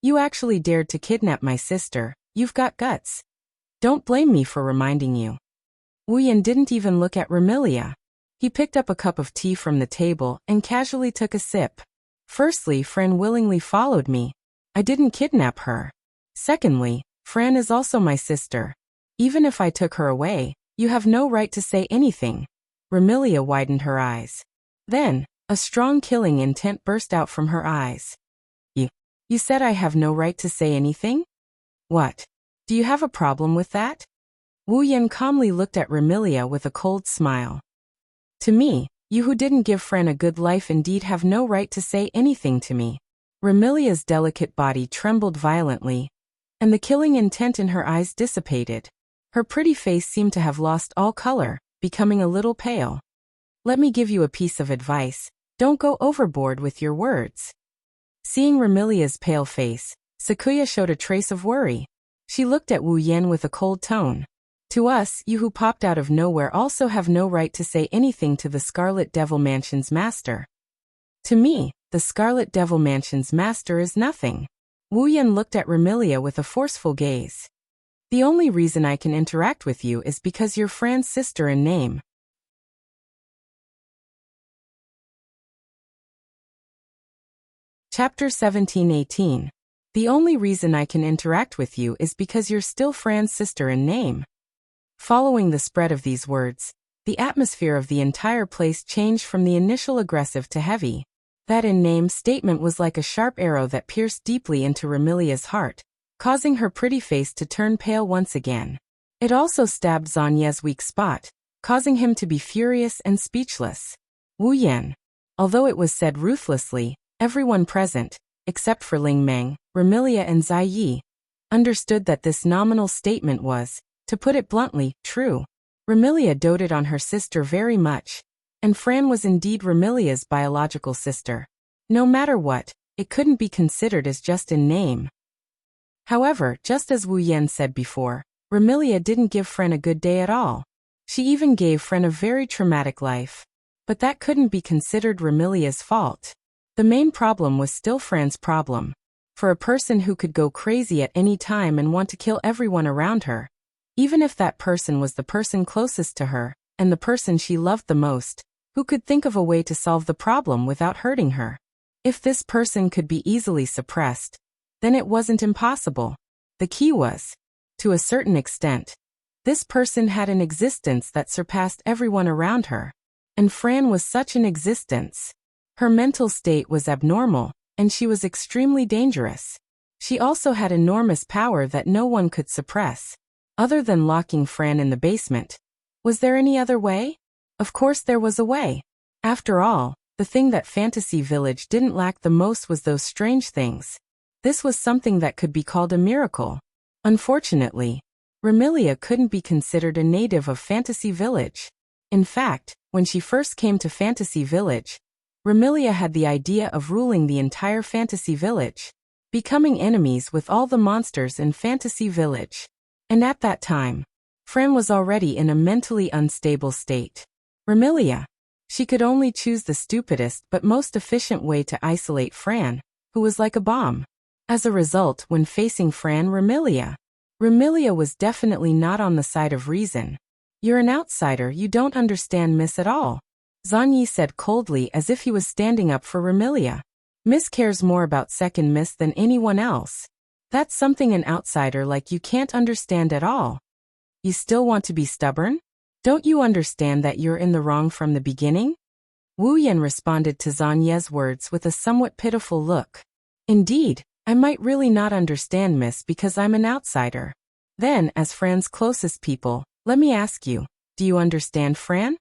You actually dared to kidnap my sister. You've got guts. Don't blame me for reminding you. Wu Yan didn't even look at Remilia. He picked up a cup of tea from the table and casually took a sip. Firstly, Fran willingly followed me. I didn't kidnap her. Secondly, Fran is also my sister. Even if I took her away, you have no right to say anything. Remilia widened her eyes. Then, a strong killing intent burst out from her eyes. You said I have no right to say anything? What? Do you have a problem with that? Wu Yan calmly looked at Remilia with a cold smile. To me, you who didn't give Fran a good life indeed have no right to say anything to me. Remilia's delicate body trembled violently, and the killing intent in her eyes dissipated. Her pretty face seemed to have lost all color, becoming a little pale. Let me give you a piece of advice. Don't go overboard with your words. Seeing Remilia's pale face, Sakuya showed a trace of worry. She looked at Wu Yan with a cold tone. To us, you who popped out of nowhere also have no right to say anything to the Scarlet Devil Mansion's master. To me, the Scarlet Devil Mansion's master is nothing. Wu Yan looked at Remilia with a forceful gaze. The only reason I can interact with you is because you're Fran's sister in name. Chapter 17-18. The only reason I can interact with you is because you're still Fran's sister in name. Following the spread of these words, the atmosphere of the entire place changed from the initial aggressive to heavy. That in-name statement was like a sharp arrow that pierced deeply into Remilia's heart, causing her pretty face to turn pale once again. It also stabbed Zanye's weak spot, causing him to be furious and speechless. Wu Yan. Although it was said ruthlessly, everyone present, except for Ling Meng, Remilia and Zai Yi, understood that this nominal statement was, to put it bluntly, true. Remilia doted on her sister very much, and Fran was indeed Remilia's biological sister. No matter what, it couldn't be considered as just in name. However, just as Wu Yan said before, Remilia didn't give Fran a good day at all. She even gave Fran a very traumatic life. But that couldn't be considered Remilia's fault. The main problem was still Fran's problem. For a person who could go crazy at any time and want to kill everyone around her, even if that person was the person closest to her, and the person she loved the most, who could think of a way to solve the problem without hurting her. If this person could be easily suppressed, then it wasn't impossible. The key was, to a certain extent, this person had an existence that surpassed everyone around her. And Fran was such an existence. Her mental state was abnormal, and she was extremely dangerous. She also had enormous power that no one could suppress. Other than locking Fran in the basement. Was there any other way? Of course there was a way. After all, the thing that Fantasy Village didn't lack the most was those strange things. This was something that could be called a miracle. Unfortunately, Remilia couldn't be considered a native of Fantasy Village. In fact, when she first came to Fantasy Village, Remilia had the idea of ruling the entire Fantasy Village, becoming enemies with all the monsters in Fantasy Village. And at that time, Fran was already in a mentally unstable state. Remilia. She could only choose the stupidest but most efficient way to isolate Fran, who was like a bomb. As a result, when facing Fran Remilia was definitely not on the side of reason. You're an outsider, you don't understand Miss at all. Zanyi said coldly as if he was standing up for Remilia. Miss cares more about second Miss than anyone else. That's something an outsider like you can't understand at all. You still want to be stubborn? Don't you understand that you're in the wrong from the beginning? Wu Yan responded to Zanye's words with a somewhat pitiful look. Indeed, I might really not understand Miss because I'm an outsider. Then, as Fran's closest people, let me ask you, do you understand Fran?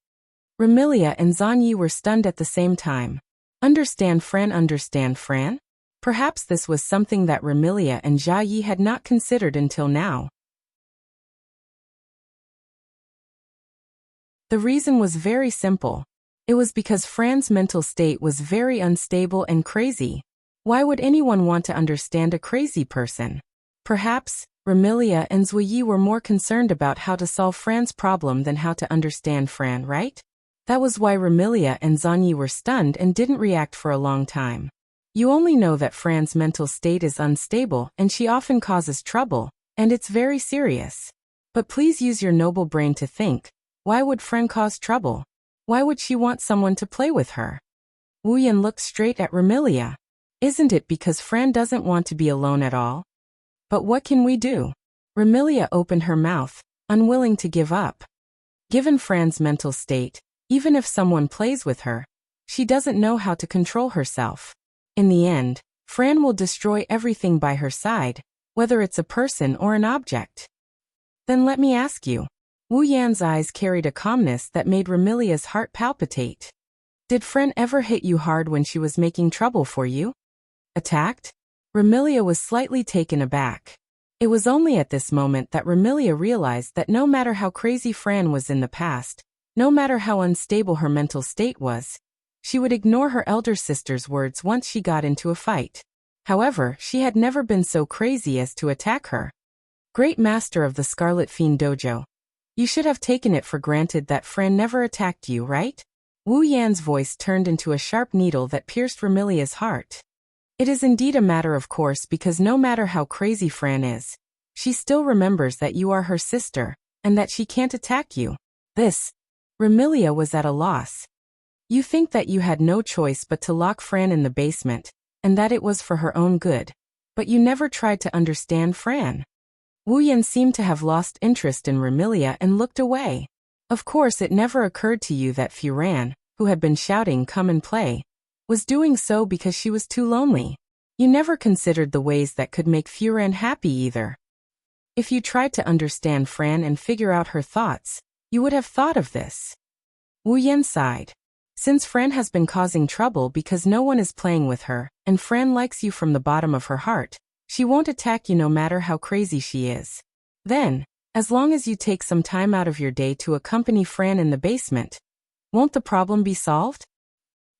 Remilia and Zanyi were stunned at the same time. Understand Fran? Perhaps this was something that Remilia and Jia Yi had not considered until now. The reason was very simple. It was because Fran's mental state was very unstable and crazy. Why would anyone want to understand a crazy person? Perhaps, Remilia and Zui were more concerned about how to solve Fran's problem than how to understand Fran, right? That was why Remilia and Zanyi were stunned and didn't react for a long time. You only know that Fran's mental state is unstable and she often causes trouble, and it's very serious. But please use your noble brain to think. Why would Fran cause trouble? Why would she want someone to play with her? Wu Yan looked straight at Remilia. Isn't it because Fran doesn't want to be alone at all? But what can we do? Remilia opened her mouth, unwilling to give up. Given Fran's mental state, even if someone plays with her, she doesn't know how to control herself. In the end, Fran will destroy everything by her side, whether it's a person or an object. Then let me ask you. Wu Yan's eyes carried a calmness that made Remilia's heart palpitate. Did Fran ever hit you hard when she was making trouble for you? Attacked? Remilia was slightly taken aback. It was only at this moment that Remilia realized that no matter how crazy Fran was in the past, no matter how unstable her mental state was, she would ignore her elder sister's words once she got into a fight. However, she had never been so crazy as to attack her. Great Master of the Scarlet Fiend Dojo. You should have taken it for granted that Fran never attacked you, right? Wu Yan's voice turned into a sharp needle that pierced Remilia's heart. It is indeed a matter of course because no matter how crazy Fran is, she still remembers that you are her sister, and that she can't attack you. Remilia was at a loss. You think that you had no choice but to lock Fran in the basement, and that it was for her own good. But you never tried to understand Fran. Wu Yan seemed to have lost interest in Remilia and looked away. Of course it never occurred to you that Furan, who had been shouting come and play, was doing so because she was too lonely. You never considered the ways that could make Fran happy either. If you tried to understand Fran and figure out her thoughts, you would have thought of this. Wu Yan sighed. Since Fran has been causing trouble because no one is playing with her, and Fran likes you from the bottom of her heart, she won't attack you no matter how crazy she is. Then, as long as you take some time out of your day to accompany Fran in the basement, won't the problem be solved?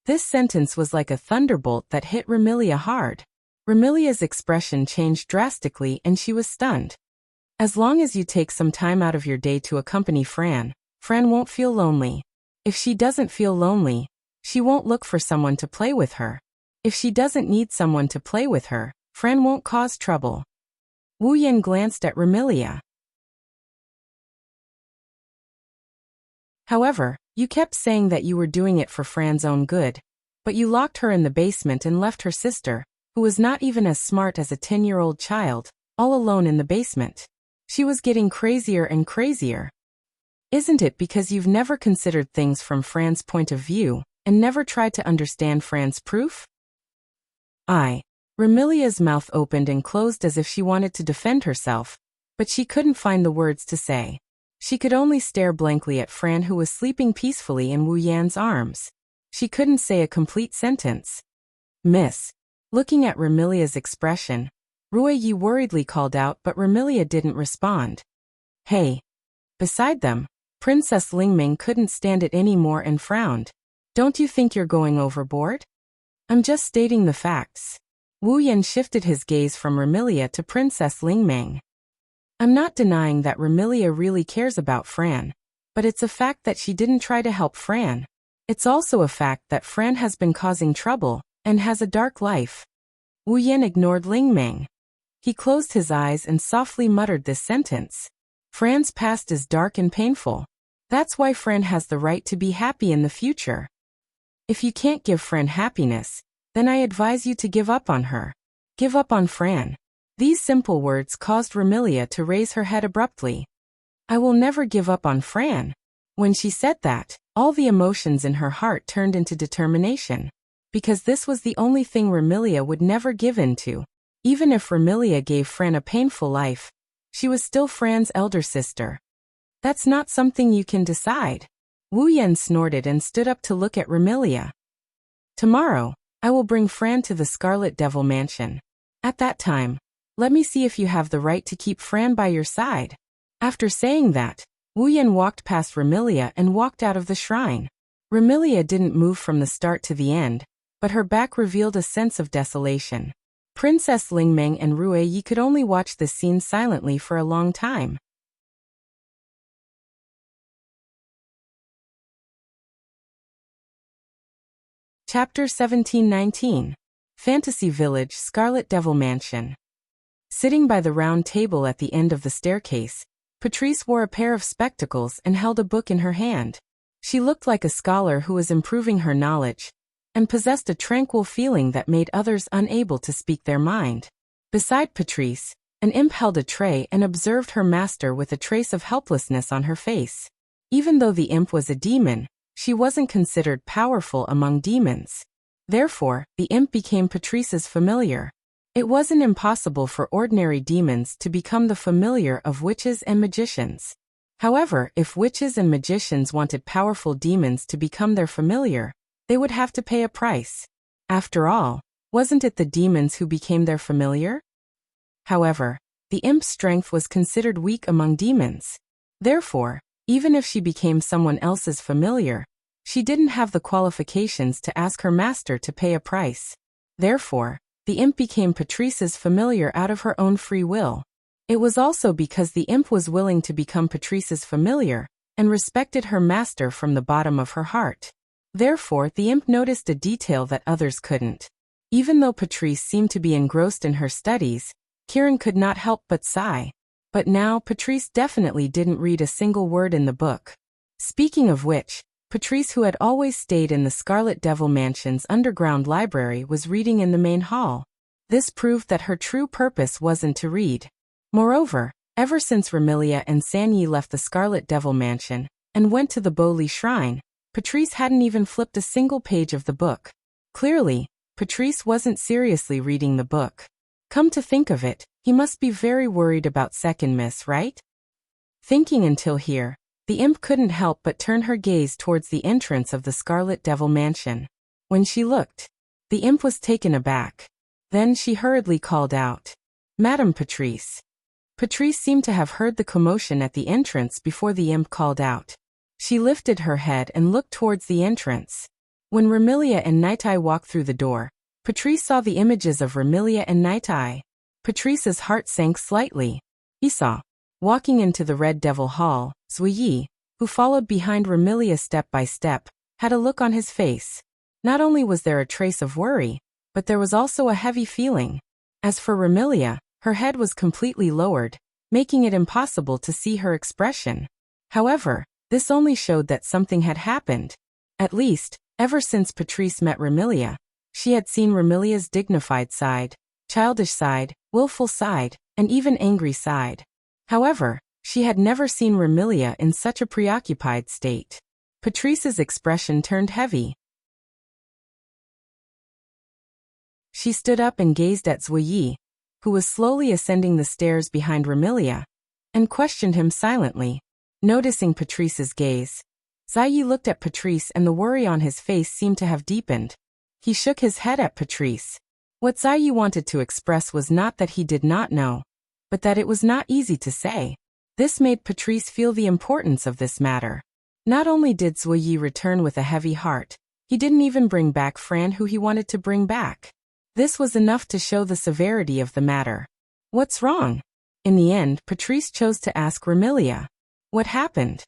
This sentence was like a thunderbolt that hit Remilia hard. Remilia's expression changed drastically and she was stunned. As long as you take some time out of your day to accompany Fran, Fran won't feel lonely. If she doesn't feel lonely, she won't look for someone to play with her. If she doesn't need someone to play with her, Fran won't cause trouble. Wu Yan glanced at Remilia. However, you kept saying that you were doing it for Fran's own good, but you locked her in the basement and left her sister, who was not even as smart as a 10-year-old child, all alone in the basement. She was getting crazier and crazier. Isn't it because you've never considered things from Fran's point of view, and never tried to understand Fran's proof? Remilia's mouth opened and closed as if she wanted to defend herself, but she couldn't find the words to say. She could only stare blankly at Fran, who was sleeping peacefully in Wu Yan's arms. She couldn't say a complete sentence. Miss. Looking at Remilia's expression, Rui Yi worriedly called out, but Remilia didn't respond. Hey. Beside them, Princess Lingming couldn't stand it anymore and frowned. Don't you think you're going overboard? I'm just stating the facts. Wu Yan shifted his gaze from Remilia to Princess Lingming. I'm not denying that Remilia really cares about Fran, but it's a fact that she didn't try to help Fran. It's also a fact that Fran has been causing trouble, and has a dark life. Wu Yan ignored Lingming. He closed his eyes and softly muttered this sentence. Fran's past is dark and painful. That's why Fran has the right to be happy in the future. If you can't give Fran happiness, then I advise you to give up on her. Give up on Fran. These simple words caused Remilia to raise her head abruptly. I will never give up on Fran. When she said that, all the emotions in her heart turned into determination. Because this was the only thing Remilia would never give in to. Even if Remilia gave Fran a painful life, she was still Fran's elder sister. That's not something you can decide. Wu Yan snorted and stood up to look at Remilia. Tomorrow, I will bring Fran to the Scarlet Devil Mansion. At that time, let me see if you have the right to keep Fran by your side. After saying that, Wu Yan walked past Remilia and walked out of the shrine. Remilia didn't move from the start to the end, but her back revealed a sense of desolation. Princess Lingmeng and Rui Yi could only watch this scene silently for a long time. Chapter 1719. Fantasy Village, Scarlet Devil Mansion. Sitting by the round table at the end of the staircase, Patrice wore a pair of spectacles and held a book in her hand. She looked like a scholar who was improving her knowledge, and possessed a tranquil feeling that made others unable to speak their mind. Beside Patrice, an imp held a tray and observed her master with a trace of helplessness on her face. Even though the imp was a demon, she wasn't considered powerful among demons. Therefore, the imp became Patrice's familiar. It wasn't impossible for ordinary demons to become the familiar of witches and magicians. However, if witches and magicians wanted powerful demons to become their familiar, they would have to pay a price. After all, wasn't it the demons who became their familiar? However, the imp's strength was considered weak among demons. Therefore, even if she became someone else's familiar, she didn't have the qualifications to ask her master to pay a price. Therefore, the imp became Patrice's familiar out of her own free will. It was also because the imp was willing to become Patrice's familiar, and respected her master from the bottom of her heart. Therefore, the imp noticed a detail that others couldn't. Even though Patrice seemed to be engrossed in her studies, Kieran could not help but sigh. But now Patrice definitely didn't read a single word in the book. Speaking of which, Patrice, who had always stayed in the Scarlet Devil Mansion's underground library, was reading in the main hall. This proved that her true purpose wasn't to read. Moreover, ever since Remilia and Sanyi left the Scarlet Devil Mansion and went to the Boli Shrine, Patrice hadn't even flipped a single page of the book. Clearly, Patrice wasn't seriously reading the book. Come to think of it, he must be very worried about second miss, right? Thinking until here, the imp couldn't help but turn her gaze towards the entrance of the Scarlet Devil Mansion. When she looked, the imp was taken aback. Then she hurriedly called out, "Madame Patrice." Patrice seemed to have heard the commotion at the entrance before the imp called out. She lifted her head and looked towards the entrance. When Remilia and Night-Eye walked through the door, Patrice saw the images of Remilia and Night-Eye. Patrice's heart sank slightly. He saw, walking into the Red Devil Hall, Zuyi, who followed behind Remilia step by step, had a look on his face. Not only was there a trace of worry, but there was also a heavy feeling. As for Remilia, her head was completely lowered, making it impossible to see her expression. However, this only showed that something had happened. At least, ever since Patrice met Remilia, she had seen Remilia's dignified side, childish side, willful side, and even angry side. However, she had never seen Remilia in such a preoccupied state. Patrice's expression turned heavy. She stood up and gazed at Zuyi, who was slowly ascending the stairs behind Remilia, and questioned him silently. Noticing Patrice's gaze, Zuyi looked at Patrice and the worry on his face seemed to have deepened. He shook his head at Patrice. What Zuyi wanted to express was not that he did not know, but that it was not easy to say. This made Patrice feel the importance of this matter. Not only did Zuyi return with a heavy heart, he didn't even bring back Fran who he wanted to bring back. This was enough to show the severity of the matter. What's wrong? In the end, Patrice chose to ask Remilia. What happened?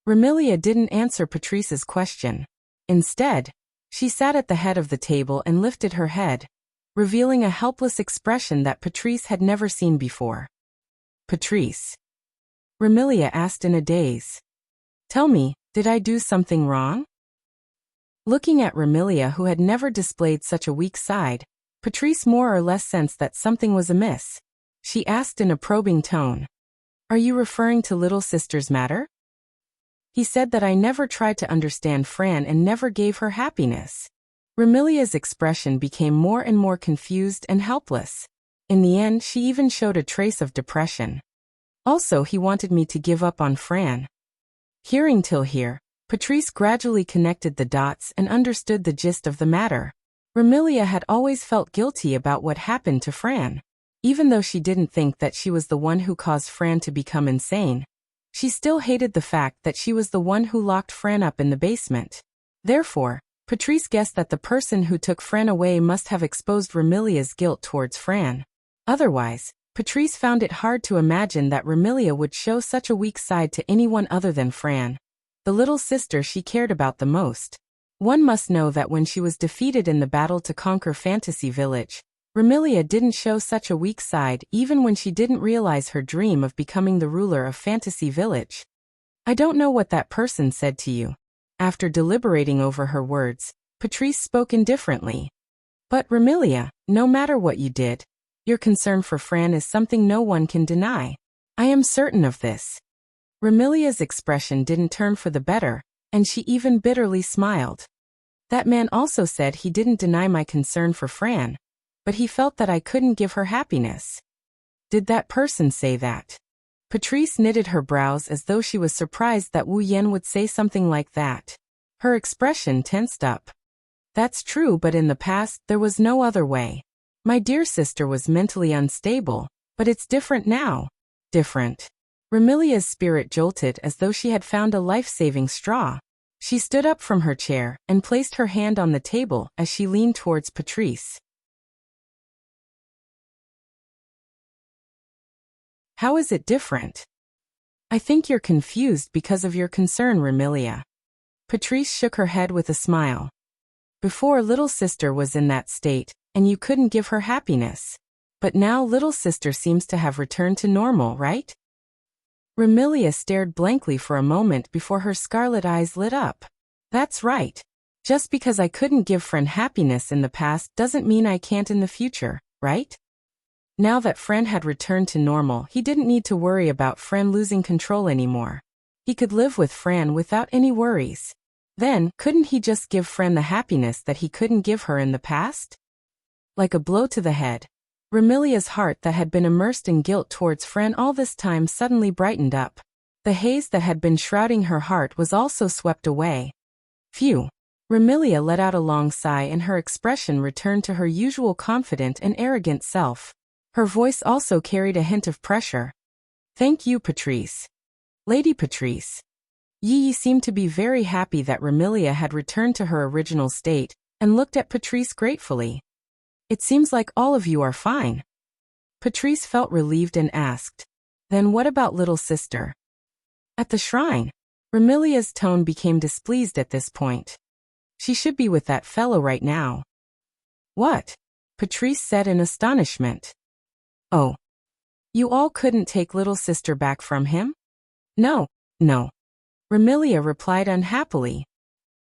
Remilia didn't answer Patrice's question. Instead, she sat at the head of the table and lifted her head, revealing a helpless expression that Patrice had never seen before. Patrice. Remilia asked in a daze. Tell me, did I do something wrong? Looking at Remilia, who had never displayed such a weak side, Patrice more or less sensed that something was amiss. She asked in a probing tone. Are you referring to little sister's matter? He said that I never tried to understand Fran and never gave her happiness. Remilia's expression became more and more confused and helpless. In the end, she even showed a trace of depression. Also, he wanted me to give up on Fran. Hearing till here, Patrice gradually connected the dots and understood the gist of the matter. Remilia had always felt guilty about what happened to Fran. Even though she didn't think that she was the one who caused Fran to become insane, she still hated the fact that she was the one who locked Fran up in the basement. Therefore, Patrice guessed that the person who took Fran away must have exposed Remilia's guilt towards Fran. Otherwise, Patrice found it hard to imagine that Remilia would show such a weak side to anyone other than Fran, the little sister she cared about the most. One must know that when she was defeated in the battle to conquer Fantasy Village, Remilia didn't show such a weak side even when she didn't realize her dream of becoming the ruler of Fantasy Village. I don't know what that person said to you. After deliberating over her words, Patrice spoke indifferently. But Remilia, no matter what you did, your concern for Fran is something no one can deny. I am certain of this. Remilia's expression didn't turn for the better, and she even bitterly smiled. That man also said he didn't deny my concern for Fran, but he felt that I couldn't give her happiness. Did that person say that? Patrice knitted her brows as though she was surprised that Wu Yan would say something like that. Her expression tensed up. That's true, but in the past there was no other way. My dear sister was mentally unstable, but it's different now. Different. Remilia's spirit jolted as though she had found a life-saving straw. She stood up from her chair and placed her hand on the table as she leaned towards Patrice. How is it different? I think you're confused because of your concern, Remilia. Patrice shook her head with a smile. Before, little sister was in that state, and you couldn't give her happiness. But now little sister seems to have returned to normal, right? Remilia stared blankly for a moment before her scarlet eyes lit up. That's right. Just because I couldn't give Fran happiness in the past doesn't mean I can't in the future, right? Now that Fran had returned to normal, he didn't need to worry about Fran losing control anymore. He could live with Fran without any worries. Then, couldn't he just give Fran the happiness that he couldn't give her in the past? Like a blow to the head, Remilia's heart that had been immersed in guilt towards Fran all this time suddenly brightened up. The haze that had been shrouding her heart was also swept away. Phew! Remilia let out a long sigh and her expression returned to her usual confident and arrogant self. Her voice also carried a hint of pressure. Thank you, Patrice. Lady Patrice. Yi seemed to be very happy that Remilia had returned to her original state, and looked at Patrice gratefully. It seems like all of you are fine. Patrice felt relieved and asked, then what about little sister? At the shrine. Remilia's tone became displeased at this point. She should be with that fellow right now. What? Patrice said in astonishment. Oh. You all couldn't take little sister back from him? No. Remilia replied unhappily.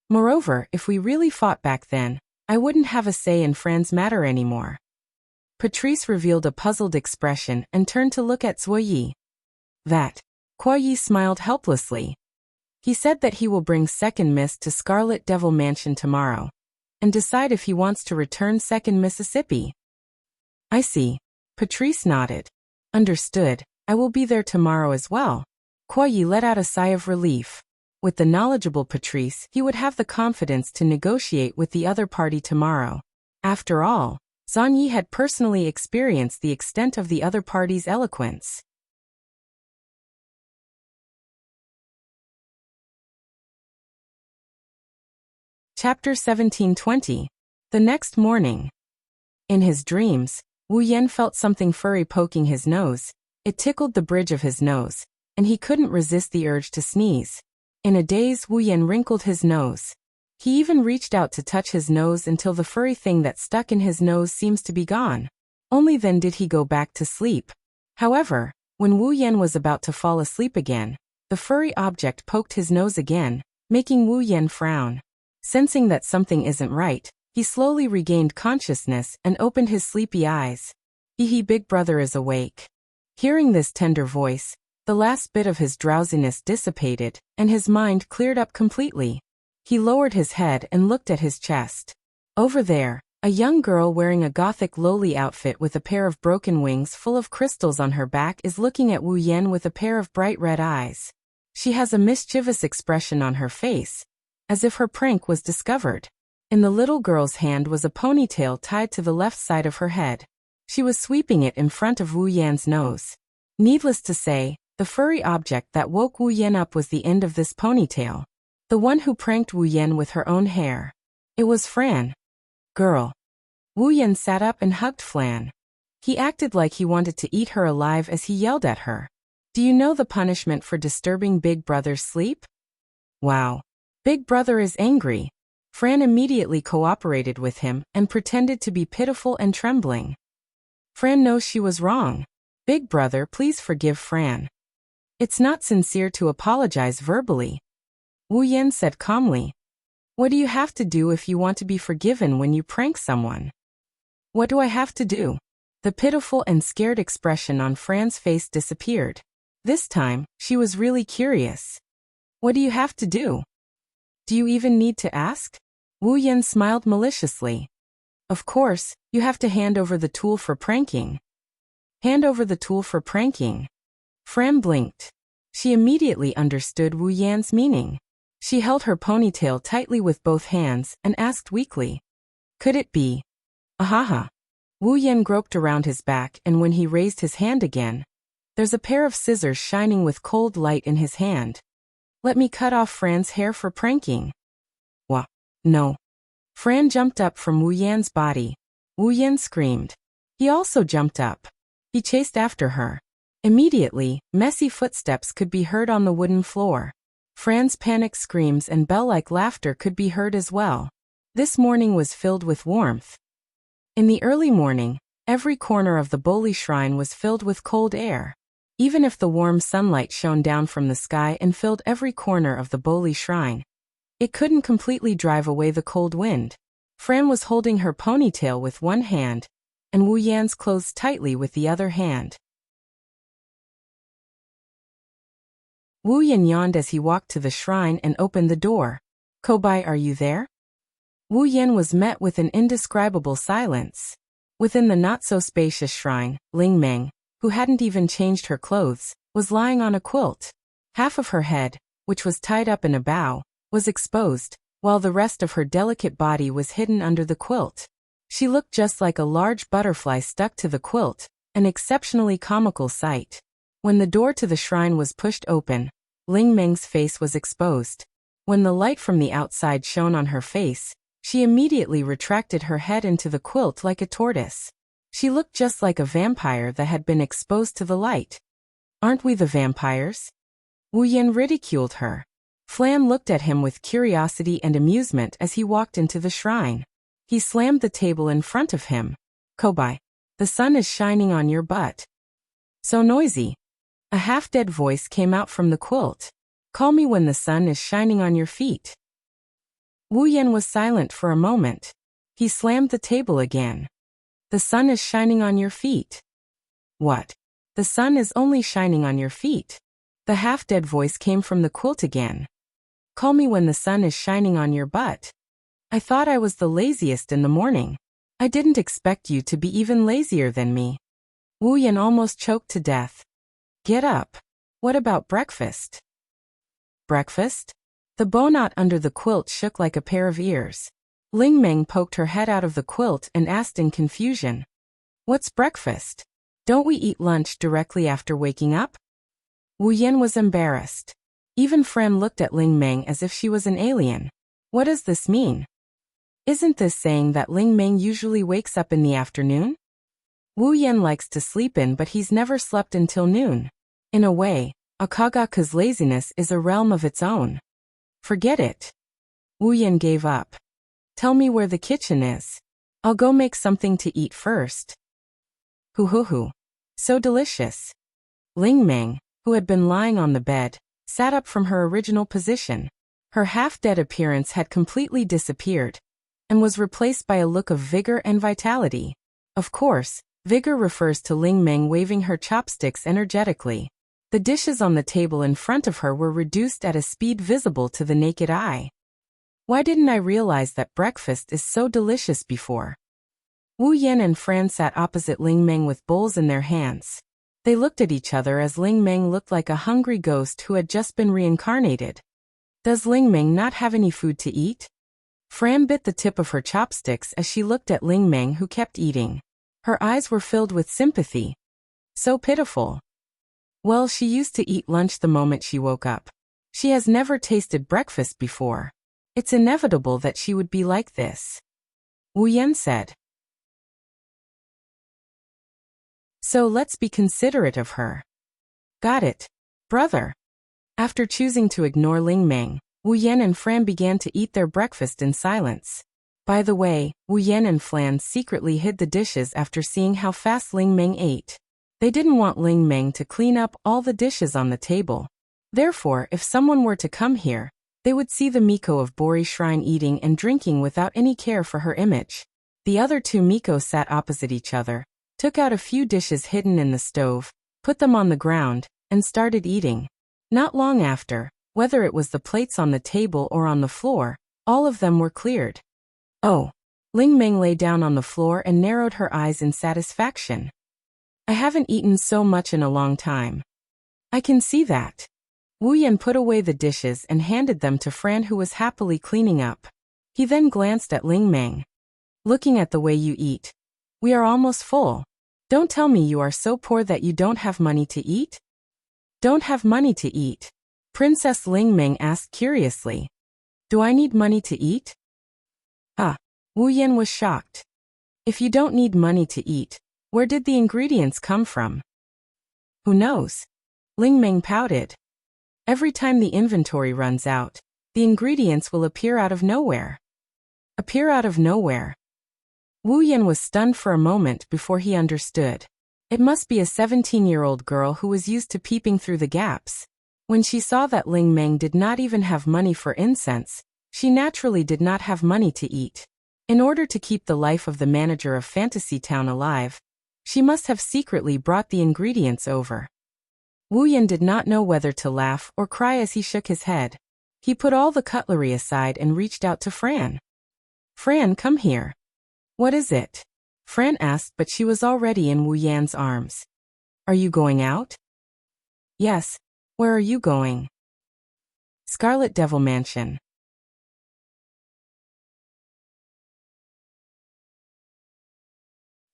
Moreover, if we really fought back then, I wouldn't have a say in Fran's matter anymore. Patrice revealed a puzzled expression and turned to look at Zuoyi. That. Kuo-yi smiled helplessly. He said that he will bring Second Miss to Scarlet Devil Mansion tomorrow, and decide if he wants to return Second Mississippi. I see. Patrice nodded. Understood, I will be there tomorrow as well. Kuo-yi let out a sigh of relief. With the knowledgeable Patrice, he would have the confidence to negotiate with the other party tomorrow. After all, Zhang had personally experienced the extent of the other party's eloquence. Chapter 1720. The next morning. In his dreams, Wu Yan felt something furry poking his nose. It tickled the bridge of his nose, and he couldn't resist the urge to sneeze. In a daze, Wu Yan wrinkled his nose. He even reached out to touch his nose until the furry thing that stuck in his nose seems to be gone. Only then did he go back to sleep. However, when Wu Yan was about to fall asleep again, the furry object poked his nose again, making Wu Yan frown. Sensing that something isn't right, he slowly regained consciousness and opened his sleepy eyes. Big brother is awake. Hearing this tender voice, the last bit of his drowsiness dissipated, and his mind cleared up completely. He lowered his head and looked at his chest. Over there, a young girl wearing a gothic lowly outfit with a pair of broken wings full of crystals on her back is looking at Wu Yan with a pair of bright red eyes. She has a mischievous expression on her face, as if her prank was discovered. In the little girl's hand was a ponytail tied to the left side of her head. She was sweeping it in front of Wu Yan's nose. Needless to say, the furry object that woke Wu Yan up was the end of this ponytail. The one who pranked Wu Yan with her own hair. It was Fran. Girl. Wu Yan sat up and hugged Fran. He acted like he wanted to eat her alive as he yelled at her. Do you know the punishment for disturbing Big Brother's sleep? Wow. Big Brother is angry. Fran immediately cooperated with him and pretended to be pitiful and trembling. Fran knows she was wrong. Big Brother, please forgive Fran. It's not sincere to apologize verbally. Wu Yan said calmly. What do you have to do if you want to be forgiven when you prank someone? What do I have to do? The pitiful and scared expression on Fran's face disappeared. This time, she was really curious. What do you have to do? Do you even need to ask? Wu Yan smiled maliciously. Of course, you have to hand over the tool for pranking. Hand over the tool for pranking. Fran blinked. She immediately understood Wu Yan's meaning. She held her ponytail tightly with both hands and asked weakly. Could it be? Ahaha. Wu Yan groped around his back, and when he raised his hand again, there's a pair of scissors shining with cold light in his hand. Let me cut off Fran's hair for pranking. Wah. No. Fran jumped up from Wu Yan's body. Wu Yan screamed. He also jumped up. He chased after her. Immediately, messy footsteps could be heard on the wooden floor. Fran's panicked screams and bell-like laughter could be heard as well. This morning was filled with warmth. In the early morning, every corner of the Boli shrine was filled with cold air. Even if the warm sunlight shone down from the sky and filled every corner of the Boli shrine, it couldn't completely drive away the cold wind. Fran was holding her ponytail with one hand, and Wu Yan's clothes tightly with the other hand. Wu Yan yawned as he walked to the shrine and opened the door. Kobai, are you there? Wu Yan was met with an indescribable silence. Within the not-so-spacious shrine, Ling Meng, who hadn't even changed her clothes, was lying on a quilt. Half of her head, which was tied up in a bow, was exposed, while the rest of her delicate body was hidden under the quilt. She looked just like a large butterfly stuck to the quilt, an exceptionally comical sight. When the door to the shrine was pushed open, Ling Meng's face was exposed. When the light from the outside shone on her face, she immediately retracted her head into the quilt like a tortoise. She looked just like a vampire that had been exposed to the light. Aren't we the vampires? Wu Yan ridiculed her. Flan looked at him with curiosity and amusement as he walked into the shrine. He slammed the table in front of him. Kobai, the sun is shining on your butt. So noisy. A half-dead voice came out from the quilt. Call me when the sun is shining on your feet. Wu Yan was silent for a moment. He slammed the table again. The sun is shining on your feet. What? The sun is only shining on your feet. The half-dead voice came from the quilt again. Call me when the sun is shining on your butt. I thought I was the laziest in the morning. I didn't expect you to be even lazier than me. Wu Yan almost choked to death. Get up. What about breakfast? Breakfast? The bow knot under the quilt shook like a pair of ears. Ling Meng poked her head out of the quilt and asked in confusion. What's breakfast? Don't we eat lunch directly after waking up? Wu Yan was embarrassed. Even Fran looked at Ling Meng as if she was an alien. What does this mean? Isn't this saying that Ling Meng usually wakes up in the afternoon? Wu Yan likes to sleep in, but he's never slept until noon. In a way, Akagaku's laziness is a realm of its own. Forget it. Wu Yan gave up. Tell me where the kitchen is. I'll go make something to eat first. Hoo. So delicious. Ling Meng, who had been lying on the bed, sat up from her original position. Her half-dead appearance had completely disappeared, and was replaced by a look of vigor and vitality. Of course, vigor refers to Ling Meng waving her chopsticks energetically. The dishes on the table in front of her were reduced at a speed visible to the naked eye. Why didn't I realize that breakfast is so delicious before? Wu Yan and Fran sat opposite Ling Meng with bowls in their hands. They looked at each other as Ling Meng looked like a hungry ghost who had just been reincarnated. Does Ling Meng not have any food to eat? Fran bit the tip of her chopsticks as she looked at Ling Meng, who kept eating. Her eyes were filled with sympathy. So pitiful. Well, she used to eat lunch the moment she woke up. She has never tasted breakfast before. It's inevitable that she would be like this. Wu Yan said. So let's be considerate of her. Got it, brother. After choosing to ignore Ling Meng, Wu Yan and Fran began to eat their breakfast in silence. By the way, Wu Yan and Fran secretly hid the dishes after seeing how fast Ling Meng ate. They didn't want Ling Meng to clean up all the dishes on the table. Therefore, if someone were to come here, they would see the Miko of Bori Shrine eating and drinking without any care for her image. The other two Miko sat opposite each other, took out a few dishes hidden in the stove, put them on the ground, and started eating. Not long after, whether it was the plates on the table or on the floor, all of them were cleared. Oh. Ling Meng lay down on the floor and narrowed her eyes in satisfaction. I haven't eaten so much in a long time. I can see that. Wu Yan put away the dishes and handed them to Fran, who was happily cleaning up. He then glanced at Ling Meng. Looking at the way you eat, we are almost full. Don't tell me you are so poor that you don't have money to eat? Don't have money to eat? Princess Ling Meng asked curiously. Do I need money to eat? Wu Yan was shocked. If you don't need money to eat, where did the ingredients come from? Who knows? Ling Meng pouted. Every time the inventory runs out, the ingredients will appear out of nowhere. Appear out of nowhere? Wu Yan was stunned for a moment before he understood. It must be a 17-year-old girl who was used to peeping through the gaps. When she saw that Ling Meng did not even have money for incense, she naturally did not have money to eat. In order to keep the life of the manager of Fantasy Town alive, she must have secretly brought the ingredients over. Wu Yan did not know whether to laugh or cry as he shook his head. He put all the cutlery aside and reached out to Fran. Fran, come here. What is it? Fran asked, but she was already in Wu Yan's arms. Are you going out? Yes. Where are you going? Scarlet Devil Mansion.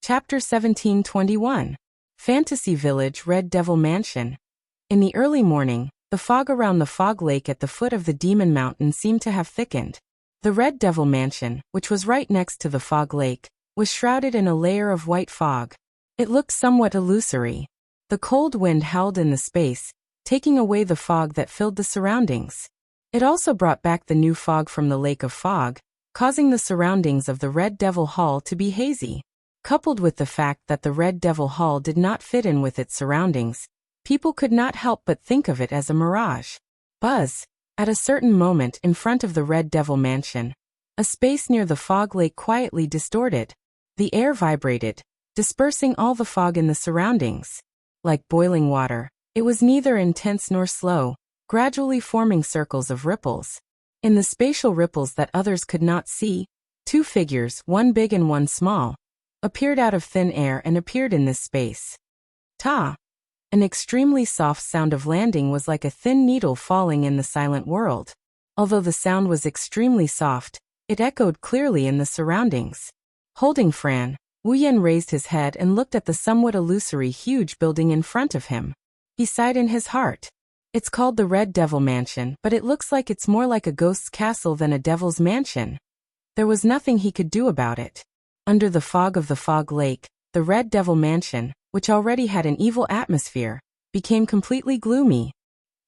Chapter 1721. Fantasy Village Red Devil Mansion. In the early morning, the fog around the fog lake at the foot of the Demon Mountain seemed to have thickened. The Red Devil Mansion, which was right next to the fog lake, was shrouded in a layer of white fog. It looked somewhat illusory. The cold wind howled in the space, taking away the fog that filled the surroundings. It also brought back the new fog from the lake of fog, causing the surroundings of the Red Devil Hall to be hazy. Coupled with the fact that the Red Devil Hall did not fit in with its surroundings, people could not help but think of it as a mirage. Buzz! At a certain moment in front of the Red Devil Mansion, a space near the fog lake quietly distorted. The air vibrated, dispersing all the fog in the surroundings. Like boiling water, it was neither intense nor slow, gradually forming circles of ripples. In the spatial ripples that others could not see, two figures, one big and one small, appeared out of thin air and appeared in this space. Ta! An extremely soft sound of landing was like a thin needle falling in the silent world. Although the sound was extremely soft, it echoed clearly in the surroundings. Holding Fran, Wu Yan raised his head and looked at the somewhat illusory huge building in front of him. He sighed in his heart. It's called the Red Devil Mansion, but it looks like it's more like a ghost's castle than a devil's mansion. There was nothing he could do about it. Under the fog of the fog lake, the Red Devil Mansion, which already had an evil atmosphere, became completely gloomy.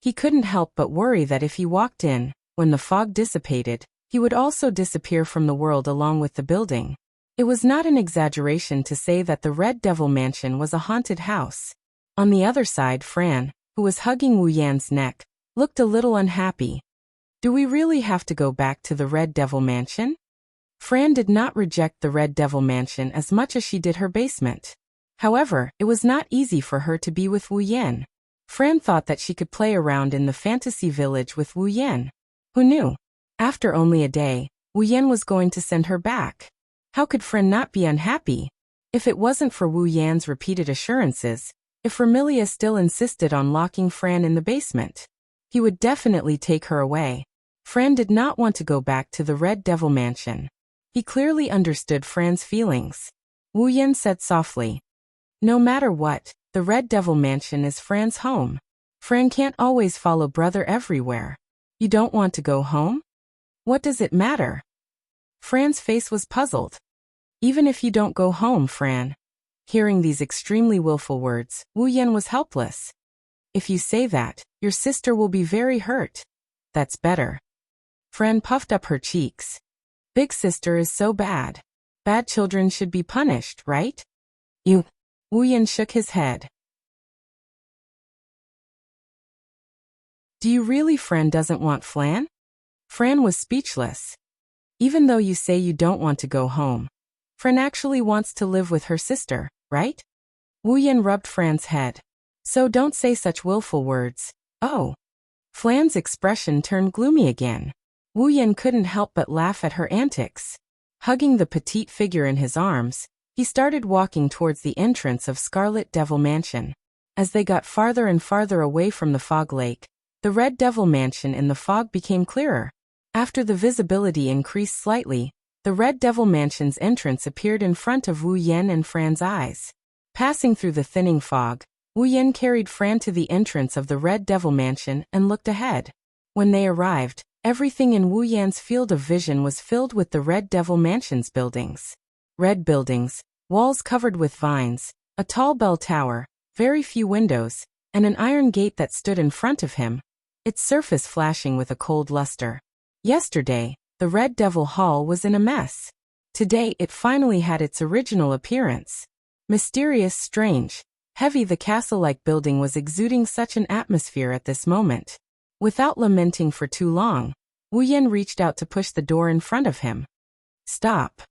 He couldn't help but worry that if he walked in, when the fog dissipated, he would also disappear from the world along with the building. It was not an exaggeration to say that the Red Devil Mansion was a haunted house. On the other side, Fran, who was hugging Wu Yan's neck, looked a little unhappy. Do we really have to go back to the Red Devil Mansion? Fran did not reject the Red Devil Mansion as much as she did her basement. However, it was not easy for her to be with Wu Yan. Fran thought that she could play around in the fantasy village with Wu Yan. Who knew? After only a day, Wu Yan was going to send her back. How could Fran not be unhappy? If it wasn't for Wu Yan's repeated assurances, if Vermilia still insisted on locking Fran in the basement, he would definitely take her away. Fran did not want to go back to the Red Devil Mansion. He clearly understood Fran's feelings. Wu Yan said softly, no matter what, the Red Devil Mansion is Fran's home. Fran can't always follow brother everywhere. You don't want to go home? What does it matter? Fran's face was puzzled. Even if you don't go home, Fran. Hearing these extremely willful words, Wu Yan was helpless. If you say that, your sister will be very hurt. That's better. Fran puffed up her cheeks. Big sister is so bad. Bad children should be punished, right? You. Wu Yan shook his head. Do you really? Fran doesn't want Flan? Fran was speechless. Even though you say you don't want to go home, Fran actually wants to live with her sister, right? Wu Yan rubbed Fran's head. So don't say such willful words. Oh. Flan's expression turned gloomy again. Wu Yan couldn't help but laugh at her antics. Hugging the petite figure in his arms, he started walking towards the entrance of Scarlet Devil Mansion. As they got farther and farther away from the fog lake, the Red Devil Mansion in the fog became clearer. After the visibility increased slightly, the Red Devil Mansion's entrance appeared in front of Wu Yan and Fran's eyes. Passing through the thinning fog, Wu Yan carried Fran to the entrance of the Red Devil Mansion and looked ahead. When they arrived, everything in Wu Yan's field of vision was filled with the Red Devil Mansion's buildings. Red buildings, walls covered with vines, a tall bell tower, very few windows, and an iron gate that stood in front of him, its surface flashing with a cold luster. Yesterday, the Red Devil Hall was in a mess. Today it finally had its original appearance. Mysterious, strange, heavy, the castle-like building was exuding such an atmosphere at this moment. Without lamenting for too long, Wu Yan reached out to push the door in front of him. Stop.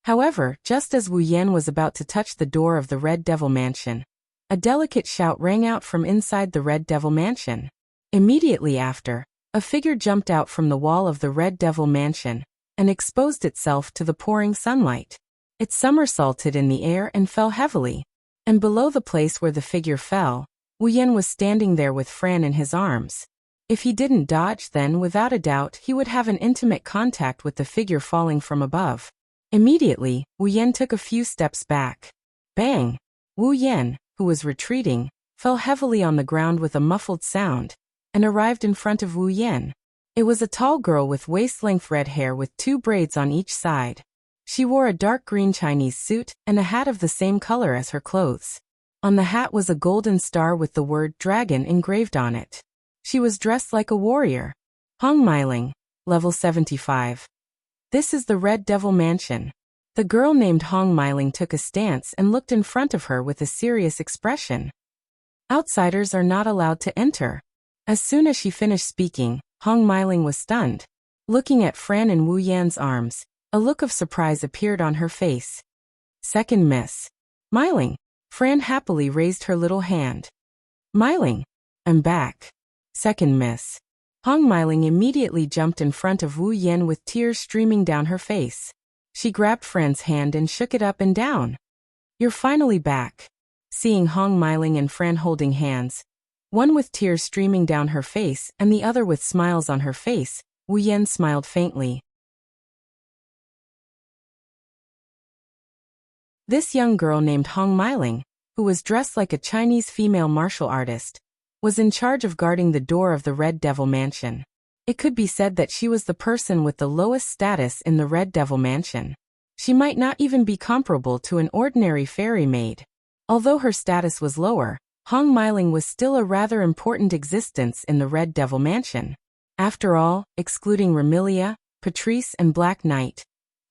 However, just as Wu Yan was about to touch the door of the Red Devil Mansion, a delicate shout rang out from inside the Red Devil Mansion. Immediately after, A figure jumped out from the wall of the Red Devil Mansion and exposed itself to the pouring sunlight. It somersaulted in the air and fell heavily. And below the place where the figure fell, Wu Yan was standing there with Fran in his arms. If he didn't dodge, then without a doubt he would have an intimate contact with the figure falling from above. Immediately, Wu Yan took a few steps back. Bang! Wu Yan, who was retreating, fell heavily on the ground with a muffled sound, and arrived in front of Wu Yan. It was a tall girl with waist-length red hair with 2 braids on each side. She wore a dark green Chinese suit and a hat of the same color as her clothes. On the hat was a golden star with the word dragon engraved on it. She was dressed like a warrior. Hong Meiling, level 75. This is the Red Devil Mansion. The girl named Hong Meiling took a stance and looked in front of her with a serious expression. Outsiders are not allowed to enter. As soon as she finished speaking, Hong Meiling was stunned. Looking at Fran in Wu Yan's arms, a look of surprise appeared on her face. Second Miss Meiling. Fran happily raised her little hand. Meiling, I'm back. Second Miss. Hong Meiling immediately jumped in front of Wu Yan with tears streaming down her face. She grabbed Fran's hand and shook it up and down. You're finally back. Seeing Hong Meiling and Fran holding hands, one with tears streaming down her face and the other with smiles on her face, Wu Yan smiled faintly. This young girl named Hong Meiling, who was dressed like a Chinese female martial artist, was in charge of guarding the door of the Red Devil Mansion. It could be said that she was the person with the lowest status in the Red Devil Mansion. She might not even be comparable to an ordinary fairy maid. Although her status was lower, Hong Meiling was still a rather important existence in the Red Devil Mansion. After all, excluding Remilia, Patrice and Black Knight,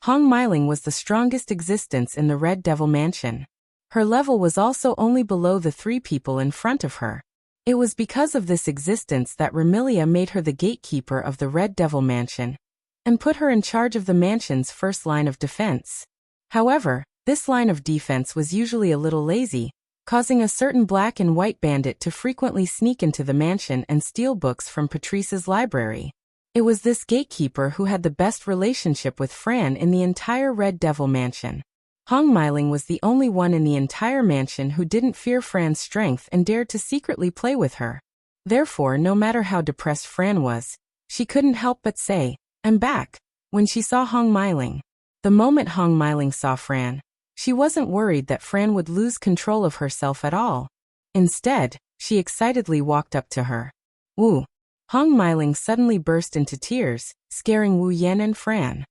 Hong Meiling was the strongest existence in the Red Devil Mansion. Her level was also only below the 3 people in front of her. It was because of this existence that Remilia made her the gatekeeper of the Red Devil Mansion and put her in charge of the mansion's first line of defense. However, this line of defense was usually a little lazy, causing a certain black and white bandit to frequently sneak into the mansion and steal books from Patrice's library. It was this gatekeeper who had the best relationship with Fran in the entire Red Devil Mansion. Hong Meiling was the only one in the entire mansion who didn't fear Fran's strength and dared to secretly play with her. Therefore, no matter how depressed Fran was, she couldn't help but say, I'm back, when she saw Hong Meiling. The moment Hong Meiling saw Fran, she wasn't worried that Fran would lose control of herself at all. Instead, she excitedly walked up to her. Woo! Hong Meiling suddenly burst into tears, scaring Wu Yan and Fran.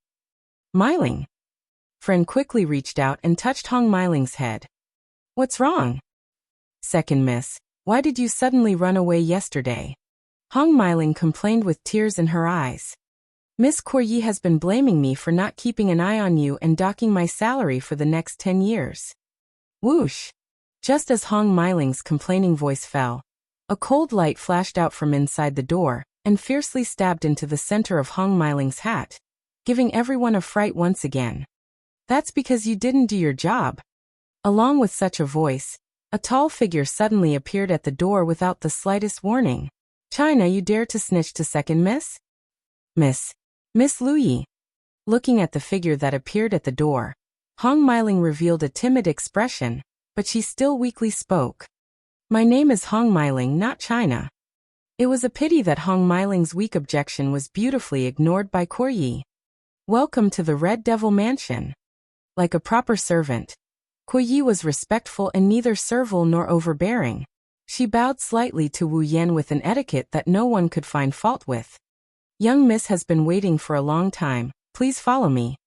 Meiling! Fran quickly reached out and touched Hong Meiling's head. What's wrong? Second Miss, why did you suddenly run away yesterday? Hong Meiling complained with tears in her eyes. Miss Coryi has been blaming me for not keeping an eye on you and docking my salary for the next 10 years. Whoosh! Just as Hong Meiling's complaining voice fell, a cold light flashed out from inside the door and fiercely stabbed into the center of Hong Meiling's hat, giving everyone a fright once again. That's because you didn't do your job. Along with such a voice, a tall figure suddenly appeared at the door without the slightest warning. China, you dare to snitch to Second Miss? Miss Lu Yi. Looking at the figure that appeared at the door, Hong Meiling revealed a timid expression, but she still weakly spoke. My name is Hong Meiling, not China. It was a pity that Hong Meiling's weak objection was beautifully ignored by Coryi. Welcome to the Red Devil Mansion. Like a proper servant, Coryi was respectful and neither servile nor overbearing. She bowed slightly to Wu Yan with an etiquette that no one could find fault with. Young Miss has been waiting for a long time, please follow me.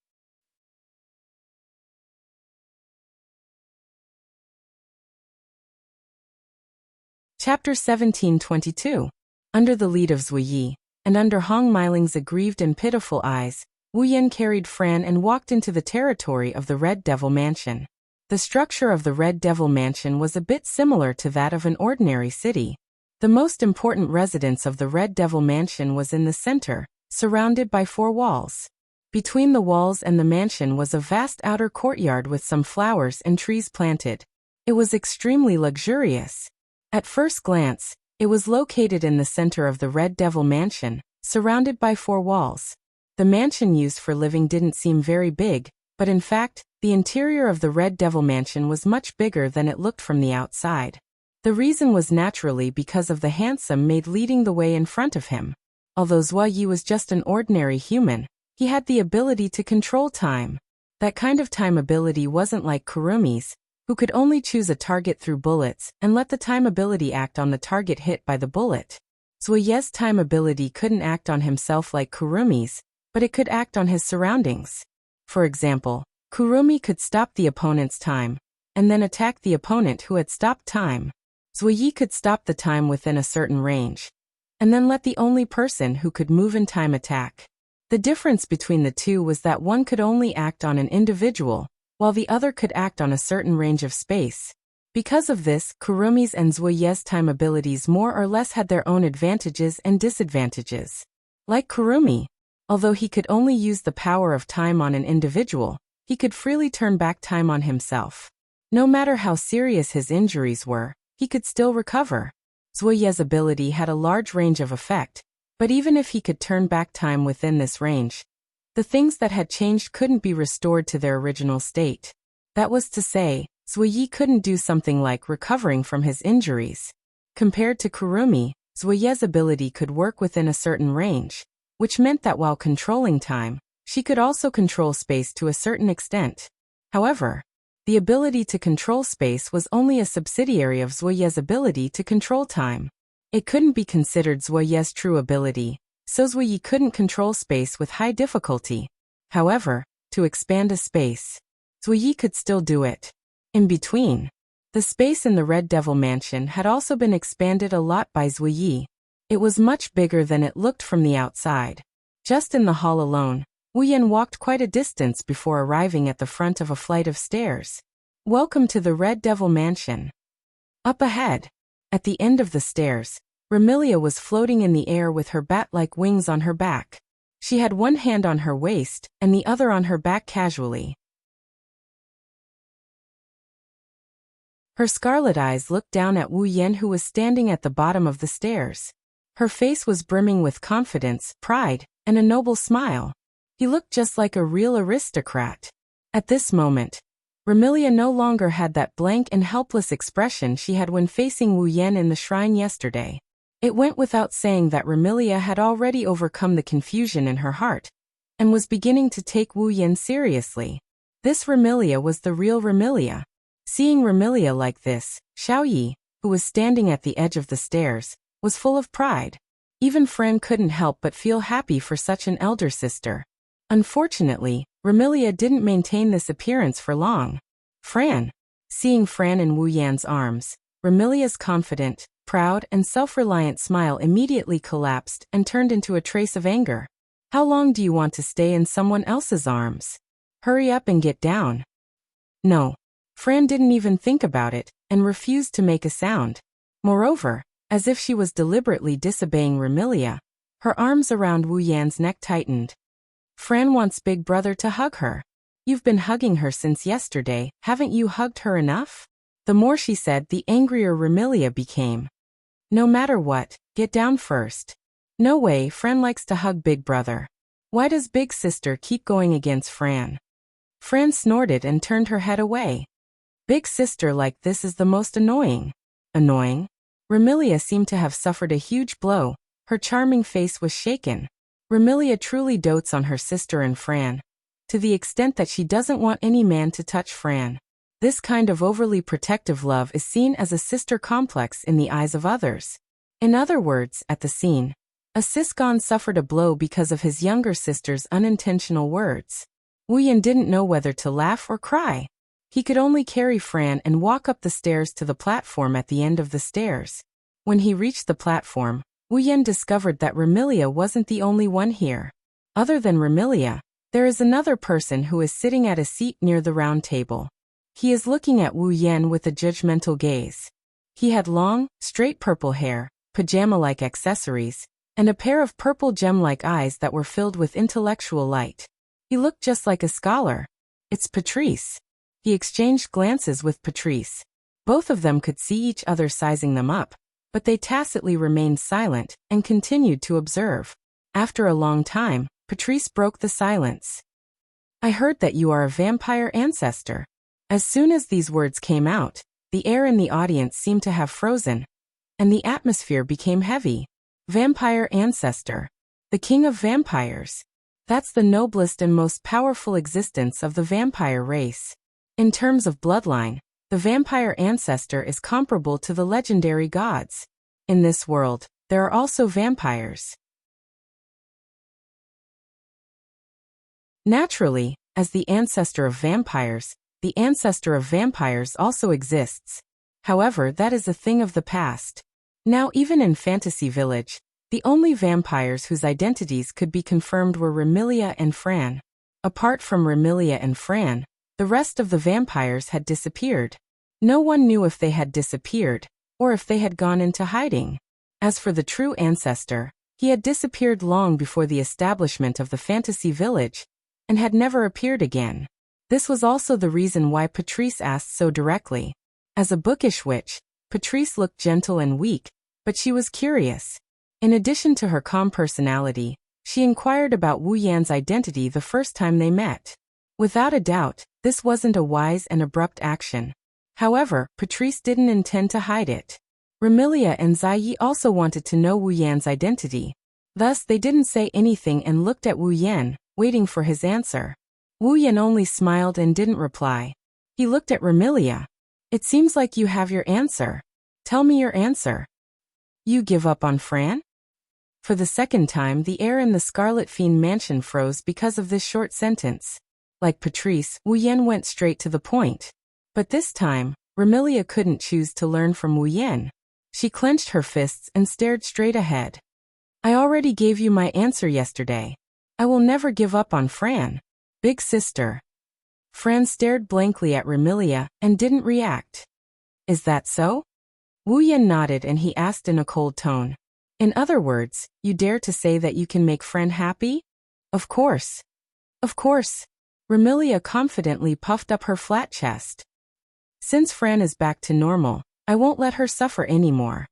Chapter 1722. Under the lead of Zui Yi, and under Hong Meiling's aggrieved and pitiful eyes, Wu Yan carried Fran and walked into the territory of the Red Devil Mansion. The structure of the Red Devil Mansion was a bit similar to that of an ordinary city. The most important residence of the Red Devil Mansion was in the center, surrounded by 4 walls. Between the walls and the mansion was a vast outer courtyard with some flowers and trees planted. It was extremely luxurious. At first glance, it was located in the center of the Red Devil Mansion, surrounded by 4 walls. The mansion used for living didn't seem very big, but in fact, the interior of the Red Devil mansion was much bigger than it looked from the outside. The reason was naturally because of the handsome maid leading the way in front of him. Although Zhuo Yi was just an ordinary human, he had the ability to control time. That kind of time ability wasn't like Kurumi's, who could only choose a target through bullets and let the time ability act on the target hit by the bullet. Zhuo Yi's time ability couldn't act on himself like Kurumi's, but it could act on his surroundings. For example, Kurumi could stop the opponent's time, and then attack the opponent who had stopped time. Zhuo Yi could stop the time within a certain range, and then let the only person who could move in time attack. The difference between the two was that one could only act on an individual, while the other could act on a certain range of space. Because of this, Kurumi's and Zhuo Yi's time abilities more or less had their own advantages and disadvantages. Like Kurumi, although he could only use the power of time on an individual, he could freely turn back time on himself. No matter how serious his injuries were, he could still recover. Zhuo Yi's ability had a large range of effect, but even if he could turn back time within this range, the things that had changed couldn't be restored to their original state. That was to say, Zhuo Yi couldn't do something like recovering from his injuries. Compared to Kurumi, Zhuo Yi's ability could work within a certain range, which meant that while controlling time, she could also control space to a certain extent. However, the ability to control space was only a subsidiary of Zhuo Yi's ability to control time. It couldn't be considered Zhuo Yi's true ability, so Zhuo Yi couldn't control space with high difficulty. However, to expand a space, Zhuo Yi could still do it. In between, the space in the Red Devil Mansion had also been expanded a lot by Zhuo Yi. It was much bigger than it looked from the outside. Just in the hall alone, Wu Yan walked quite a distance before arriving at the front of a flight of stairs. Welcome to the Red Devil Mansion. Up ahead, at the end of the stairs, Remilia was floating in the air with her bat-like wings on her back. She had one hand on her waist and the other on her back casually. Her scarlet eyes looked down at Wu Yan, who was standing at the bottom of the stairs. Her face was brimming with confidence, pride, and a noble smile. He looked just like a real aristocrat. At this moment, Remilia no longer had that blank and helpless expression she had when facing Wu Yan in the shrine yesterday. It went without saying that Remilia had already overcome the confusion in her heart, and was beginning to take Wu Yan seriously. This Remilia was the real Remilia. Seeing Remilia like this, Xiao Yi, who was standing at the edge of the stairs, was full of pride. Even Fran couldn't help but feel happy for such an elder sister. Unfortunately, Remilia didn't maintain this appearance for long. Seeing Fran in Wu Yan's arms, Remilia's confident, proud, and self-reliant smile immediately collapsed and turned into a trace of anger. How long do you want to stay in someone else's arms? Hurry up and get down. No. Fran didn't even think about it, and refused to make a sound. Moreover, as if she was deliberately disobeying Remilia, her arms around Wu Yan's neck tightened. Fran wants Big Brother to hug her. You've been hugging her since yesterday, haven't you hugged her enough? The more she said, the angrier Remilia became. No matter what, get down first. No way, Fran likes to hug Big Brother. Why does Big Sister keep going against Fran? Fran snorted and turned her head away. Big Sister like this is the most annoying. Annoying? Remilia seemed to have suffered a huge blow. Her charming face was shaken. Remilia truly dotes on her sister and Fran, to the extent that she doesn't want any man to touch Fran. This kind of overly protective love is seen as a sister complex in the eyes of others. In other words, at the scene, a Sisgon suffered a blow because of his younger sister's unintentional words. Wu Yan didn't know whether to laugh or cry. He could only carry Fran and walk up the stairs to the platform at the end of the stairs. When he reached the platform, Wu Yan discovered that Remilia wasn't the only one here. Other than Remilia, there is another person who is sitting at a seat near the round table. He is looking at Wu Yan with a judgmental gaze. He had long, straight purple hair, pajama-like accessories, and a pair of purple gem-like eyes that were filled with intellectual light. He looked just like a scholar. It's Patrice. He exchanged glances with Patrice. Both of them could see each other sizing them up, but they tacitly remained silent and continued to observe. After a long time, Patrice broke the silence. I heard that you are a vampire ancestor. As soon as these words came out, the air in the audience seemed to have frozen, and the atmosphere became heavy. Vampire ancestor. The king of vampires. That's the noblest and most powerful existence of the vampire race. In terms of bloodline, the vampire ancestor is comparable to the legendary gods. In this world, there are also vampires. Naturally, as the ancestor of vampires, the ancestor of vampires also exists. However, that is a thing of the past. Now, even in Fantasy Village, the only vampires whose identities could be confirmed were Remilia and Fran. Apart from Remilia and Fran, the rest of the vampires had disappeared. No one knew if they had disappeared, or if they had gone into hiding. As for the true ancestor, he had disappeared long before the establishment of the Fantasy Village, and had never appeared again. This was also the reason why Patrice asked so directly. As a bookish witch, Patrice looked gentle and weak, but she was curious. In addition to her calm personality, she inquired about Wu Yan's identity the first time they met. Without a doubt, this wasn't a wise and abrupt action. However, Patrice didn't intend to hide it. Remilia and Ziyi also wanted to know Wu Yan's identity. Thus, they didn't say anything and looked at Wu Yan, waiting for his answer. Wu Yan only smiled and didn't reply. He looked at Remilia. It seems like you have your answer. Tell me your answer. You give up on Fran? For the second time, the air in the Scarlet Fiend mansion froze because of this short sentence. Like Patrice, Wu Yan went straight to the point. But this time, Remilia couldn't choose to learn from Wu Yan. She clenched her fists and stared straight ahead. I already gave you my answer yesterday. I will never give up on Fran. Big sister. Fran stared blankly at Remilia and didn't react. Is that so? Wu Yan nodded and he asked in a cold tone. In other words, you dare to say that you can make Fran happy? Of course. Of course. Remilia confidently puffed up her flat chest. Since Fran is back to normal, I won't let her suffer anymore.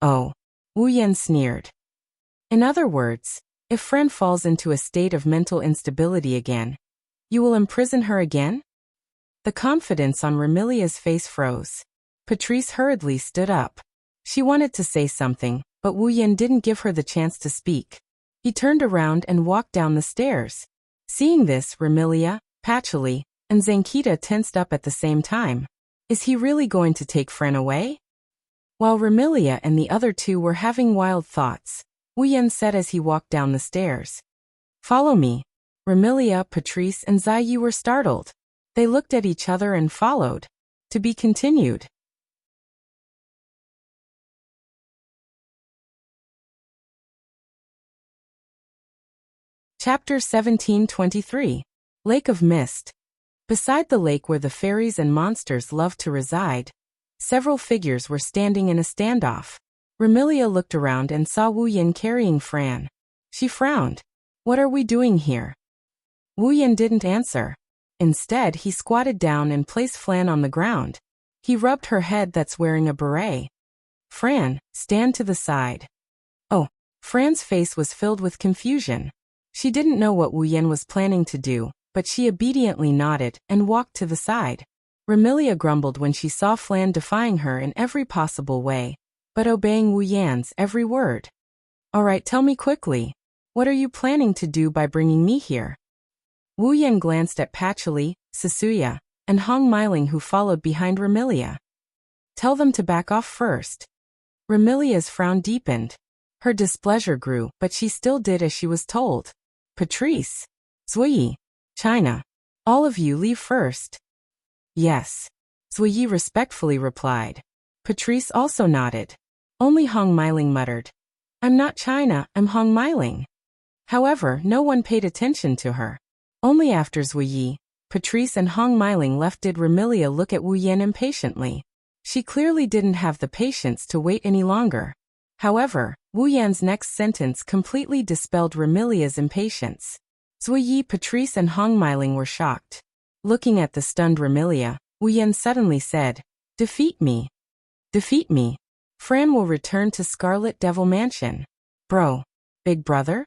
Oh. Wu Yan sneered. In other words, if Fran falls into a state of mental instability again, you will imprison her again? The confidence on Remilia's face froze. Patrice hurriedly stood up. She wanted to say something, but Wu Yan didn't give her the chance to speak. He turned around and walked down the stairs. Seeing this, Remilia, Patchouli, and Zankita tensed up at the same time. Is he really going to take Fran away? While Remilia and the other two were having wild thoughts, Wu Yan said as he walked down the stairs. Follow me. Remilia, Patrice, and Ziyi were startled. They looked at each other and followed. To be continued. Chapter 1723. Lake of Mist. Beside the lake where the fairies and monsters loved to reside, several figures were standing in a standoff. Remilia looked around and saw Wu Yan carrying Fran. She frowned. What are we doing here? Wu Yan didn't answer. Instead, he squatted down and placed Fran on the ground. He rubbed her head that's wearing a beret. Fran, stand to the side. Oh, Fran's face was filled with confusion. She didn't know what Wu Yan was planning to do, but she obediently nodded and walked to the side. Remilia grumbled when she saw Fran defying her in every possible way, but obeying Wu Yan's every word. All right, tell me quickly. What are you planning to do by bringing me here? Wu Yan glanced at Patchouli, Sasuya, and Hong Meiling who followed behind Remilia. Tell them to back off first. Remilia's frown deepened. Her displeasure grew, but she still did as she was told. Patrice, Ziyi, China, all of you leave first. Yes. Ziyi respectfully replied. Patrice also nodded. Only Hong Meiling muttered. I'm not China, I'm Hong Meiling. However, no one paid attention to her. Only after Ziyi, Patrice and Hong Meiling left did Remilia look at Wu Yan impatiently. She clearly didn't have the patience to wait any longer. However, Wu Yan's next sentence completely dispelled Remilia's impatience. Ziyi, Patrice and Hong Meiling were shocked. Looking at the stunned Remilia, Wu Yan suddenly said, Defeat me. Defeat me. Fran will return to Scarlet Devil Mansion. Bro. Big brother?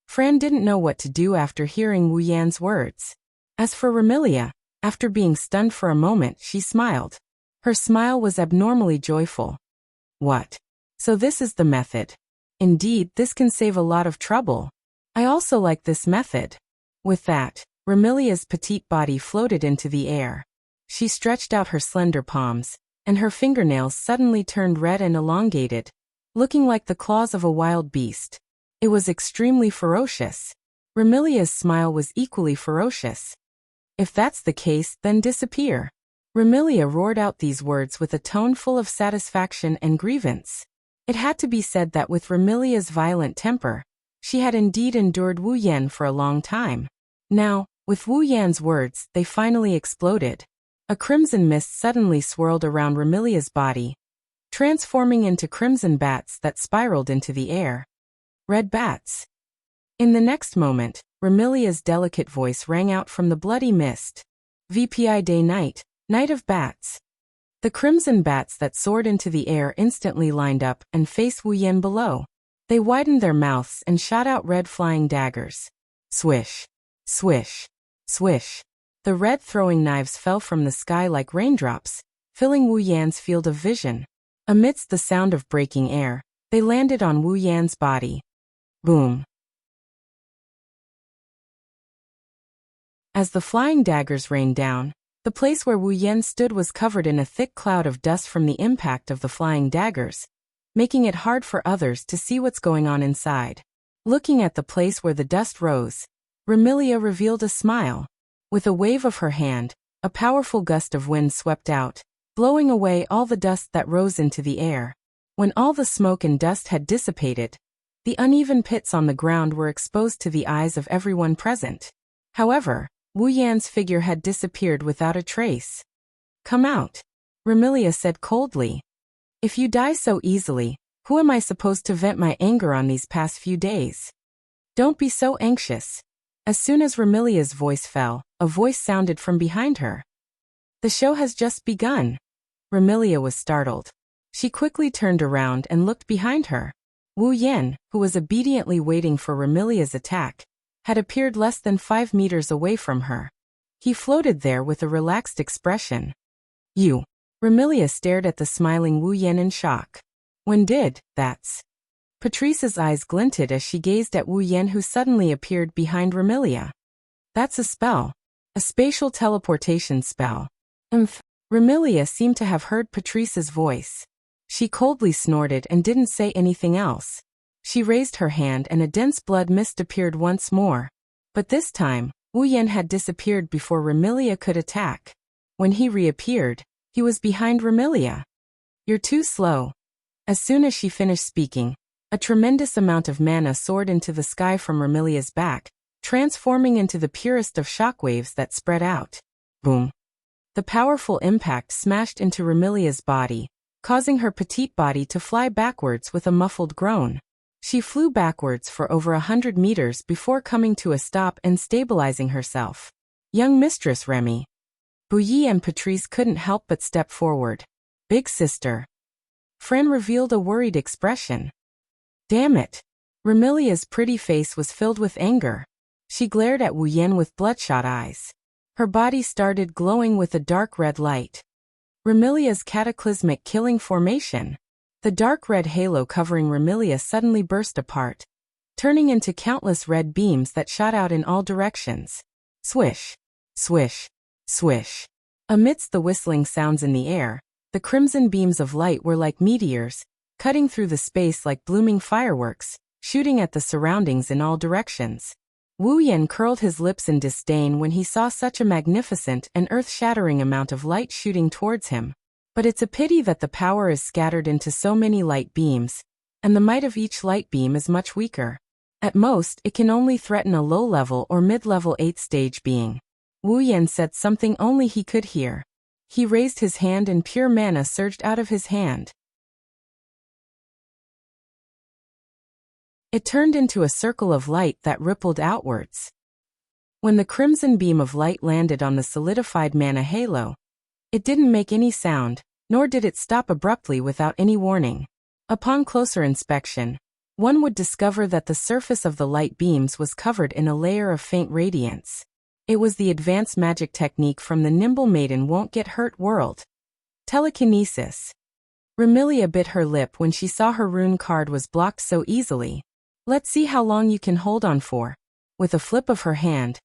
Fran didn't know what to do after hearing Wu Yan's words. As for Remilia, after being stunned for a moment, she smiled. Her smile was abnormally joyful. What? So this is the method. Indeed, this can save a lot of trouble. I also like this method. With that, Remilia's petite body floated into the air. She stretched out her slender palms, and her fingernails suddenly turned red and elongated, looking like the claws of a wild beast. It was extremely ferocious. Remilia's smile was equally ferocious. If that's the case, then disappear. Remilia roared out these words with a tone full of satisfaction and grievance. It had to be said that with Remilia's violent temper, she had indeed endured Wu Yan for a long time. Now, with Wu Yan's words, they finally exploded. A crimson mist suddenly swirled around Remilia's body, transforming into crimson bats that spiraled into the air. Red bats. In the next moment, Remilia's delicate voice rang out from the bloody mist. VPI day night, night of bats. The crimson bats that soared into the air instantly lined up and faced Wu Yan below. They widened their mouths and shot out red flying daggers. Swish, swish, swish. The red throwing knives fell from the sky like raindrops, filling Wu Yan's field of vision. Amidst the sound of breaking air, they landed on Wu Yan's body. Boom. As the flying daggers rained down, the place where Wu Yan stood was covered in a thick cloud of dust from the impact of the flying daggers, making it hard for others to see what's going on inside. Looking at the place where the dust rose, Remilia revealed a smile. With a wave of her hand, a powerful gust of wind swept out, blowing away all the dust that rose into the air. When all the smoke and dust had dissipated, the uneven pits on the ground were exposed to the eyes of everyone present. However, Wu Yan's figure had disappeared without a trace. Come out, Remilia said coldly. If you die so easily, who am I supposed to vent my anger on these past few days? Don't be so anxious. As soon as Remilia's voice fell, a voice sounded from behind her. The show has just begun. Remilia was startled. She quickly turned around and looked behind her. Wu Yan, who was obediently waiting for Remilia's attack, had appeared less than 5 meters away from her. He floated there with a relaxed expression. You. Remilia stared at the smiling Wu Yan in shock. When did, that's... Patrice's eyes glinted as she gazed at Wu Yan, who suddenly appeared behind Remilia. That's a spell. A spatial teleportation spell. Remilia seemed to have heard Patrice's voice. She coldly snorted and didn't say anything else. She raised her hand and a dense blood mist appeared once more. But this time, Wu Yan had disappeared before Remilia could attack. When he reappeared, he was behind Remilia. You're too slow. As soon as she finished speaking, a tremendous amount of mana soared into the sky from Remilia's back, transforming into the purest of shockwaves that spread out. Boom. The powerful impact smashed into Remilia's body, causing her petite body to fly backwards with a muffled groan. She flew backwards for over 100 meters before coming to a stop and stabilizing herself. Young Mistress Remy. Bouilly and Patrice couldn't help but step forward. Big sister. Fran revealed a worried expression. Damn it. Remilia's pretty face was filled with anger. She glared at Wu Yan with bloodshot eyes. Her body started glowing with a dark red light. Remilia's cataclysmic killing formation. The dark red halo covering Remilia suddenly burst apart, turning into countless red beams that shot out in all directions. Swish, swish, swish. Amidst the whistling sounds in the air, the crimson beams of light were like meteors, cutting through the space like blooming fireworks, shooting at the surroundings in all directions. Wu Yan curled his lips in disdain when he saw such a magnificent and earth-shattering amount of light shooting towards him. But it's a pity that the power is scattered into so many light beams, and the might of each light beam is much weaker. At most, it can only threaten a low-level or mid-level 8th-stage being. Wu Yan said something only he could hear. He raised his hand and pure mana surged out of his hand. It turned into a circle of light that rippled outwards. When the crimson beam of light landed on the solidified mana halo, it didn't make any sound, nor did it stop abruptly without any warning. Upon closer inspection, one would discover that the surface of the light beams was covered in a layer of faint radiance. It was the advanced magic technique from the nimble maiden won't get hurt world. Telekinesis. Remilia bit her lip when she saw her rune card was blocked so easily. Let's see how long you can hold on for. With a flip of her hand,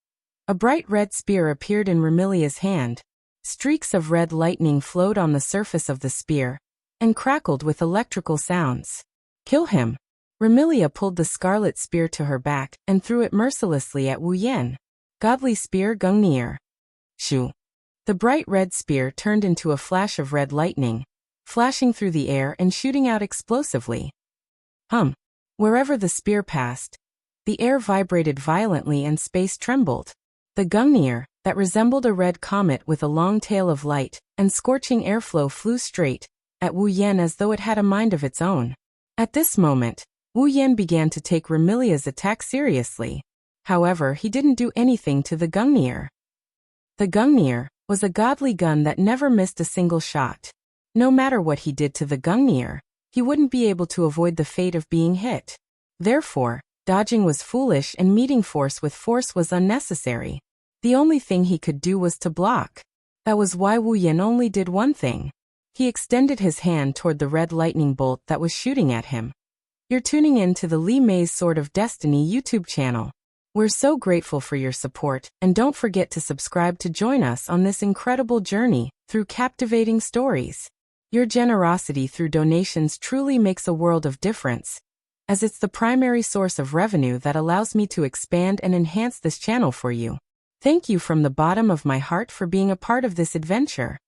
a bright red spear appeared in Remilia's hand. Streaks of red lightning flowed on the surface of the spear and crackled with electrical sounds. Kill him. Remilia pulled the scarlet spear to her back and threw it mercilessly at Wu Yan. Godly spear Gungnir. Shoo. The bright red spear turned into a flash of red lightning, flashing through the air and shooting out explosively. Wherever the spear passed, the air vibrated violently and space trembled. The Gungnir, that resembled a red comet with a long tail of light and scorching airflow, flew straight at Wu Yan as though it had a mind of its own. At this moment, Wu Yan began to take Remilia's attack seriously. However, he didn't do anything to the Gungnir. The Gungnir was a godly gun that never missed a single shot. No matter what he did to the Gungnir, he wouldn't be able to avoid the fate of being hit. Therefore, dodging was foolish and meeting force with force was unnecessary. The only thing he could do was to block. That was why Wu Yan only did one thing. He extended his hand toward the red lightning bolt that was shooting at him. You're tuning in to the Li Mei's Sword of Destiny YouTube channel. We're so grateful for your support, and don't forget to subscribe to join us on this incredible journey through captivating stories. Your generosity through donations truly makes a world of difference, as it's the primary source of revenue that allows me to expand and enhance this channel for you. Thank you from the bottom of my heart for being a part of this adventure.